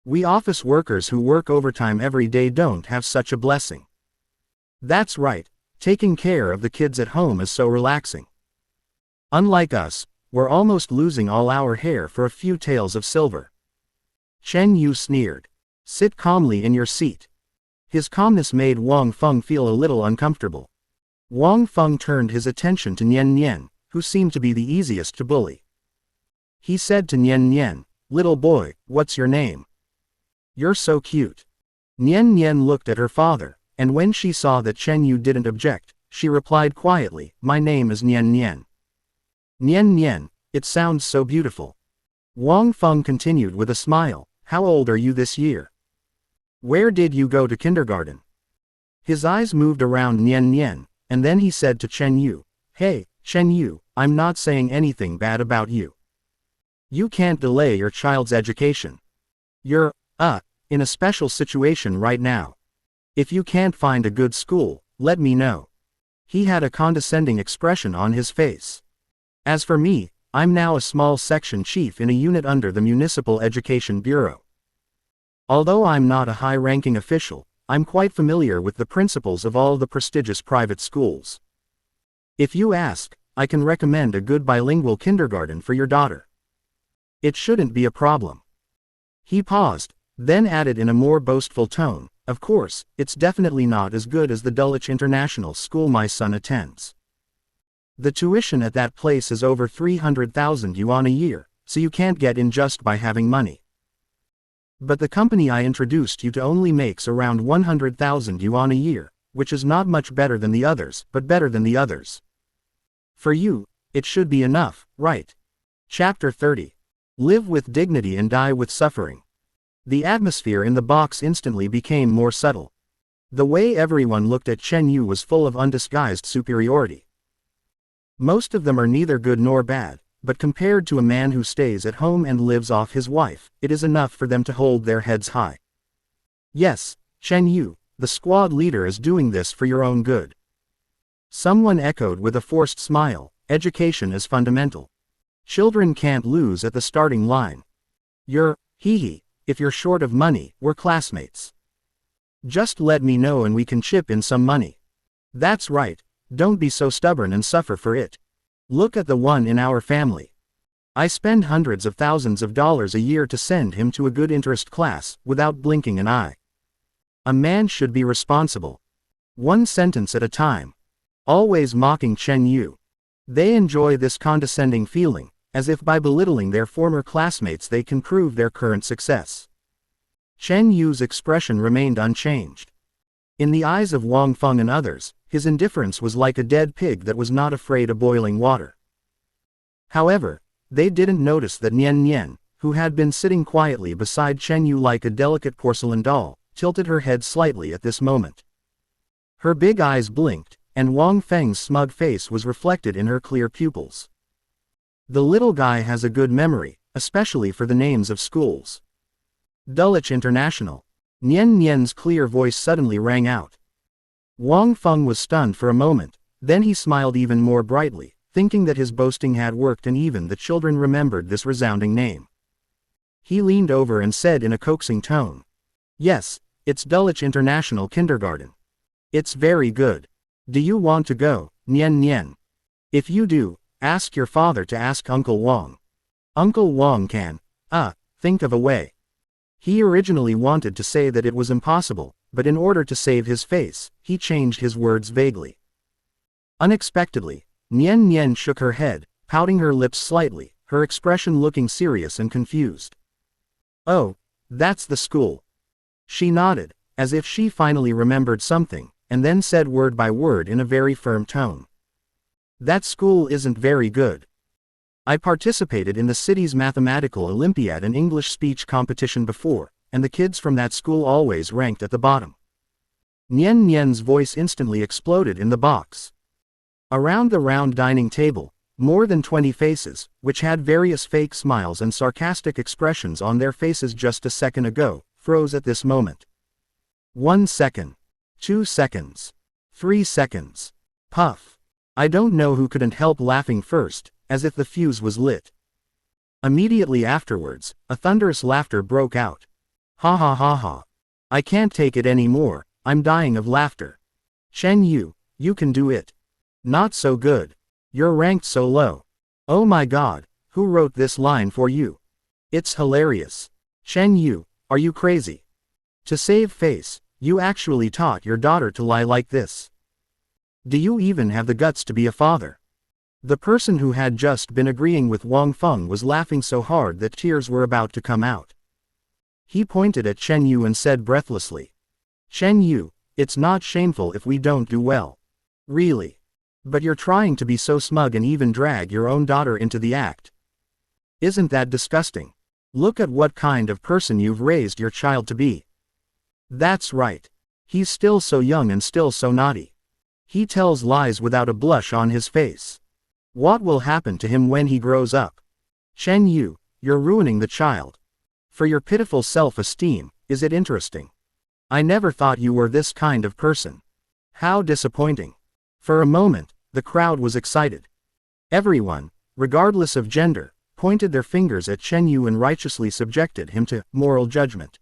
A: We office workers who work overtime every day don't have such a blessing. That's right, taking care of the kids at home is so relaxing. Unlike us, we're almost losing all our hair for a few taels of silver." Chen Yu sneered. "Sit calmly in your seat." His calmness made Wang Feng feel a little uncomfortable. Wang Feng turned his attention to Nian Nian, who seemed to be the easiest to bully. He said to Nian Nian, "Little boy, what's your name? You're so cute." Nian Nian looked at her father, and when she saw that Chen Yu didn't object, she replied quietly, "My name is Nian Nian." "Nian Nian, it sounds so beautiful." Wang Feng continued with a smile, "How old are you this year? Where did you go to kindergarten?" His eyes moved around Nian Nian, and then he said to Chen Yu, "Hey, Chen Yu, I'm not saying anything bad about you. You can't delay your child's education. You're, in a special situation right now. If you can't find a good school, let me know." He had a condescending expression on his face. "As for me, I'm now a small section chief in a unit under the Municipal Education Bureau. Although I'm not a high-ranking official, I'm quite familiar with the principals of all the prestigious private schools. If you ask, I can recommend a good bilingual kindergarten for your daughter. It shouldn't be a problem." He paused, then added in a more boastful tone, "Of course, it's definitely not as good as the Dulwich International School my son attends. The tuition at that place is over 300,000 yuan a year, so you can't get in just by having money. But the company I introduced you to only makes around 100,000 yuan a year, which is not much better than the others, but better than the others. For you, it should be enough, right?" Chapter 30. Live with dignity and die with suffering. The atmosphere in the box instantly became more subtle. The way everyone looked at Chen Yu was full of undisguised superiority. Most of them are neither good nor bad, but compared to a man who stays at home and lives off his wife, it is enough for them to hold their heads high. "Yes, Chen Yu, the squad leader is doing this for your own good." Someone echoed with a forced smile, "Education is fundamental. Children can't lose at the starting line. If you're short of money, we're classmates. Just let me know and we can chip in some money. That's right, don't be so stubborn and suffer for it. Look at the one in our family. I spend hundreds of thousands of dollars a year to send him to a good interest class, without blinking an eye. A man should be responsible. One sentence at a time. Always mocking Chen Yu. They enjoy this condescending feeling, as if by belittling their former classmates they can prove their current success. Chen Yu's expression remained unchanged. In the eyes of Wang Feng and others, his indifference was like a dead pig that was not afraid of boiling water. However, they didn't notice that Nian Nian, who had been sitting quietly beside Chen Yu like a delicate porcelain doll, tilted her head slightly at this moment. Her big eyes blinked, and Wang Feng's smug face was reflected in her clear pupils. The little guy has a good memory, especially for the names of schools. Dulwich International. Nian Nian's clear voice suddenly rang out. Wang Feng was stunned for a moment, then he smiled even more brightly, thinking that his boasting had worked and even the children remembered this resounding name. He leaned over and said in a coaxing tone. Yes, it's Dulwich International Kindergarten. It's very good. Do you want to go, Nian Nian? If you do, ask your father to ask Uncle Wang. Uncle Wang can, think of a way. He originally wanted to say that it was impossible, but in order to save his face, he changed his words vaguely. Unexpectedly, Nian Nian shook her head, pouting her lips slightly, her expression looking serious and confused. Oh, that's the school. She nodded, as if she finally remembered something, and then said word by word in a very firm tone. That school isn't very good. I participated in the city's mathematical Olympiad and English speech competition before, and the kids from that school always ranked at the bottom. Nian Nian's voice instantly exploded in the box. Around the round dining table, more than 20 faces, which had various fake smiles and sarcastic expressions on their faces just a second ago, froze at this moment. 1 second. 2 seconds. 3 seconds. Puff. I don't know who couldn't help laughing first, as if the fuse was lit. Immediately afterwards, a thunderous laughter broke out. Ha ha ha ha. I can't take it anymore, I'm dying of laughter. Chen Yu, you can do it. Not so good. You're ranked so low. Oh my god, who wrote this line for you? It's hilarious. Chen Yu, are you crazy? To save face, you actually taught your daughter to lie like this. Do you even have the guts to be a father? The person who had just been agreeing with Wang Feng was laughing so hard that tears were about to come out. He pointed at Chen Yu and said breathlessly. Chen Yu, it's not shameful if we don't do well. Really. But you're trying to be so smug and even drag your own daughter into the act. Isn't that disgusting? Look at what kind of person you've raised your child to be. That's right. He's still so young and still so naughty. He tells lies without a blush on his face. What will happen to him when he grows up? Chen Yu, you're ruining the child. For your pitiful self-esteem, is it interesting? I never thought you were this kind of person. How disappointing. For a moment, the crowd was excited. Everyone, regardless of gender, pointed their fingers at Chen Yu and righteously subjected him to moral judgment.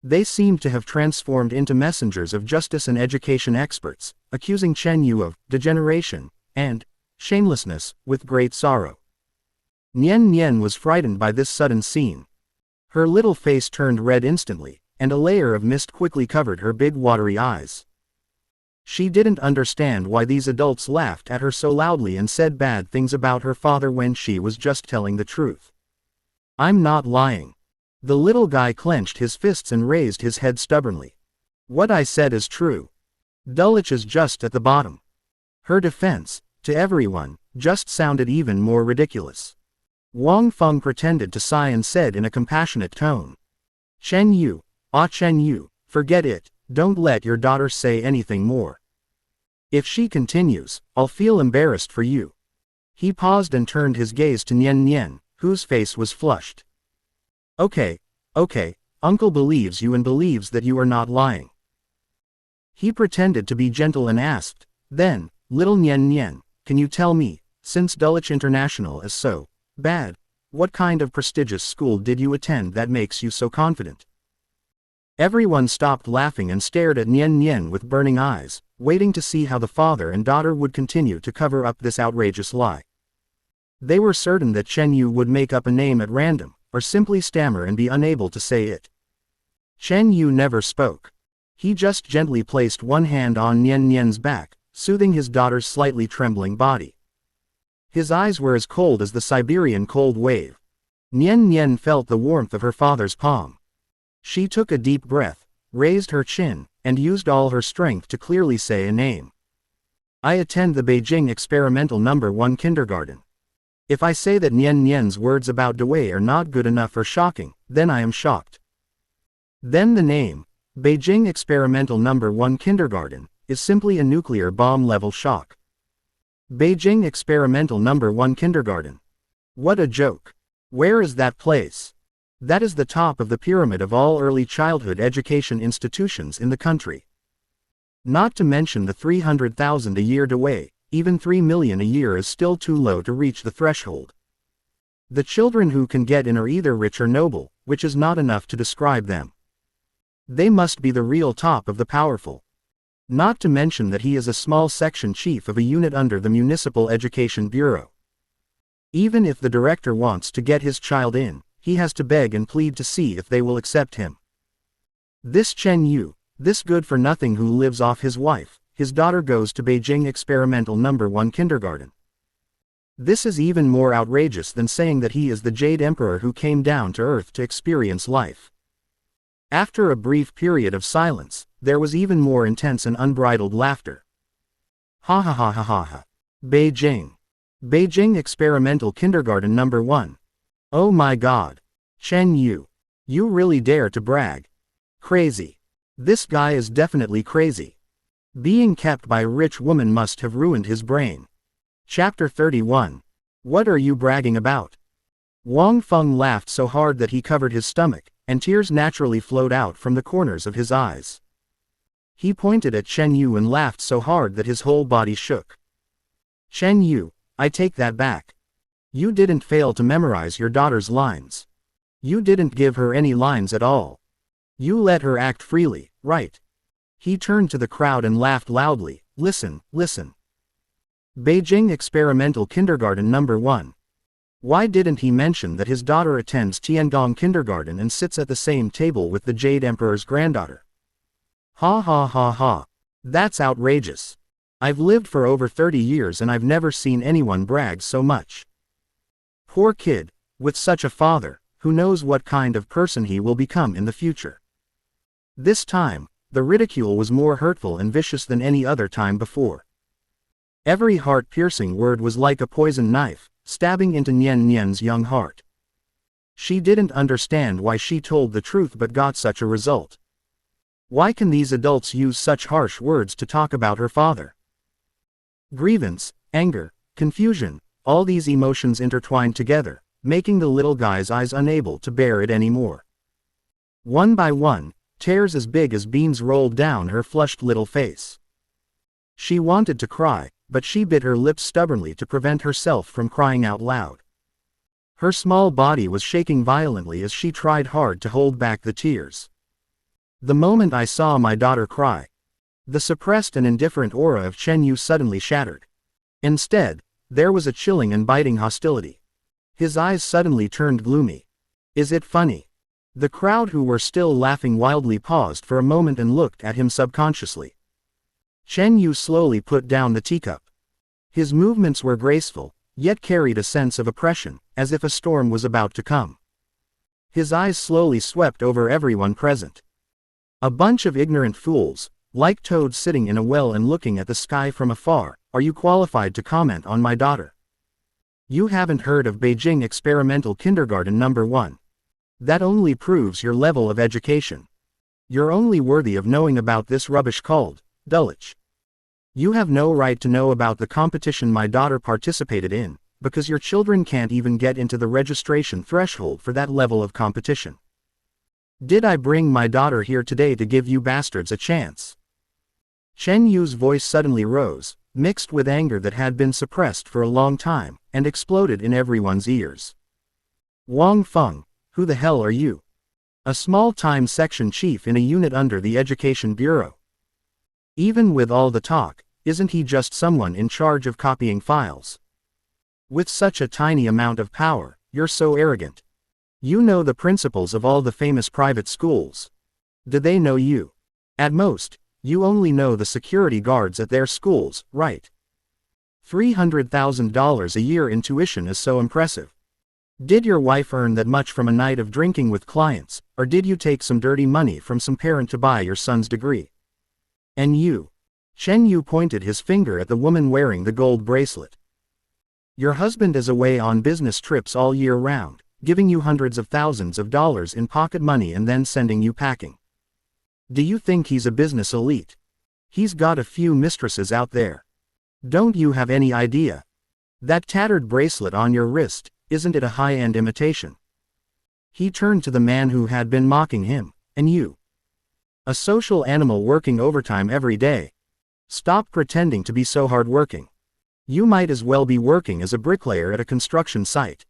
A: They seemed to have transformed into messengers of justice and education experts, accusing Chen Yu of degeneration and shamelessness, with great sorrow. Nian Nian was frightened by this sudden scene. Her little face turned red instantly, and a layer of mist quickly covered her big watery eyes. She didn't understand why these adults laughed at her so loudly and said bad things about her father when she was just telling the truth. I'm not lying. The little guy clenched his fists and raised his head stubbornly. What I said is true. Dulwich is just at the bottom. Her defense, to everyone, just sounded even more ridiculous. Wang Feng pretended to sigh and said in a compassionate tone. Chen Yu, Chen Yu, forget it, don't let your daughter say anything more. If she continues, I'll feel embarrassed for you. He paused and turned his gaze to Nian Nian, whose face was flushed. Okay, Uncle believes you and believes that you are not lying. He pretended to be gentle and asked, then, little Nian Nian, can you tell me, since Dulwich International is so bad, What kind of prestigious school did you attend that makes you so confident? Everyone stopped laughing and stared at Nian Nian with burning eyes, waiting to see how the father and daughter would continue to cover up this outrageous lie. They were certain that Chen Yu would make up a name at random, or simply stammer and be unable to say it. Chen Yu never spoke. He just gently placed one hand on Nian Nian's back, soothing his daughter's slightly trembling body. His eyes were as cold as the Siberian cold wave. Nian Nian felt the warmth of her father's palm. She took a deep breath, raised her chin, and used all her strength to clearly say a name. I attend the Beijing Experimental No. 1 Kindergarten. If I say that Nian Nian's words about Dewey are not good enough or shocking, then I am shocked. Then the name, Beijing Experimental No. 1 Kindergarten, is simply a nuclear bomb-level shock. Beijing Experimental No. 1 Kindergarten. What a joke. Where is that place? That is the top of the pyramid of all early childhood education institutions in the country. Not to mention the 300,000 a year Dewey, even 3 million a year is still too low to reach the threshold. The children who can get in are either rich or noble, which is not enough to describe them. They must be the real top of the powerful. Not to mention that he is a small section chief of a unit under the Municipal Education Bureau. Even if the director wants to get his child in, he has to beg and plead to see if they will accept him. This Chen Yu, this good-for-nothing who lives off his wife, his daughter goes to Beijing Experimental No. 1 Kindergarten. This is even more outrageous than saying that he is the Jade Emperor who came down to Earth to experience life. After a brief period of silence, there was even more intense and unbridled laughter. Ha ha ha ha ha ha. Beijing. Beijing Experimental Kindergarten No. 1. Oh my God. Chen Yu. You really dare to brag. Crazy. This guy is definitely crazy. Being kept by a rich woman must have ruined his brain. Chapter 31. What are you bragging about? Wang Feng laughed so hard that he covered his stomach, and tears naturally flowed out from the corners of his eyes. He pointed at Chen Yu and laughed so hard that his whole body shook. Chen Yu, I take that back. You didn't fail to memorize your daughter's lines. You didn't give her any lines at all. You let her act freely, right? He turned to the crowd and laughed loudly. Listen, listen. Beijing Experimental Kindergarten No. 1. Why didn't he mention that his daughter attends Tiangong Kindergarten and sits at the same table with the Jade Emperor's granddaughter? Ha ha ha ha. That's outrageous. I've lived for over 30 years and I've never seen anyone brag so much. Poor kid, with such a father, who knows what kind of person he will become in the future. This time, the ridicule was more hurtful and vicious than any other time before. Every heart-piercing word was like a poisoned knife, stabbing into Nian Nian's young heart. She didn't understand why she told the truth but got such a result. Why can these adults use such harsh words to talk about her father? Grievance, anger, confusion, all these emotions intertwined together, making the little guy's eyes unable to bear it anymore. One by one, tears as big as beans rolled down her flushed little face. She wanted to cry, but she bit her lips stubbornly to prevent herself from crying out loud. Her small body was shaking violently as she tried hard to hold back the tears. The moment I saw my daughter cry, the suppressed and indifferent aura of Chen Yu suddenly shattered. Instead, there was a chilling and biting hostility. His eyes suddenly turned gloomy. Is it funny? The crowd who were still laughing wildly paused for a moment and looked at him subconsciously. Chen Yu slowly put down the teacup. His movements were graceful, yet carried a sense of oppression, as if a storm was about to come. His eyes slowly swept over everyone present. A bunch of ignorant fools, like toads sitting in a well and looking at the sky from afar, are you qualified to comment on my daughter? You haven't heard of Beijing Experimental Kindergarten No. 1. That only proves your level of education. You're only worthy of knowing about this rubbish called Dulwich. You have no right to know about the competition my daughter participated in, because your children can't even get into the registration threshold for that level of competition. Did I bring my daughter here today to give you bastards a chance? Chen Yu's voice suddenly rose, mixed with anger that had been suppressed for a long time, and exploded in everyone's ears. Wang Feng, who the hell are you? A small-time section chief in a unit under the Education Bureau. Even with all the talk, isn't he just someone in charge of copying files? With such a tiny amount of power, you're so arrogant. You know the principals of all the famous private schools. Do they know you? At most, you only know the security guards at their schools, right? $300,000 a year in tuition is so impressive. Did your wife earn that much from a night of drinking with clients, or did you take some dirty money from some parent to buy your son's degree? And you? Chen Yu pointed his finger at the woman wearing the gold bracelet. Your husband is away on business trips all year round, giving you hundreds of thousands of dollars in pocket money and then sending you packing. Do you think he's a business elite? He's got a few mistresses out there. Don't you have any idea? That tattered bracelet on your wrist, isn't it a high-end imitation? He turned to the man who had been mocking him. And you? A social animal working overtime every day. Stop pretending to be so hardworking. You might as well be working as a bricklayer at a construction site.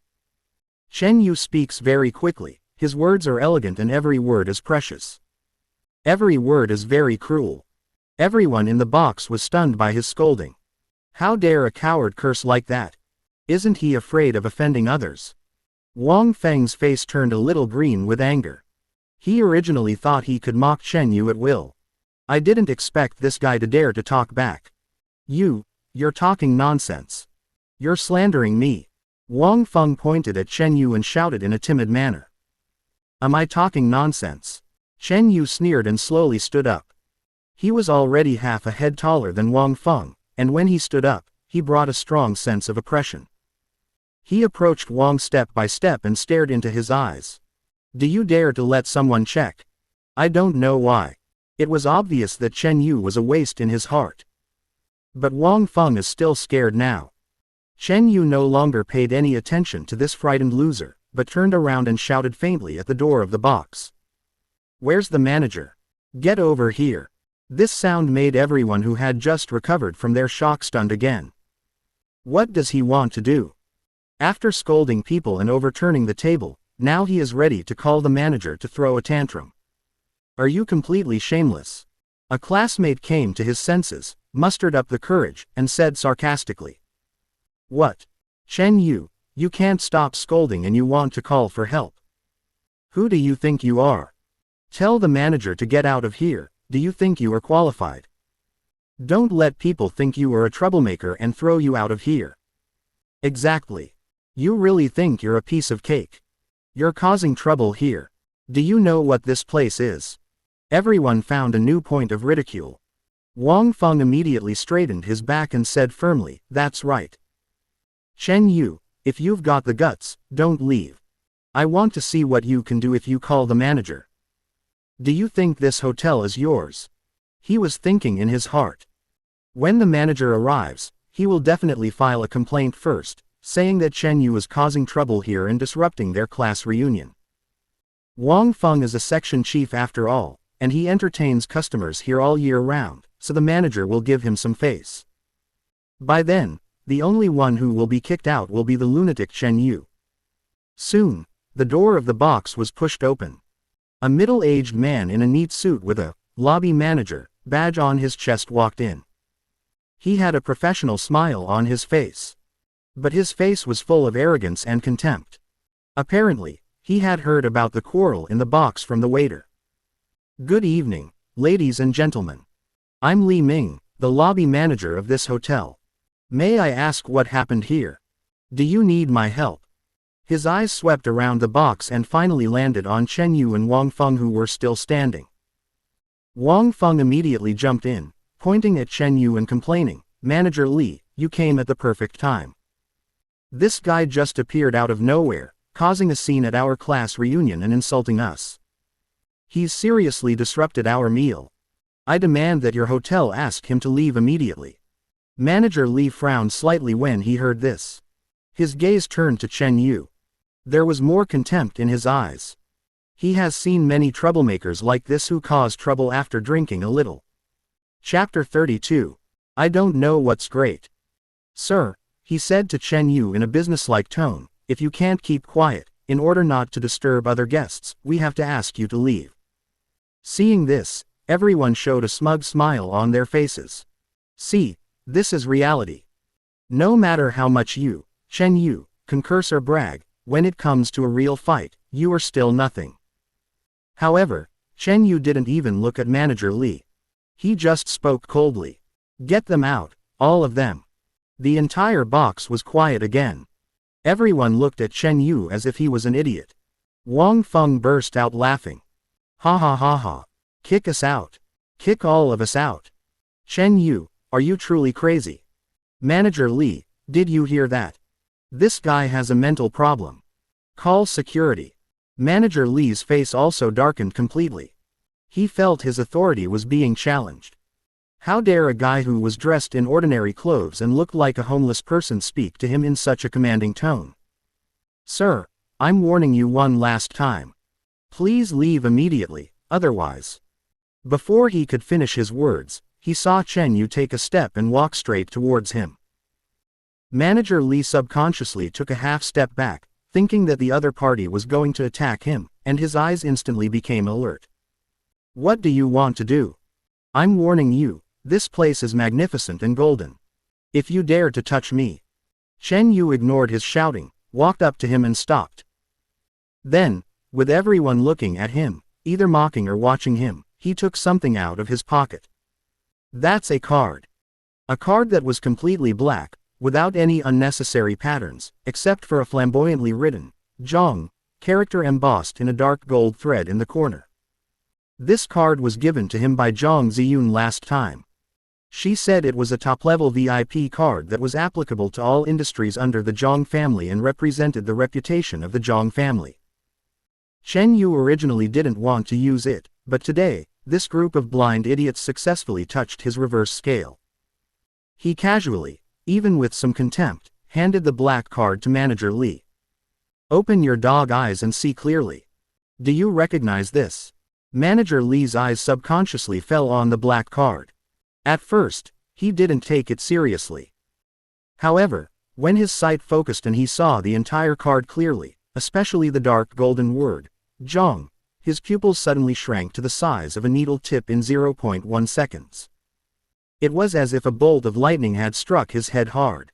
A: Chen Yu speaks very quickly, his words are elegant and every word is precious. Every word is very cruel. Everyone in the box was stunned by his scolding. How dare a coward curse like that? Isn't he afraid of offending others? Wang Feng's face turned a little green with anger. He originally thought he could mock Chen Yu at will. I didn't expect this guy to dare to talk back. You're talking nonsense. You're slandering me. Wang Feng pointed at Chen Yu and shouted in a timid manner. Am I talking nonsense? Chen Yu sneered and slowly stood up. He was already half a head taller than Wang Feng, and when he stood up, he brought a strong sense of oppression. He approached Wang step by step and stared into his eyes. Do you dare to let someone check? I don't know why. It was obvious that Chen Yu was a waste in his heart. But Wang Feng is still scared now. Chen Yu no longer paid any attention to this frightened loser, but turned around and shouted faintly at the door of the box. Where's the manager? Get over here. This sound made everyone who had just recovered from their shock stunned again. What does he want to do? After scolding people and overturning the table, now he is ready to call the manager to throw a tantrum. Are you completely shameless? A classmate came to his senses, mustered up the courage, and said sarcastically. What? Chen Yu, you can't stop scolding and you want to call for help. Who do you think you are? Tell the manager to get out of here. Do you think you are qualified? Don't let people think you are a troublemaker and throw you out of here. Exactly. You really think you're a piece of cake. You're causing trouble here. Do you know what this place is? Everyone found a new point of ridicule. Wang Feng immediately straightened his back and said firmly, that's right. Chen Yu, if you've got the guts, don't leave. I want to see what you can do if you call the manager. Do you think this hotel is yours? He was thinking in his heart. When the manager arrives, he will definitely file a complaint first, saying that Chen Yu is causing trouble here and disrupting their class reunion. Wang Feng is a section chief after all, and he entertains customers here all year round, so the manager will give him some face. By then, the only one who will be kicked out will be the lunatic Chen Yu. Soon, the door of the box was pushed open. A middle-aged man in a neat suit with a lobby manager badge on his chest walked in. He had a professional smile on his face. But his face was full of arrogance and contempt. Apparently, he had heard about the quarrel in the box from the waiter. Good evening, ladies and gentlemen. I'm Li Ming, the lobby manager of this hotel. May I ask what happened here? Do you need my help? His eyes swept around the box and finally landed on Chen Yu and Wang Feng, who were still standing. Wang Feng immediately jumped in, pointing at Chen Yu and complaining, Manager Li, you came at the perfect time. This guy just appeared out of nowhere, causing a scene at our class reunion and insulting us. He's seriously disrupted our meal. I demand that your hotel ask him to leave immediately. Manager Li frowned slightly when he heard this. His gaze turned to Chen Yu. There was more contempt in his eyes. He has seen many troublemakers like this who cause trouble after drinking a little. Chapter 32. I don't know what's great. Sir, he said to Chen Yu in a businesslike tone, if you can't keep quiet, In order not to disturb other guests, we have to ask you to leave. Seeing this, everyone showed a smug smile on their faces. See, this is reality. No matter how much you, Chen Yu, can curse or brag, when it comes to a real fight, you are still nothing. However, Chen Yu didn't even look at Manager Li. He just spoke coldly. Get them out, all of them. The entire box was quiet again. Everyone looked at Chen Yu as if he was an idiot. Wang Feng burst out laughing. Ha ha ha ha. Kick us out. Kick all of us out. Chen Yu, are you truly crazy? Manager Li, did you hear that? This guy has a mental problem. Call security. Manager Li's face also darkened completely. He felt his authority was being challenged. How dare a guy who was dressed in ordinary clothes and looked like a homeless person speak to him in such a commanding tone? Sir, I'm warning you one last time. Please leave immediately, otherwise. Before he could finish his words, he saw Chen Yu take a step and walk straight towards him. Manager Li subconsciously took a half step back, thinking that the other party was going to attack him, and his eyes instantly became alert. What do you want to do? I'm warning you, this place is magnificent and golden. If you dare to touch me. Chen Yu ignored his shouting, walked up to him and stopped. Then, with everyone looking at him, either mocking or watching him, he took something out of his pocket. That's a card. A card that was completely black, without any unnecessary patterns, except for a flamboyantly written, Zhong, character embossed in a dark gold thread in the corner. This card was given to him by Zhang Ziyun last time. She said it was a top-level VIP card that was applicable to all industries under the Zhang family and represented the reputation of the Zhang family. Chen Yu originally didn't want to use it, but today, this group of blind idiots successfully touched his reverse scale. He casually, even with some contempt, handed the black card to Manager Li. Open your dog eyes and see clearly. Do you recognize this? Manager Li's eyes subconsciously fell on the black card. At first, he didn't take it seriously. However, when his sight focused and he saw the entire card clearly, especially the dark golden word, Zhong, his pupils suddenly shrank to the size of a needle tip in 0.1 seconds. It was as if a bolt of lightning had struck his head hard.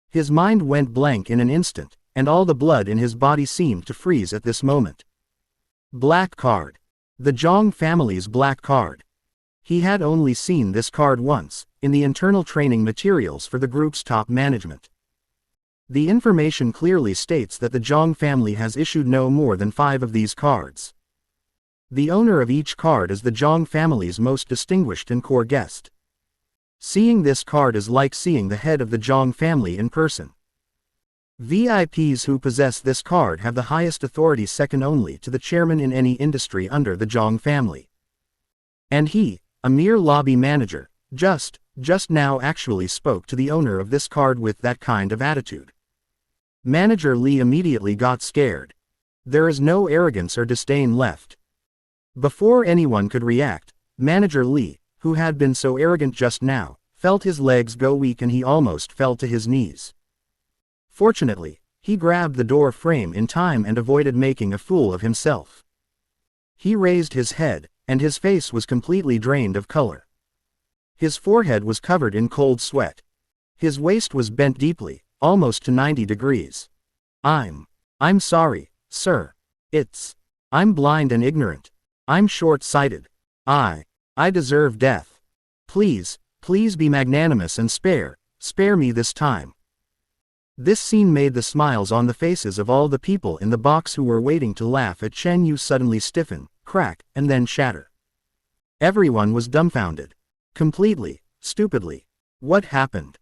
A: His mind went blank in an instant, and all the blood in his body seemed to freeze at this moment. Black card. The Zhang family's black card. He had only seen this card once, in the internal training materials for the group's top management. The information clearly states that the Zhang family has issued no more than 5 of these cards. The owner of each card is the Zhang family's most distinguished and core guest. Seeing this card is like seeing the head of the Zhang family in person. VIPs who possess this card have the highest authority, second only to the chairman in any industry under the Zhang family. And he, a mere lobby manager, just now actually spoke to the owner of this card with that kind of attitude. Manager Li immediately got scared. There is no arrogance or disdain left. Before anyone could react, Manager Li, who had been so arrogant just now, felt his legs go weak and he almost fell to his knees. Fortunately, he grabbed the door frame in time and avoided making a fool of himself. He raised his head, and his face was completely drained of color. His forehead was covered in cold sweat. His waist was bent deeply, almost to 90 degrees. I'm sorry, sir. I'm blind and ignorant. I'm short-sighted. I deserve death. Please be magnanimous and spare me this time. This scene made the smiles on the faces of all the people in the box who were waiting to laugh at Chen Yu suddenly stiffen, crack, and then shatter. Everyone was dumbfounded. Completely, stupidly. What happened?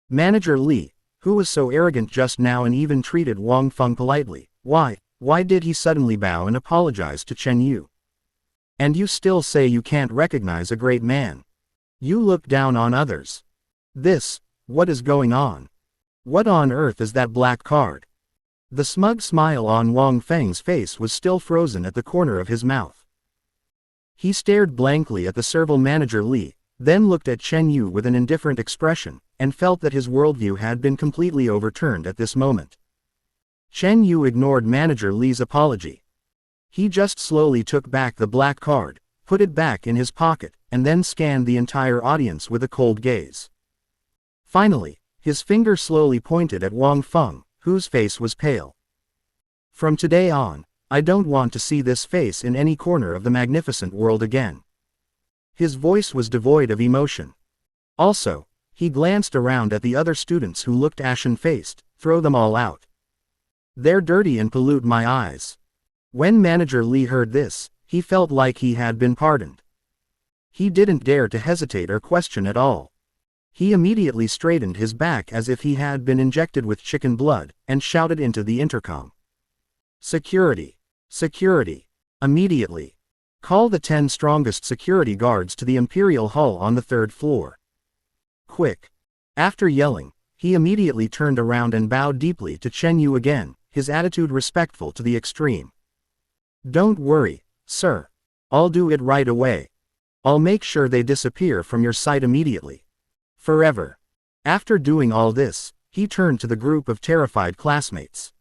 A: Manager Li, who was so arrogant just now and even treated Wang Feng politely, why did he suddenly bow and apologize to Chen Yu? And you still say you can't recognize a great man. You look down on others. What is going on? What on earth is that black card? The smug smile on Wang Feng's face was still frozen at the corner of his mouth. He stared blankly at the serval Manager Li, then looked at Chen Yu with an indifferent expression, and felt that his worldview had been completely overturned at this moment. Chen Yu ignored Manager Li's apology. He just slowly took back the black card, put it back in his pocket, and then scanned the entire audience with a cold gaze. Finally, his finger slowly pointed at Wang Feng, whose face was pale. From today on, I don't want to see this face in any corner of the magnificent world again. His voice was devoid of emotion. Also, he glanced around at the other students who looked ashen-faced. Throw them all out. They're dirty and pollute my eyes. When Manager Li heard this, he felt like he had been pardoned. He didn't dare to hesitate or question at all. He immediately straightened his back as if he had been injected with chicken blood, and shouted into the intercom. Security! Security! Immediately! Call the 10 strongest security guards to the Imperial Hall on the 3rd floor. Quick! After yelling, he immediately turned around and bowed deeply to Chen Yu again, his attitude respectful to the extreme. Don't worry, sir. I'll do it right away. I'll make sure they disappear from your sight immediately. Forever. After doing all this, he turned to the group of terrified classmates.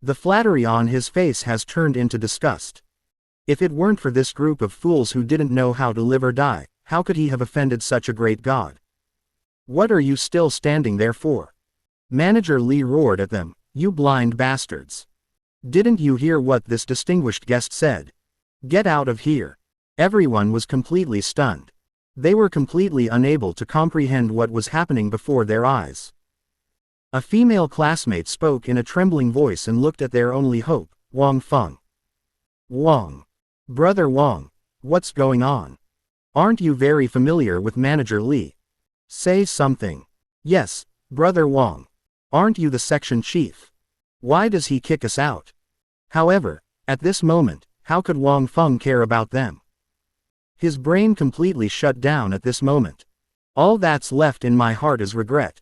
A: The flattery on his face has turned into disgust. If it weren't for this group of fools who didn't know how to live or die, how could he have offended such a great god? What are you still standing there for? Manager Li roared at them, you blind bastards. Didn't you hear what this distinguished guest said? Get out of here. Everyone was completely stunned. They were completely unable to comprehend what was happening before their eyes. A female classmate spoke in a trembling voice and looked at their only hope, Wang Feng. Wang. Brother Wang, what's going on? Aren't you very familiar with Manager Li? Say something. Yes, Brother Wang. Aren't you the section chief? Why does he kick us out? However, at this moment, how could Wang Feng care about them? His brain completely shut down at this moment. All that's left in my heart is regret.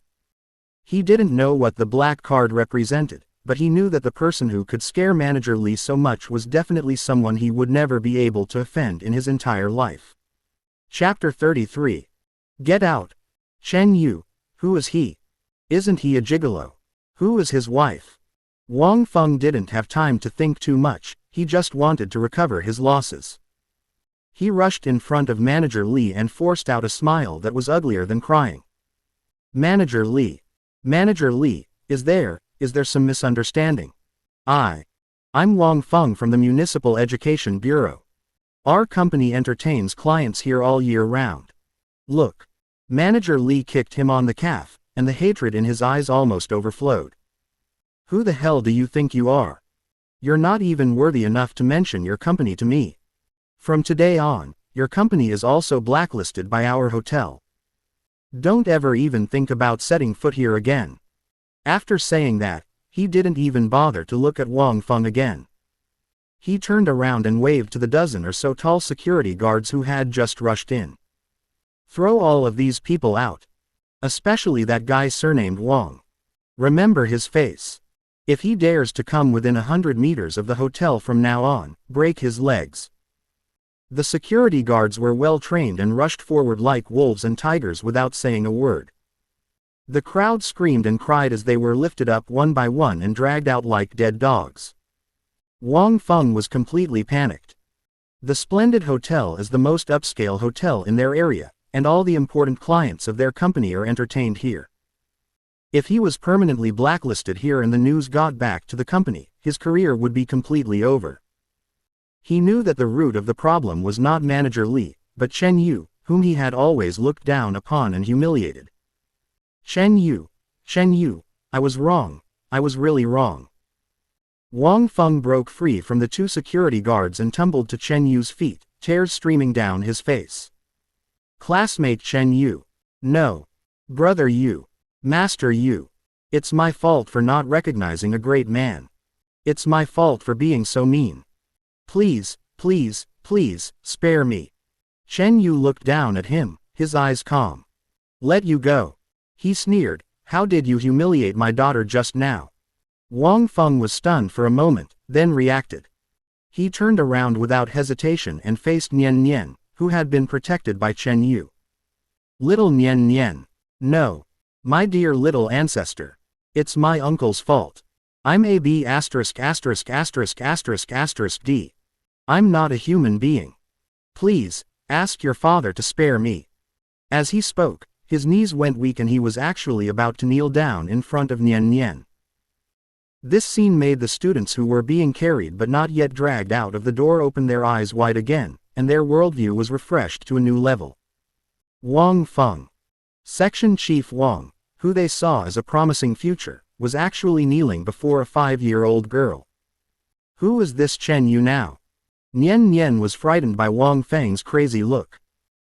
A: He didn't know what the black card represented, but he knew that the person who could scare Manager Li so much was definitely someone he would never be able to offend in his entire life. Chapter 33. Get out. Chen Yu. Who is he? Isn't he a gigolo? Who is his wife? Wang Feng didn't have time to think too much, he just wanted to recover his losses. He rushed in front of Manager Li and forced out a smile that was uglier than crying. Manager Li. Manager Li, is there some misunderstanding? I'm Wang Feng from the Municipal Education Bureau. Our company entertains clients here all year round. Look. Manager Li kicked him on the calf, and the hatred in his eyes almost overflowed. Who the hell do you think you are? You're not even worthy enough to mention your company to me. From today on, your company is also blacklisted by our hotel. Don't ever even think about setting foot here again. After saying that, he didn't even bother to look at Wang Feng again. He turned around and waved to the dozen or so tall security guards who had just rushed in. Throw all of these people out. Especially that guy surnamed Wang. Remember his face. If he dares to come within 100 meters of the hotel from now on, break his legs. The security guards were well trained and rushed forward like wolves and tigers without saying a word. The crowd screamed and cried as they were lifted up one by one and dragged out like dead dogs. Wang Feng was completely panicked. The Splendid Hotel is the most upscale hotel in their area, and all the important clients of their company are entertained here. If he was permanently blacklisted here and the news got back to the company, his career would be completely over. He knew that the root of the problem was not Manager Li, but Chen Yu, whom he had always looked down upon and humiliated. Chen Yu, I was wrong, I was really wrong. Wang Feng broke free from the two security guards and tumbled to Chen Yu's feet, tears streaming down his face. Classmate Chen Yu. No. Brother Yu. Master Yu. It's my fault for not recognizing a great man. It's my fault for being so mean. Please, please, please, spare me. Chen Yu looked down at him, his eyes calm. Let you go. He sneered, how did you humiliate my daughter just now? Wang Feng was stunned for a moment, then reacted. He turned around without hesitation and faced Nian Nian, who had been protected by Chen Yu. Little Nian Nian. No. My dear little ancestor. It's my uncle's fault. I'm a B asterisk asterisk asterisk asterisk asterisk D. I'm not a human being. Please, ask your father to spare me. As he spoke, his knees went weak and he was actually about to kneel down in front of Nian Nian. This scene made the students who were being carried but not yet dragged out of the door open their eyes wide again, and their worldview was refreshed to a new level. Wang Feng. Section Chief Wang, who they saw as a promising future, was actually kneeling before a 5-year-old girl. Who is this Chen Yu now? Nian Nian was frightened by Wang Feng's crazy look.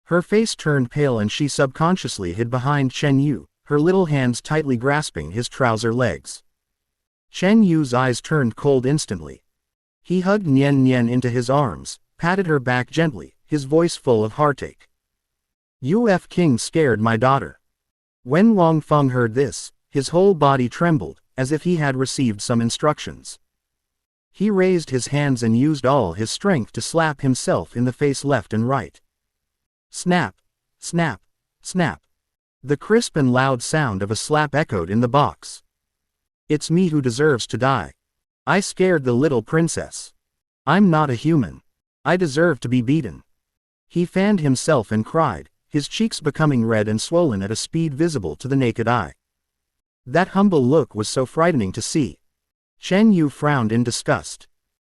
A: Her face turned pale and she subconsciously hid behind Chen Yu, her little hands tightly grasping his trouser legs. Chen Yu's eyes turned cold instantly. He hugged Nian Nian into his arms, patted her back gently, his voice full of heartache. "Uf King scared my daughter." When Wang Feng heard this, his whole body trembled, as if he had received some instructions. He raised his hands and used all his strength to slap himself in the face left and right. Snap, snap, snap. The crisp and loud sound of a slap echoed in the box. "It's me who deserves to die. I scared the little princess. I'm not a human. I deserve to be beaten." He fanned himself and cried, his cheeks becoming red and swollen at a speed visible to the naked eye. That humble look was so frightening to see. Chen Yu frowned in disgust.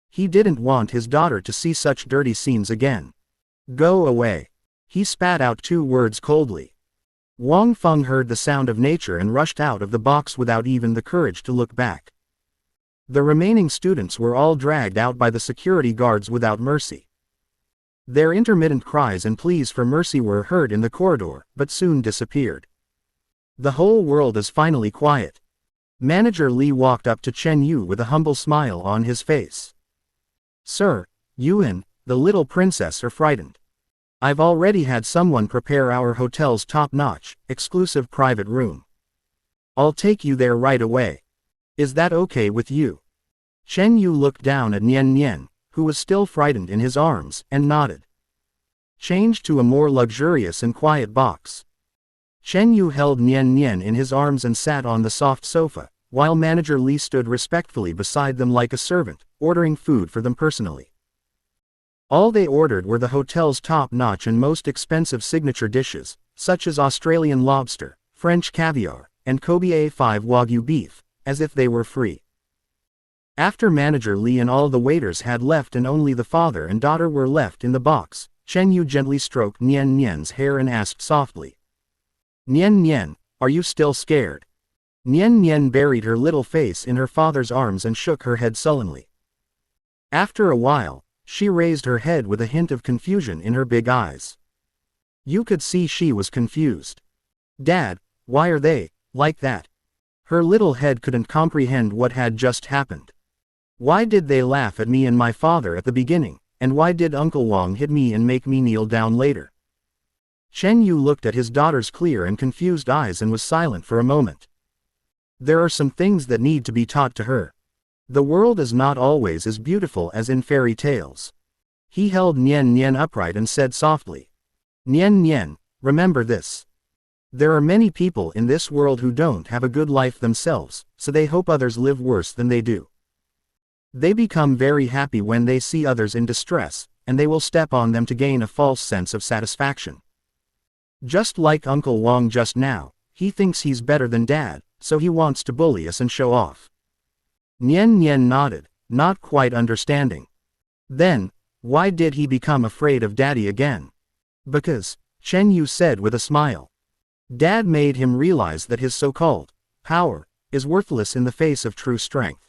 A: He didn't want his daughter to see such dirty scenes again. "Go away." He spat out 2 words coldly. Wang Feng heard the sound of nature and rushed out of the box without even the courage to look back. The remaining students were all dragged out by the security guards without mercy. Their intermittent cries and pleas for mercy were heard in the corridor, but soon disappeared. The whole world is finally quiet. Manager Li walked up to Chen Yu with a humble smile on his face. "Sir, you and the little princess are frightened. I've already had someone prepare our hotel's top-notch, exclusive private room. I'll take you there right away. Is that okay with you?" Chen Yu looked down at Nian Nian, who was still frightened in his arms, and nodded. Changed to a more luxurious and quiet box. Chen Yu held Nian Nian in his arms and sat on the soft sofa, while Manager Li stood respectfully beside them like a servant, ordering food for them personally. All they ordered were the hotel's top-notch and most expensive signature dishes, such as Australian lobster, French caviar, and Kobe A5 Wagyu beef, as if they were free. After Manager Li and all the waiters had left and only the father and daughter were left in the box, Chen Yu gently stroked Nian Nian's hair and asked softly, "Nian Nian, are you still scared?" Nian Nian buried her little face in her father's arms and shook her head sullenly. After a while, she raised her head with a hint of confusion in her big eyes. You could see she was confused. "Dad, why are they like that?" Her little head couldn't comprehend what had just happened. "Why did they laugh at me and my father at the beginning, and why did Uncle Wang hit me and make me kneel down later?" Chen Yu looked at his daughter's clear and confused eyes and was silent for a moment. There are some things that need to be taught to her. The world is not always as beautiful as in fairy tales. He held Nian Nian upright and said softly, "Nian Nian, remember this. There are many people in this world who don't have a good life themselves, so they hope others live worse than they do. They become very happy when they see others in distress, and they will step on them to gain a false sense of satisfaction. Just like Uncle Wang just now, he thinks he's better than Dad, so he wants to bully us and show off." Nian Nian nodded, not quite understanding. Then, why did he become afraid of Daddy again? "Because," Chen Yu said with a smile. "Dad made him realize that his so-called power is worthless in the face of true strength.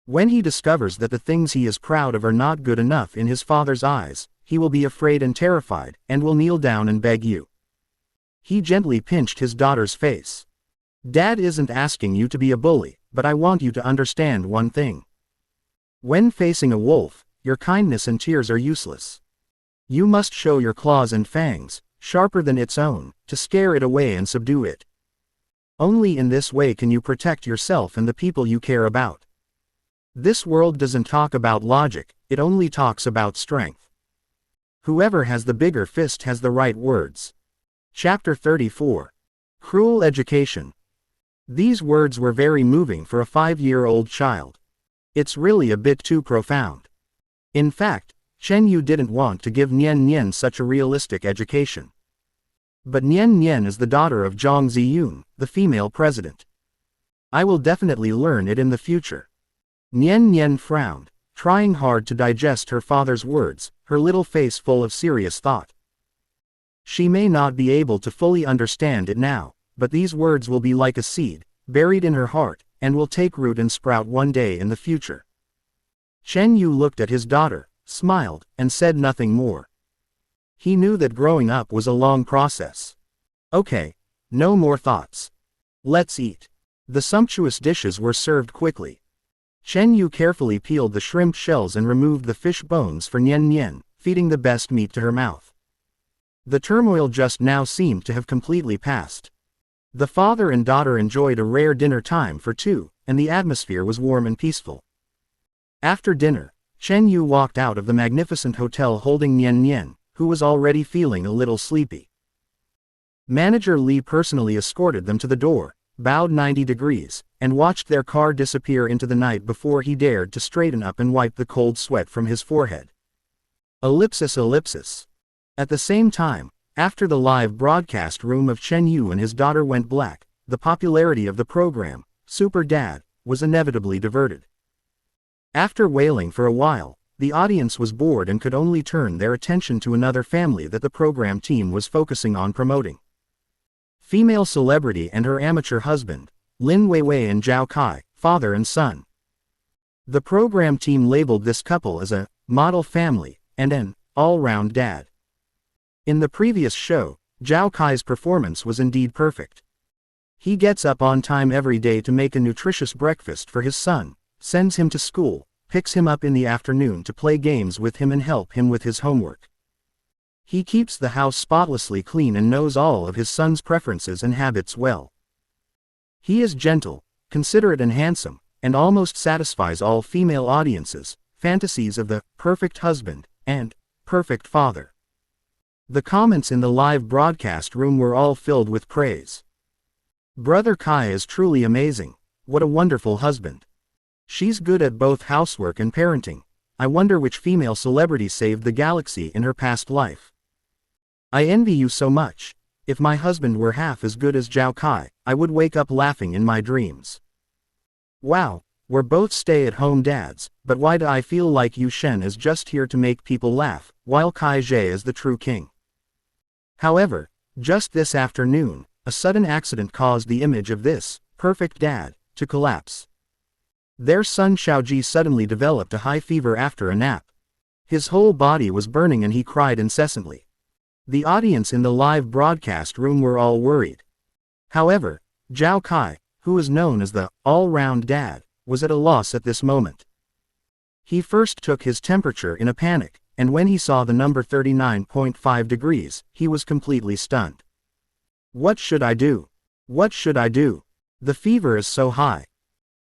A: When he discovers that the things he is proud of are not good enough in his father's eyes, he will be afraid and terrified, and will kneel down and beg you." He gently pinched his daughter's face. "Dad isn't asking you to be a bully, but I want you to understand one thing. When facing a wolf, your kindness and tears are useless. You must show your claws and fangs, sharper than its own, to scare it away and subdue it. Only in this way can you protect yourself and the people you care about. This world doesn't talk about logic, it only talks about strength. Whoever has the bigger fist has the right words." Chapter 34. Cruel Education. These words were very moving for a 5-year-old child. It's really a bit too profound. In fact, Chen Yu didn't want to give Nian Nian such a realistic education. But Nian Nian is the daughter of Zhang Ziyun, the female president. I will definitely learn it in the future. Nian Nian frowned, trying hard to digest her father's words, her little face full of serious thought. She may not be able to fully understand it now, but these words will be like a seed, buried in her heart, and will take root and sprout one day in the future. Chen Yu looked at his daughter, smiled, and said nothing more. He knew that growing up was a long process. Okay, no more thoughts. Let's eat. The sumptuous dishes were served quickly. Chen Yu carefully peeled the shrimp shells and removed the fish bones for Nian Nian, feeding the best meat to her mouth. The turmoil just now seemed to have completely passed. The father and daughter enjoyed a rare dinner time for two, and the atmosphere was warm and peaceful. After dinner, Chen Yu walked out of the magnificent hotel holding Nian Nian, who was already feeling a little sleepy. Manager Li personally escorted them to the door, bowed 90 degrees, and watched their car disappear into the night before he dared to straighten up and wipe the cold sweat from his forehead. Ellipsis ellipsis. At the same time, after the live broadcast room of Chen Yu and his daughter went black, the popularity of the program, Super Dad, was inevitably diverted. After wailing for a while, the audience was bored and could only turn their attention to another family that the program team was focusing on promoting. Female celebrity and her amateur husband, Lin Weiwei and Zhao Kai, father and son. The program team labeled this couple as a model family and an all-round dad. In the previous show, Zhao Kai's performance was indeed perfect. He gets up on time every day to make a nutritious breakfast for his son, sends him to school, picks him up in the afternoon to play games with him and help him with his homework. He keeps the house spotlessly clean and knows all of his son's preferences and habits well. He is gentle, considerate and handsome, and almost satisfies all female audiences' fantasies of the perfect husband and perfect father. The comments in the live broadcast room were all filled with praise. Brother Kai is truly amazing. What a wonderful husband. She's good at both housework and parenting. I wonder which female celebrity saved the galaxy in her past life. I envy you so much. If my husband were half as good as Zhao Kai, I would wake up laughing in my dreams. Wow, we're both stay-at-home dads, but why do I feel like Yu Shen is just here to make people laugh, while Kai Jie is the true king? However, just this afternoon, a sudden accident caused the image of this perfect dad to collapse. Their son Xiaoji suddenly developed a high fever after a nap. His whole body was burning and he cried incessantly. The audience in the live broadcast room were all worried. However, Zhao Kai, who is known as the all-round dad, was at a loss at this moment. He first took his temperature in a panic, and when he saw the number 39.5 degrees, he was completely stunned. What should I do? What should I do? The fever is so high.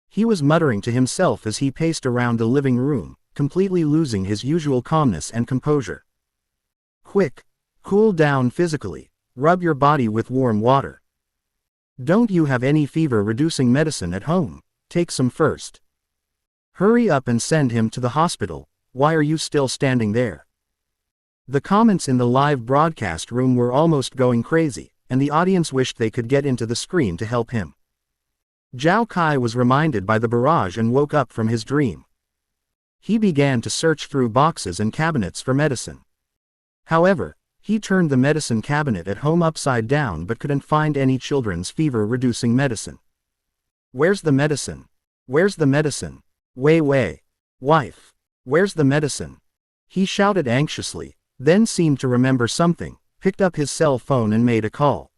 A: He was muttering to himself as he paced around the living room, completely losing his usual calmness and composure. Quick! Cool down physically. Rub your body with warm water. Don't you have any fever-reducing medicine at home? Take some first. Hurry up and send him to the hospital. Why are you still standing there? The comments in the live broadcast room were almost going crazy, and the audience wished they could get into the screen to help him. Zhao Kai was reminded by the barrage and woke up from his dream. He began to search through boxes and cabinets for medicine. However, he turned the medicine cabinet at home upside down but couldn't find any children's fever-reducing medicine. Where's the medicine? Where's the medicine? Wei, wife, where's the medicine? He shouted anxiously, then seemed to remember something, picked up his cell phone and made a call.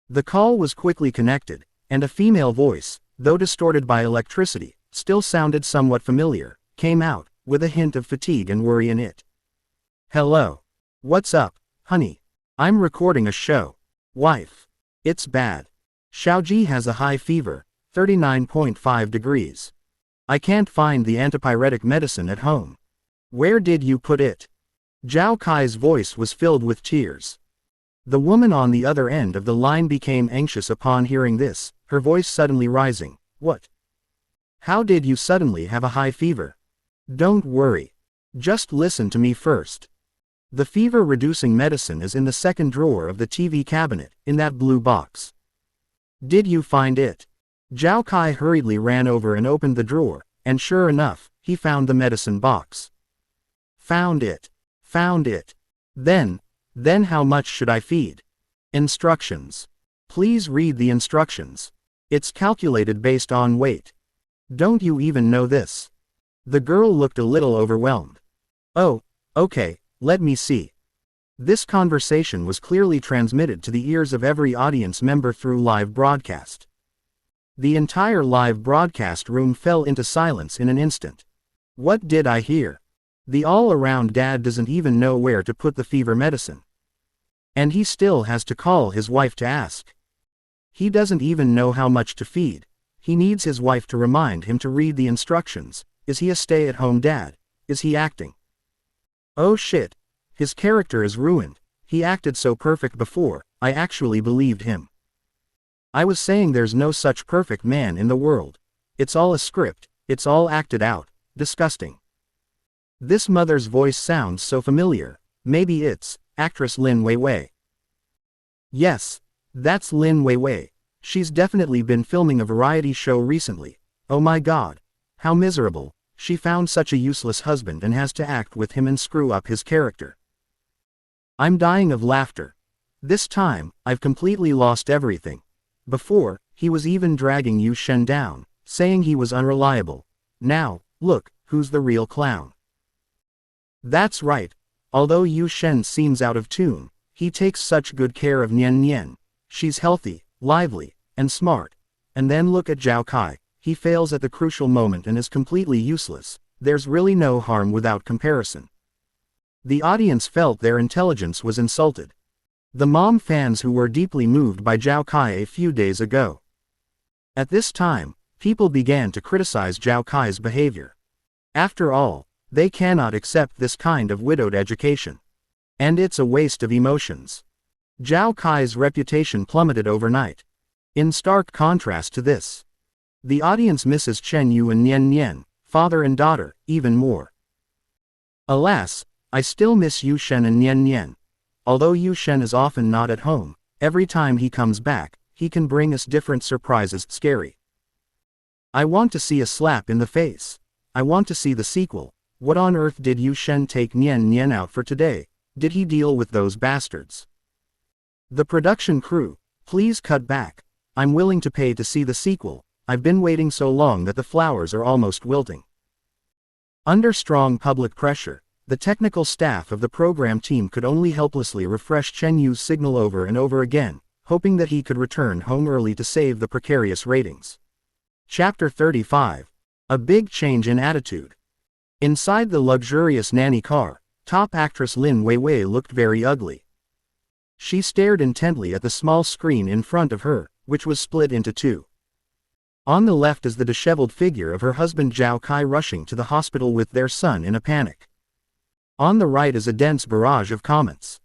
A: The call was quickly connected, and a female voice, though distorted by electricity, still sounded somewhat familiar, came out, with a hint of fatigue and worry in it. Hello. What's up, honey? I'm recording a show. Wife. It's bad. Xiaoji has a high fever, 39.5 degrees. I can't find the antipyretic medicine at home. Where did you put it? Zhao Kai's voice was filled with tears. The woman on the other end of the line became anxious upon hearing this, her voice suddenly rising. What? How did you suddenly have a high fever? Don't worry. Just listen to me first. The fever-reducing medicine is in the second drawer of the TV cabinet, in that blue box. Did you find it? Zhao Kai hurriedly ran over and opened the drawer, and sure enough, he found the medicine box. Found it. Found it. Then how much should I feed? Instructions. Please read the instructions. It's calculated based on weight. Don't you even know this? The girl looked a little overwhelmed. Oh, okay, let me see. This conversation was clearly transmitted to the ears of every audience member through live broadcast. The entire live broadcast room fell into silence in an instant. What did I hear? The all-around dad doesn't even know where to put the fever medicine. And he still has to call his wife to ask. He doesn't even know how much to feed. He needs his wife to remind him to read the instructions. Is he a stay-at-home dad? Is he acting? Oh shit. His character is ruined. He acted so perfect before, I actually believed him. I was saying there's no such perfect man in the world. It's all a script, it's all acted out. Disgusting. This mother's voice sounds so familiar. Maybe it's actress Lin Weiwei. Yes, that's Lin Weiwei. She's definitely been filming a variety show recently. Oh my god. How miserable. She found such a useless husband and has to act with him and screw up his character. I'm dying of laughter. This time, I've completely lost everything. Before, he was even dragging Yu Shen down, saying he was unreliable. Now, look, who's the real clown? That's right. Although Yu Shen seems out of tune, he takes such good care of Nian Nian. She's healthy, lively, and smart. And then look at Zhao Kai. He fails at the crucial moment and is completely useless. There's really no harm without comparison. The audience felt their intelligence was insulted. The mom fans who were deeply moved by Zhao Kai a few days ago. At this time, people began to criticize Zhao Kai's behavior. After all, they cannot accept this kind of widowed education. And it's a waste of emotions. Zhao Kai's reputation plummeted overnight. In stark contrast to this, the audience misses Chen Yu and Nian Nian, father and daughter, even more. Alas, I still miss Yu Shen and Nian Nian. Although Yu Shen is often not at home, every time he comes back, he can bring us different surprises. Scary. I want to see a slap in the face. I want to see the sequel. What on earth did Yu Shen take Nian Nian out for today? Did he deal with those bastards? The production crew, please cut back. I'm willing to pay to see the sequel. I've been waiting so long that the flowers are almost wilting. Under strong public pressure, the technical staff of the program team could only helplessly refresh Chen Yu's signal over and over again, hoping that he could return home early to save the precarious ratings. Chapter 35. A big change in attitude. Inside the luxurious nanny car, top actress Lin Weiwei looked very ugly. She stared intently at the small screen in front of her, which was split into two. On the left is the disheveled figure of her husband Zhao Kai rushing to the hospital with their son in a panic. On the right is a dense barrage of comments.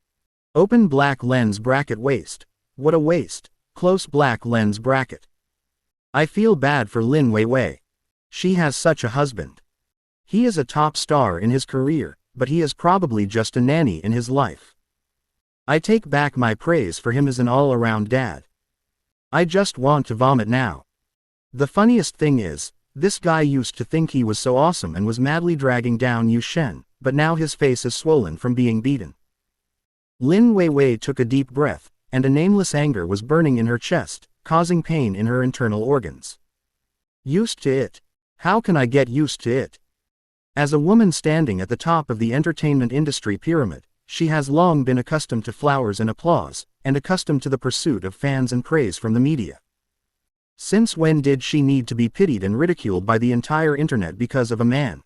A: Open black lens bracket waist. What a waste. Close black lens bracket. I feel bad for Lin Weiwei. She has such a husband. He is a top star in his career, but he is probably just a nanny in his life. I take back my praise for him as an all-around dad. I just want to vomit now. The funniest thing is, this guy used to think he was so awesome and was madly dragging down Yu Shen, but now his face is swollen from being beaten. Lin Weiwei took a deep breath, and a nameless anger was burning in her chest, causing pain in her internal organs. Used to it. How can I get used to it? As a woman standing at the top of the entertainment industry pyramid, she has long been accustomed to flowers and applause, and accustomed to the pursuit of fans and praise from the media. Since when did she need to be pitied and ridiculed by the entire internet because of a man?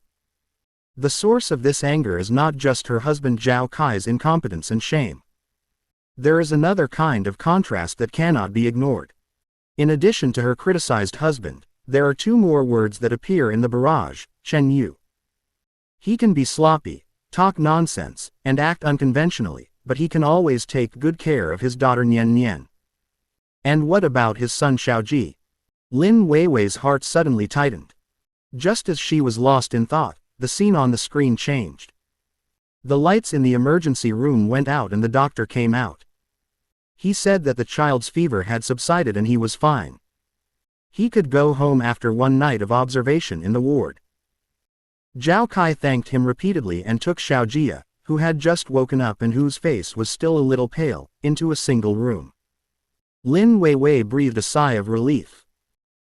A: The source of this anger is not just her husband Zhao Kai's incompetence and shame. There is another kind of contrast that cannot be ignored. In addition to her criticized husband, there are two more words that appear in the barrage: Chen Yu. He can be sloppy, talk nonsense, and act unconventionally, but he can always take good care of his daughter Nian Nian. And what about his son Xiaoji? Lin Weiwei's heart suddenly tightened. Just as she was lost in thought, the scene on the screen changed. The lights in the emergency room went out and the doctor came out. He said that the child's fever had subsided and he was fine. He could go home after one night of observation in the ward. Zhao Kai thanked him repeatedly and took Xiaojia, who had just woken up and whose face was still a little pale, into a single room. Lin Weiwei breathed a sigh of relief.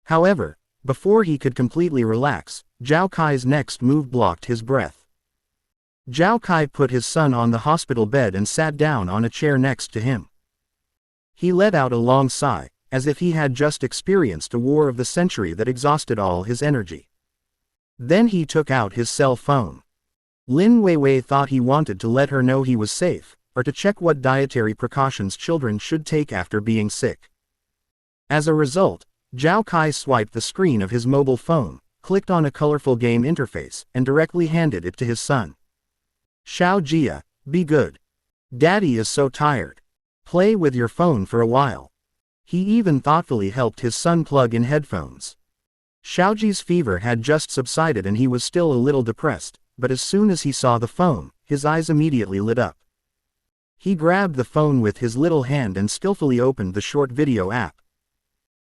A: However, before he could completely relax, Zhao Kai's next move blocked his breath. Zhao Kai put his son on the hospital bed and sat down on a chair next to him. He let out a long sigh, as if he had just experienced a war of the century that exhausted all his energy. Then he took out his cell phone. Lin Weiwei thought he wanted to let her know he was safe, or to check what dietary precautions children should take after being sick. As a result, Zhao Kai swiped the screen of his mobile phone, clicked on a colorful game interface, and directly handed it to his son. Xiaojia, be good. Daddy is so tired. Play with your phone for a while. He even thoughtfully helped his son plug in headphones. Xiaoji's fever had just subsided and he was still a little depressed, but as soon as he saw the phone, his eyes immediately lit up. He grabbed the phone with his little hand and skillfully opened the short video app.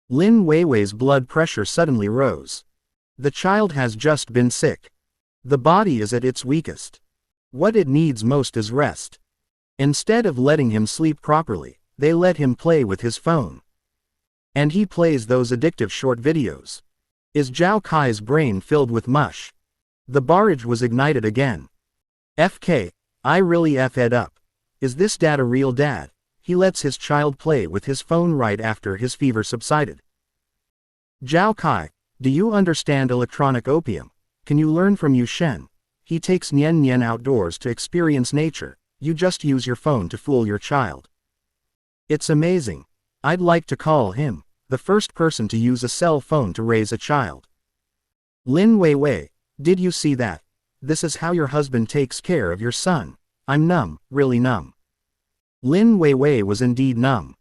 A: Lin Weiwei's blood pressure suddenly rose. The child has just been sick. The body is at its weakest. What it needs most is rest. Instead of letting him sleep properly, they let him play with his phone. And he plays those addictive short videos. Is Zhao Kai's brain filled with mush? The barrage was ignited again. FK, I really F-ed up. Is this dad a real dad? He lets his child play with his phone right after his fever subsided. Zhao Kai, do you understand electronic opium? Can you learn from Yu Shen? He takes Nian Nian outdoors to experience nature. You just use your phone to fool your child. It's amazing. I'd like to call him the first person to use a cell phone to raise a child. Lin Weiwei, did you see that? This is how your husband takes care of your son. I'm numb, really numb. Lin Weiwei was indeed numb.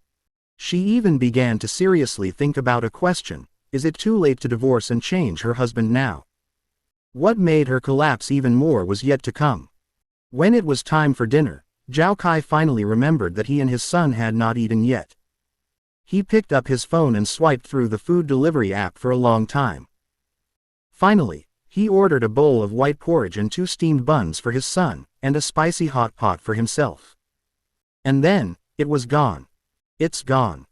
A: She even began to seriously think about a question: is it too late to divorce and change her husband now? What made her collapse even more was yet to come. When it was time for dinner, Zhao Kai finally remembered that he and his son had not eaten yet. He picked up his phone and swiped through the food delivery app for a long time. Finally, he ordered a bowl of white porridge and 2 steamed buns for his son, and a spicy hot pot for himself. And then, it was gone. It's gone.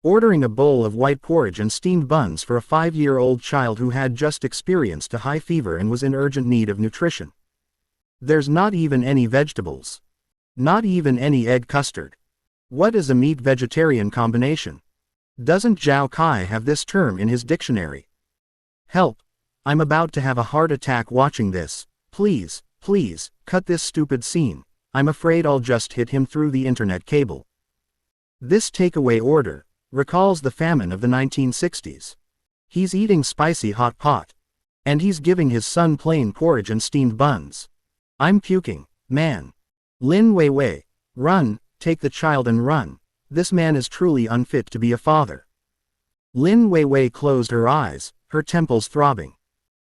A: Ordering a bowl of white porridge and steamed buns for a 5-year-old child who had just experienced a high fever and was in urgent need of nutrition. There's not even any vegetables. Not even any egg custard. What is a meat-vegetarian combination? Doesn't Zhao Kai have this term in his dictionary? Help! I'm about to have a heart attack watching this. Please, please, cut this stupid scene. I'm afraid I'll just hit him through the internet cable. This takeaway order recalls the famine of the 1960s. He's eating spicy hot pot. And he's giving his son plain porridge and steamed buns. I'm puking, man. Lin Weiwei, run, take the child and run. This man is truly unfit to be a father. Lin Weiwei closed her eyes, her temples throbbing.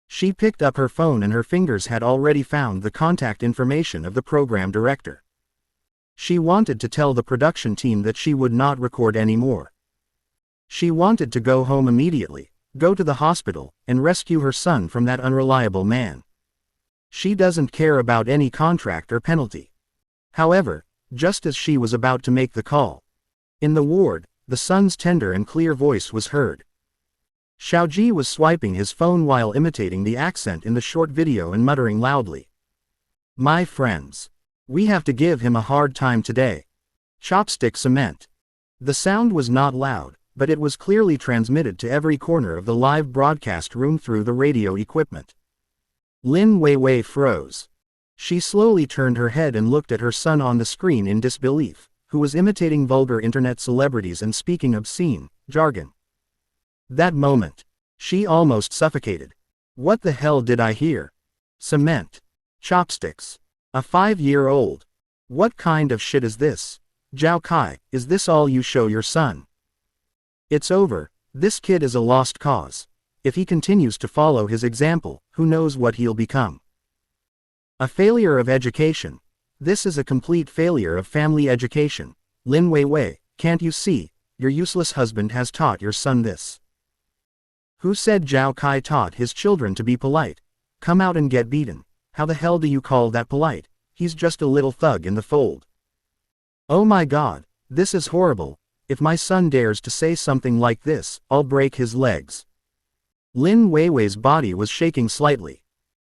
A: She picked up her phone and her fingers had already found the contact information of the program director. She wanted to tell the production team that she would not record anymore. She wanted to go home immediately, go to the hospital, and rescue her son from that unreliable man. She doesn't care about any contract or penalty. However, just as she was about to make the call, in the ward, the son's tender and clear voice was heard. Xiaoji was swiping his phone while imitating the accent in the short video and muttering loudly. My friends. We have to give him a hard time today. Chopstick cement. The sound was not loud, but it was clearly transmitted to every corner of the live broadcast room through the radio equipment. Lin Weiwei froze. She slowly turned her head and looked at her son on the screen in disbelief, who was imitating vulgar internet celebrities and speaking obscene jargon. That moment, she almost suffocated. What the hell did I hear? Cement. Chopsticks. A 5-year-old. What kind of shit is this? Zhao Kai, is this all you show your son? It's over, this kid is a lost cause. If he continues to follow his example, who knows what he'll become. A failure of education. This is a complete failure of family education. Lin Weiwei, can't you see, your useless husband has taught your son this. Who said Zhao Kai taught his children to be polite? Come out and get beaten. How the hell do you call that polite? He's just a little thug in the fold. Oh my god, this is horrible. If my son dares to say something like this, I'll break his legs. Lin Weiwei's body was shaking slightly.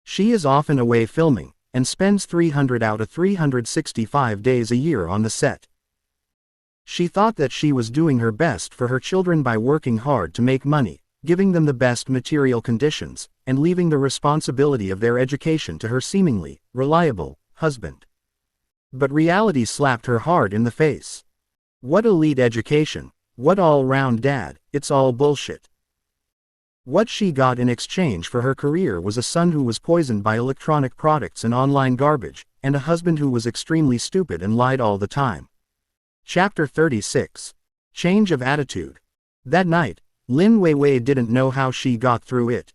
A: She is often away filming, and spends 300 out of 365 days a year on the set. She thought that she was doing her best for her children by working hard to make money, giving them the best material conditions, and leaving the responsibility of their education to her seemingly reliable husband. But reality slapped her hard in the face. What elite education, what all-round dad, it's all bullshit. What she got in exchange for her career was a son who was poisoned by electronic products and online garbage, and a husband who was extremely stupid and lied all the time. Chapter 36. Change of attitude. That night, Lin Weiwei didn't know how she got through it.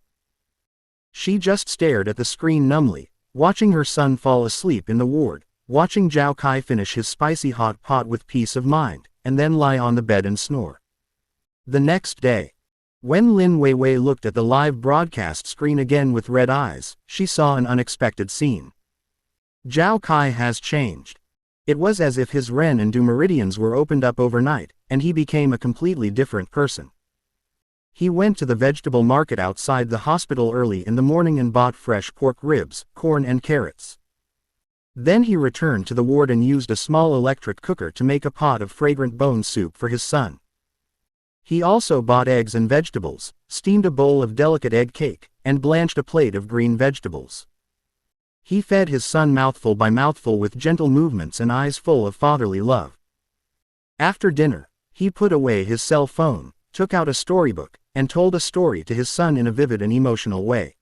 A: She just stared at the screen numbly, watching her son fall asleep in the ward, watching Zhao Kai finish his spicy hot pot with peace of mind, and then lie on the bed and snore. The next day, when Lin Weiwei looked at the live broadcast screen again with red eyes, she saw an unexpected scene. Zhao Kai has changed. It was as if his Ren and Du meridians were opened up overnight, and he became a completely different person. He went to the vegetable market outside the hospital early in the morning and bought fresh pork ribs, corn and carrots. Then he returned to the ward and used a small electric cooker to make a pot of fragrant bone soup for his son. He also bought eggs and vegetables, steamed a bowl of delicate egg cake, and blanched a plate of green vegetables. He fed his son mouthful by mouthful with gentle movements and eyes full of fatherly love. After dinner, he put away his cell phone, took out a storybook, and told a story to his son in a vivid and emotional way.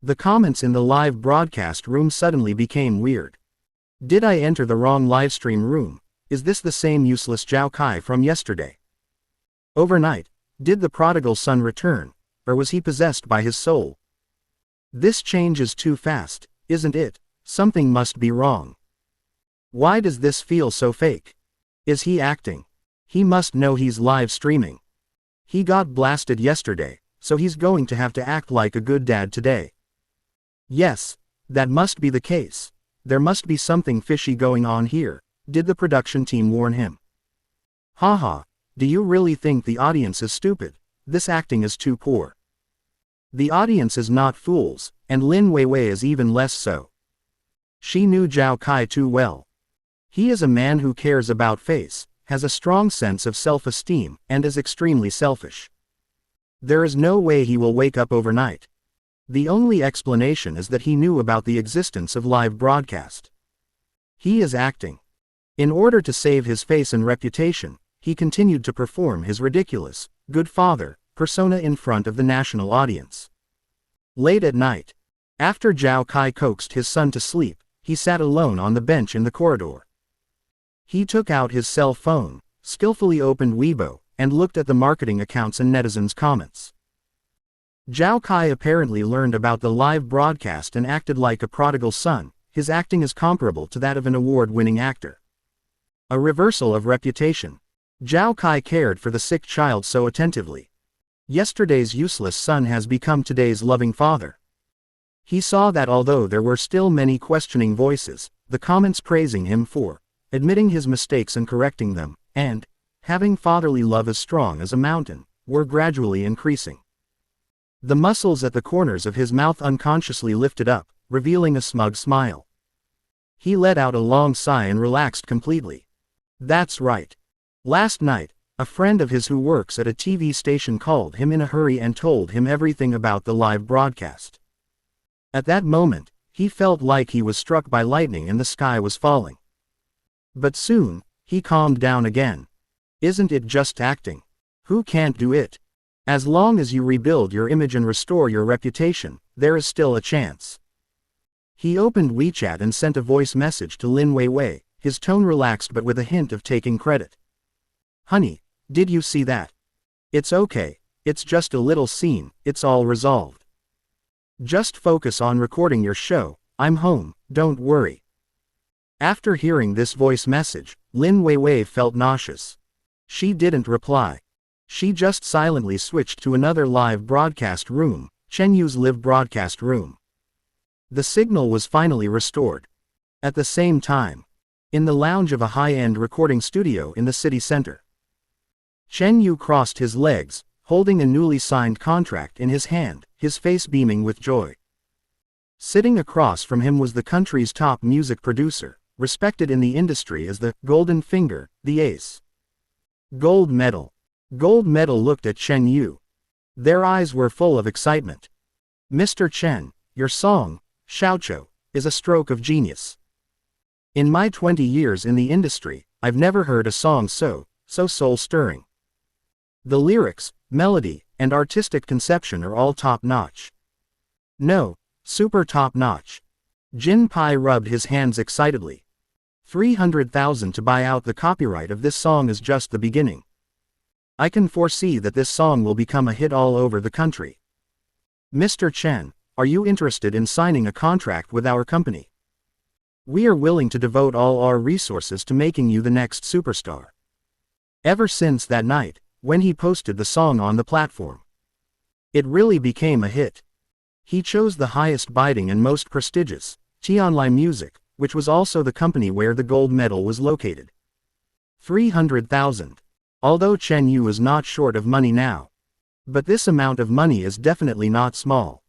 A: The comments in the live broadcast room suddenly became weird. Did I enter the wrong livestream room? Is this the same useless Zhao Kai from yesterday? Overnight, did the prodigal son return, or was he possessed by his soul? This change is too fast, isn't it? Something must be wrong. Why does this feel so fake? Is he acting? He must know he's live streaming. He got blasted yesterday, so he's going to have to act like a good dad today. Yes, that must be the case. There must be something fishy going on here, did the production team warn him. Haha, do you really think the audience is stupid? This acting is too poor. The audience is not fools, and Lin Weiwei is even less so. She knew Zhao Kai too well. He is a man who cares about face, has a strong sense of self-esteem, and is extremely selfish. There is no way he will wake up overnight. The only explanation is that he knew about the existence of live broadcast. He is acting. In order to save his face and reputation, he continued to perform his ridiculous, good father, persona in front of the national audience. Late at night, after Zhao Kai coaxed his son to sleep, he sat alone on the bench in the corridor. He took out his cell phone, skillfully opened Weibo, and looked at the marketing accounts and netizens' comments. Zhao Kai apparently learned about the live broadcast and acted like a prodigal son. His acting is comparable to that of an award-winning actor. A reversal of reputation. Zhao Kai cared for the sick child so attentively. Yesterday's useless son has become today's loving father. He saw that although there were still many questioning voices, the comments praising him for admitting his mistakes and correcting them, and having fatherly love as strong as a mountain, were gradually increasing. The muscles at the corners of his mouth unconsciously lifted up, revealing a smug smile. He let out a long sigh and relaxed completely. That's right. Last night, a friend of his who works at a TV station called him in a hurry and told him everything about the live broadcast. At that moment, he felt like he was struck by lightning and the sky was falling. But soon, he calmed down again. Isn't it just acting? Who can't do it? As long as you rebuild your image and restore your reputation, there is still a chance. He opened WeChat and sent a voice message to Lin Weiwei, his tone relaxed but with a hint of taking credit. Honey, did you see that? It's okay, it's just a little scene, it's all resolved. Just focus on recording your show, I'm home, don't worry. After hearing this voice message, Lin Weiwei felt nauseous. She didn't reply. She just silently switched to another live broadcast room, Chen Yu's live broadcast room. The signal was finally restored. At the same time, in the lounge of a high-end recording studio in the city center, Chen Yu crossed his legs, holding a newly signed contract in his hand, his face beaming with joy. Sitting across from him was the country's top music producer, respected in the industry as the Golden Finger, the Ace. Gold Medal. Gold Medal looked at Chen Yu. Their eyes were full of excitement. Mr. Chen, your song, Xiaoqiu, is a stroke of genius. In my 20 years in the industry, I've never heard a song so soul-stirring. The lyrics, melody, and artistic conception are all top-notch. No, super top-notch. Jin Pai rubbed his hands excitedly. 300,000 to buy out the copyright of this song is just the beginning. I can foresee that this song will become a hit all over the country. Mr. Chen, are you interested in signing a contract with our company? We are willing to devote all our resources to making you the next superstar. Ever since that night, when he posted the song on the platform, it really became a hit. He chose the highest bidding and most prestigious, Tianlai Music, which was also the company where the gold medal was located. 300,000. Although Chen Yu is not short of money now. But this amount of money is definitely not small.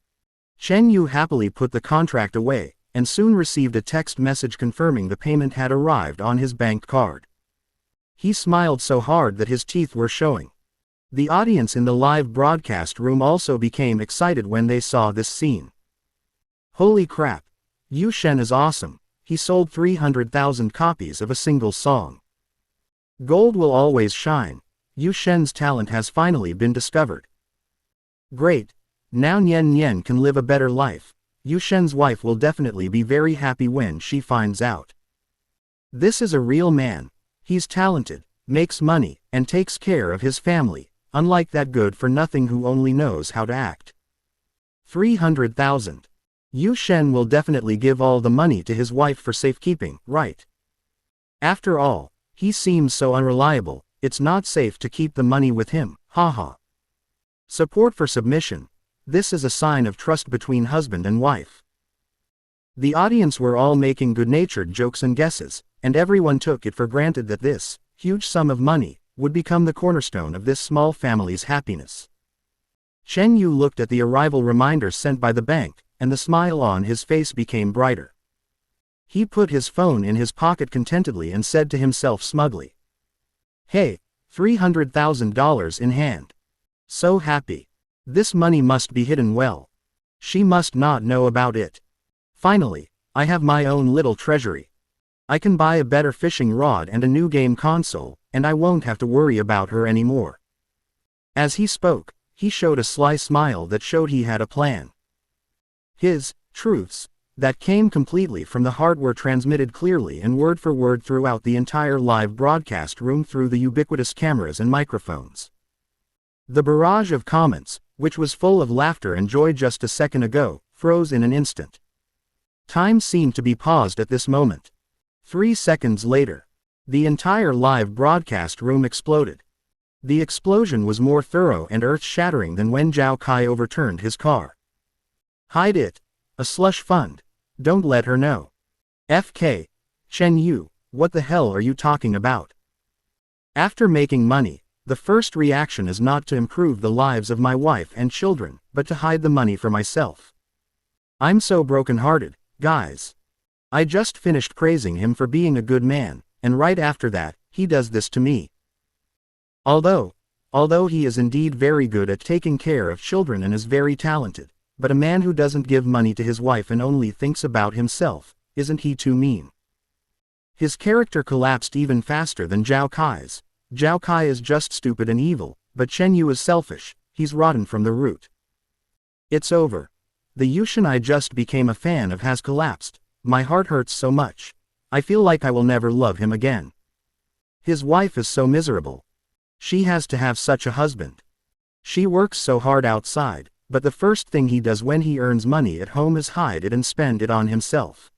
A: Chen Yu happily put the contract away, and soon received a text message confirming the payment had arrived on his bank card. He smiled so hard that his teeth were showing. The audience in the live broadcast room also became excited when they saw this scene. Holy crap! Yu Shen is awesome, he sold 300,000 copies of a single song. Gold will always shine, Yu Shen's talent has finally been discovered. Great! Now Nian Nian can live a better life. Yu Shen's wife will definitely be very happy when she finds out. This is a real man. He's talented, makes money, and takes care of his family, unlike that good-for-nothing who only knows how to act. 300,000. Yu Shen will definitely give all the money to his wife for safekeeping, right? After all, he seems so unreliable, it's not safe to keep the money with him, haha. Support for submission. This is a sign of trust between husband and wife. The audience were all making good-natured jokes and guesses, and everyone took it for granted that this huge sum of money would become the cornerstone of this small family's happiness. Chen Yu looked at the arrival reminder sent by the bank, and the smile on his face became brighter. He put his phone in his pocket contentedly and said to himself smugly, "Hey, $300,000 in hand. So happy. This money must be hidden well. She must not know about it. Finally, I have my own little treasury. I can buy a better fishing rod and a new game console, and I won't have to worry about her anymore." As he spoke, he showed a sly smile that showed he had a plan. His truths that came completely from the heart were transmitted clearly and word for word throughout the entire live broadcast room through the ubiquitous cameras and microphones. The barrage of comments, which was full of laughter and joy just a second ago, froze in an instant. Time seemed to be paused at this moment. 3 seconds later, the entire live broadcast room exploded. The explosion was more thorough and earth-shattering than when Zhao Kai overturned his car. Hide it. A slush fund. Don't let her know. FK. Chen Yu, what the hell are you talking about? After making money, the first reaction is not to improve the lives of my wife and children, but to hide the money for myself. I'm so broken-hearted, guys. I just finished praising him for being a good man, and right after that, he does this to me. Although he is indeed very good at taking care of children and is very talented, but a man who doesn't give money to his wife and only thinks about himself, isn't he too mean? His character collapsed even faster than Zhao Kai's. Zhao Kai is just stupid and evil, but Chen Yu is selfish, he's rotten from the root. It's over. The Yushin I just became a fan of has collapsed. My heart hurts so much. I feel like I will never love him again. His wife is so miserable. She has to have such a husband. She works so hard outside, but the first thing he does when he earns money at home is hide it and spend it on himself.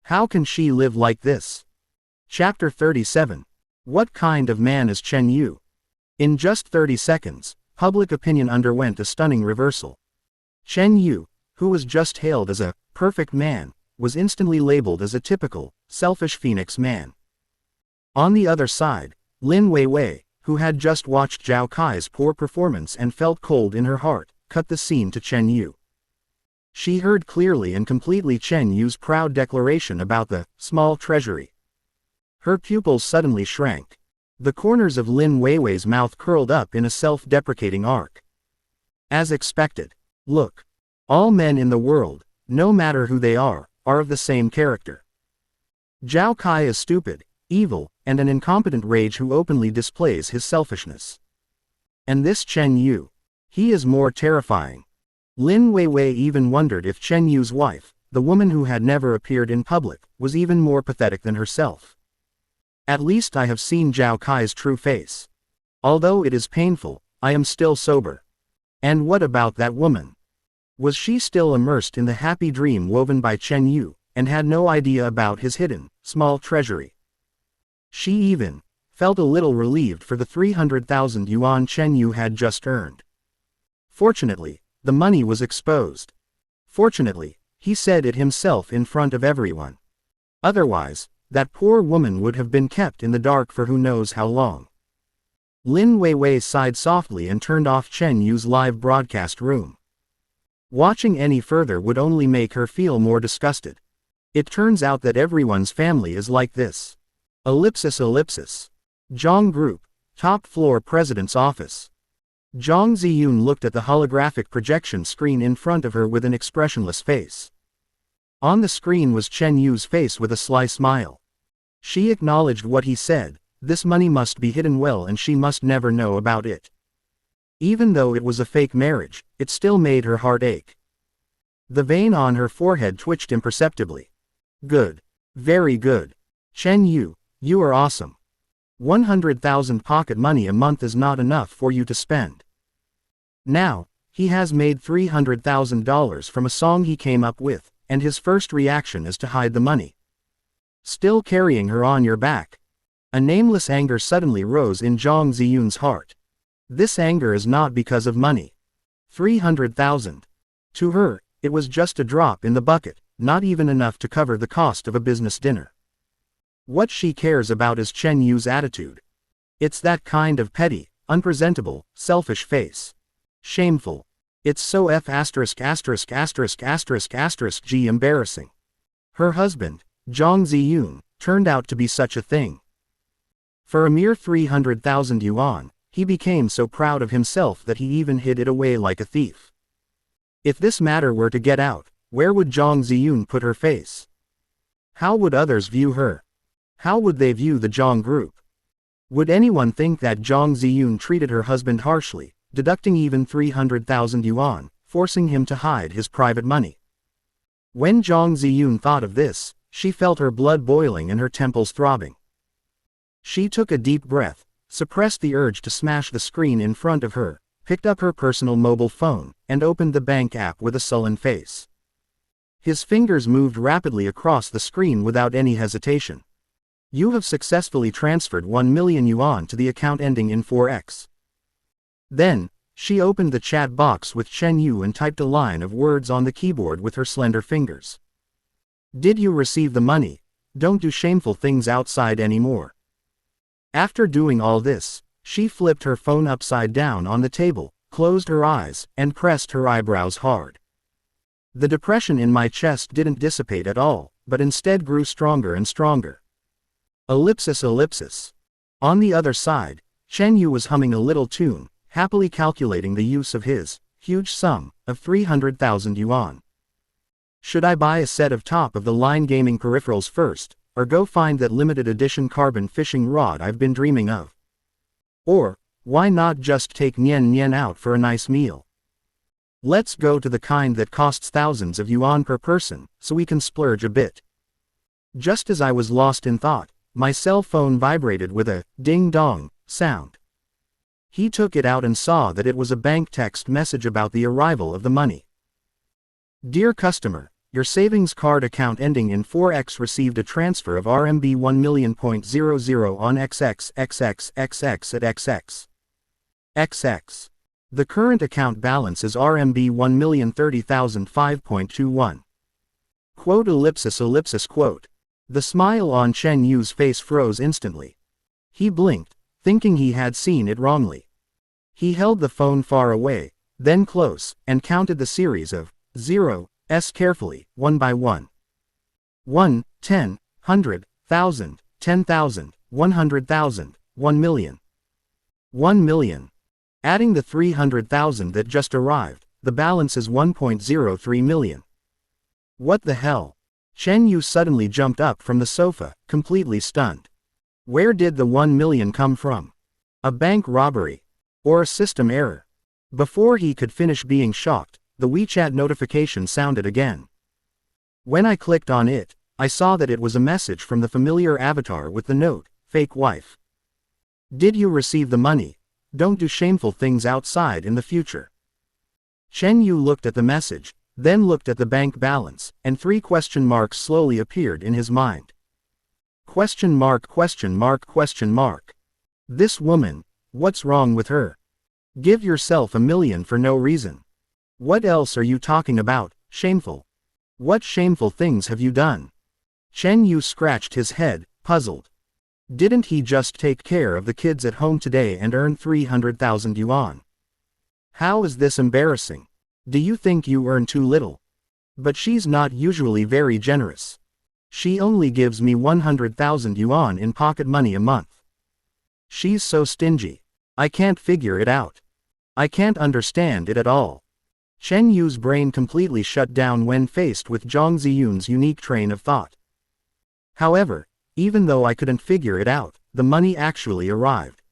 A: How can she live like this? Chapter 37. What kind of man is Chen Yu? In just 30 seconds, public opinion underwent a stunning reversal. Chen Yu, who was just hailed as a perfect man, was instantly labeled as a typical, selfish Phoenix man. On the other side, Lin Weiwei, who had just watched Zhao Kai's poor performance and felt cold in her heart, cut the scene to Chen Yu. She heard clearly and completely Chen Yu's proud declaration about the small treasury. Her pupils suddenly shrank. The corners of Lin Weiwei's mouth curled up in a self-deprecating arc. As expected. Look. All men in the world, no matter who they are of the same character. Zhao Kai is stupid, evil, and an incompetent rage who openly displays his selfishness. And this Chen Yu. He is more terrifying. Lin Weiwei even wondered if Chen Yu's wife, the woman who had never appeared in public, was even more pathetic than herself. At least I have seen Zhao Kai's true face. Although it is painful, I am still sober. And what about that woman? Was she still immersed in the happy dream woven by Chen Yu, and had no idea about his hidden, small treasury? She even felt a little relieved for the 300,000 yuan Chen Yu had just earned. Fortunately, the money was exposed. Fortunately, he said it himself in front of everyone. Otherwise, that poor woman would have been kept in the dark for who knows how long. Lin Weiwei sighed softly and turned off Chen Yu's live broadcast room. Watching any further would only make her feel more disgusted. It turns out that everyone's family is like this. Ellipsis. Zhang Group, top floor president's office. Zhang Ziyun looked at the holographic projection screen in front of her with an expressionless face. On the screen was Chen Yu's face with a sly smile. She acknowledged what he said, this money must be hidden well and she must never know about it. Even though it was a fake marriage, it still made her heart ache. The vein on her forehead twitched imperceptibly. Good. Very good. Chen Yu, you are awesome. 100,000 pocket money a month is not enough for you to spend. Now, he has made $300,000 from a song he came up with, and his first reaction is to hide the money. Still carrying her on your back. A nameless anger suddenly rose in Zhang Ziyun's heart. This anger is not because of money. 300,000. To her, it was just a drop in the bucket, not even enough to cover the cost of a business dinner. What she cares about is Chen Yu's attitude. It's that kind of petty, unpresentable, selfish face. Shameful. It's so G embarrassing. Her husband, Zhang Ziyun, turned out to be such a thing. For a mere 300,000 yuan, he became so proud of himself that he even hid it away like a thief. If this matter were to get out, where would Zhang Ziyun put her face? How would others view her? How would they view the Zhang Group? Would anyone think that Zhang Ziyun treated her husband harshly, deducting even 300,000 yuan, forcing him to hide his private money? When Zhang Ziyun thought of this, she felt her blood boiling and her temples throbbing. She took a deep breath, suppressed the urge to smash the screen in front of her, picked up her personal mobile phone, and opened the bank app with a sullen face. His fingers moved rapidly across the screen without any hesitation. You have successfully transferred 1 million yuan to the account ending in 4x. Then, she opened the chat box with Chen Yu and typed a line of words on the keyboard with her slender fingers. Did you receive the money? Don't do shameful things outside anymore. After doing all this, she flipped her phone upside down on the table, closed her eyes, and pressed her eyebrows hard. The depression in my chest didn't dissipate at all, but instead grew stronger and stronger. Ellipsis. On the other side, Chen Yu was humming a little tune, happily calculating the use of his huge sum of 300,000 yuan. Should I buy a set of top-of-the-line gaming peripherals first, or go find that limited edition carbon fishing rod I've been dreaming of? Or, why not just take Nian out for a nice meal? Let's go to the kind that costs thousands of yuan per person, so we can splurge a bit. Just as I was lost in thought, my cell phone vibrated with a ding-dong sound. He took it out and saw that it was a bank text message about the arrival of the money. Dear customer, your savings card account ending in 4x received a transfer of RMB 1,000,000 on XXXXXX at XX. XX. The current account balance is RMB 1,030,005.21. Quote ellipsis ellipsis quote. The smile on Chen Yu's face froze instantly. He blinked, thinking he had seen it wrongly. He held the phone far away, then close, and counted the series of zeros carefully, one by one. 1, 10, 100, 1,000, 10,000, 100,000, 1 million. 1 million. Adding the 300,000 that just arrived, the balance is 1.03 million. What the hell? Chen Yu suddenly jumped up from the sofa, completely stunned. Where did the 1 million come from? A bank robbery? Or a system error? Before he could finish being shocked, the WeChat notification sounded again. When I clicked on it, I saw that it was a message from the familiar avatar with the note, "Fake wife. Did you receive the money? Don't do shameful things outside in the future." Chen Yu looked at the message, then looked at the bank balance, and 3 question marks slowly appeared in his mind. Question mark question mark question mark. This woman, what's wrong with her? Give yourself 1 million for no reason. What else are you talking about, shameful? What shameful things have you done? Chen Yu scratched his head, puzzled. Didn't he just take care of the kids at home today and earn 300,000 yuan? How is this embarrassing? Do you think you earn too little? But she's not usually very generous. She only gives me 100,000 yuan in pocket money a month. She's so stingy. I can't figure it out. I can't understand it at all. Chen Yu's brain completely shut down when faced with Zhang Ziyun's unique train of thought. However, even though I couldn't figure it out, the money actually arrived.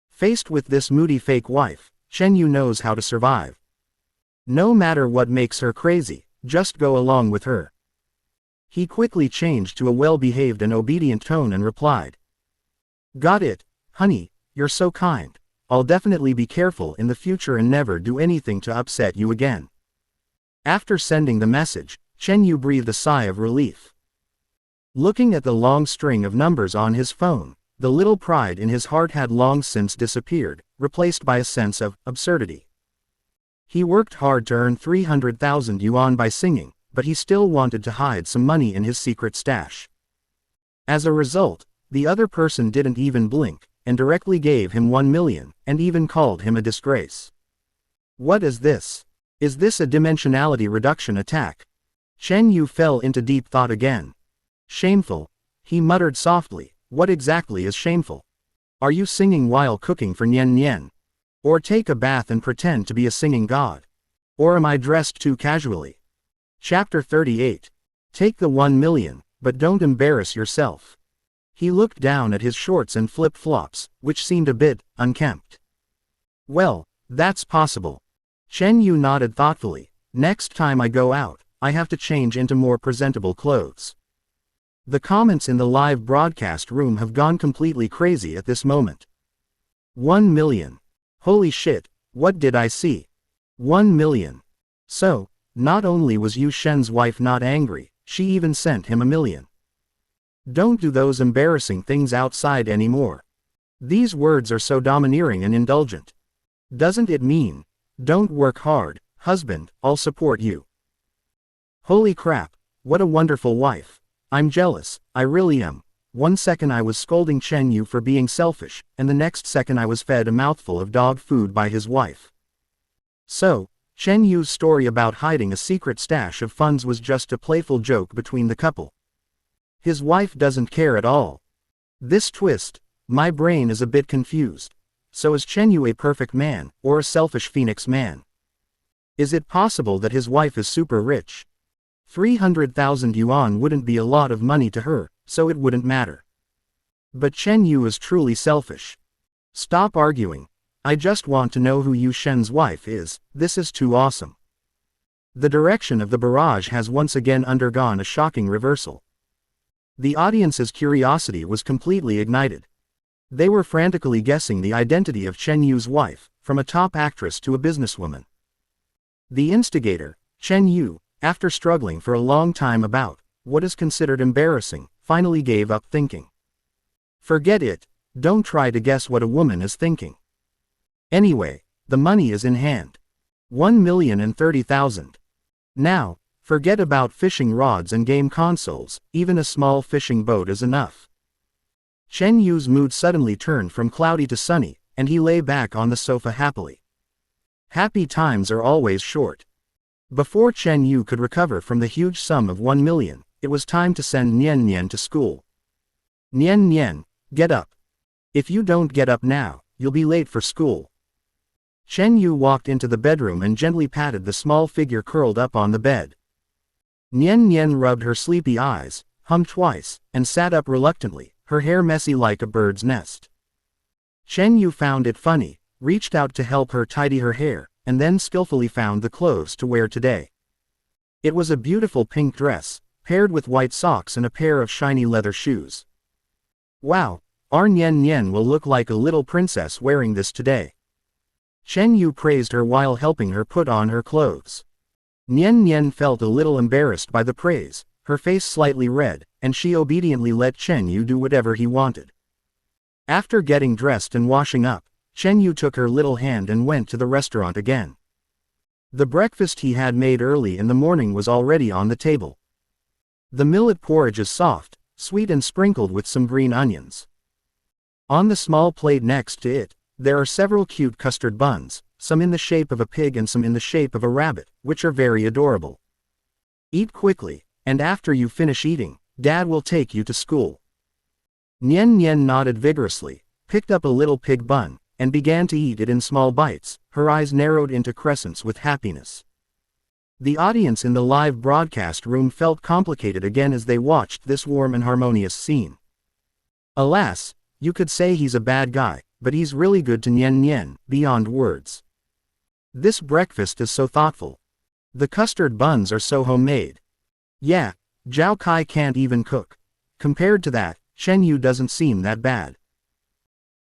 A: Faced with this moody fake wife, Chen Yu knows how to survive. No matter what makes her crazy, just go along with her. He quickly changed to a well-behaved and obedient tone and replied. Got it, honey, you're so kind. I'll definitely be careful in the future and never do anything to upset you again. After sending the message, Chen Yu breathed a sigh of relief. Looking at the long string of numbers on his phone, the little pride in his heart had long since disappeared, replaced by a sense of absurdity. He worked hard to earn 300,000 yuan by singing, but he still wanted to hide some money in his secret stash. As a result, the other person didn't even blink, and directly gave him 1 million, and even called him a disgrace. What is this? Is this a dimensionality reduction attack? Chen Yu fell into deep thought again. Shameful, he muttered softly. What exactly is shameful? Are you singing while cooking for Nian Nian? Or take a bath and pretend to be a singing god? Or am I dressed too casually? Chapter 38. Take the 1 million, but don't embarrass yourself. He looked down at his shorts and flip-flops, which seemed a bit unkempt. Well, that's possible. Chen Yu nodded thoughtfully. Next time I go out, I have to change into more presentable clothes. The comments in the live broadcast room have gone completely crazy at this moment. 1 million. Holy shit, what did I see? 1 million. So, not only was Yu Shen's wife not angry, she even sent him 1 million. Don't do those embarrassing things outside anymore. These words are so domineering and indulgent. Doesn't it mean, don't work hard, husband, I'll support you? Holy crap, what a wonderful wife. I'm jealous, I really am. One second I was scolding Chen Yu for being selfish, and the next second I was fed a mouthful of dog food by his wife. So, Chen Yu's story about hiding a secret stash of funds was just a playful joke between the couple. His wife doesn't care at all. This twist, my brain is a bit confused. So is Chen Yu a perfect man, or a selfish phoenix man? Is it possible that his wife is super rich? 300,000 yuan wouldn't be a lot of money to her, so it wouldn't matter. But Chen Yu is truly selfish. Stop arguing. I just want to know who Yu Shen's wife is, this is too awesome. The direction of the barrage has once again undergone a shocking reversal. The audience's curiosity was completely ignited. They were frantically guessing the identity of Chen Yu's wife, from a top actress to a businesswoman. The instigator, Chen Yu, after struggling for a long time about what is considered embarrassing, finally gave up thinking. Forget it, don't try to guess what a woman is thinking. Anyway, the money is in hand. 1,030,000. Now, forget about fishing rods and game consoles, even a small fishing boat is enough. Chen Yu's mood suddenly turned from cloudy to sunny, and he lay back on the sofa happily. Happy times are always short. Before Chen Yu could recover from the huge sum of 1 million, it was time to send Nian Nian to school. Nian Nian, get up. If you don't get up now, you'll be late for school. Chen Yu walked into the bedroom and gently patted the small figure curled up on the bed. Nian Nian rubbed her sleepy eyes, hummed twice, and sat up reluctantly, her hair messy like a bird's nest. Chen Yu found it funny, reached out to help her tidy her hair, and then skillfully found the clothes to wear today. It was a beautiful pink dress, paired with white socks and a pair of shiny leather shoes. Wow, our Nian Nian will look like a little princess wearing this today. Chen Yu praised her while helping her put on her clothes. Nian Nian felt a little embarrassed by the praise, her face slightly red, and she obediently let Chen Yu do whatever he wanted. After getting dressed and washing up, Chen Yu took her little hand and went to the restaurant again. The breakfast he had made early in the morning was already on the table. The millet porridge is soft, sweet and sprinkled with some green onions. On the small plate next to it, there are several cute custard buns, some in the shape of a pig and some in the shape of a rabbit, which are very adorable. Eat quickly, and after you finish eating, Dad will take you to school. Nian Nian nodded vigorously, picked up a little pig bun, and began to eat it in small bites, her eyes narrowed into crescents with happiness. The audience in the live broadcast room felt complicated again as they watched this warm and harmonious scene. Alas, you could say he's a bad guy, but he's really good to Nian Nian, beyond words. This breakfast is so thoughtful. The custard buns are so homemade. Yeah, Zhao Kai can't even cook. Compared to that, Chen Yu doesn't seem that bad.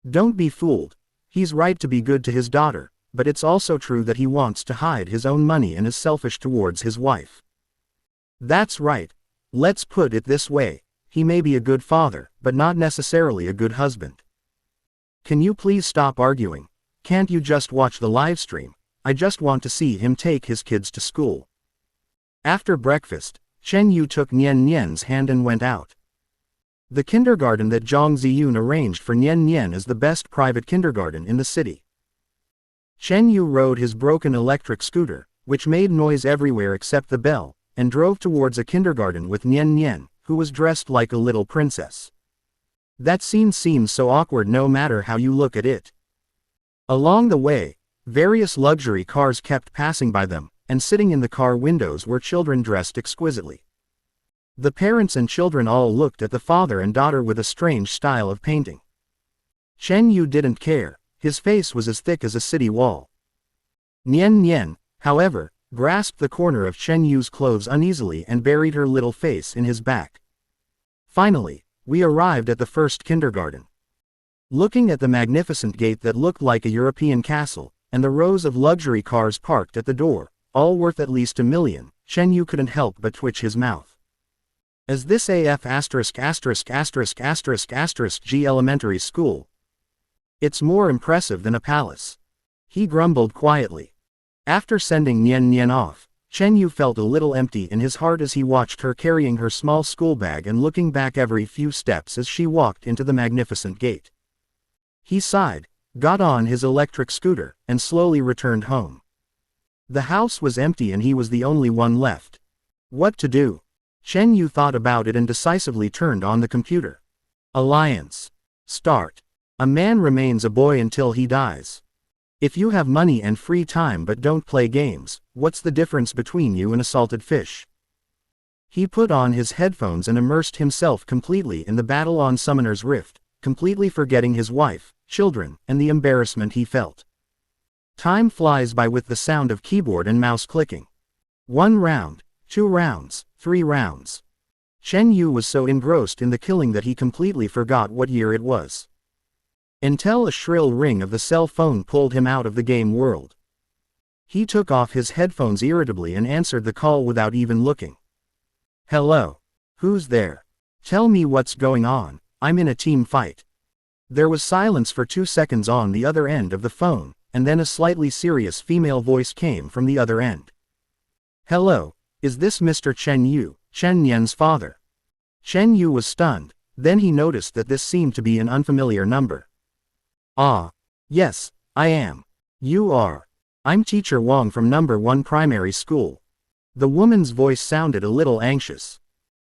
A: Don't be fooled. He's right to be good to his daughter, but it's also true that he wants to hide his own money and is selfish towards his wife. That's right. Let's put it this way. He may be a good father, but not necessarily a good husband. Can you please stop arguing? Can't you just watch the live stream? I just want to see him take his kids to school. After breakfast, Chen Yu took Nian Nian's hand and went out. The kindergarten that Zhang Ziyun arranged for Nian Nian is the best private kindergarten in the city. Chen Yu rode his broken electric scooter, which made noise everywhere except the bell, and drove towards a kindergarten with Nian Nian, who was dressed like a little princess. That scene seems so awkward no matter how you look at it. Along the way, various luxury cars kept passing by them, and sitting in the car windows were children dressed exquisitely. The parents and children all looked at the father and daughter with a strange style of painting. Chen Yu didn't care, his face was as thick as a city wall. Nian Nian, however, grasped the corner of Chen Yu's clothes uneasily and buried her little face in his back. Finally, we arrived at the first kindergarten. Looking at the magnificent gate that looked like a European castle, and the rows of luxury cars parked at the door, all worth at least $1 million, Chen Yu couldn't help but twitch his mouth. Is this AF**************** G elementary school? It's more impressive than a palace. He grumbled quietly. After sending Nian Nian off, Chen Yu felt a little empty in his heart as he watched her carrying her small school bag and looking back every few steps as she walked into the magnificent gate. He sighed, got on his electric scooter, and slowly returned home. The house was empty and he was the only one left. What to do? Chen Yu thought about it and decisively turned on the computer. Alliance. Start. A man remains a boy until he dies. If you have money and free time but don't play games, what's the difference between you and a salted fish? He put on his headphones and immersed himself completely in the battle on Summoner's Rift, completely forgetting his wife, children, and the embarrassment he felt. Time flies by with the sound of keyboard and mouse clicking. 1 round, 2 rounds, 3 rounds. Chen Yu was so engrossed in the killing that he completely forgot what year it was. Until a shrill ring of the cell phone pulled him out of the game world. He took off his headphones irritably and answered the call without even looking. Hello? Who's there? Tell me what's going on, I'm in a team fight. There was silence for 2 seconds on the other end of the phone, and then a slightly serious female voice came from the other end. Hello, is this Mr. Chen Yu, Chen Nian's father? Chen Yu was stunned, then he noticed that this seemed to be an unfamiliar number. Ah. Yes, I am. You are. I'm Teacher Wang from number 1 primary school. The woman's voice sounded a little anxious.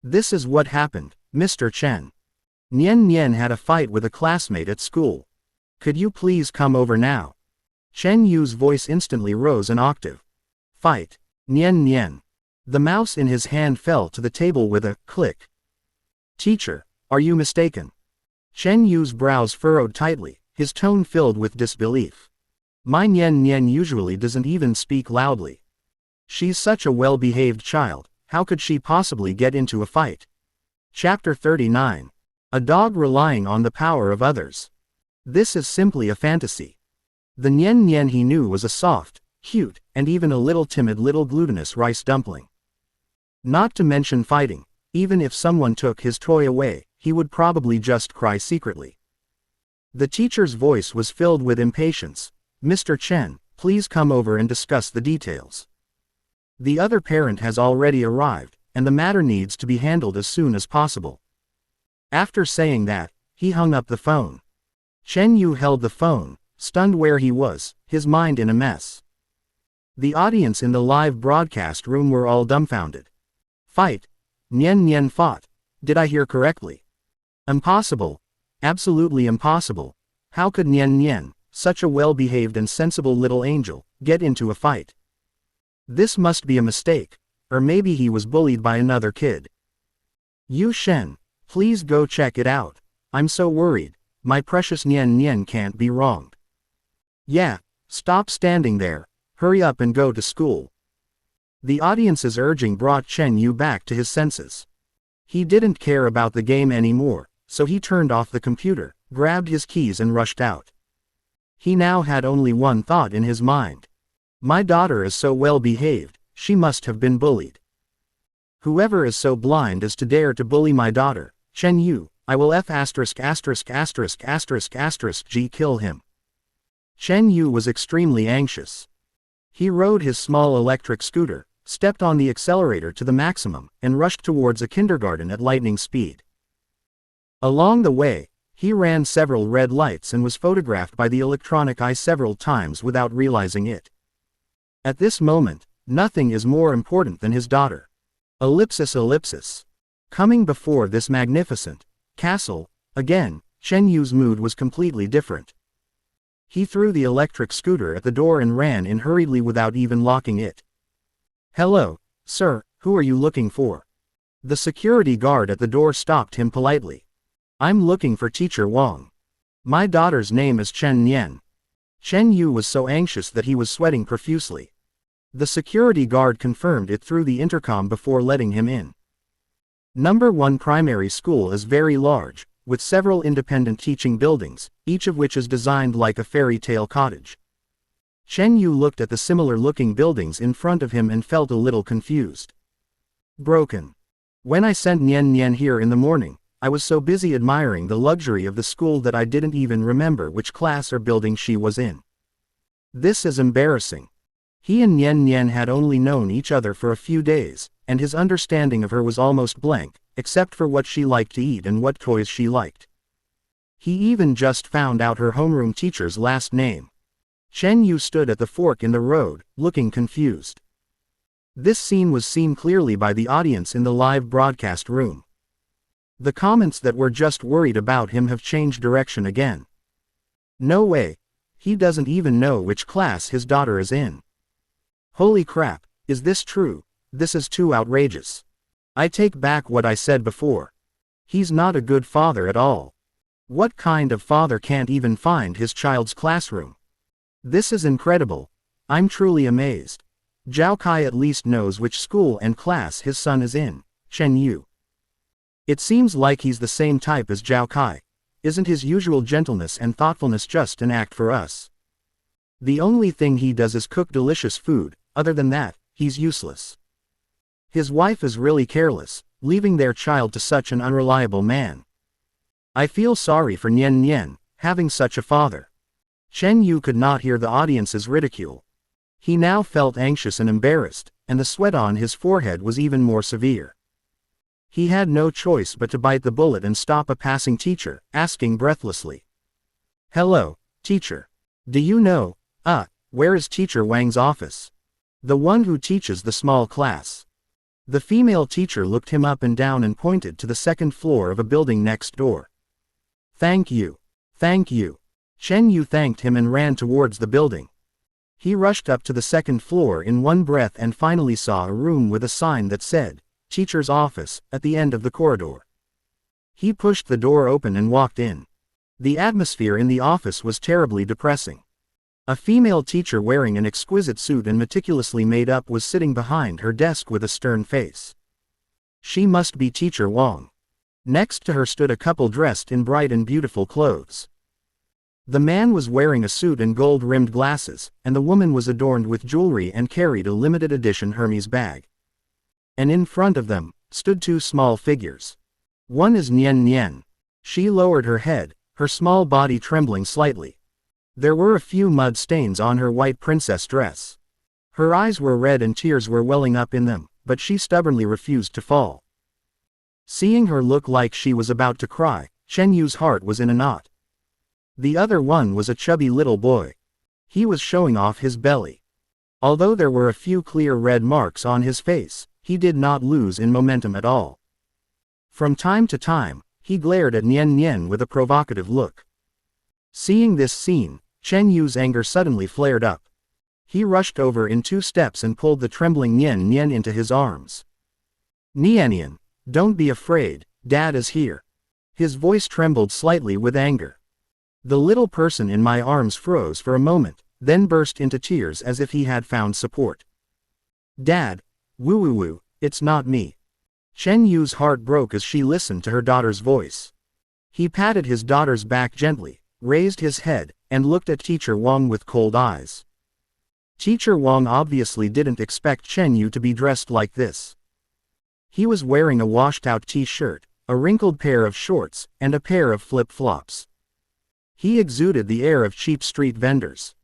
A: This is what happened, Mr. Chen. Nian Nian had a fight with a classmate at school. Could you please come over now? Chen Yu's voice instantly rose an octave. Fight. Nian Nian. The mouse in his hand fell to the table with a click. Teacher, are you mistaken? Chen Yu's brows furrowed tightly, his tone filled with disbelief. My Nian Nian usually doesn't even speak loudly. She's such a well-behaved child, how could she possibly get into a fight? Chapter 39. A dog relying on the power of others. This is simply a fantasy. The Nian Nian he knew was a soft, cute, and even a little timid little glutinous rice dumpling. Not to mention fighting, even if someone took his toy away, he would probably just cry secretly. The teacher's voice was filled with impatience. Mr. Chen, please come over and discuss the details. The other parent has already arrived, and the matter needs to be handled as soon as possible. After saying that, he hung up the phone. Chen Yu held the phone, stunned where he was, his mind in a mess. The audience in the live broadcast room were all dumbfounded. Fight. Nian Nian fought. Did I hear correctly? Impossible. Absolutely impossible. How could Nian Nian, such a well-behaved and sensible little angel, get into a fight? This must be a mistake, or maybe he was bullied by another kid. Yu Shen, please go check it out. I'm so worried, my precious Nian Nian can't be wronged. Yeah, stop standing there, hurry up and go to school. The audience's urging brought Chen Yu back to his senses. He didn't care about the game anymore, so he turned off the computer, grabbed his keys and rushed out. He now had only one thought in his mind. My daughter is so well behaved, she must have been bullied. Whoever is so blind as to dare to bully my daughter, Chen Yu, I will G kill him. Chen Yu was extremely anxious. He rode his small electric scooter, stepped on the accelerator to the maximum, and rushed towards a kindergarten at lightning speed. Along the way, he ran several red lights and was photographed by the electronic eye several times without realizing it. At this moment, nothing is more important than his daughter. Ellipsis. Coming before this magnificent castle, again, Chen Yu's mood was completely different. He threw the electric scooter at the door and ran in hurriedly without even locking it. Hello, sir, who are you looking for? The security guard at the door stopped him politely. I'm looking for Teacher Wang. My daughter's name is Chen Nian. Chen Yu was so anxious that he was sweating profusely. The security guard confirmed it through the intercom before letting him in. Number 1 primary school is very large, with several independent teaching buildings, each of which is designed like a fairy tale cottage. Chen Yu looked at the similar-looking buildings in front of him and felt a little confused. Broken. When I sent Nian Nian here in the morning, I was so busy admiring the luxury of the school that I didn't even remember which class or building she was in. This is embarrassing. He and Nian Nian had only known each other for a few days, and his understanding of her was almost blank, except for what she liked to eat and what toys she liked. He even just found out her homeroom teacher's last name. Chen Yu stood at the fork in the road, looking confused. This scene was seen clearly by the audience in the live broadcast room. The comments that were just worried about him have changed direction again. No way. He doesn't even know which class his daughter is in. Holy crap, is this true? This is too outrageous. I take back what I said before. He's not a good father at all. What kind of father can't even find his child's classroom? This is incredible. I'm truly amazed. Zhao Kai at least knows which school and class his son is in, Chen Yu. It seems like he's the same type as Zhao Kai. Isn't his usual gentleness and thoughtfulness just an act for us? The only thing he does is cook delicious food, other than that, he's useless. His wife is really careless, leaving their child to such an unreliable man. I feel sorry for Nian Nian, having such a father. Chen Yu could not hear the audience's ridicule. He now felt anxious and embarrassed, and the sweat on his forehead was even more severe. He had no choice but to bite the bullet and stop a passing teacher, asking breathlessly. Hello, teacher. Do you know, where is Teacher Wang's office? The one who teaches the small class. The female teacher looked him up and down and pointed to the second floor of a building next door. Thank you. Thank you. Chen Yu thanked him and ran towards the building. He rushed up to the second floor in one breath and finally saw a room with a sign that said, Teacher's Office, at the end of the corridor. He pushed the door open and walked in. The atmosphere in the office was terribly depressing. A female teacher wearing an exquisite suit and meticulously made up was sitting behind her desk with a stern face. She must be Teacher Wang. Next to her stood a couple dressed in bright and beautiful clothes. The man was wearing a suit and gold-rimmed glasses, and the woman was adorned with jewelry and carried a limited edition Hermes bag. And in front of them, stood two small figures. One is Nian Nian. She lowered her head, her small body trembling slightly. There were a few mud stains on her white princess dress. Her eyes were red and tears were welling up in them, but she stubbornly refused to fall. Seeing her look like she was about to cry, Chen Yu's heart was in a knot. The other one was a chubby little boy. He was showing off his belly. Although there were a few clear red marks on his face, he did not lose in momentum at all. From time to time, he glared at Nian Nian with a provocative look. Seeing this scene, Chen Yu's anger suddenly flared up. He rushed over in 2 steps and pulled the trembling Nian Nian into his arms. Nian Nian, don't be afraid, Dad is here. His voice trembled slightly with anger. The little person in my arms froze for a moment, then burst into tears as if he had found support. Dad, woo, it's not me. Chen Yu's heart broke as she listened to her daughter's voice. He patted his daughter's back gently, raised his head, and looked at Teacher Wang with cold eyes. Teacher Wang obviously didn't expect Chen Yu to be dressed like this. He was wearing a washed-out t-shirt, a wrinkled pair of shorts, and a pair of flip-flops. He exuded the air of cheap street vendors.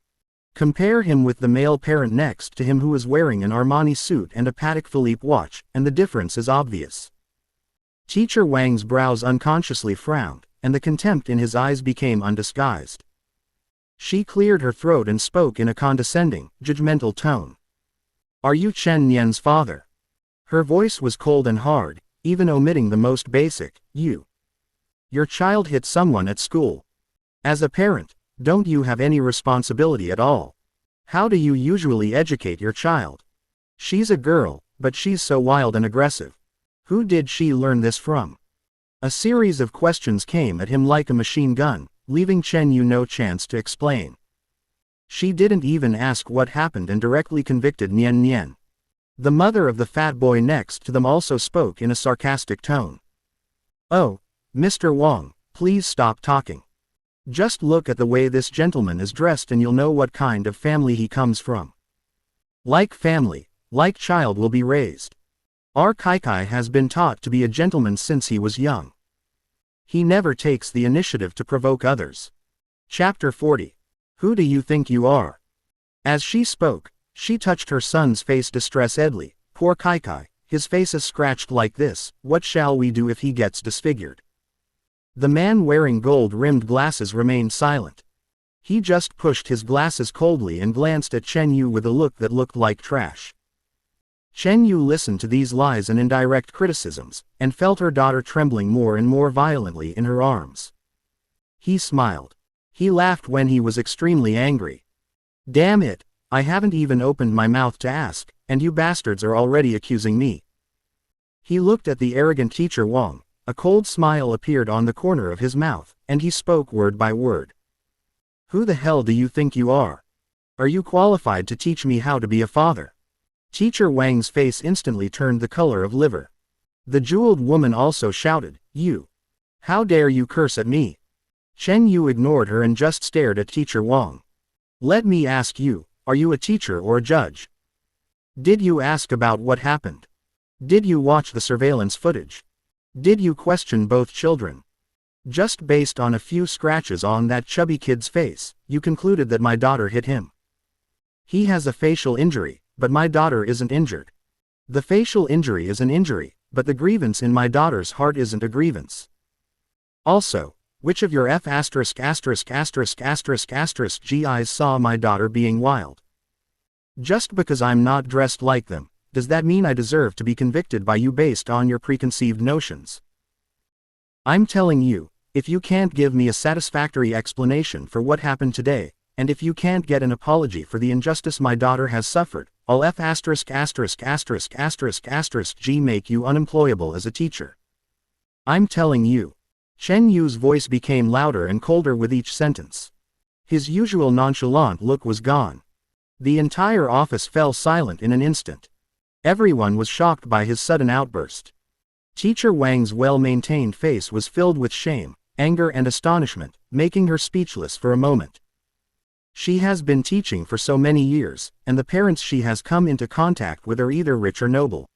A: Compare him with the male parent next to him who is wearing an Armani suit and a Patek Philippe watch, and the difference is obvious. Teacher Wang's brows unconsciously frowned, and the contempt in his eyes became undisguised. She cleared her throat and spoke in a condescending, judgmental tone. Are you Chen Nian's father? Her voice was cold and hard, even omitting the most basic, you. Your child hit someone at school. As a parent, don't you have any responsibility at all? How do you usually educate your child? She's a girl, but she's so wild and aggressive. Who did she learn this from? A series of questions came at him like a machine gun, leaving Chen Yu no chance to explain. She didn't even ask what happened and directly convicted Nian Nian. The mother of the fat boy next to them also spoke in a sarcastic tone. Oh, Mr. Wang, please stop talking. Just look at the way this gentleman is dressed and you'll know what kind of family he comes from. Like family, like child will be raised. Our Kaikai has been taught to be a gentleman since he was young. He never takes the initiative to provoke others. Chapter 40. Who do you think you are? As she spoke, she touched her son's face distressingly. Poor Kaikai, his face is scratched like this, what shall we do if he gets disfigured? The man wearing gold-rimmed glasses remained silent. He just pushed his glasses coldly and glanced at Chen Yu with a look that looked like trash. Chen Yu listened to these lies and indirect criticisms, and felt her daughter trembling more and more violently in her arms. He smiled. He laughed when he was extremely angry. Damn it, I haven't even opened my mouth to ask, and you bastards are already accusing me. He looked at the arrogant Teacher Wang. A cold smile appeared on the corner of his mouth, and he spoke word by word. Who the hell do you think you are? Are you qualified to teach me how to be a father? Teacher Wang's face instantly turned the color of liver. The jeweled woman also shouted, "You! How dare you curse at me?" Chen Yu ignored her and just stared at Teacher Wang. "Let me ask you, are you a teacher or a judge? Did you ask about what happened? Did you watch the surveillance footage? Did you question both children? Just based on a few scratches on that chubby kid's face, you concluded that my daughter hit him. He has a facial injury, but my daughter isn't injured. The facial injury is an injury, but the grievance in my daughter's heart isn't a grievance. Also, which of your GIs saw my daughter being wild? Just because I'm not dressed like them, does that mean I deserve to be convicted by you based on your preconceived notions? I'm telling you, if you can't give me a satisfactory explanation for what happened today, and if you can't get an apology for the injustice my daughter has suffered, I'll G make you unemployable as a teacher. I'm telling you." Chen Yu's voice became louder and colder with each sentence. His usual nonchalant look was gone. The entire office fell silent in an instant. Everyone was shocked by his sudden outburst. Teacher Wang's well-maintained face was filled with shame, anger and astonishment, making her speechless for a moment. She has been teaching for so many years, and the parents she has come into contact with are either rich or noble.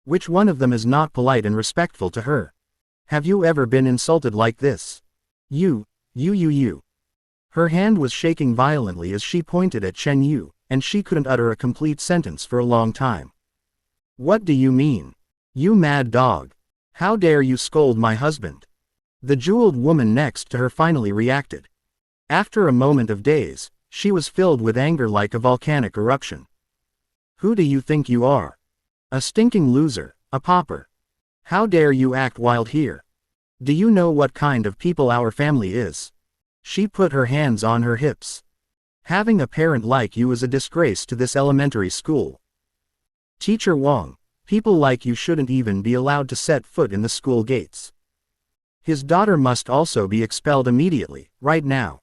A: Which one of them is not polite and respectful to her? Have you ever been insulted like this? You. Her hand was shaking violently as she pointed at Chen Yu, and she couldn't utter a complete sentence for a long time. What do you mean? You mad dog! How dare you scold my husband? The jeweled woman next to her finally reacted. After a moment of daze, she was filled with anger like a volcanic eruption. Who do you think you are? A stinking loser, a pauper. How dare you act wild here? Do you know what kind of people our family is? She put her hands on her hips. Having a parent like you is a disgrace to this elementary school. Teacher Wang, people like you shouldn't even be allowed to set foot in the school gates. His daughter must also be expelled immediately, right now.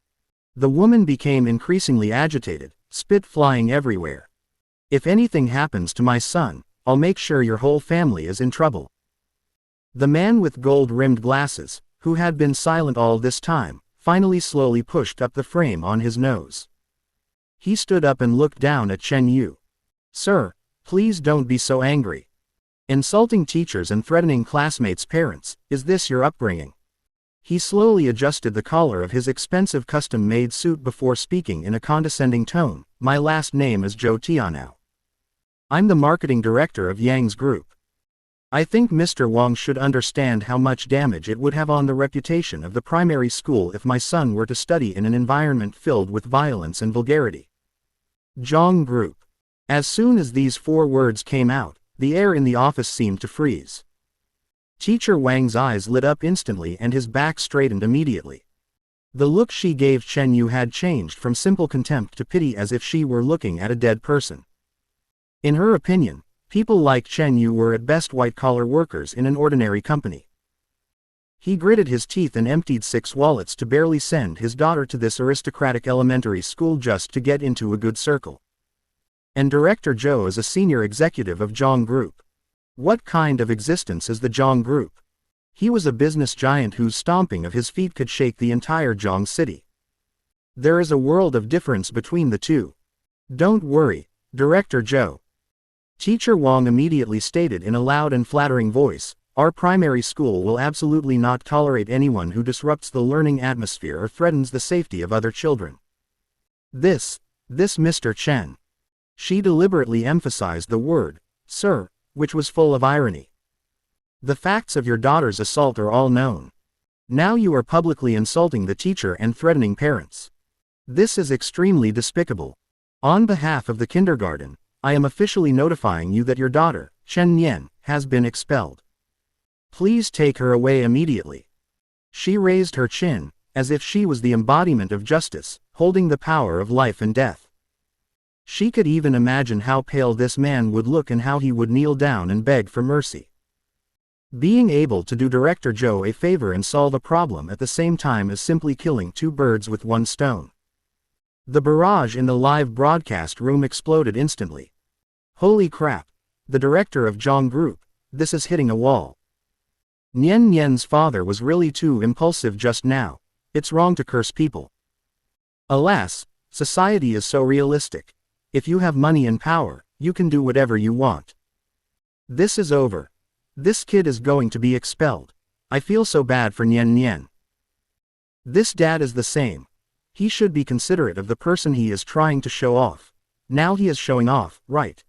A: The woman became increasingly agitated, spit flying everywhere. If anything happens to my son, I'll make sure your whole family is in trouble. The man with gold-rimmed glasses, who had been silent all this time, finally slowly pushed up the frame on his nose. He stood up and looked down at Chen Yu. Sir, please don't be so angry. Insulting teachers and threatening classmates' parents, is this your upbringing? He slowly adjusted the collar of his expensive custom-made suit before speaking in a condescending tone. My last name is Zhou Tianao. I'm the marketing director of Yang's group. I think Mr. Wang should understand how much damage it would have on the reputation of the primary school if my son were to study in an environment filled with violence and vulgarity. Zhang Group. As soon as these 4 words came out, the air in the office seemed to freeze. Teacher Wang's eyes lit up instantly and his back straightened immediately. The look she gave Chen Yu had changed from simple contempt to pity, as if she were looking at a dead person. In her opinion, people like Chen Yu were at best white-collar workers in an ordinary company. He gritted his teeth and emptied 6 wallets to barely send his daughter to this aristocratic elementary school just to get into a good circle. And Director Zhou is a senior executive of Zhang Group. What kind of existence is the Zhang Group? He was a business giant whose stomping of his feet could shake the entire Zhang city. There is a world of difference between the two. Don't worry, Director Zhou. Teacher Wang immediately stated in a loud and flattering voice, our primary school will absolutely not tolerate anyone who disrupts the learning atmosphere or threatens the safety of other children. This Mr. Chen. She deliberately emphasized the word, sir, which was full of irony. The facts of your daughter's assault are all known. Now you are publicly insulting the teacher and threatening parents. This is extremely despicable. On behalf of the kindergarten, I am officially notifying you that your daughter, Chen Nian, has been expelled. Please take her away immediately. She raised her chin, as if she was the embodiment of justice, holding the power of life and death. She could even imagine how pale this man would look and how he would kneel down and beg for mercy. Being able to do Director Zhou a favor and solve a problem at the same time is simply killing 2 birds with 1 stone. The barrage in the live broadcast room exploded instantly. Holy crap! The director of Zhang Group, this is hitting a wall. Nian Nian's father was really too impulsive just now. It's wrong to curse people. Alas, society is so realistic. If you have money and power, you can do whatever you want. This is over. This kid is going to be expelled. I feel so bad for Nian Nian. This dad is the same. He should be considerate of the person he is trying to show off. Now he is showing off, right?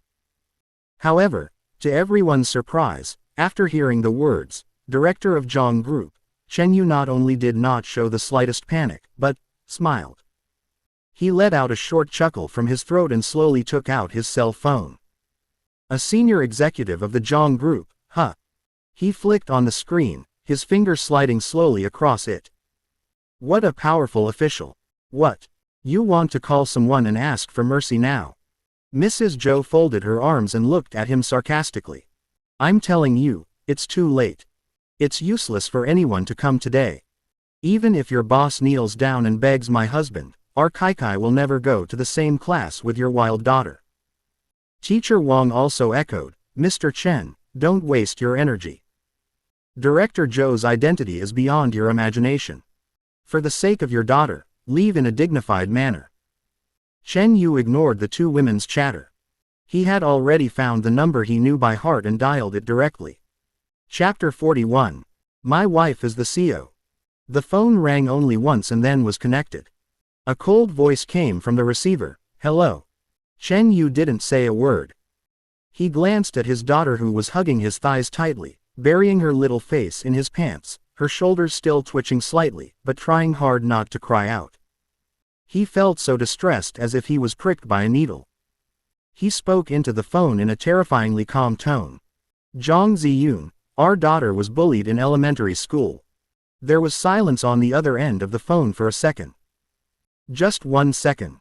A: However, to everyone's surprise, after hearing the words, director of Zhang Group, Chen Yu not only did not show the slightest panic, but smiled. He let out a short chuckle from his throat and slowly took out his cell phone. A senior executive of the Zhang Group, huh? He flicked on the screen, his finger sliding slowly across it. What a powerful official. What? You want to call someone and ask for mercy now? Mrs. Zhou folded her arms and looked at him sarcastically. I'm telling you, it's too late. It's useless for anyone to come today. Even if your boss kneels down and begs my husband, our Kaikai will never go to the same class with your wild daughter. Teacher Wang also echoed, Mr. Chen, don't waste your energy. Director Zhou's identity is beyond your imagination. For the sake of your daughter, leave in a dignified manner. Chen Yu ignored the two women's chatter. He had already found the number he knew by heart and dialed it directly. Chapter 41. My wife is the CEO. The phone rang only once and then was connected. A cold voice came from the receiver, hello. Chen Yu didn't say a word. He glanced at his daughter who was hugging his thighs tightly, burying her little face in his pants, her shoulders still twitching slightly, but trying hard not to cry out. He felt so distressed as if he was pricked by a needle. He spoke into the phone in a terrifyingly calm tone. Zhang Ziyun, our daughter was bullied in elementary school. There was silence on the other end of the phone for a second. Just 1 second.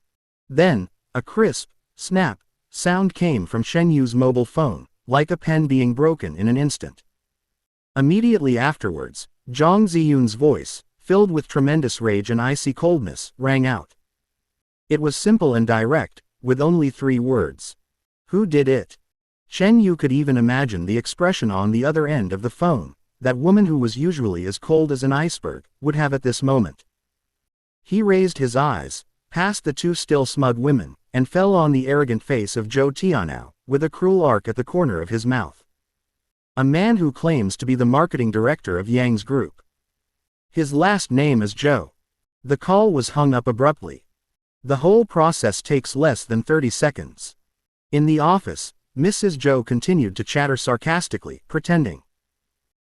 A: Then, a crisp, snap, sound came from Shen Yu's mobile phone, like a pen being broken in an instant. Immediately afterwards, Zhang Ziyun's voice, filled with tremendous rage and icy coldness, rang out. It was simple and direct, with only 3 words. Who did it? Chen Yu could even imagine the expression on the other end of the phone, that woman who was usually as cold as an iceberg, would have at this moment. He raised his eyes, past the 2 still smug women, and fell on the arrogant face of Zhou Tianao, with a cruel arc at the corner of his mouth. A man who claims to be the marketing director of Yang's group. His last name is Zhou. The call was hung up abruptly. The whole process takes less than 30 seconds. In the office, Mrs. Zhou continued to chatter sarcastically, pretending.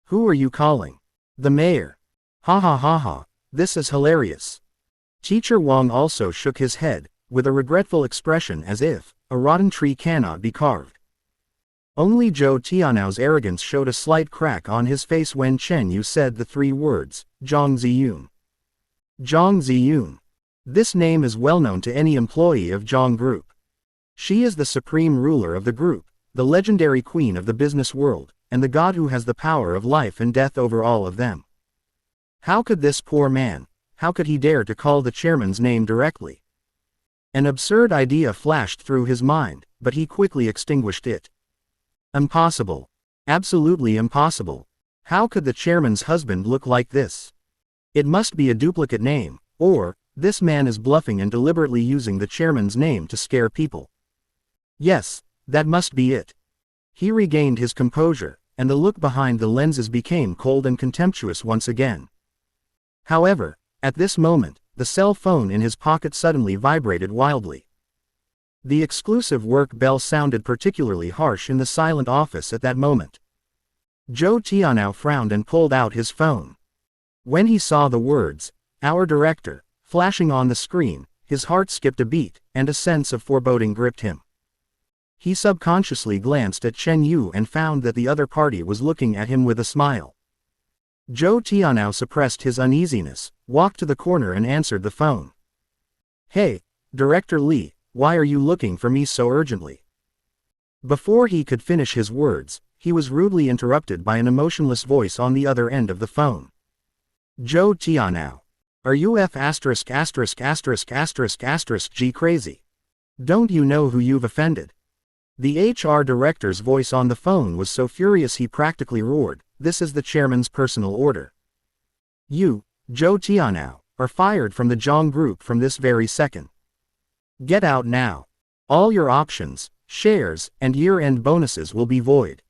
A: Who are you calling? The mayor. Ha ha ha ha, this is hilarious. Teacher Wang also shook his head, with a regretful expression as if, a rotten tree cannot be carved. Only Zhou Tianao's arrogance showed a slight crack on his face when Chen Yu said the 3 words, Zhang Ziyun. Zhang Ziyun. This name is well known to any employee of Zhang Group. She is the supreme ruler of the group, the legendary queen of the business world, and the god who has the power of life and death over all of them. How could this poor man, how could he dare to call the chairman's name directly? An absurd idea flashed through his mind, but he quickly extinguished it. Impossible. Absolutely impossible. How could the chairman's husband look like this? It must be a duplicate name, or, this man is bluffing and deliberately using the chairman's name to scare people. Yes, that must be it. He regained his composure, and the look behind the lenses became cold and contemptuous once again. However, at this moment, the cell phone in his pocket suddenly vibrated wildly. The exclusive work bell sounded particularly harsh in the silent office at that moment. Zhou Tianao frowned and pulled out his phone. When he saw the words, "Our director," flashing on the screen, his heart skipped a beat, and a sense of foreboding gripped him. He subconsciously glanced at Chen Yu and found that the other party was looking at him with a smile. Zhou Tianao suppressed his uneasiness, walked to the corner and answered the phone. Hey, Director Li, why are you looking for me so urgently? Before he could finish his words, he was rudely interrupted by an emotionless voice on the other end of the phone. Zhou Tianao. Are you F asterisk asterisk asterisk asterisk asterisk G crazy? Don't you know who you've offended? The HR director's voice on the phone was so furious he practically roared, "This is the chairman's personal order. You, Joe Tianao, are fired from the Zhang Group from this very second. Get out now. All your options, shares, and year-end bonuses will be void.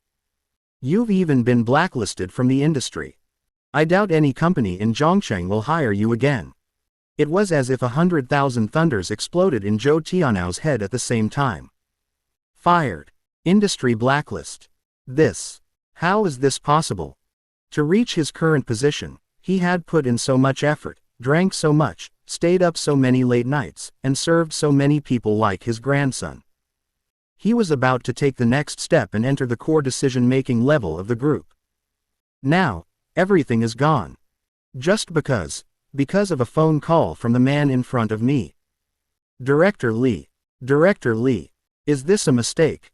A: You've even been blacklisted from the industry. I doubt any company in Zhongcheng will hire you again." It was as if 100,000 thunders exploded in Zhou Tianao's head at the same time. Fired. Industry blacklist. How is this possible? To reach his current position, he had put in so much effort, drank so much, stayed up so many late nights, and served so many people like his grandson. He was about to take the next step and enter the core decision-making level of the group. Now, everything is gone. Just because of a phone call from the man in front of me. Director Li, is this a mistake?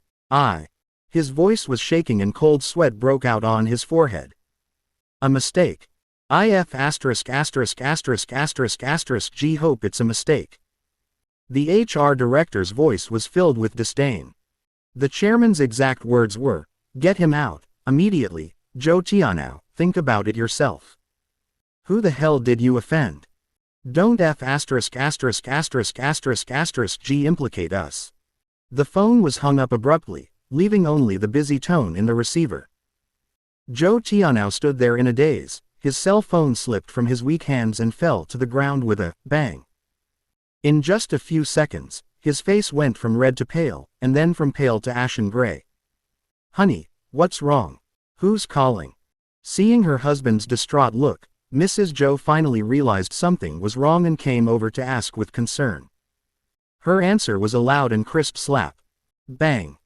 A: His voice was shaking and cold sweat broke out on his forehead. A mistake? If asterisk asterisk asterisk asterisk asterisk G hope it's a mistake. The HR director's voice was filled with disdain. The chairman's exact words were, "Get him out, immediately, Zhou Tianao, think about it yourself. Who the hell did you offend? Don't F asterisk asterisk asterisk asterisk asterisk G implicate us." The phone was hung up abruptly, leaving only the busy tone in the receiver. Zhou Tianao stood there in a daze, his cell phone slipped from his weak hands and fell to the ground with a bang. In just a few seconds, his face went from red to pale, and then from pale to ashen gray. "Honey, what's wrong? Who's calling?" Seeing her husband's distraught look, Mrs. Zhou finally realized something was wrong and came over to ask with concern. Her answer was a loud and crisp slap. Bang!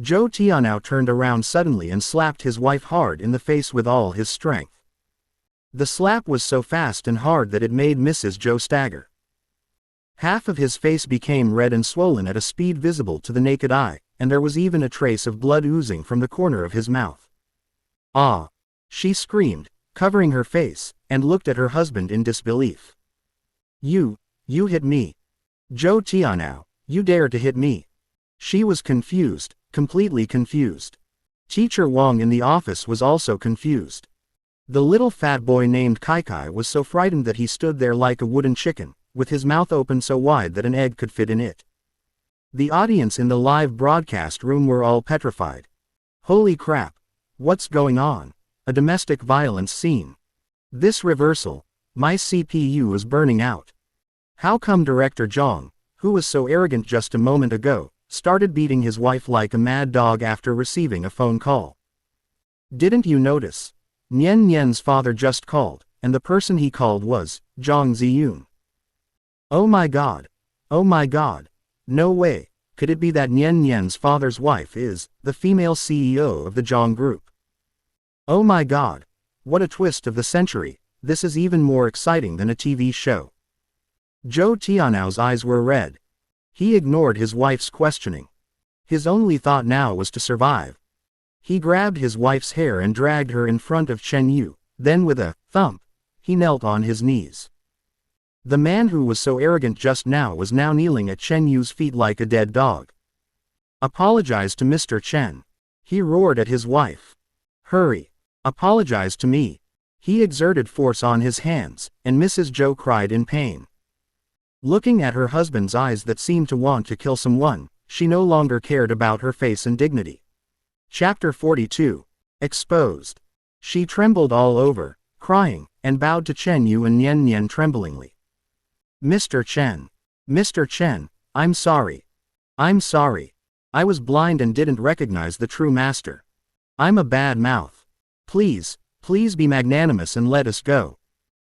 A: Zhou Tianao turned around suddenly and slapped his wife hard in the face with all his strength. The slap was so fast and hard that it made Mrs. Zhou stagger. Half of his face became red and swollen at a speed visible to the naked eye, and there was even a trace of blood oozing from the corner of his mouth. "Ah!" she screamed, covering her face, and looked at her husband in disbelief. You hit me. Zhou Tianao, you dare to hit me." She was confused, completely confused. Teacher Wang in the office was also confused. The little fat boy named Kai was so frightened that he stood there like a wooden chicken, with his mouth open so wide that an egg could fit in it. The audience in the live broadcast room were all petrified. Holy crap! What's going on? A domestic violence scene. This reversal. My CPU is burning out. How come Director Zhang, who was so arrogant just a moment ago, started beating his wife like a mad dog after receiving a phone call? Didn't you notice? Nian Nian's father just called, and the person he called was Zhang Ziyun. Oh my god. Oh my god. No way. Could it be that Nian Nian's father's wife is the female CEO of the Zhang Group? Oh my god. What a twist of the century. This is even more exciting than a TV show. Zhou Tianao's eyes were red. He ignored his wife's questioning. His only thought now was to survive. He grabbed his wife's hair and dragged her in front of Chen Yu, then with a thump, he knelt on his knees. The man who was so arrogant just now was now kneeling at Chen Yu's feet like a dead dog. "Apologize to Mr. Chen." He roared at his wife. "Hurry. Apologize to me." He exerted force on his hands, and Mrs. Zhou cried in pain. Looking at her husband's eyes that seemed to want to kill someone, she no longer cared about her face and dignity. Chapter 42. Exposed. She trembled all over, crying, and bowed to Chen Yu and Nian Nian tremblingly. Mr. Chen, I'm sorry. I'm sorry. I was blind and didn't recognize the true master. I'm a bad mouth. Please be magnanimous and let us go."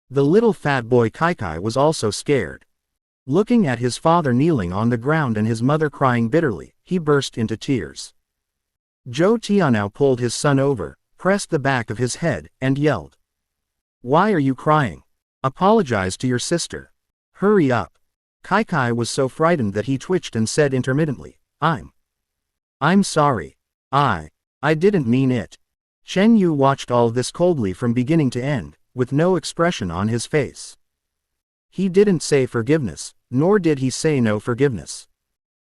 A: The little fat boy Kai was also scared. Looking at his father kneeling on the ground and his mother crying bitterly, he burst into tears. Zhou Tianao pulled his son over, pressed the back of his head, and yelled. "Why are you crying? Apologize to your sister. Hurry up." Kai was so frightened that he twitched and said intermittently, I'm sorry. I didn't mean it." Chen Yu watched all this coldly from beginning to end, with no expression on his face. He didn't say forgiveness, nor did he say no forgiveness.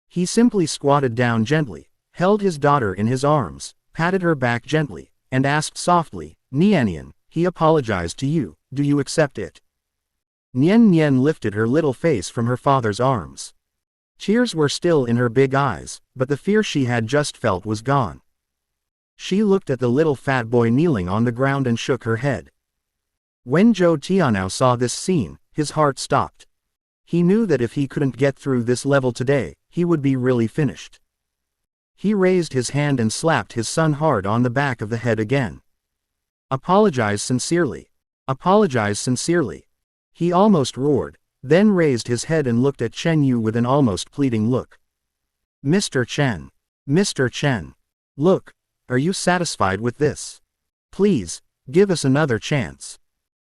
A: He simply squatted down gently, held his daughter in his arms, patted her back gently, and asked softly, "Nian Nian, he apologized to you, do you accept it?" Nian Nian lifted her little face from her father's arms. Tears were still in her big eyes, but the fear she had just felt was gone. She looked at the little fat boy kneeling on the ground and shook her head. When Zhou Tianao saw this scene, his heart stopped. He knew that if he couldn't get through this level today, he would be really finished. He raised his hand and slapped his son hard on the back of the head again. "Apologize sincerely. Apologize sincerely." He almost roared, then raised his head and looked at Chen Yu with an almost pleading look. "Mr. Chen. Mr. Chen. Look, are you satisfied with this? Please, give us another chance.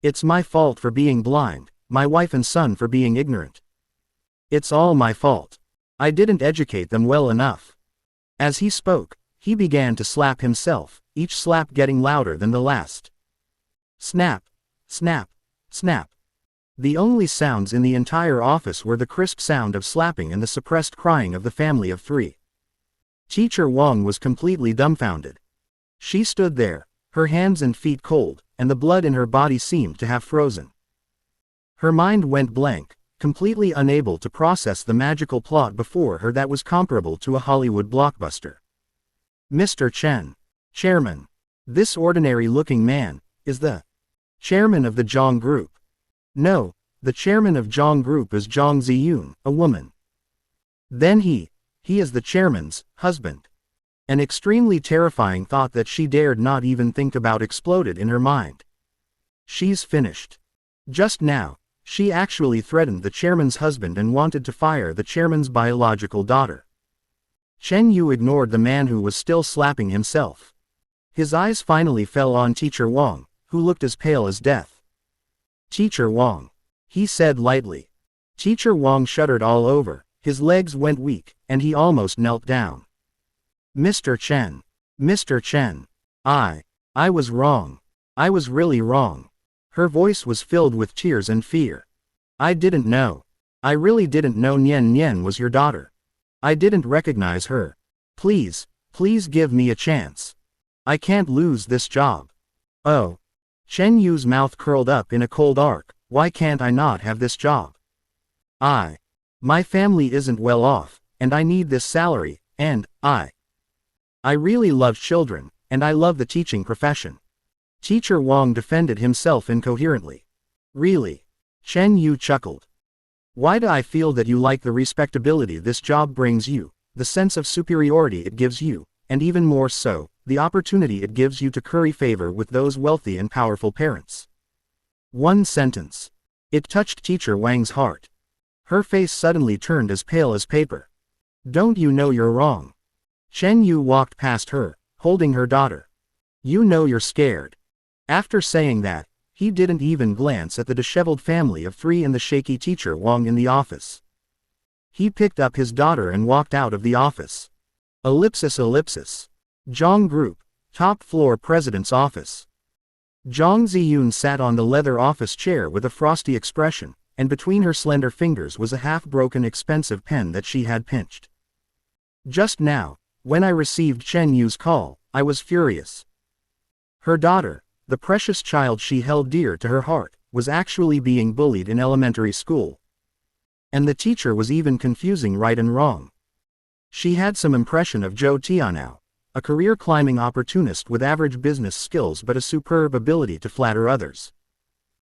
A: It's my fault for being blind, my wife and son for being ignorant. It's all my fault. I didn't educate them well enough." As he spoke, he began to slap himself, each slap getting louder than the last. Snap, snap, snap. The only sounds in the entire office were the crisp sound of slapping and the suppressed crying of the family of three. Teacher Wang was completely dumbfounded. She stood there, her hands and feet cold, and the blood in her body seemed to have frozen. Her mind went blank, completely unable to process the magical plot before her that was comparable to a Hollywood blockbuster. "Mr. Chen. Chairman. This ordinary-looking man is the chairman of the Zhang Group. No, the chairman of Zhang Group is Zhang Ziyun, a woman. Then he is the chairman's husband." An extremely terrifying thought that she dared not even think about exploded in her mind. She's finished. Just now, she actually threatened the chairman's husband and wanted to fire the chairman's biological daughter. Chen Yu ignored the man who was still slapping himself. His eyes finally fell on Teacher Wang, who looked as pale as death. "Teacher Wang," he said lightly. Teacher Wang shuddered all over, his legs went weak, and he almost knelt down. "Mr. Chen. Mr. Chen. I was wrong. I was really wrong." Her voice was filled with tears and fear. "I didn't know. I really didn't know Nian Nian was your daughter. I didn't recognize her. Please, please give me a chance. I can't lose this job." "Oh." Chen Yu's mouth curled up in a cold arc. "Why can't I not have this job? My family isn't well off, and I need this salary, and I really love children, and I love the teaching profession." Teacher Wang defended himself incoherently. "Really?" Chen Yu chuckled. "Why do I feel that you like the respectability this job brings you, the sense of superiority it gives you, and even more so, the opportunity it gives you to curry favor with those wealthy and powerful parents." One sentence. It touched Teacher Wang's heart. Her face suddenly turned as pale as paper. "Don't you know you're wrong?" Chen Yu walked past her, holding her daughter. "You know you're scared." After saying that, he didn't even glance at the disheveled family of three and the shaky Teacher Wang in the office. He picked up his daughter and walked out of the office. Ellipsis. Zhang Group, top floor president's office. Zhang Ziyun sat on the leather office chair with a frosty expression, and between her slender fingers was a half-broken expensive pen that she had pinched. "Just now, when I received Chen Yu's call, I was furious. Her daughter, the precious child she held dear to her heart, was actually being bullied in elementary school. And the teacher was even confusing right and wrong. She had some impression of Zhou Tianao, a career-climbing opportunist with average business skills but a superb ability to flatter others.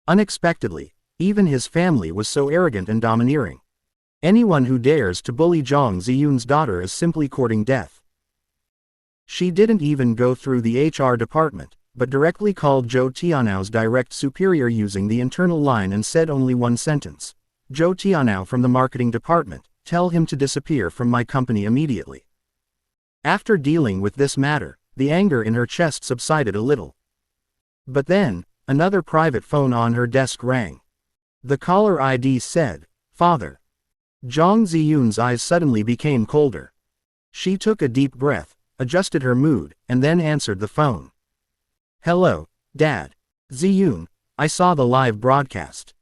A: Unexpectedly, even his family was so arrogant and domineering. Anyone who dares to bully Zhang Ziyun's daughter is simply courting death." She didn't even go through the HR department, but directly called Zhou Tianao's direct superior using the internal line and said only one sentence. "Zhou Tianao from the marketing department, tell him to disappear from my company immediately." After dealing with this matter, the anger in her chest subsided a little. But then, another private phone on her desk rang. The caller ID said, "Father." Zhang Ziyun's eyes suddenly became colder. She took a deep breath, adjusted her mood, and then answered the phone. "Hello, Dad. Ziyun, I saw the live broadcast.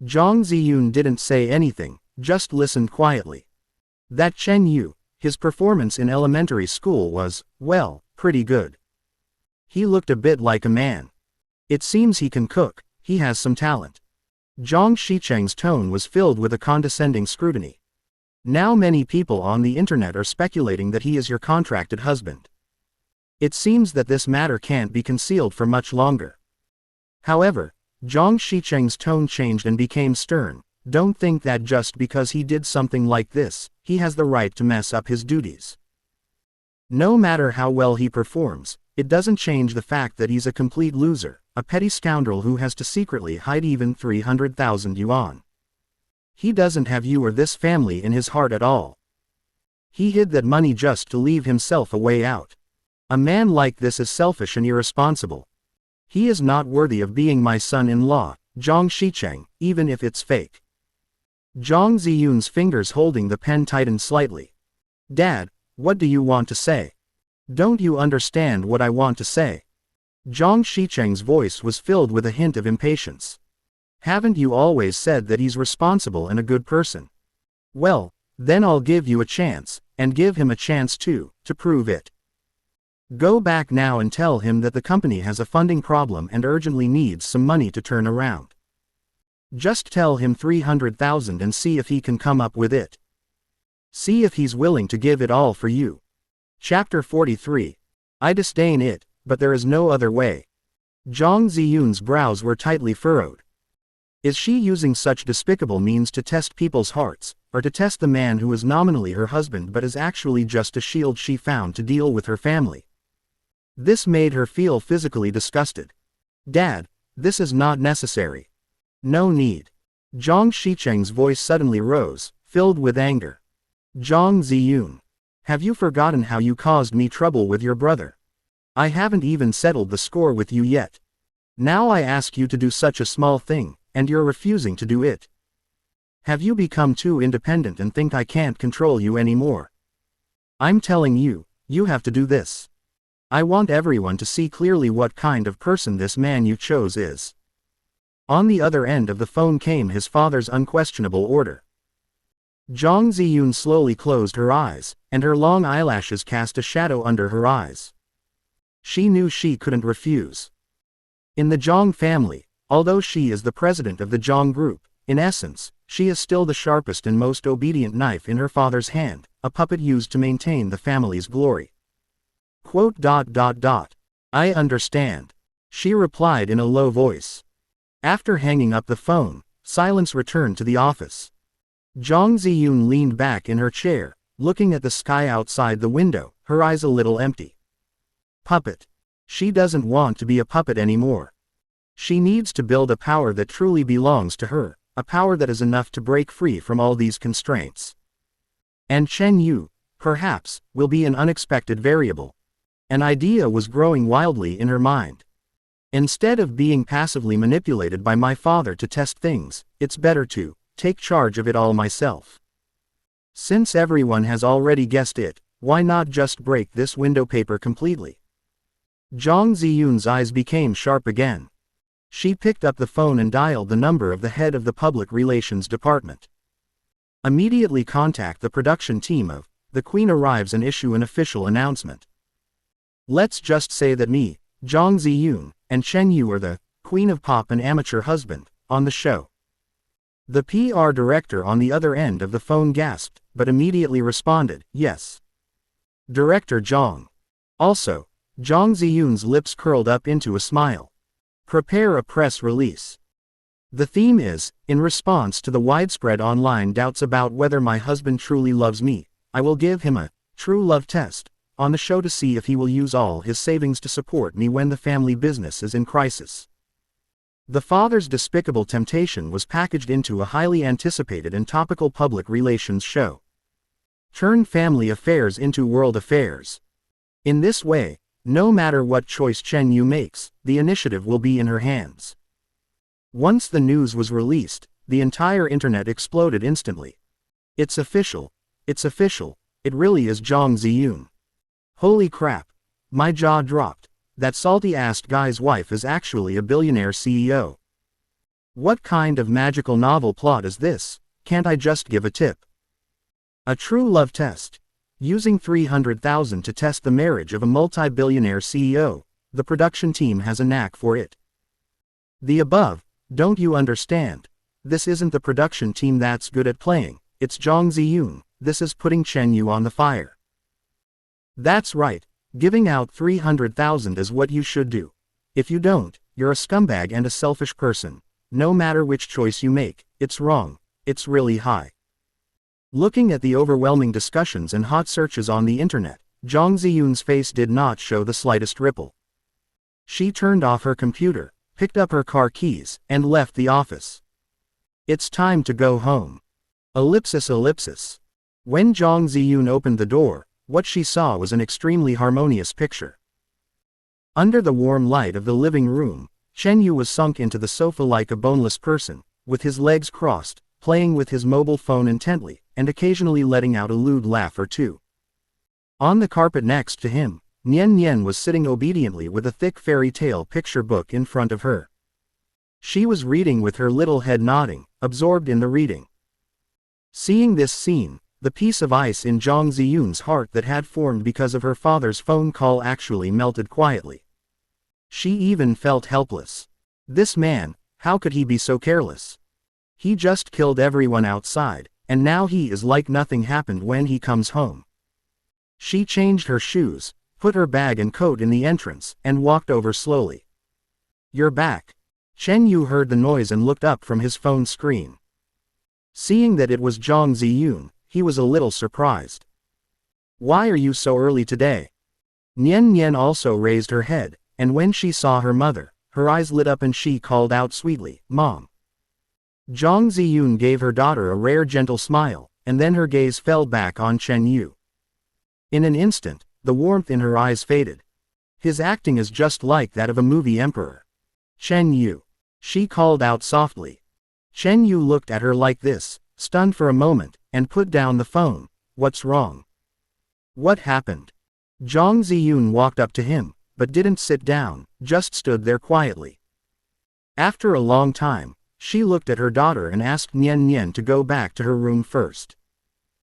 A: Zhang Ziyun didn't say anything, just listened quietly. That Chen Yu, his performance in elementary school was, well, pretty good. He looked a bit like a man. It seems he can cook, he has some talent. Zhang Shicheng's tone was filled with a condescending scrutiny. Now many people on the internet are speculating that he is your contracted husband. It seems that this matter can't be concealed for much longer. However, Zhang Shicheng's tone changed and became stern. Don't think that just because he did something like this, he has the right to mess up his duties. No matter how well he performs, it doesn't change the fact that he's a complete loser, a petty scoundrel who has to secretly hide even 300,000 yuan. He doesn't have you or this family in his heart at all. He hid that money just to leave himself a way out. A man like this is selfish and irresponsible. He is not worthy of being my son-in-law, Zhang Shicheng, even if it's fake. Zhang Ziyun's fingers holding the pen tightened slightly. Dad, what do you want to say? Don't you understand what I want to say? Zhang Shicheng's voice was filled with a hint of impatience. Haven't you always said that he's responsible and a good person? Well, then I'll give you a chance, and give him a chance too, to prove it. Go back now and tell him that the company has a funding problem and urgently needs some money to turn around. Just tell him 300,000 and see if he can come up with it. See if he's willing to give it all for you. Chapter 43. I disdain it, but there is no other way. Zhang Ziyun's brows were tightly furrowed. Is she using such despicable means to test people's hearts, or to test the man who is nominally her husband but is actually just a shield she found to deal with her family? This made her feel physically disgusted. Dad, this is not necessary. No need. Zhang Shicheng's voice suddenly rose, filled with anger. Zhang Ziyun. Have you forgotten how you caused me trouble with your brother? I haven't even settled the score with you yet. Now I ask you to do such a small thing, and you're refusing to do it. Have you become too independent and think I can't control you anymore? I'm telling you, you have to do this. I want everyone to see clearly what kind of person this man you chose is. On the other end of the phone came his father's unquestionable order. Zhang Ziyun slowly closed her eyes, and her long eyelashes cast a shadow under her eyes. She knew she couldn't refuse. In the Zhang family, although she is the president of the Zhang group, in essence, she is still the sharpest and most obedient knife in her father's hand, a puppet used to maintain the family's glory. I understand. She replied in a low voice. After hanging up the phone, silence returned to the office. Zhang Ziyun leaned back in her chair, looking at the sky outside the window, her eyes a little empty. Puppet. She doesn't want to be a puppet anymore. She needs to build a power that truly belongs to her, a power that is enough to break free from all these constraints. And Chen Yu, perhaps, will be an unexpected variable. An idea was growing wildly in her mind. Instead of being passively manipulated by my father to test things, it's better to take charge of it all myself. Since everyone has already guessed it, why not just break this window paper completely? Zhang Ziyun's eyes became sharp again. She picked up the phone and dialed the number of the head of the public relations department. Immediately contact the production team of The Queen Arrives and issue an official announcement. Let's just say that me, Zhang Ziyun, and Chen Yu are the Queen of Pop and amateur husband on the show. The PR director on the other end of the phone gasped, but immediately responded, yes. Director Zhang. Also, Zhang Ziyun's lips curled up into a smile. Prepare a press release. The theme is, in response to the widespread online doubts about whether my husband truly loves me, I will give him a true love test on the show to see if he will use all his savings to support me when the family business is in crisis. The father's despicable temptation was packaged into a highly anticipated and topical public relations show. Turn family affairs into world affairs. In this way, no matter what choice Chen Yu makes, the initiative will be in her hands. Once the news was released, the entire internet exploded instantly. It's official. It's official. It really is Zhang Ziyun. Holy crap. My jaw dropped. That salty-assed guy's wife is actually a billionaire CEO. What kind of magical novel plot is this? Can't I just give a tip? A true love test. Using 300,000 to test the marriage of a multi-billionaire CEO, the production team has a knack for it. The above, don't you understand? This isn't the production team that's good at playing, it's Jong Zi-yoon, this is putting Chen Yu on the fire. That's right, giving out 300,000 is what you should do. If you don't, you're a scumbag and a selfish person. No matter which choice you make, it's wrong, it's really high. Looking at the overwhelming discussions and hot searches on the internet, Jong Zi-yoon's face did not show the slightest ripple. She turned off her computer, picked up her car keys, and left the office. It's time to go home. Ellipsis. When Jong Zi-yoon opened the door, what she saw was an extremely harmonious picture. Under the warm light of the living room, Chen Yu was sunk into the sofa like a boneless person, with his legs crossed, playing with his mobile phone intently, and occasionally letting out a lewd laugh or two. On the carpet next to him, Nian Nian was sitting obediently with a thick fairy tale picture book in front of her. She was reading with her little head nodding, absorbed in the reading. Seeing this scene, the piece of ice in Jong Zi-yoon's heart that had formed because of her father's phone call actually melted quietly. She even felt helpless. This man, how could he be so careless? He just killed everyone outside, and now he is like nothing happened when he comes home. She changed her shoes, put her bag and coat in the entrance, and walked over slowly. You're back. Chen Yu heard the noise and looked up from his phone screen. Seeing that it was Jong Zi-yoon, he was a little surprised. Why are you so early today? Nian Nian also raised her head, and when she saw her mother, her eyes lit up and she called out sweetly, Mom. Jong Zi-yoon gave her daughter a rare gentle smile, and then her gaze fell back on Chen Yu. In an instant, the warmth in her eyes faded. His acting is just like that of a movie emperor. Chen Yu. She called out softly. Chen Yu looked at her like this, stunned for a moment, and put down the phone. What's wrong? What happened? Jong Zi-yoon walked up to him, but didn't sit down, just stood there quietly. After a long time, she looked at her daughter and asked Nian Nian to go back to her room first.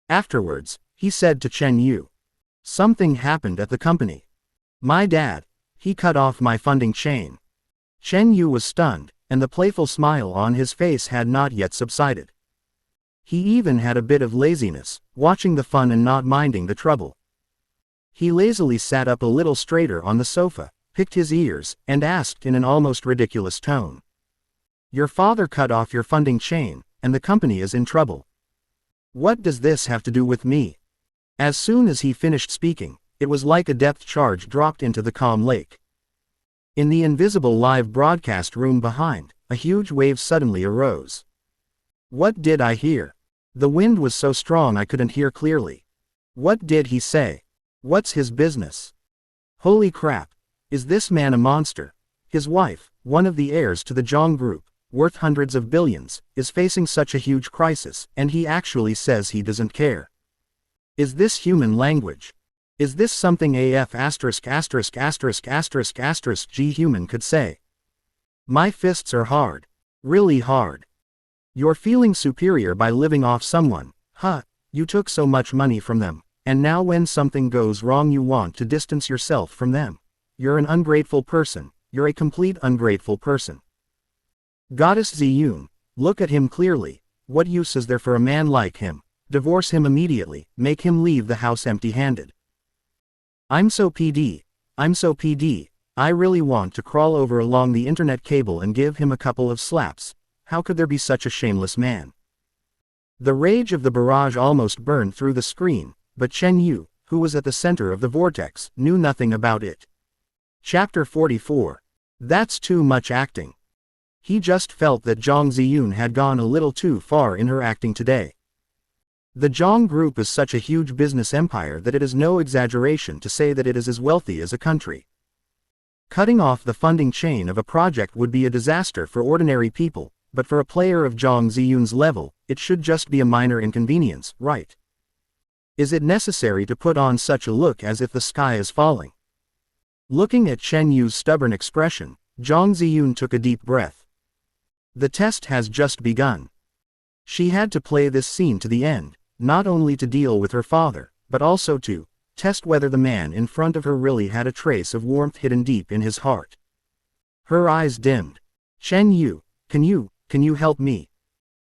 A: Afterwards, he said to Chen Yu. Something happened at the company. My dad, he cut off my funding chain. Chen Yu was stunned, and the playful smile on his face had not yet subsided. He even had a bit of laziness, watching the fun and not minding the trouble. He lazily sat up a little straighter on the sofa, picked his ears, and asked in an almost ridiculous tone. Your father cut off your funding chain, and the company is in trouble. What does this have to do with me? As soon as he finished speaking, it was like a depth charge dropped into the calm lake. In the invisible live broadcast room behind, a huge wave suddenly arose. What did I hear? The wind was so strong I couldn't hear clearly. What did he say? What's his business? Holy crap! Is this man a monster? His wife, one of the heirs to the Jong Group, worth hundreds of billions, is facing such a huge crisis, and he actually says he doesn't care. Is this human language? Is this something G human could say? My fists are hard. Really hard. You're feeling superior by living off someone, huh? You took so much money from them, and now when something goes wrong you want to distance yourself from them. You're an ungrateful person, you're a complete ungrateful person. Goddess Zi-yoon, look at him clearly. What use is there for a man like him? Divorce him immediately, make him leave the house empty-handed. I'm so PD, I really want to crawl over along the internet cable and give him a couple of slaps. How could there be such a shameless man? The rage of the barrage almost burned through the screen, but Chen Yu, who was at the center of the vortex, knew nothing about it. Chapter 44. That's too much acting. He just felt that Jong Zi-yoon had gone a little too far in her acting today. The Jong Group is such a huge business empire that it is no exaggeration to say that it is as wealthy as a country. Cutting off the funding chain of a project would be a disaster for ordinary people, but for a player of Jong Zi-yoon's level, it should just be a minor inconvenience, right? Is it necessary to put on such a look as if the sky is falling? Looking at Chen Yu's stubborn expression, Jong Zi-yoon took a deep breath. The test has just begun. She had to play this scene to the end, not only to deal with her father, but also to test whether the man in front of her really had a trace of warmth hidden deep in his heart. Her eyes dimmed. Chen Yu, can you help me?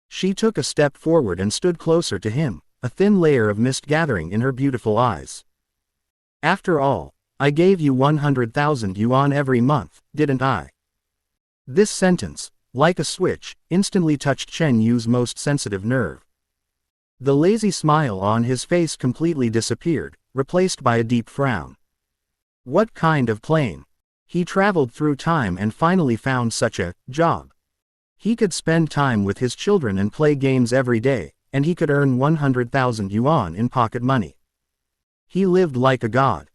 A: She took a step forward and stood closer to him, a thin layer of mist gathering in her beautiful eyes. After all, I gave you 100,000 yuan every month, didn't I? This sentence, like a switch, instantly touched Chen Yu's most sensitive nerve. The lazy smile on his face completely disappeared, replaced by a deep frown. What kind of plane? He traveled through time and finally found such a job. He could spend time with his children and play games every day, and he could earn 100,000 yuan in pocket money. He lived like a god.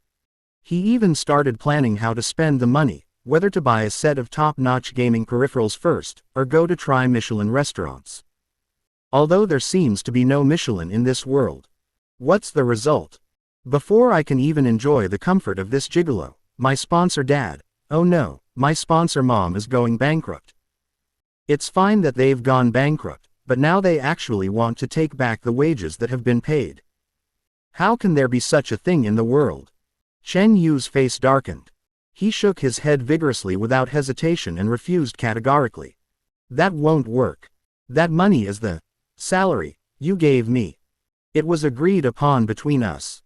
A: He even started planning how to spend the money, whether to buy a set of top-notch gaming peripherals first, or go to try Michelin restaurants. Although there seems to be no Michelin in this world. What's the result? Before I can even enjoy the comfort of this gigolo, my sponsor dad, oh no, my sponsor mom is going bankrupt. It's fine that they've gone bankrupt, but now they actually want to take back the wages that have been paid. How can there be such a thing in the world? Chen Yu's face darkened. He shook his head vigorously without hesitation and refused categorically. That won't work. That money is the salary you gave me. It was agreed upon between us.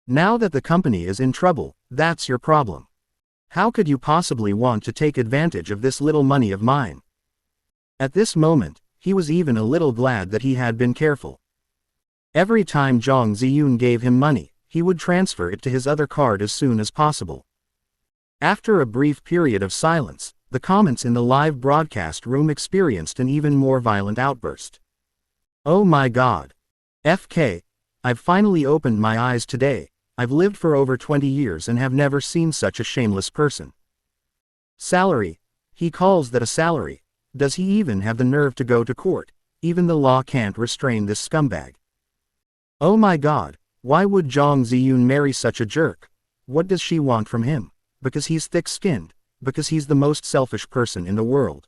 A: Now that the company is in trouble, that's your problem. How could you possibly want to take advantage of this little money of mine? At this moment, he was even a little glad that he had been careful. Every time Zhang Ziyun gave him money, he would transfer it to his other card as soon as possible. After a brief period of silence, the comments in the live broadcast room experienced an even more violent outburst. Oh my god. FK, I've finally opened my eyes today. I've lived for over 20 years and have never seen such a shameless person. Salary. He calls that a salary. Does he even have the nerve to go to court? Even the law can't restrain this scumbag. Oh my god, why would Zhang Ziyun marry such a jerk? What does she want from him? Because he's thick-skinned, because he's the most selfish person in the world.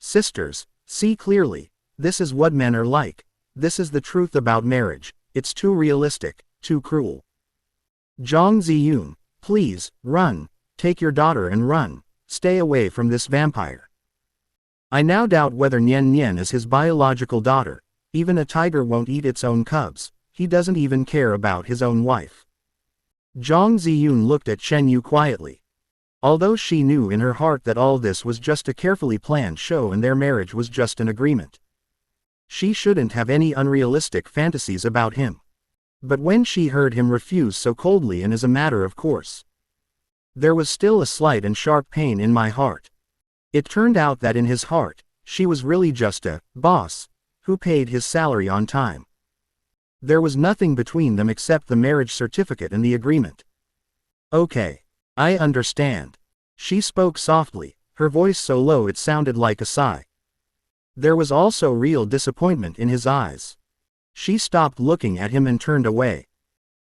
A: Sisters, see clearly, this is what men are like. This is the truth about marriage. It's too realistic, too cruel. Zhang Ziyun, please, run, take your daughter and run, stay away from this vampire. I now doubt whether Nian Nian is his biological daughter. Even a tiger won't eat its own cubs. He doesn't even care about his own wife. Zhang Ziyun looked at Chen Yu quietly. Although she knew in her heart that all this was just a carefully planned show and their marriage was just an agreement. She shouldn't have any unrealistic fantasies about him. But when she heard him refuse so coldly and as a matter of course, there was still a slight and sharp pain in my heart. It turned out that in his heart, she was really just a boss who paid his salary on time. There was nothing between them except the marriage certificate and the agreement. Okay. I understand. She spoke softly, her voice so low it sounded like a sigh. There was also real disappointment in his eyes. She stopped looking at him and turned away.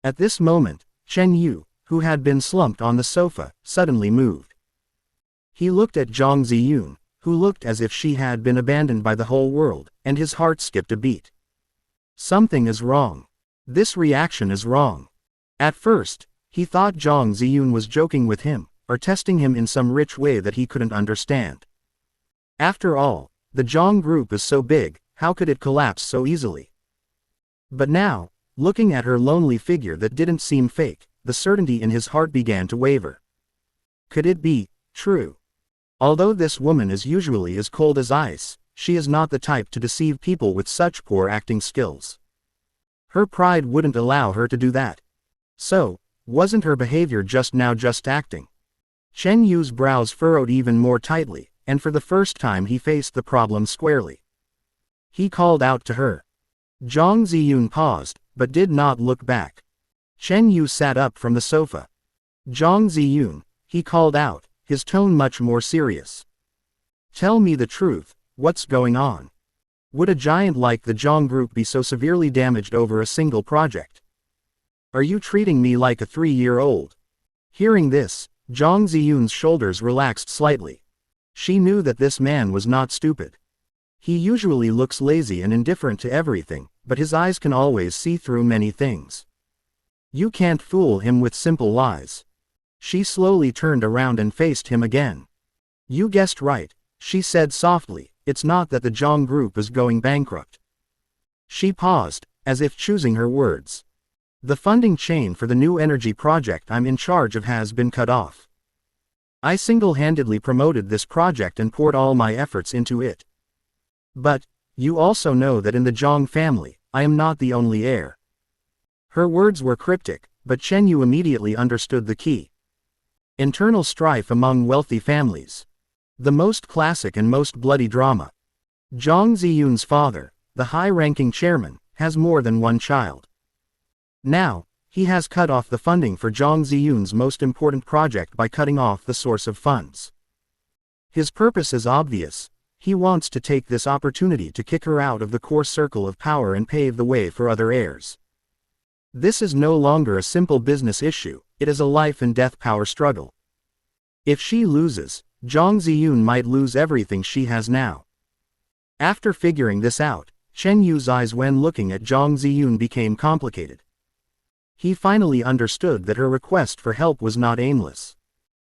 A: At this moment, Chen Yu, who had been slumped on the sofa, suddenly moved. He looked at Zhang Ziyun, who looked as if she had been abandoned by the whole world, and his heart skipped a beat. Something is wrong. This reaction is wrong. At first, he thought Zhang Ziyun was joking with him, or testing him in some rich way that he couldn't understand. After all, the Zhang group is so big, how could it collapse so easily? But now, looking at her lonely figure that didn't seem fake, the certainty in his heart began to waver. Could it be true? Although this woman is usually as cold as ice, she is not the type to deceive people with such poor acting skills. Her pride wouldn't allow her to do that. So, wasn't her behavior just now just acting? Chen Yu's brows furrowed even more tightly, and for the first time he faced the problem squarely. He called out to her. Zhang Ziyun paused, but did not look back. Chen Yu sat up from the sofa. Zhang Ziyun, he called out, his tone much more serious. Tell me the truth, what's going on? Would a giant like the Zhang group be so severely damaged over a single project? Are you treating me like a 3-year-old? Hearing this, Zhang Ziyun's shoulders relaxed slightly. She knew that this man was not stupid. He usually looks lazy and indifferent to everything, but his eyes can always see through many things. You can't fool him with simple lies. She slowly turned around and faced him again. You guessed right, she said softly, it's not that the Zhang Group is going bankrupt. She paused, as if choosing her words. The funding chain for the new energy project I'm in charge of has been cut off. I single-handedly promoted this project and poured all my efforts into it. But, you also know that in the Zhang family, I am not the only heir. Her words were cryptic, but Chen Yu immediately understood the key. Internal strife among wealthy families. The most classic and most bloody drama. Zhang Ziyun's father, the high-ranking chairman, has more than one child. Now, he has cut off the funding for Zhang Ziyun's most important project by cutting off the source of funds. His purpose is obvious. He wants to take this opportunity to kick her out of the core circle of power and pave the way for other heirs. This is no longer a simple business issue, it is a life and death power struggle. If she loses, Zhang Ziyun might lose everything she has now. After figuring this out, Chen Yu's eyes when looking at Zhang Ziyun became complicated. He finally understood that her request for help was not aimless.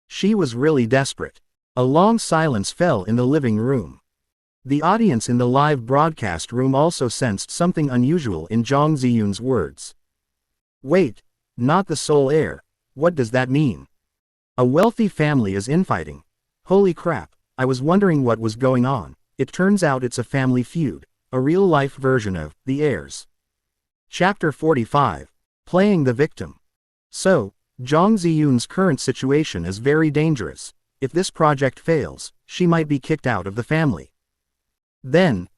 A: She was really desperate. A long silence fell in the living room. The audience in the live broadcast room also sensed something unusual in Zhang Ziyun's words. Wait, not the sole heir, what does that mean? A wealthy family is infighting. Holy crap, I was wondering what was going on. It turns out it's a family feud, a real-life version of The Heirs. Chapter 45. Playing the victim. So, Zhang Ziyun's current situation is very dangerous. If this project fails, she might be kicked out of the family. Then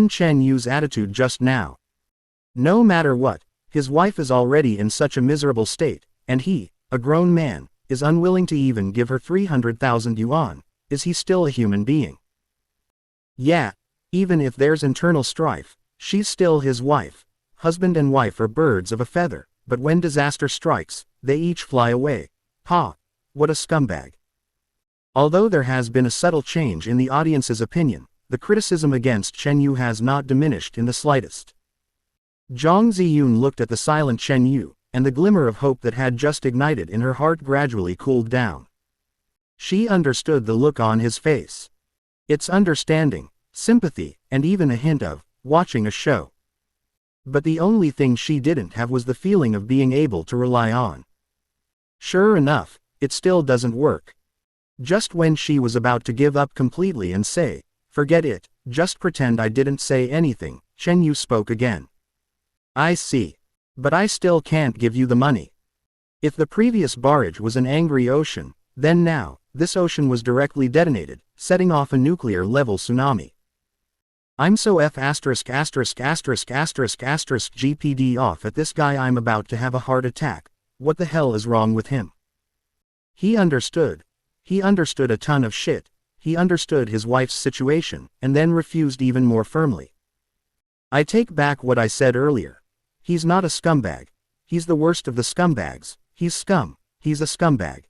A: Chen Yu's attitude just now. No matter what, his wife is already in such a miserable state, and he, a grown man, is unwilling to even give her 300,000 yuan. Is he still a human being? Yeah, even if there's internal strife, she's still his wife. Husband and wife are birds of a feather, but when disaster strikes, they each fly away. Ha! What a scumbag. Although there has been a subtle change in the audience's opinion, the criticism against Chen Yu has not diminished in the slightest. Zhang Ziyun looked at the silent Chen Yu, and the glimmer of hope that had just ignited in her heart gradually cooled down. She understood the look on his face. It's understanding, sympathy, and even a hint of watching a show. But the only thing she didn't have was the feeling of being able to rely on. Sure enough, it still doesn't work. Just when she was about to give up completely and say, forget it, just pretend I didn't say anything, Chen Yu spoke again. I see. But I still can't give you the money. If the previous barrage was an angry ocean, then now, this ocean was directly detonated, setting off a nuclear-level tsunami. I'm so GPD off at this guy I'm about to have a heart attack. What the hell is wrong with him? He understood. He understood a ton of shit. He understood his wife's situation, and then refused even more firmly. I take back what I said earlier. He's not a scumbag. He's the worst of the scumbags. He's scum. He's a scumbag.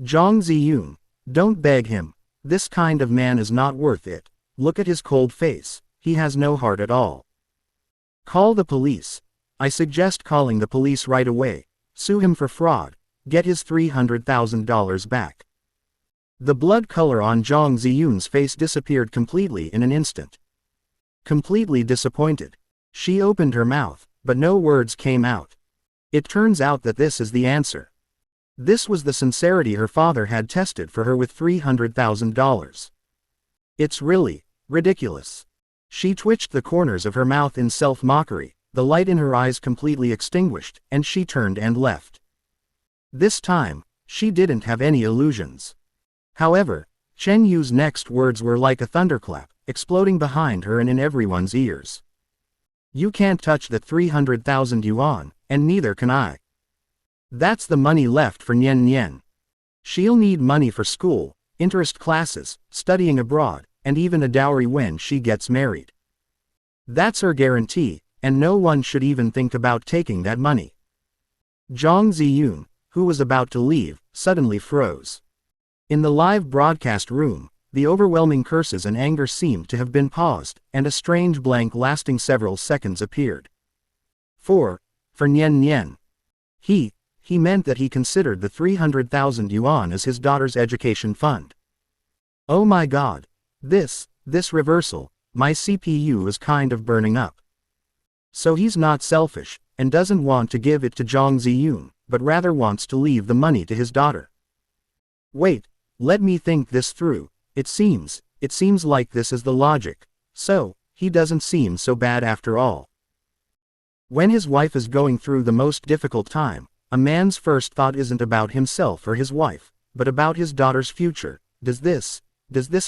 A: Zhang Ziyun, don't beg him. This kind of man is not worth it. Look at his cold face. He has no heart at all. Call the police. I suggest calling the police right away. Sue him for fraud. Get his $300,000 back. The blood color on Zhang Ziyun's face disappeared completely in an instant. Completely disappointed. She opened her mouth, but no words came out. It turns out that this is the answer. This was the sincerity her father had tested for her with $300,000. It's really ridiculous. She twitched the corners of her mouth in self-mockery, the light in her eyes completely extinguished, and she turned and left. This time, she didn't have any illusions. However, Chen Yu's next words were like a thunderclap, exploding behind her and in everyone's ears. You can't touch that 300,000 yuan, and neither can I. That's the money left for Nian Nian. She'll need money for school, interest classes, studying abroad, and even a dowry when she gets married. That's her guarantee, and no one should even think about taking that money. Zhang Ziyun, who was about to leave, suddenly froze. In the live broadcast room, the overwhelming curses and anger seemed to have been paused, and a strange blank lasting several seconds appeared. For Nian Nian. He meant that he considered the 300,000 yuan as his daughter's education fund. Oh my god. This reversal, my CPU is kind of burning up. So he's not selfish, and doesn't want to give it to Zhang Ziyun, but rather wants to leave the money to his daughter. Wait, let me think this through. It seems like this is the logic. So, he doesn't seem so bad after all. When his wife is going through the most difficult time, a man's first thought isn't about himself or his wife, but about his daughter's future. Does this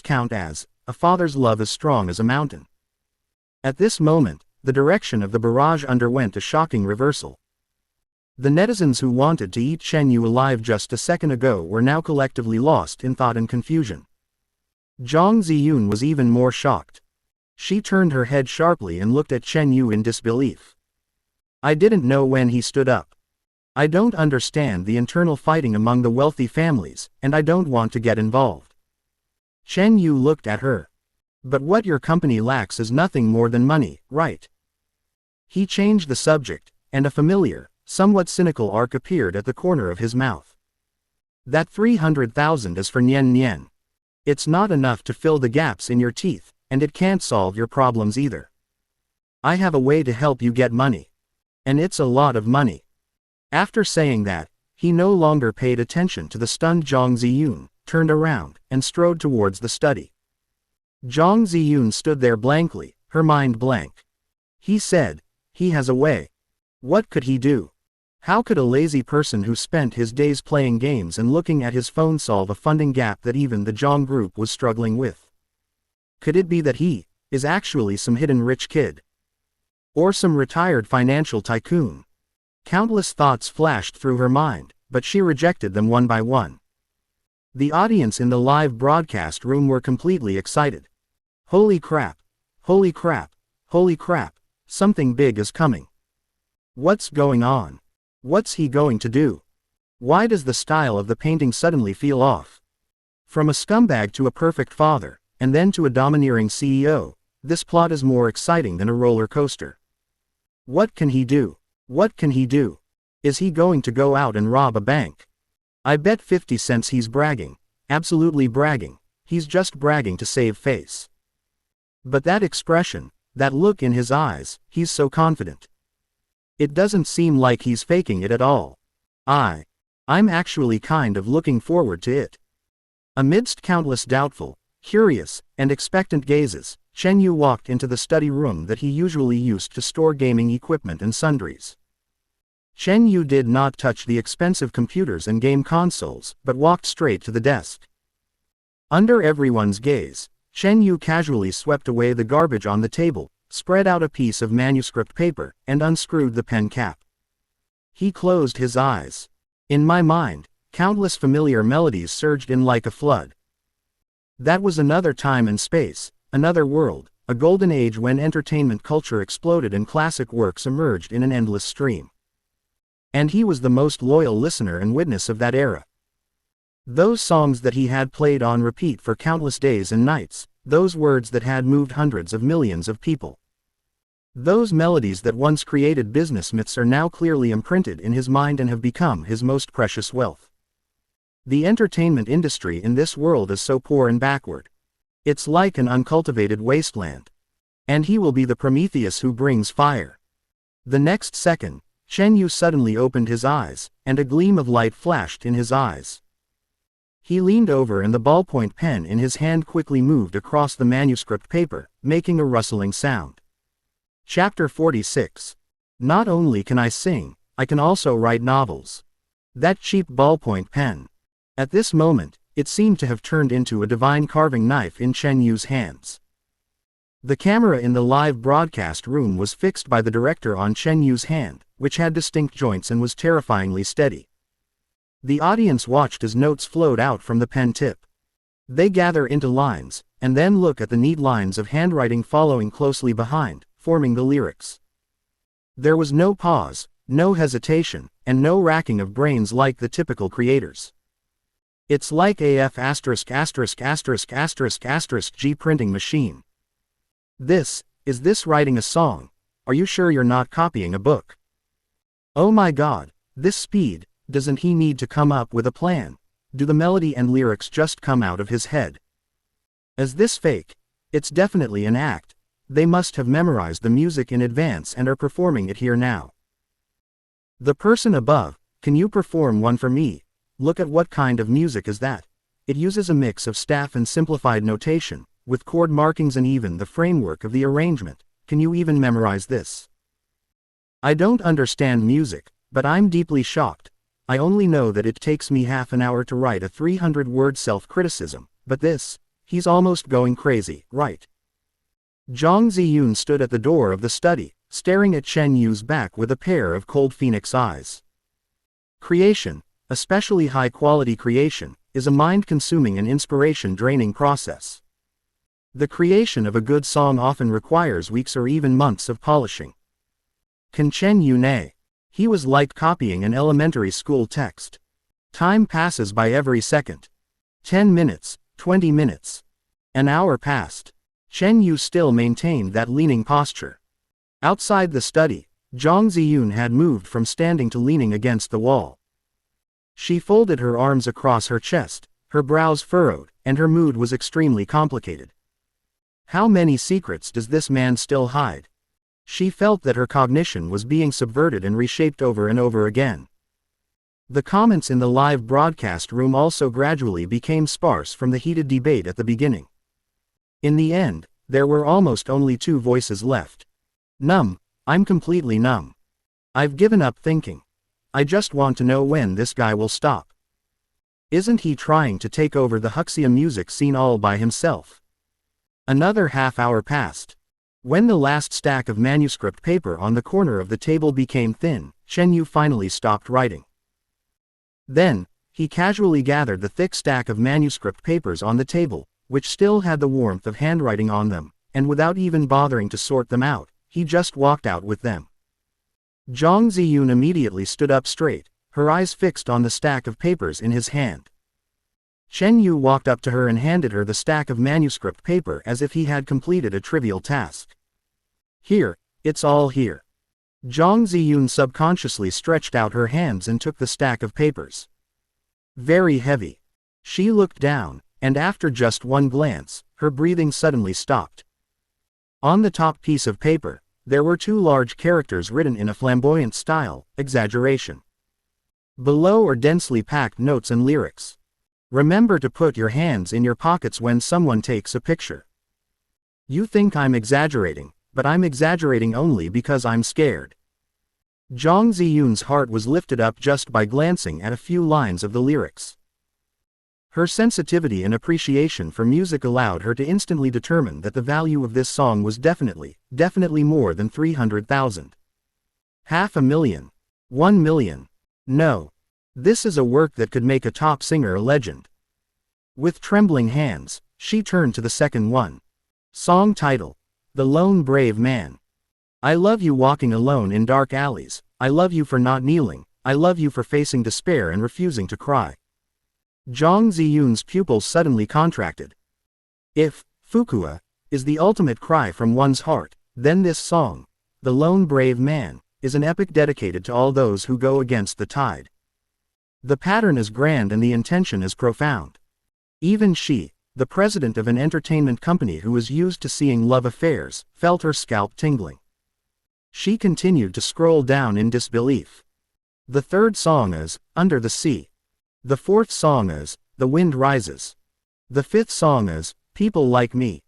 A: count as a father's love as strong as a mountain? At this moment, the direction of the barrage underwent a shocking reversal. The netizens who wanted to eat Chen Yu alive just a second ago were now collectively lost in thought and confusion. Zhang Ziyun was even more shocked. She turned her head sharply and looked at Chen Yu in disbelief. I didn't know when he stood up. I don't understand the internal fighting among the wealthy families, and I don't want to get involved. Chen Yu looked at her. But what your company lacks is nothing more than money, right? He changed the subject, and a familiar, somewhat cynical arc appeared at the corner of his mouth. That 300,000 is for Nian Nian. It's not enough to fill the gaps in your teeth, and it can't solve your problems either. I have a way to help you get money. And it's a lot of money. After saying that, he no longer paid attention to the stunned Zhang Ziyun, turned around, and strode towards the study. Zhang Ziyun stood there blankly, her mind blank. He said, he has a way. What could he do? How could a lazy person who spent his days playing games and looking at his phone solve a funding gap that even the Zhang group was struggling with? Could it be that he is actually some hidden rich kid? Or some retired financial tycoon? Countless thoughts flashed through her mind, but she rejected them one by one. The audience in the live broadcast room were completely excited. Holy crap! Holy crap! Holy crap! Something big is coming. What's going on? What's he going to do? Why does the style of the painting suddenly feel off? From a scumbag to a perfect father, and then to a domineering CEO, this plot is more exciting than a roller coaster. What can he do? What can he do? Is he going to go out and rob a bank? I bet 50 cents he's bragging. Absolutely bragging. He's just bragging to save face. But that expression, that look in his eyes, he's so confident. It doesn't seem like he's faking it at all. I'm actually kind of looking forward to it. Amidst countless doubtful, curious, and expectant gazes, Chen Yu walked into the study room that he usually used to store gaming equipment and sundries. Chen Yu did not touch the expensive computers and game consoles, but walked straight to the desk. Under everyone's gaze, Chen Yu casually swept away the garbage on the table, spread out a piece of manuscript paper, and unscrewed the pen cap. He closed his eyes. In my mind, countless familiar melodies surged in like a flood. That was another time and space, another world, a golden age when entertainment culture exploded and classic works emerged in an endless stream. And he was the most loyal listener and witness of that era. Those songs that he had played on repeat for countless days and nights, those words that had moved hundreds of millions of people. Those melodies that once created business myths are now clearly imprinted in his mind and have become his most precious wealth. The entertainment industry in this world is so poor and backward. It's like an uncultivated wasteland. And he will be the Prometheus who brings fire. The next second, Chen Yu suddenly opened his eyes, and a gleam of light flashed in his eyes. He leaned over and the ballpoint pen in his hand quickly moved across the manuscript paper, making a rustling sound. Chapter 46. Not only can I sing, I can also write novels. That cheap ballpoint pen. At this moment, it seemed to have turned into a divine carving knife in Chen Yu's hands. The camera in the live broadcast room was fixed by the director on Chen Yu's hand, which had distinct joints and was terrifyingly steady. The audience watched as notes flowed out from the pen tip. They gather into lines, and then look at the neat lines of handwriting following closely behind, forming the lyrics. There was no pause, no hesitation, and no racking of brains like the typical creators. It's like AF asterisk asterisk asterisk asterisk asterisk G printing machine. Is this writing a song? Are you sure you're not copying a book? Oh my god, this speed, doesn't he need to come up with a plan? Do the melody and lyrics just come out of his head? Is this fake? It's definitely an act. They must have memorized the music in advance and are performing it here now. The person above, can you perform one for me? Look at what kind of music is that? It uses a mix of staff and simplified notation, with chord markings and even the framework of the arrangement. Can you even memorize this? I don't understand music, but I'm deeply shocked. I only know that it takes me half an hour to write a 300-word self-criticism, but he's almost going crazy, right? Zhang Ziyun stood at the door of the study, staring at Chen Yu's back with a pair of cold phoenix eyes. Creation, especially high-quality creation, is a mind-consuming and inspiration-draining process. The creation of a good song often requires weeks or even months of polishing. Can Chen Yu nay? He was like copying an elementary school text. Time passes by every second. 10 minutes, 20 minutes. An hour passed. Chen Yu still maintained that leaning posture. Outside the study, Zhang Ziyun had moved from standing to leaning against the wall. She folded her arms across her chest, her brows furrowed, and her mood was extremely complicated. How many secrets does this man still hide? She felt that her cognition was being subverted and reshaped over and over again. The comments in the live broadcast room also gradually became sparse from the heated debate at the beginning. In the end, there were almost only two voices left. Numb, I'm completely numb. I've given up thinking. I just want to know when this guy will stop. Isn't he trying to take over the Huxia music scene all by himself? Another half hour passed. When the last stack of manuscript paper on the corner of the table became thin, Chen Yu finally stopped writing. Then, he casually gathered the thick stack of manuscript papers on the table, which still had the warmth of handwriting on them, and without even bothering to sort them out, he just walked out with them. Zhang Ziyun immediately stood up straight, her eyes fixed on the stack of papers in his hand. Chen Yu walked up to her and handed her the stack of manuscript paper as if he had completed a trivial task. Here, it's all here. Zhang Ziyun subconsciously stretched out her hands and took the stack of papers. Very heavy. She looked down, and after just one glance, her breathing suddenly stopped. On the top piece of paper, there were two large characters written in a flamboyant style, exaggeration. Below are densely packed notes and lyrics. Remember to put your hands in your pockets when someone takes a picture. You think I'm exaggerating, but I'm exaggerating only because I'm scared. Zhang Ziyun's heart was lifted up just by glancing at a few lines of the lyrics. Her sensitivity and appreciation for music allowed her to instantly determine that the value of this song was definitely more than 300,000. 500,000. 1 million. No. This is a work that could make a top singer a legend. With trembling hands, she turned to the second one. Song title: The Lone Brave Man. I love you walking alone in dark alleys, I love you for not kneeling, I love you for facing despair and refusing to cry. Zhang Ziyun's pupils suddenly contracted. If Fukua is the ultimate cry from one's heart, then this song, The Lone Brave Man, is an epic dedicated to all those who go against the tide. The pattern is grand and the intention is profound. Even she, the president of an entertainment company who was used to seeing love affairs, felt her scalp tingling. She continued to scroll down in disbelief. The third song is, Under the Sea. The fourth song is, The Wind Rises. The fifth song is, People Like Me.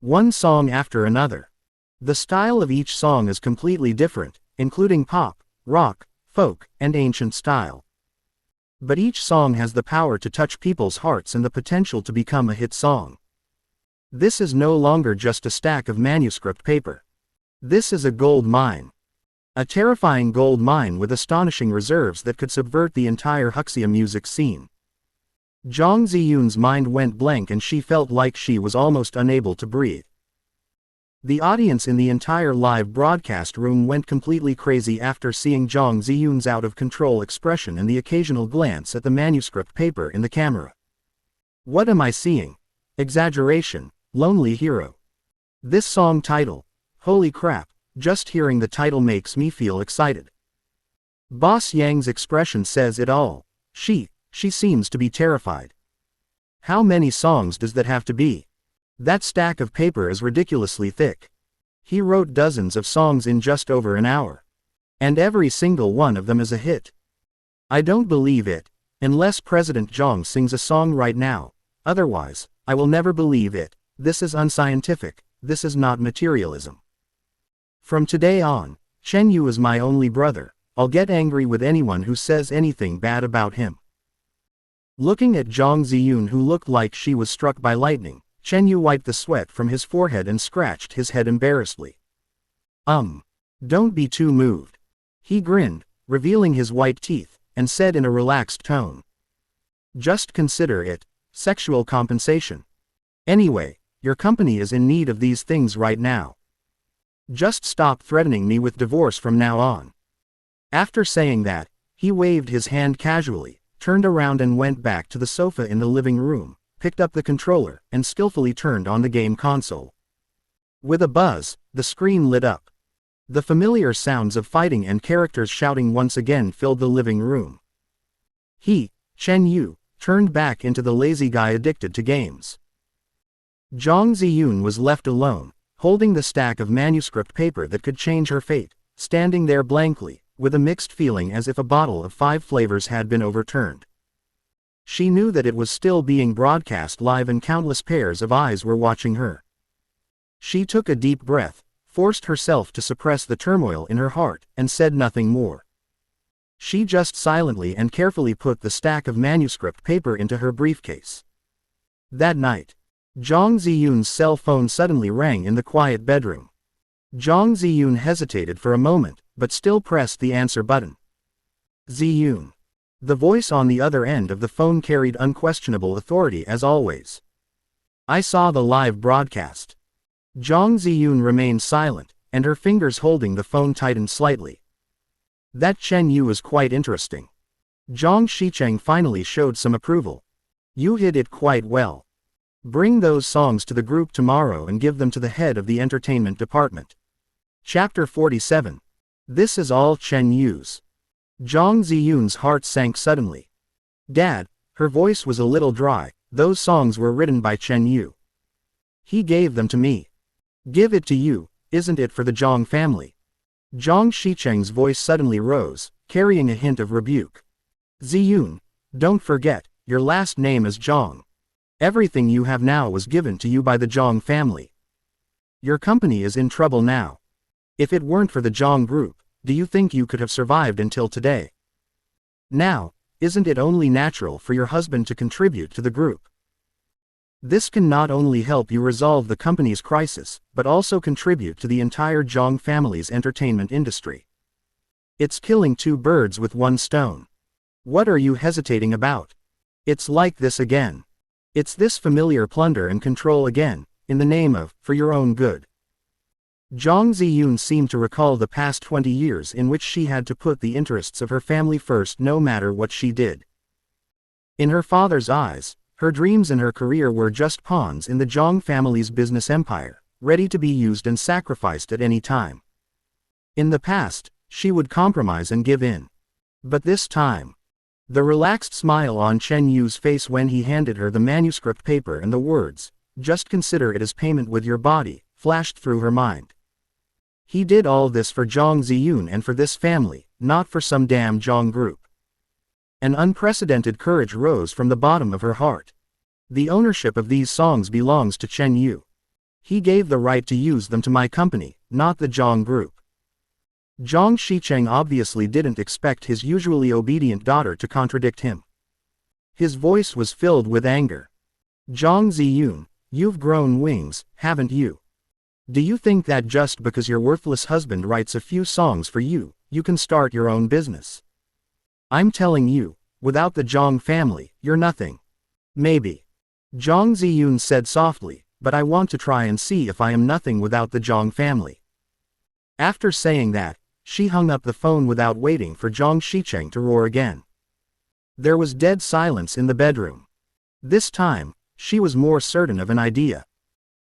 A: One song after another. The style of each song is completely different, including pop, rock, folk, and ancient style. But each song has the power to touch people's hearts and the potential to become a hit song. This is no longer just a stack of manuscript paper. This is a gold mine. A terrifying gold mine with astonishing reserves that could subvert the entire Huxia music scene. Zhang Ziyun's mind went blank and she felt like she was almost unable to breathe. The audience in the entire live broadcast room went completely crazy after seeing Zhang Ziyun's out-of-control expression and the occasional glance at the manuscript paper in the camera. What am I seeing? Exaggeration, lonely hero. This song title. Holy crap, just hearing the title makes me feel excited. Boss Yang's expression says it all. She seems to be terrified. How many songs does that have to be? That stack of paper is ridiculously thick. He wrote dozens of songs in just over an hour. And every single one of them is a hit. I don't believe it, unless President Zhang sings a song right now. Otherwise, I will never believe it. This is unscientific, this is not materialism. From today on, Chen Yu is my only brother. I'll get angry with anyone who says anything bad about him. Looking at Zhang Ziyun, who looked like she was struck by lightning, Chen Yu wiped the sweat from his forehead and scratched his head embarrassedly. Don't be too moved. He grinned, revealing his white teeth, and said in a relaxed tone. Just consider it sexual compensation. Anyway, your company is in need of these things right now. Just stop threatening me with divorce from now on. After saying that, he waved his hand casually, turned around and went back to the sofa in the living room, picked up the controller, and skillfully turned on the game console. With a buzz, the screen lit up. The familiar sounds of fighting and characters shouting once again filled the living room. He, Chen Yu, turned back into the lazy guy addicted to games. Zhang Ziyun was left alone, holding the stack of manuscript paper that could change her fate, standing there blankly, with a mixed feeling as if a bottle of 5 flavors had been overturned. She knew that it was still being broadcast live and countless pairs of eyes were watching her. She took a deep breath, forced herself to suppress the turmoil in her heart, and said nothing more. She just silently and carefully put the stack of manuscript paper into her briefcase. That night, Zhang Ziyun's cell phone suddenly rang in the quiet bedroom. Zhang Ziyun hesitated for a moment, but still pressed the answer button. Ziyun. The voice on the other end of the phone carried unquestionable authority as always. I saw the live broadcast. Zhang Ziyun remained silent, and her fingers holding the phone tightened slightly. That Chen Yu is quite interesting. Zhang Shicheng finally showed some approval. You hid it quite well. Bring those songs to the group tomorrow and give them to the head of the entertainment department. Chapter 47. This is all Chen Yu's. Zhang Ziyun's heart sank suddenly. Dad, her voice was a little dry, those songs were written by Chen Yu. He gave them to me. Give it to you, isn't it for the Zhang family? Zhang Shicheng's voice suddenly rose, carrying a hint of rebuke. Ziyun, don't forget, your last name is Zhang. Everything you have now was given to you by the Zhang family. Your company is in trouble now. If it weren't for the Zhang group, do you think you could have survived until today? Now, isn't it only natural for your husband to contribute to the group? This can not only help you resolve the company's crisis, but also contribute to the entire Zhang family's entertainment industry. It's killing 2 birds with 1 stone. What are you hesitating about? It's like this again. It's this familiar plunder and control again, in the name of, for your own good. Zhang Ziyun seemed to recall the past 20 years in which she had to put the interests of her family first no matter what she did. In her father's eyes, her dreams and her career were just pawns in the Zhang family's business empire, ready to be used and sacrificed at any time. In the past, she would compromise and give in. But this time, the relaxed smile on Chen Yu's face when he handed her the manuscript paper and the words, "Just consider it as payment with your body," flashed through her mind. He did all this for Zhang Ziyun and for this family, not for some damn Zhang group. An unprecedented courage rose from the bottom of her heart. The ownership of these songs belongs to Chen Yu. He gave the right to use them to my company, not the Zhang group. Zhang Shicheng obviously didn't expect his usually obedient daughter to contradict him. His voice was filled with anger. Zhang Ziyun, you've grown wings, haven't you? Do you think that just because your worthless husband writes a few songs for you, you can start your own business? I'm telling you, without the Zhang family, you're nothing. Maybe. Zhang Ziyun said softly, but I want to try and see if I am nothing without the Zhang family. After saying that, she hung up the phone without waiting for Zhang Shicheng to roar again. There was dead silence in the bedroom. This time, she was more certain of an idea.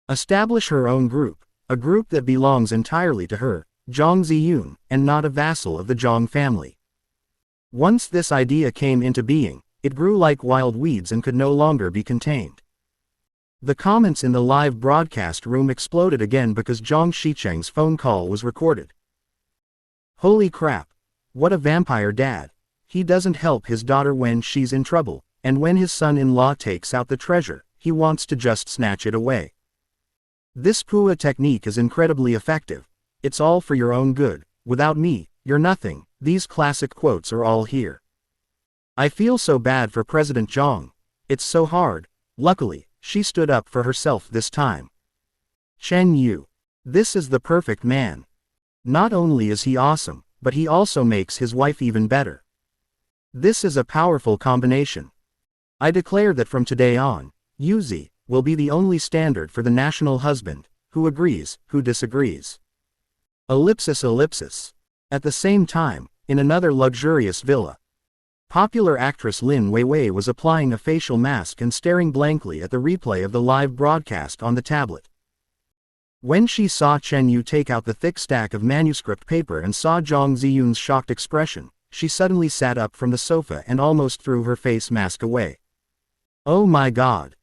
A: Establish her own group, a group that belongs entirely to her, Zhang Ziyun, and not a vassal of the Zhang family. Once this idea came into being, it grew like wild weeds and could no longer be contained. The comments in the live broadcast room exploded again because Zhang Shicheng's phone call was recorded. Holy crap! What a vampire dad! He doesn't help his daughter when she's in trouble, and when his son-in-law takes out the treasure, he wants to just snatch it away. This Pua technique is incredibly effective. It's all for your own good. Without me, you're nothing. These classic quotes are all here. I feel so bad for President Zhang. It's so hard. Luckily, she stood up for herself this time. Chen Yu. This is the perfect man. Not only is he awesome, but he also makes his wife even better. This is a powerful combination. I declare that from today on, Yuzi will be the only standard for the national husband, who agrees, who disagrees. Ellipsis ellipsis. At the same time, in another luxurious villa, popular actress Lin Weiwei was applying a facial mask and staring blankly at the replay of the live broadcast on the tablet. When she saw Chen Yu take out the thick stack of manuscript paper and saw Zhang Ziyun's shocked expression, she suddenly sat up from the sofa and almost threw her face mask away. Oh my God!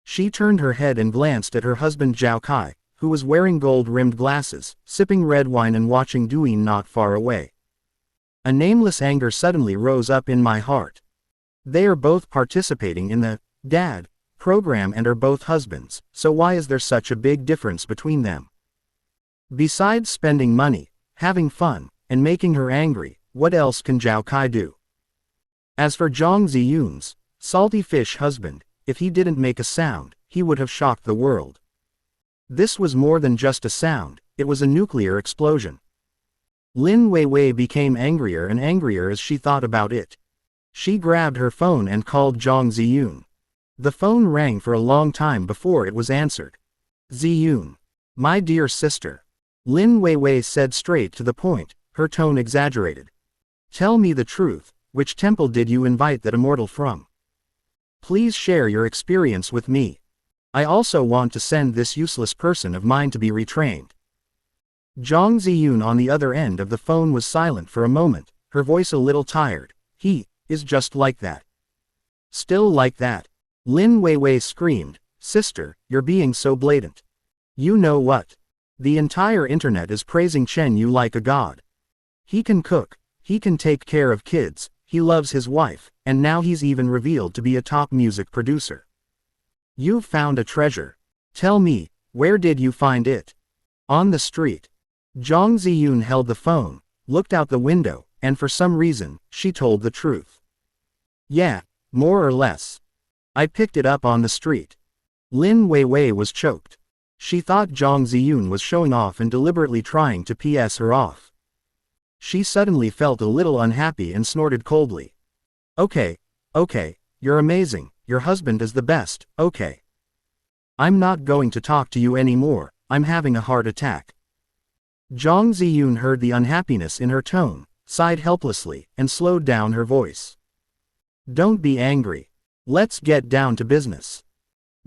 A: She turned her head and glanced at her husband Zhao Kai, who was wearing gold-rimmed glasses, sipping red wine and watching Douyin not far away. A nameless anger suddenly rose up in my heart. They are both participating in the Dad program and are both husbands, so why is there such a big difference between them? Besides spending money, having fun, and making her angry, what else can Zhao Kai do? As for Zhang Ziyun's salty fish husband, if he didn't make a sound, he would have shocked the world. This was more than just a sound, it was a nuclear explosion. Lin Weiwei became angrier and angrier as she thought about it. She grabbed her phone and called Zhang Ziyun. The phone rang for a long time before it was answered. Ziyun. My dear sister. Lin Weiwei said straight to the point, her tone exaggerated. Tell me the truth, which temple did you invite that immortal from? Please share your experience with me. I also want to send this useless person of mine to be retrained. Zhang Ziyun on the other end of the phone was silent for a moment, her voice a little tired. He is just like that. Still like that. Lin Weiwei screamed, Sister, you're being so blatant. You know what? The entire internet is praising Chen Yu like a god. He can cook, he can take care of kids, he loves his wife, and now he's even revealed to be a top music producer. You've found a treasure. Tell me, where did you find it? On the street. Zhang Ziyun held the phone, looked out the window, and for some reason, she told the truth. Yeah, more or less. I picked it up on the street. Lin Weiwei was choked. She thought Zhang Ziyun was showing off and deliberately trying to piss her off. She suddenly felt a little unhappy and snorted coldly. Okay, you're amazing, your husband is the best, okay. I'm not going to talk to you anymore, I'm having a heart attack. Zhang Ziyun heard the unhappiness in her tone, sighed helplessly, and slowed down her voice. Don't be angry. Let's get down to business.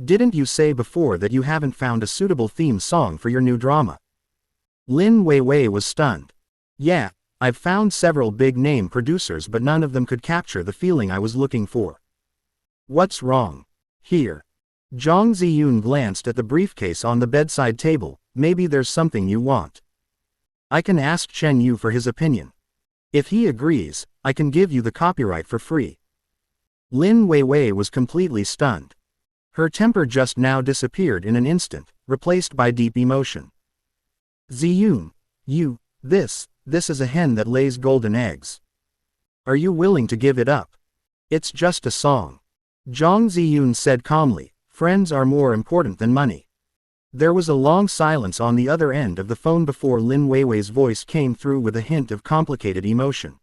A: Didn't you say before that you haven't found a suitable theme song for your new drama? Lin Weiwei was stunned. Yeah, I've found several big-name producers but none of them could capture the feeling I was looking for. What's wrong? Here. Zhang Ziyun glanced at the briefcase on the bedside table. Maybe there's something you want. I can ask Chen Yu for his opinion. If he agrees, I can give you the copyright for free. Lin Weiwei was completely stunned. Her temper just now disappeared in an instant, replaced by deep emotion. Ziyun, this is a hen that lays golden eggs. Are you willing to give it up? It's just a song. Zhang Ziyun said calmly, friends are more important than money. There was a long silence on the other end of the phone before Lin Weiwei's voice came through with a hint of complicated emotion.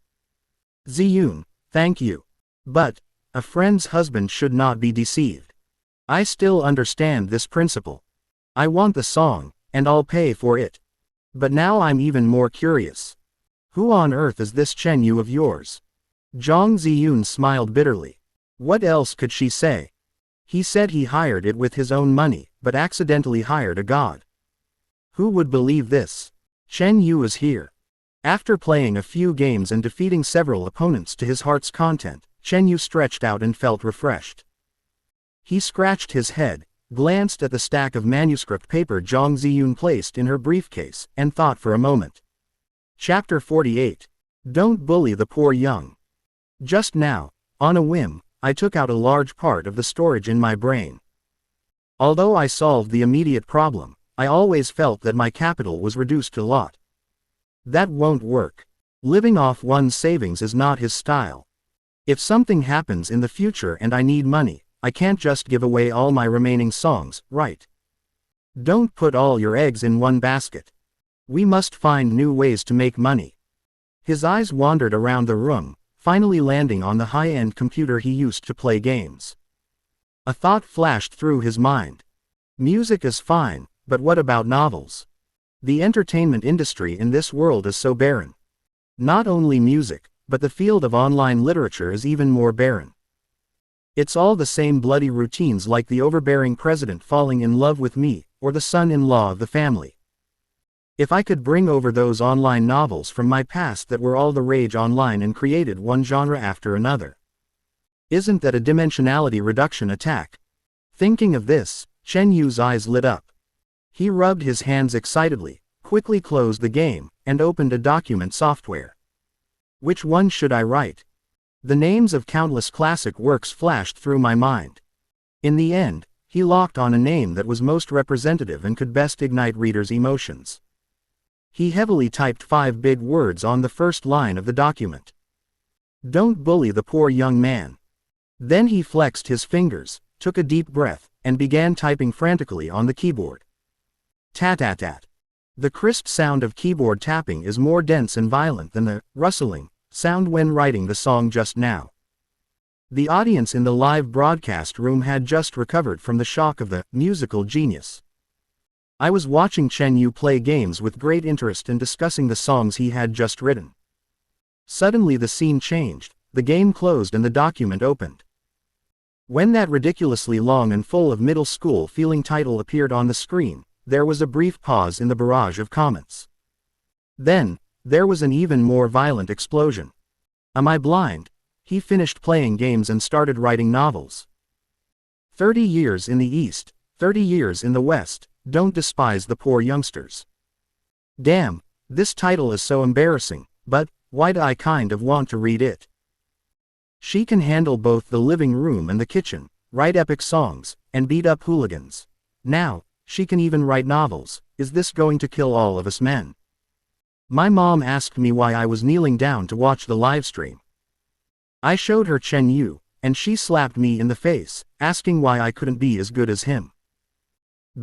A: Ziyun, thank you. But a friend's husband should not be deceived. I still understand this principle. I want the song, and I'll pay for it. But now I'm even more curious. Who on earth is this Chen Yu of yours? Zhang Ziyun smiled bitterly. What else could she say? He said he hired it with his own money, but accidentally hired a god. Who would believe this? Chen Yu is here. After playing a few games and defeating several opponents to his heart's content, Chen Yu stretched out and felt refreshed. He scratched his head, glanced at the stack of manuscript paper Zhang Ziyun placed in her briefcase, and thought for a moment. Chapter 48. Don't bully the poor young. Just now, on a whim, I took out a large part of the storage in my brain. Although I solved the immediate problem, I always felt that my capital was reduced a lot. That won't work. Living off one's savings is not his style. If something happens in the future and I need money, I can't just give away all my remaining songs, right? Don't put all your eggs in one basket. We must find new ways to make money. His eyes wandered around the room, finally landing on the high-end computer he used to play games. A thought flashed through his mind. Music is fine, but what about novels? The entertainment industry in this world is so barren. Not only music, but the field of online literature is even more barren. It's all the same bloody routines, like the overbearing president falling in love with me, or the son-in-law of the family. If I could bring over those online novels from my past that were all the rage online and created one genre after another. Isn't that a dimensionality reduction attack? Thinking of this, Chen Yu's eyes lit up. He rubbed his hands excitedly, quickly closed the game, and opened a document software. Which one should I write? The names of countless classic works flashed through my mind. In the end, he locked on a name that was most representative and could best ignite readers' emotions. He heavily typed 5 big words on the first line of the document. Don't bully the poor young man. Then he flexed his fingers, took a deep breath, and began typing frantically on the keyboard. Tat-tat-tat. The crisp sound of keyboard tapping is more dense and violent than the rustling sound when writing the song just now. The audience in the live broadcast room had just recovered from the shock of the musical genius. I was watching Chen Yu play games with great interest and discussing the songs he had just written. Suddenly the scene changed, the game closed and the document opened. When that ridiculously long and full of middle school feeling title appeared on the screen, there was a brief pause in the barrage of comments. Then, there was an even more violent explosion. Am I blind? He finished playing games and started writing novels. 30 years in the East, 30 years in the West, don't despise the poor youngsters. Damn, this title is so embarrassing, but why do I kind of want to read it? She can handle both the living room and the kitchen, write epic songs, and beat up hooligans. Now, she can even write novels. Is this going to kill all of us men? My mom asked me why I was kneeling down to watch the livestream. I showed her Chen Yu, and she slapped me in the face, asking why I couldn't be as good as him.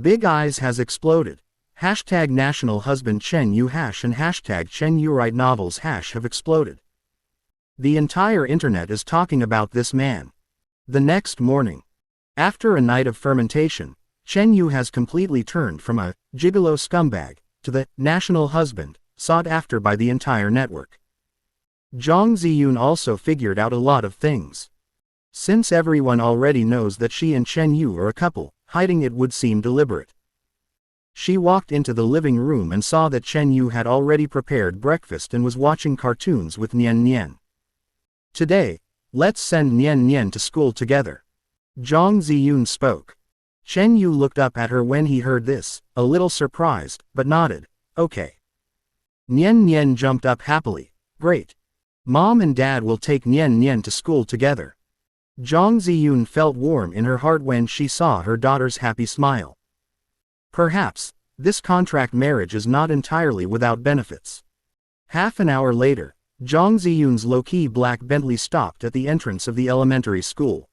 A: Big Eyes has exploded. Hashtag national husband Chen Yu hash and hashtag Chen Yu write novels hash have exploded. The entire internet is talking about this man. The next morning, after a night of fermentation, Chen Yu has completely turned from a gigolo scumbag to the national husband sought after by the entire network. Zhang Ziyun also figured out a lot of things. Since everyone already knows that she and Chen Yu are a couple, hiding it would seem deliberate. She walked into the living room and saw that Chen Yu had already prepared breakfast and was watching cartoons with Nian Nian. Today, let's send Nian Nian to school together. Zhang Ziyun spoke. Chen Yu looked up at her when he heard this, a little surprised, but nodded. Okay. Nian Nian jumped up happily. Great. Mom and Dad will take Nian Nian to school together. Zhang Ziyun felt warm in her heart when she saw her daughter's happy smile. Perhaps, this contract marriage is not entirely without benefits. Half an hour later, Zhang Ziyun's low-key black Bentley stopped at the entrance of the elementary school.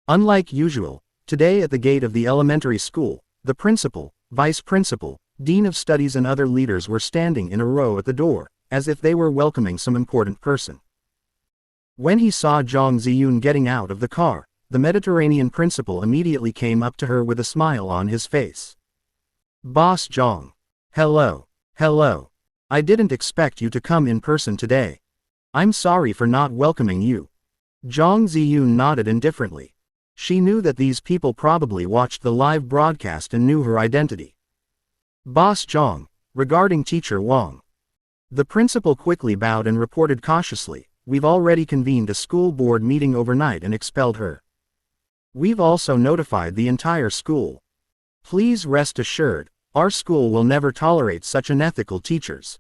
A: Unlike usual, today at the gate of the elementary school, the principal, vice principal, dean of studies and other leaders were standing in a row at the door, as if they were welcoming some important person. When he saw Zhang Ziyun getting out of the car, the Mediterranean principal immediately came up to her with a smile on his face. Boss Zhang. Hello. Hello. I didn't expect you to come in person today. I'm sorry for not welcoming you. Zhang Ziyun nodded indifferently. She knew that these people probably watched the live broadcast and knew her identity. Boss Zhang, regarding Teacher Wang. The principal quickly bowed and reported cautiously, "We've already convened a school board meeting overnight and expelled her. We've also notified the entire school. Please rest assured, our school will never tolerate such unethical teachers."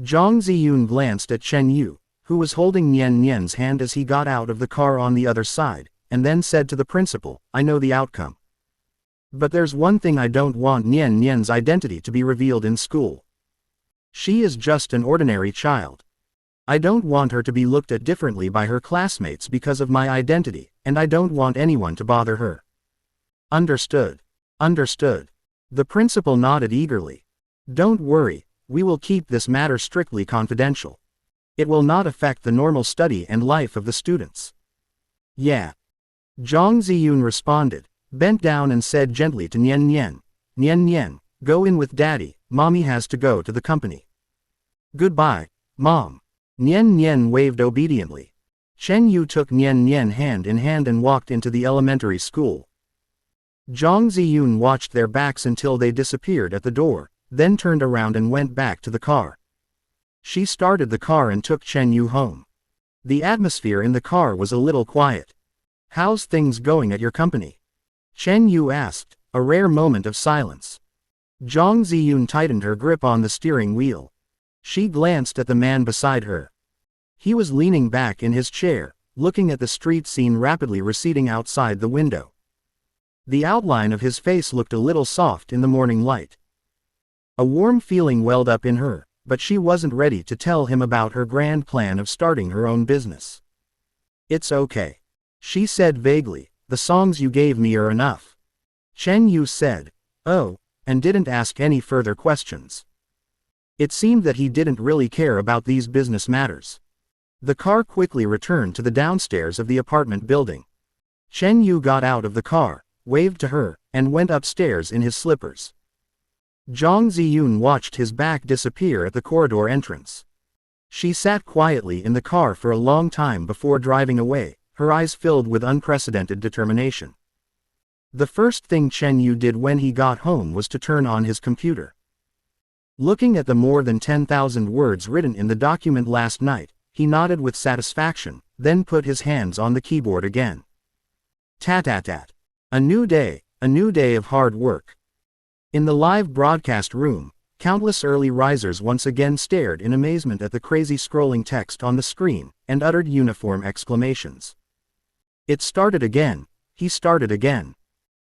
A: Zhang Ziyun glanced at Chen Yu, who was holding Nian Nian's hand as he got out of the car on the other side, and then said to the principal, "I know the outcome. But there's one thing I don't want: Nian Nian's identity to be revealed in school. She is just an ordinary child. I don't want her to be looked at differently by her classmates because of my identity, and I don't want anyone to bother her." "Understood. Understood." The principal nodded eagerly. "Don't worry, we will keep this matter strictly confidential. It will not affect the normal study and life of the students." "Yeah." Zhang Ziyun responded, bent down and said gently to Nian Nian, "Nian Nian, go in with Daddy, Mommy has to go to the company." "Goodbye, Mom." Nian Nian waved obediently. Chen Yu took Nian Nian hand in hand and walked into the elementary school. Zhang Ziyun watched their backs until they disappeared at the door, then turned around and went back to the car. She started the car and took Chen Yu home. The atmosphere in the car was a little quiet. "How's things going at your company?" Chen Yu asked, a rare moment of silence. Zhang Ziyun tightened her grip on the steering wheel. She glanced at the man beside her. He was leaning back in his chair, looking at the street scene rapidly receding outside the window. The outline of his face looked a little soft in the morning light. A warm feeling welled up in her, but she wasn't ready to tell him about her grand plan of starting her own business. "It's okay," she said vaguely, "the songs you gave me are enough." Chen Yu said, "Oh," and didn't ask any further questions. It seemed that he didn't really care about these business matters. The car quickly returned to the downstairs of the apartment building. Chen Yu got out of the car, waved to her, and went upstairs in his slippers. Zhang Ziyun watched his back disappear at the corridor entrance. She sat quietly in the car for a long time before driving away, her eyes filled with unprecedented determination. The first thing Chen Yu did when he got home was to turn on his computer. Looking at the more than 10,000 words written in the document last night, he nodded with satisfaction, then put his hands on the keyboard again. Tat-tat-tat. A new day of hard work. In the live broadcast room, countless early risers once again stared in amazement at the crazy scrolling text on the screen, and uttered uniform exclamations. It started again, he started again.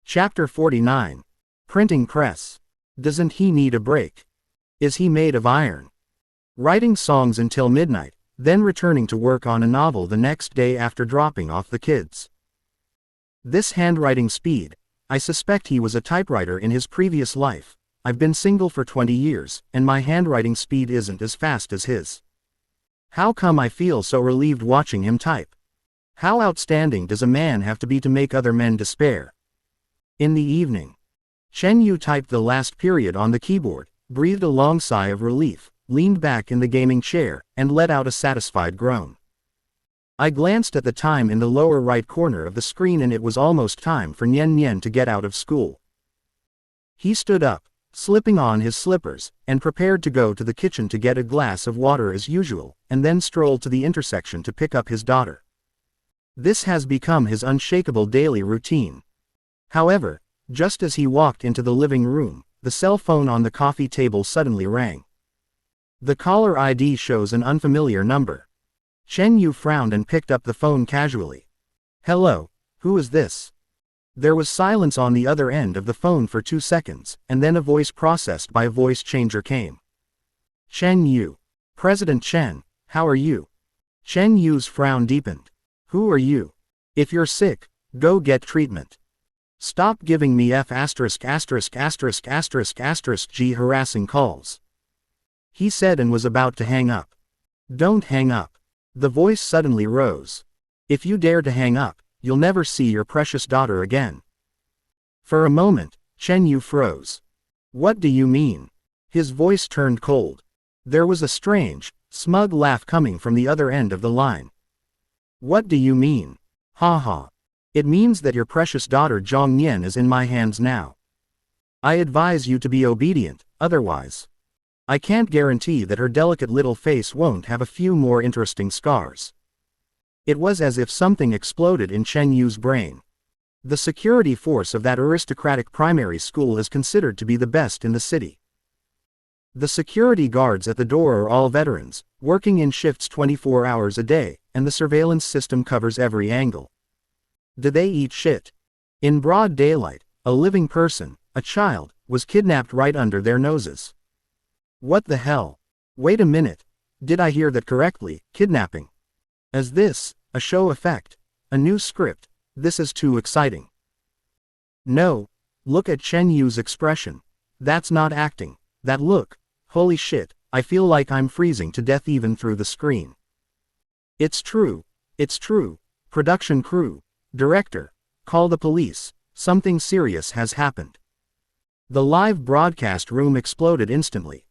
A: Chapter 49. Printing Press. Doesn't he need a break? Is he made of iron? Writing songs until midnight, then returning to work on a novel the next day after dropping off the kids. This handwriting speed, I suspect he was a typewriter in his previous life. I've been single for 20 years, and my handwriting speed isn't as fast as his. How come I feel so relieved watching him type? How outstanding does a man have to be to make other men despair? In the evening, Chen Yu typed the last period on the keyboard, breathed a long sigh of relief, leaned back in the gaming chair, and let out a satisfied groan. I glanced at the time in the lower right corner of the screen and it was almost time for Nian Nian to get out of school. He stood up, slipping on his slippers, and prepared to go to the kitchen to get a glass of water as usual, and then strolled to the intersection to pick up his daughter. This has become his unshakable daily routine. However, just as he walked into the living room, the cell phone on the coffee table suddenly rang. The caller ID shows an unfamiliar number. Chen Yu frowned and picked up the phone casually. "Hello, who is this?" There was silence on the other end of the phone for 2 seconds, and then a voice processed by a voice changer came. "Chen Yu. President Chen, how are you?" Chen Yu's frown deepened. "Who are you? If you're sick, go get treatment. Stop giving me G harassing calls," he said and was about to hang up. "Don't hang up." The voice suddenly rose. "If you dare to hang up, you'll never see your precious daughter again." For a moment, Chen Yu froze. "What do you mean?" His voice turned cold. There was a strange, smug laugh coming from the other end of the line. "What do you mean? Ha ha. It means that your precious daughter Zhang Nian is in my hands now. I advise you to be obedient, otherwise. I can't guarantee that her delicate little face won't have a few more interesting scars. It was as if something exploded in Chen Yu's brain. The security force of that aristocratic primary school is considered to be the best in the city. The security guards at the door are all veterans, working in shifts 24 hours a day, and the surveillance system covers every angle. Do they eat shit? In broad daylight, a living person, a child, was kidnapped right under their noses. What the hell? Wait a minute. Did I hear that correctly? Kidnapping. Is this a show effect? A new script? This is too exciting. No. Look at Chen Yu's expression. That's not acting. That look. Holy shit, I feel like I'm freezing to death even through the screen. It's true. It's true. Production crew. Director. Call the police. Something serious has happened. The live broadcast room exploded instantly.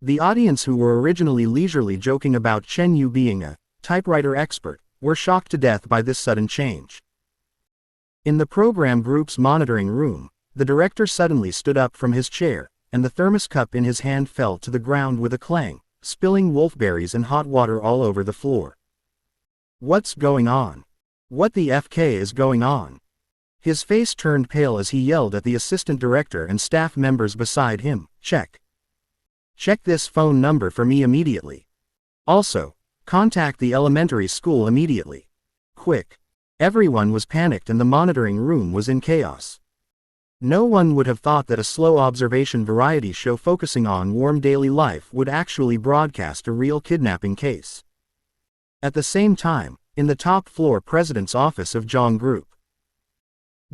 A: The audience, who were originally leisurely joking about Chen Yu being a typewriter expert, were shocked to death by this sudden change. In the program group's monitoring room, the director suddenly stood up from his chair, and the thermos cup in his hand fell to the ground with a clang, spilling wolfberries and hot water all over the floor. What's going on? What the FK is going on? His face turned pale as he yelled at the assistant director and staff members beside him, Check this phone number for me immediately. Also, contact the elementary school immediately. Quick. Everyone was panicked and the monitoring room was in chaos. No one would have thought that a slow observation variety show focusing on warm daily life would actually broadcast a real kidnapping case. At the same time, in the top floor president's office of Zhang Group,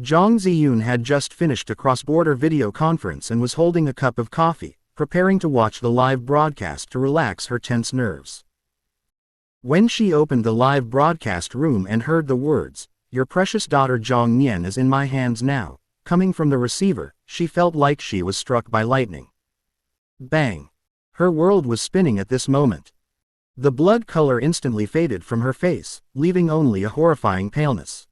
A: Zhang Ziyun had just finished a cross-border video conference and was holding a cup of coffee, preparing to watch the live broadcast to relax her tense nerves. When she opened the live broadcast room and heard the words, "Your precious daughter Zhang Nian is in my hands now," coming from the receiver, she felt like she was struck by lightning. Bang! Her world was spinning at this moment. The blood color instantly faded from her face, leaving only a horrifying paleness.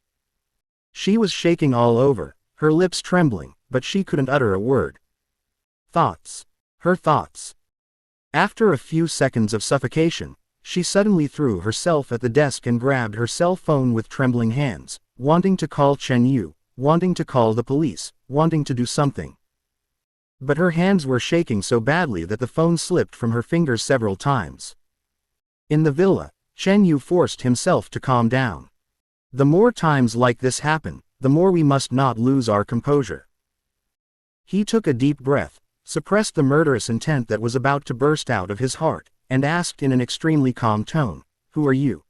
A: She was shaking all over, her lips trembling, but she couldn't utter a word. Thoughts. Her thoughts. After a few seconds of suffocation, she suddenly threw herself at the desk and grabbed her cell phone with trembling hands, wanting to call Chen Yu, wanting to call the police, wanting to do something. But her hands were shaking so badly that the phone slipped from her fingers several times. In the villa, Chen Yu forced himself to calm down. The more times like this happen, the more we must not lose our composure. He took a deep breath, suppressed the murderous intent that was about to burst out of his heart, and asked in an extremely calm tone, "Who are you?"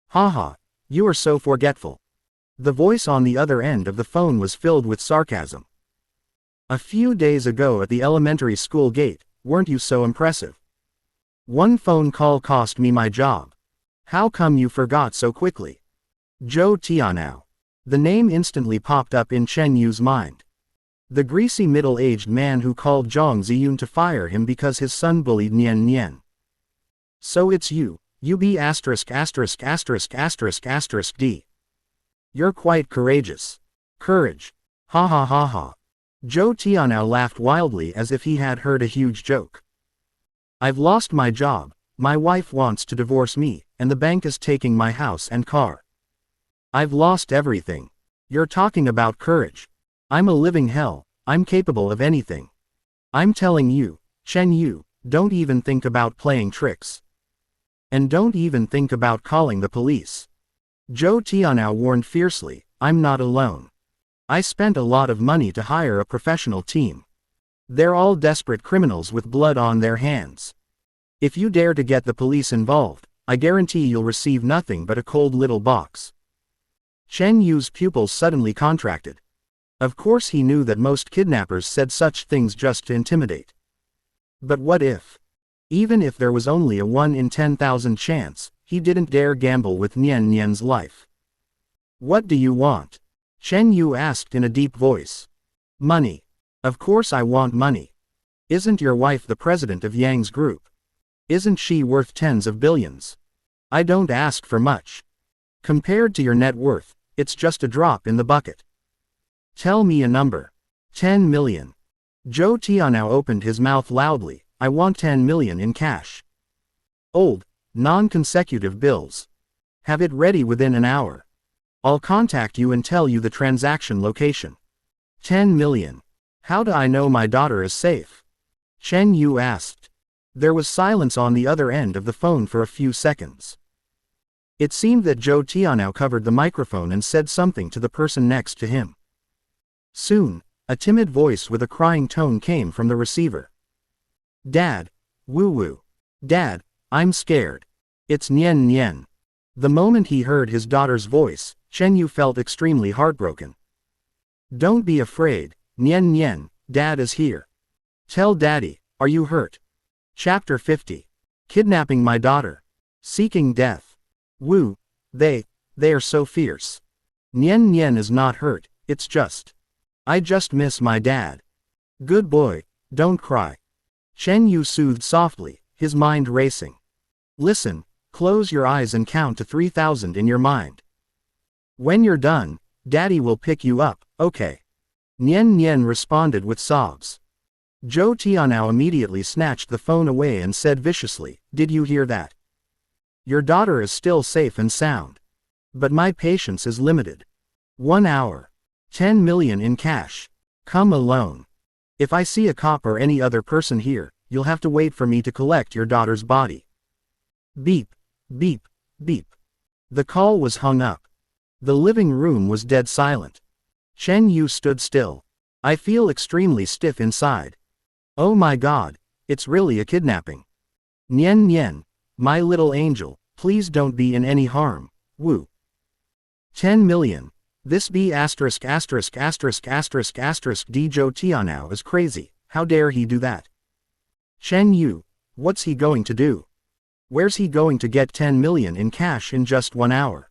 A: "Haha, you are so forgetful." The voice on the other end of the phone was filled with sarcasm. "A few days ago at the elementary school gate, weren't you so impressive? One phone call cost me my job. How come you forgot so quickly?" Zhou Tianao. The name instantly popped up in Chen Yu's mind. The greasy middle-aged man who called Zhang Ziyun to fire him because his son bullied Nian Nian. "So it's you, UB*****************. D. You're quite courageous. Courage. Ha ha ha ha." Zhou Tianao laughed wildly as if he had heard a huge joke. "I've lost my job, my wife wants to divorce me, and the bank is taking my house and car. I've lost everything. You're talking about courage. I'm a living hell, I'm capable of anything. I'm telling you, Chen Yu, don't even think about playing tricks. And don't even think about calling the police." Zhou Tianao warned fiercely, "I'm not alone. I spent a lot of money to hire a professional team. They're all desperate criminals with blood on their hands. If you dare to get the police involved, I guarantee you'll receive nothing but a cold little box." Chen Yu's pupils suddenly contracted. Of course he knew that most kidnappers said such things just to intimidate. But what if? Even if there was only a 1 in 10,000 chance, he didn't dare gamble with Nian Nian's life. "What do you want?" Chen Yu asked in a deep voice. "Money. Of course I want money. Isn't your wife the president of Yang's group? Isn't she worth tens of billions? I don't ask for much. Compared to your net worth, It's just a drop in the bucket. Tell me a number. 10 million. Zhou Tianao opened his mouth loudly. I want 10 million in cash. Old, non-consecutive bills. Have it ready within an hour. I'll contact you and tell you the transaction location. 10 million. How do I know my daughter is safe? Chen Yu asked. There was silence on the other end of the phone for a few seconds. It seemed that Zhou Tianao covered the microphone and said something to the person next to him. Soon, a timid voice with a crying tone came from the receiver. Dad, Wu. Dad, I'm scared. It's Nian Nian. The moment he heard his daughter's voice, Chen Yu felt extremely heartbroken. Don't be afraid, Nian Nian, Dad is here. Tell Daddy, are you hurt? Chapter 50. Kidnapping my daughter. Seeking death. Wu, they are so fierce. Nian Nian is not hurt, it's just. I just miss my dad. Good boy, don't cry. Chen Yu soothed softly, his mind racing. Listen, close your eyes and count to 3,000 in your mind. When you're done, Daddy will pick you up, okay? Nian Nian responded with sobs. Zhou Tianao immediately snatched the phone away and said viciously, Did you hear that? Your daughter is still safe and sound. But my patience is limited. 1 hour. 10 million in cash. Come alone. If I see a cop or any other person here, you'll have to wait for me to collect your daughter's body. Beep, beep, beep. The call was hung up. The living room was dead silent. Chen Yu stood still. I feel extremely stiff inside. Oh my God, it's really a kidnapping. Nian Nian, my little angel, please don't be in any harm, Wu. 10 million. This B asterisk asterisk asterisk asterisk asterisk D Zhou Tianao is crazy, how dare he do that? Chen Yu, what's he going to do? Where's he going to get 10 million in cash in just 1 hour?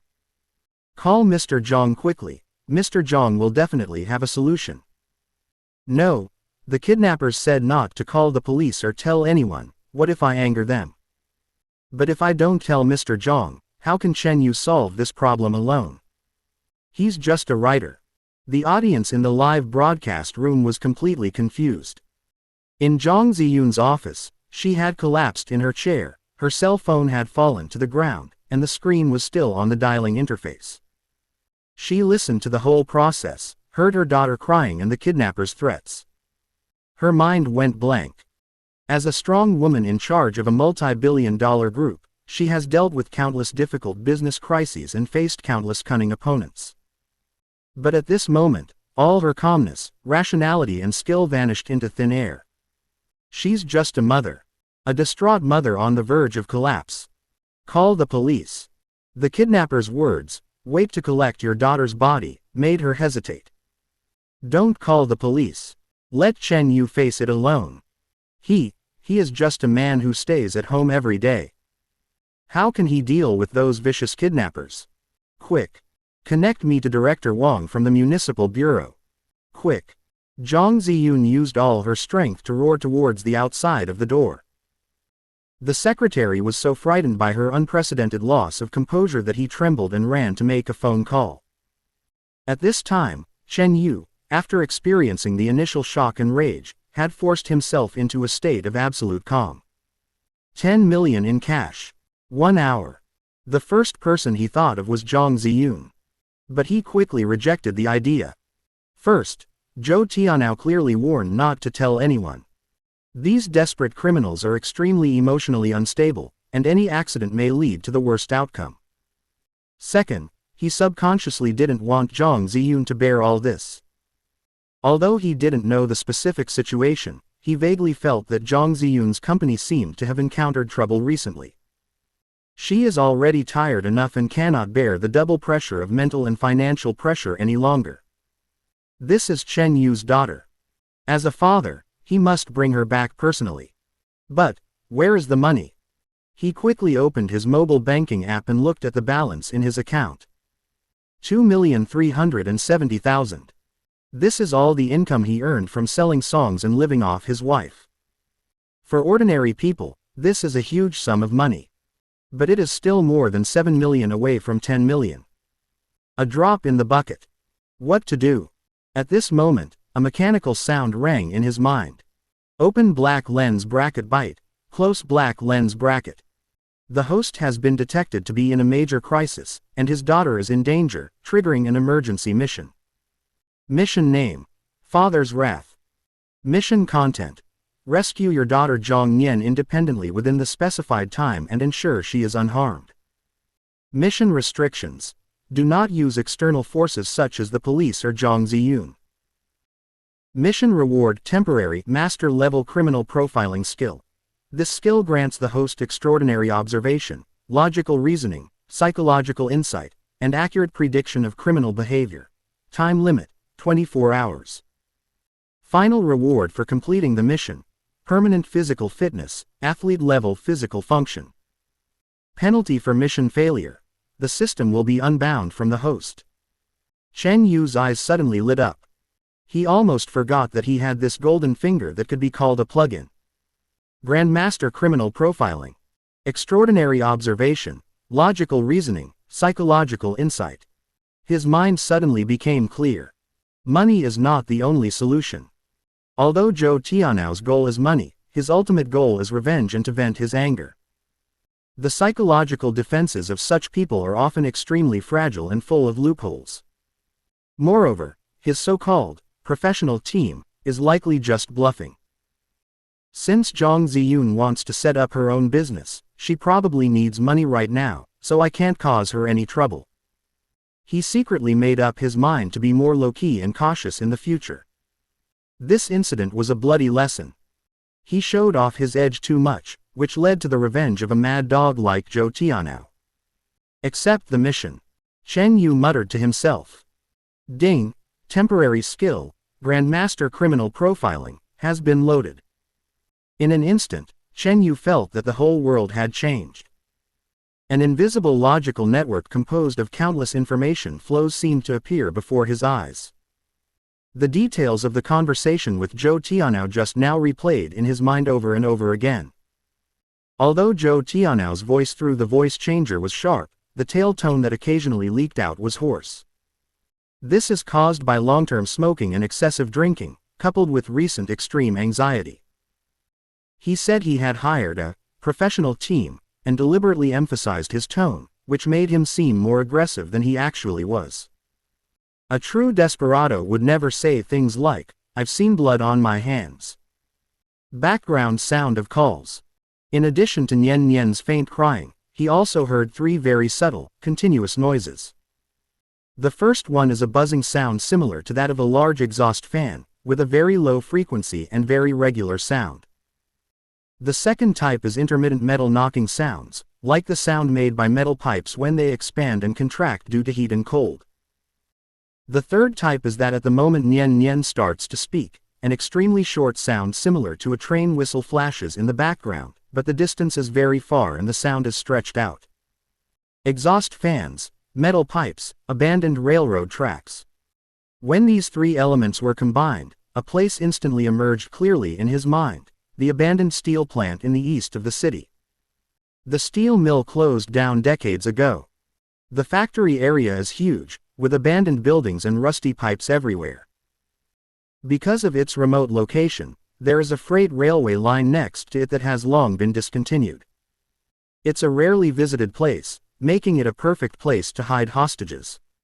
A: Call Mr. Zhang quickly, Mr. Zhang will definitely have a solution. No, the kidnappers said not to call the police or tell anyone, what if I anger them? But if I don't tell Mr. Zhang, how can Chen Yu solve this problem alone? He's just a writer. The audience in the live broadcast room was completely confused. In Zhang Ziyun's office, she had collapsed in her chair, her cell phone had fallen to the ground, and the screen was still on the dialing interface. She listened to the whole process, heard her daughter crying and the kidnappers' threats. Her mind went blank. As a strong woman in charge of a multi-billion-dollar group, she has dealt with countless difficult business crises and faced countless cunning opponents. But at this moment, all her calmness, rationality and skill vanished into thin air. She's just a mother. A distraught mother on the verge of collapse. Call the police. The kidnapper's words, wait to collect your daughter's body, made her hesitate. Don't call the police. Let Chen Yu face it alone. He is just a man who stays at home every day. How can he deal with those vicious kidnappers? Quick. Connect me to Director Wang from the Municipal Bureau. Quick. Zhang Ziyun used all her strength to roar towards the outside of the door. The secretary was so frightened by her unprecedented loss of composure that he trembled and ran to make a phone call. At this time, Chen Yu, after experiencing the initial shock and rage, had forced himself into a state of absolute calm. 10 million in cash. 1 hour. The first person he thought of was Zhang Ziyun. But he quickly rejected the idea. First, Zhou Tianao clearly warned not to tell anyone. These desperate criminals are extremely emotionally unstable, and any accident may lead to the worst outcome. Second, he subconsciously didn't want Zhang Ziyun to bear all this. Although he didn't know the specific situation, he vaguely felt that Zhang Ziyun's company seemed to have encountered trouble recently. She is already tired enough and cannot bear the double pressure of mental and financial pressure any longer. This is Chen Yu's daughter. As a father, he must bring her back personally. But, where is the money? He quickly opened his mobile banking app and looked at the balance in his account. 2,370,000. This is all the income he earned from selling songs and living off his wife. For ordinary people, this is a huge sum of money. But it is still more than 7 million away from 10 million. A drop in the bucket. What to do? At this moment, a mechanical sound rang in his mind. Open black lens bracket byte. Close black lens bracket. The host has been detected to be in a major crisis, and his daughter is in danger, triggering an emergency mission. Mission name: Father's Wrath. Mission content: rescue your daughter Zhang Nian independently within the specified time and ensure she is unharmed. Mission restrictions: do not use external forces such as the police or Zhang Ziyun. Mission reward: temporary master level criminal profiling skill. This skill grants the host extraordinary observation, logical reasoning, psychological insight, and accurate prediction of criminal behavior. Time limit: 24 hours. Final reward for completing the mission: permanent physical fitness, athlete level physical function. Penalty for mission failure: the system will be unbound from the host. Chen Yu's eyes suddenly lit up. He almost forgot that he had this golden finger that could be called a plug-in. Grandmaster criminal profiling. Extraordinary observation, logical reasoning, psychological insight. His mind suddenly became clear. Money is not the only solution. Although Zhou Tianao's goal is money, his ultimate goal is revenge and to vent his anger. The psychological defenses of such people are often extremely fragile and full of loopholes. Moreover, his so-called professional team is likely just bluffing. Since Zhang Ziyun wants to set up her own business, she probably needs money right now, so I can't cause her any trouble. He secretly made up his mind to be more low-key and cautious in the future. This incident was a bloody lesson. He showed off his edge too much, which led to the revenge of a mad dog like Zhou Tianao. Accept the mission. Chen Yu muttered to himself. Ding! Temporary skill, Grandmaster Criminal Profiling, has been loaded. In an instant, Chen Yu felt that the whole world had changed. An invisible logical network composed of countless information flows seemed to appear before his eyes. The details of the conversation with Zhou Tianao just now replayed in his mind over and over again. Although Zhou Tianao's voice through the voice changer was sharp, the tail tone that occasionally leaked out was hoarse. This is caused by long-term smoking and excessive drinking, coupled with recent extreme anxiety. He said he had hired a professional team, and deliberately emphasized his tone, which made him seem more aggressive than he actually was. A true desperado would never say things like, "I've seen blood on my hands." Background sound of calls. In addition to Nian Nian's faint crying, he also heard three very subtle, continuous noises. The first one is a buzzing sound similar to that of a large exhaust fan, with a very low frequency and very regular sound. The second type is intermittent metal knocking sounds, like the sound made by metal pipes when they expand and contract due to heat and cold. The third type is that at the moment Nian Nian starts to speak, an extremely short sound similar to a train whistle flashes in the background, but the distance is very far and the sound is stretched out. Exhaust fans, metal pipes, abandoned railroad tracks. When these three elements were combined, a place instantly emerged clearly in his mind: the abandoned steel plant in the east of the city. The steel mill closed down decades ago. The factory area is huge, with abandoned buildings and rusty pipes everywhere. Because of its remote location, there is a freight railway line next to it that has long been discontinued. It's a rarely visited place, making it a perfect place to hide hostages.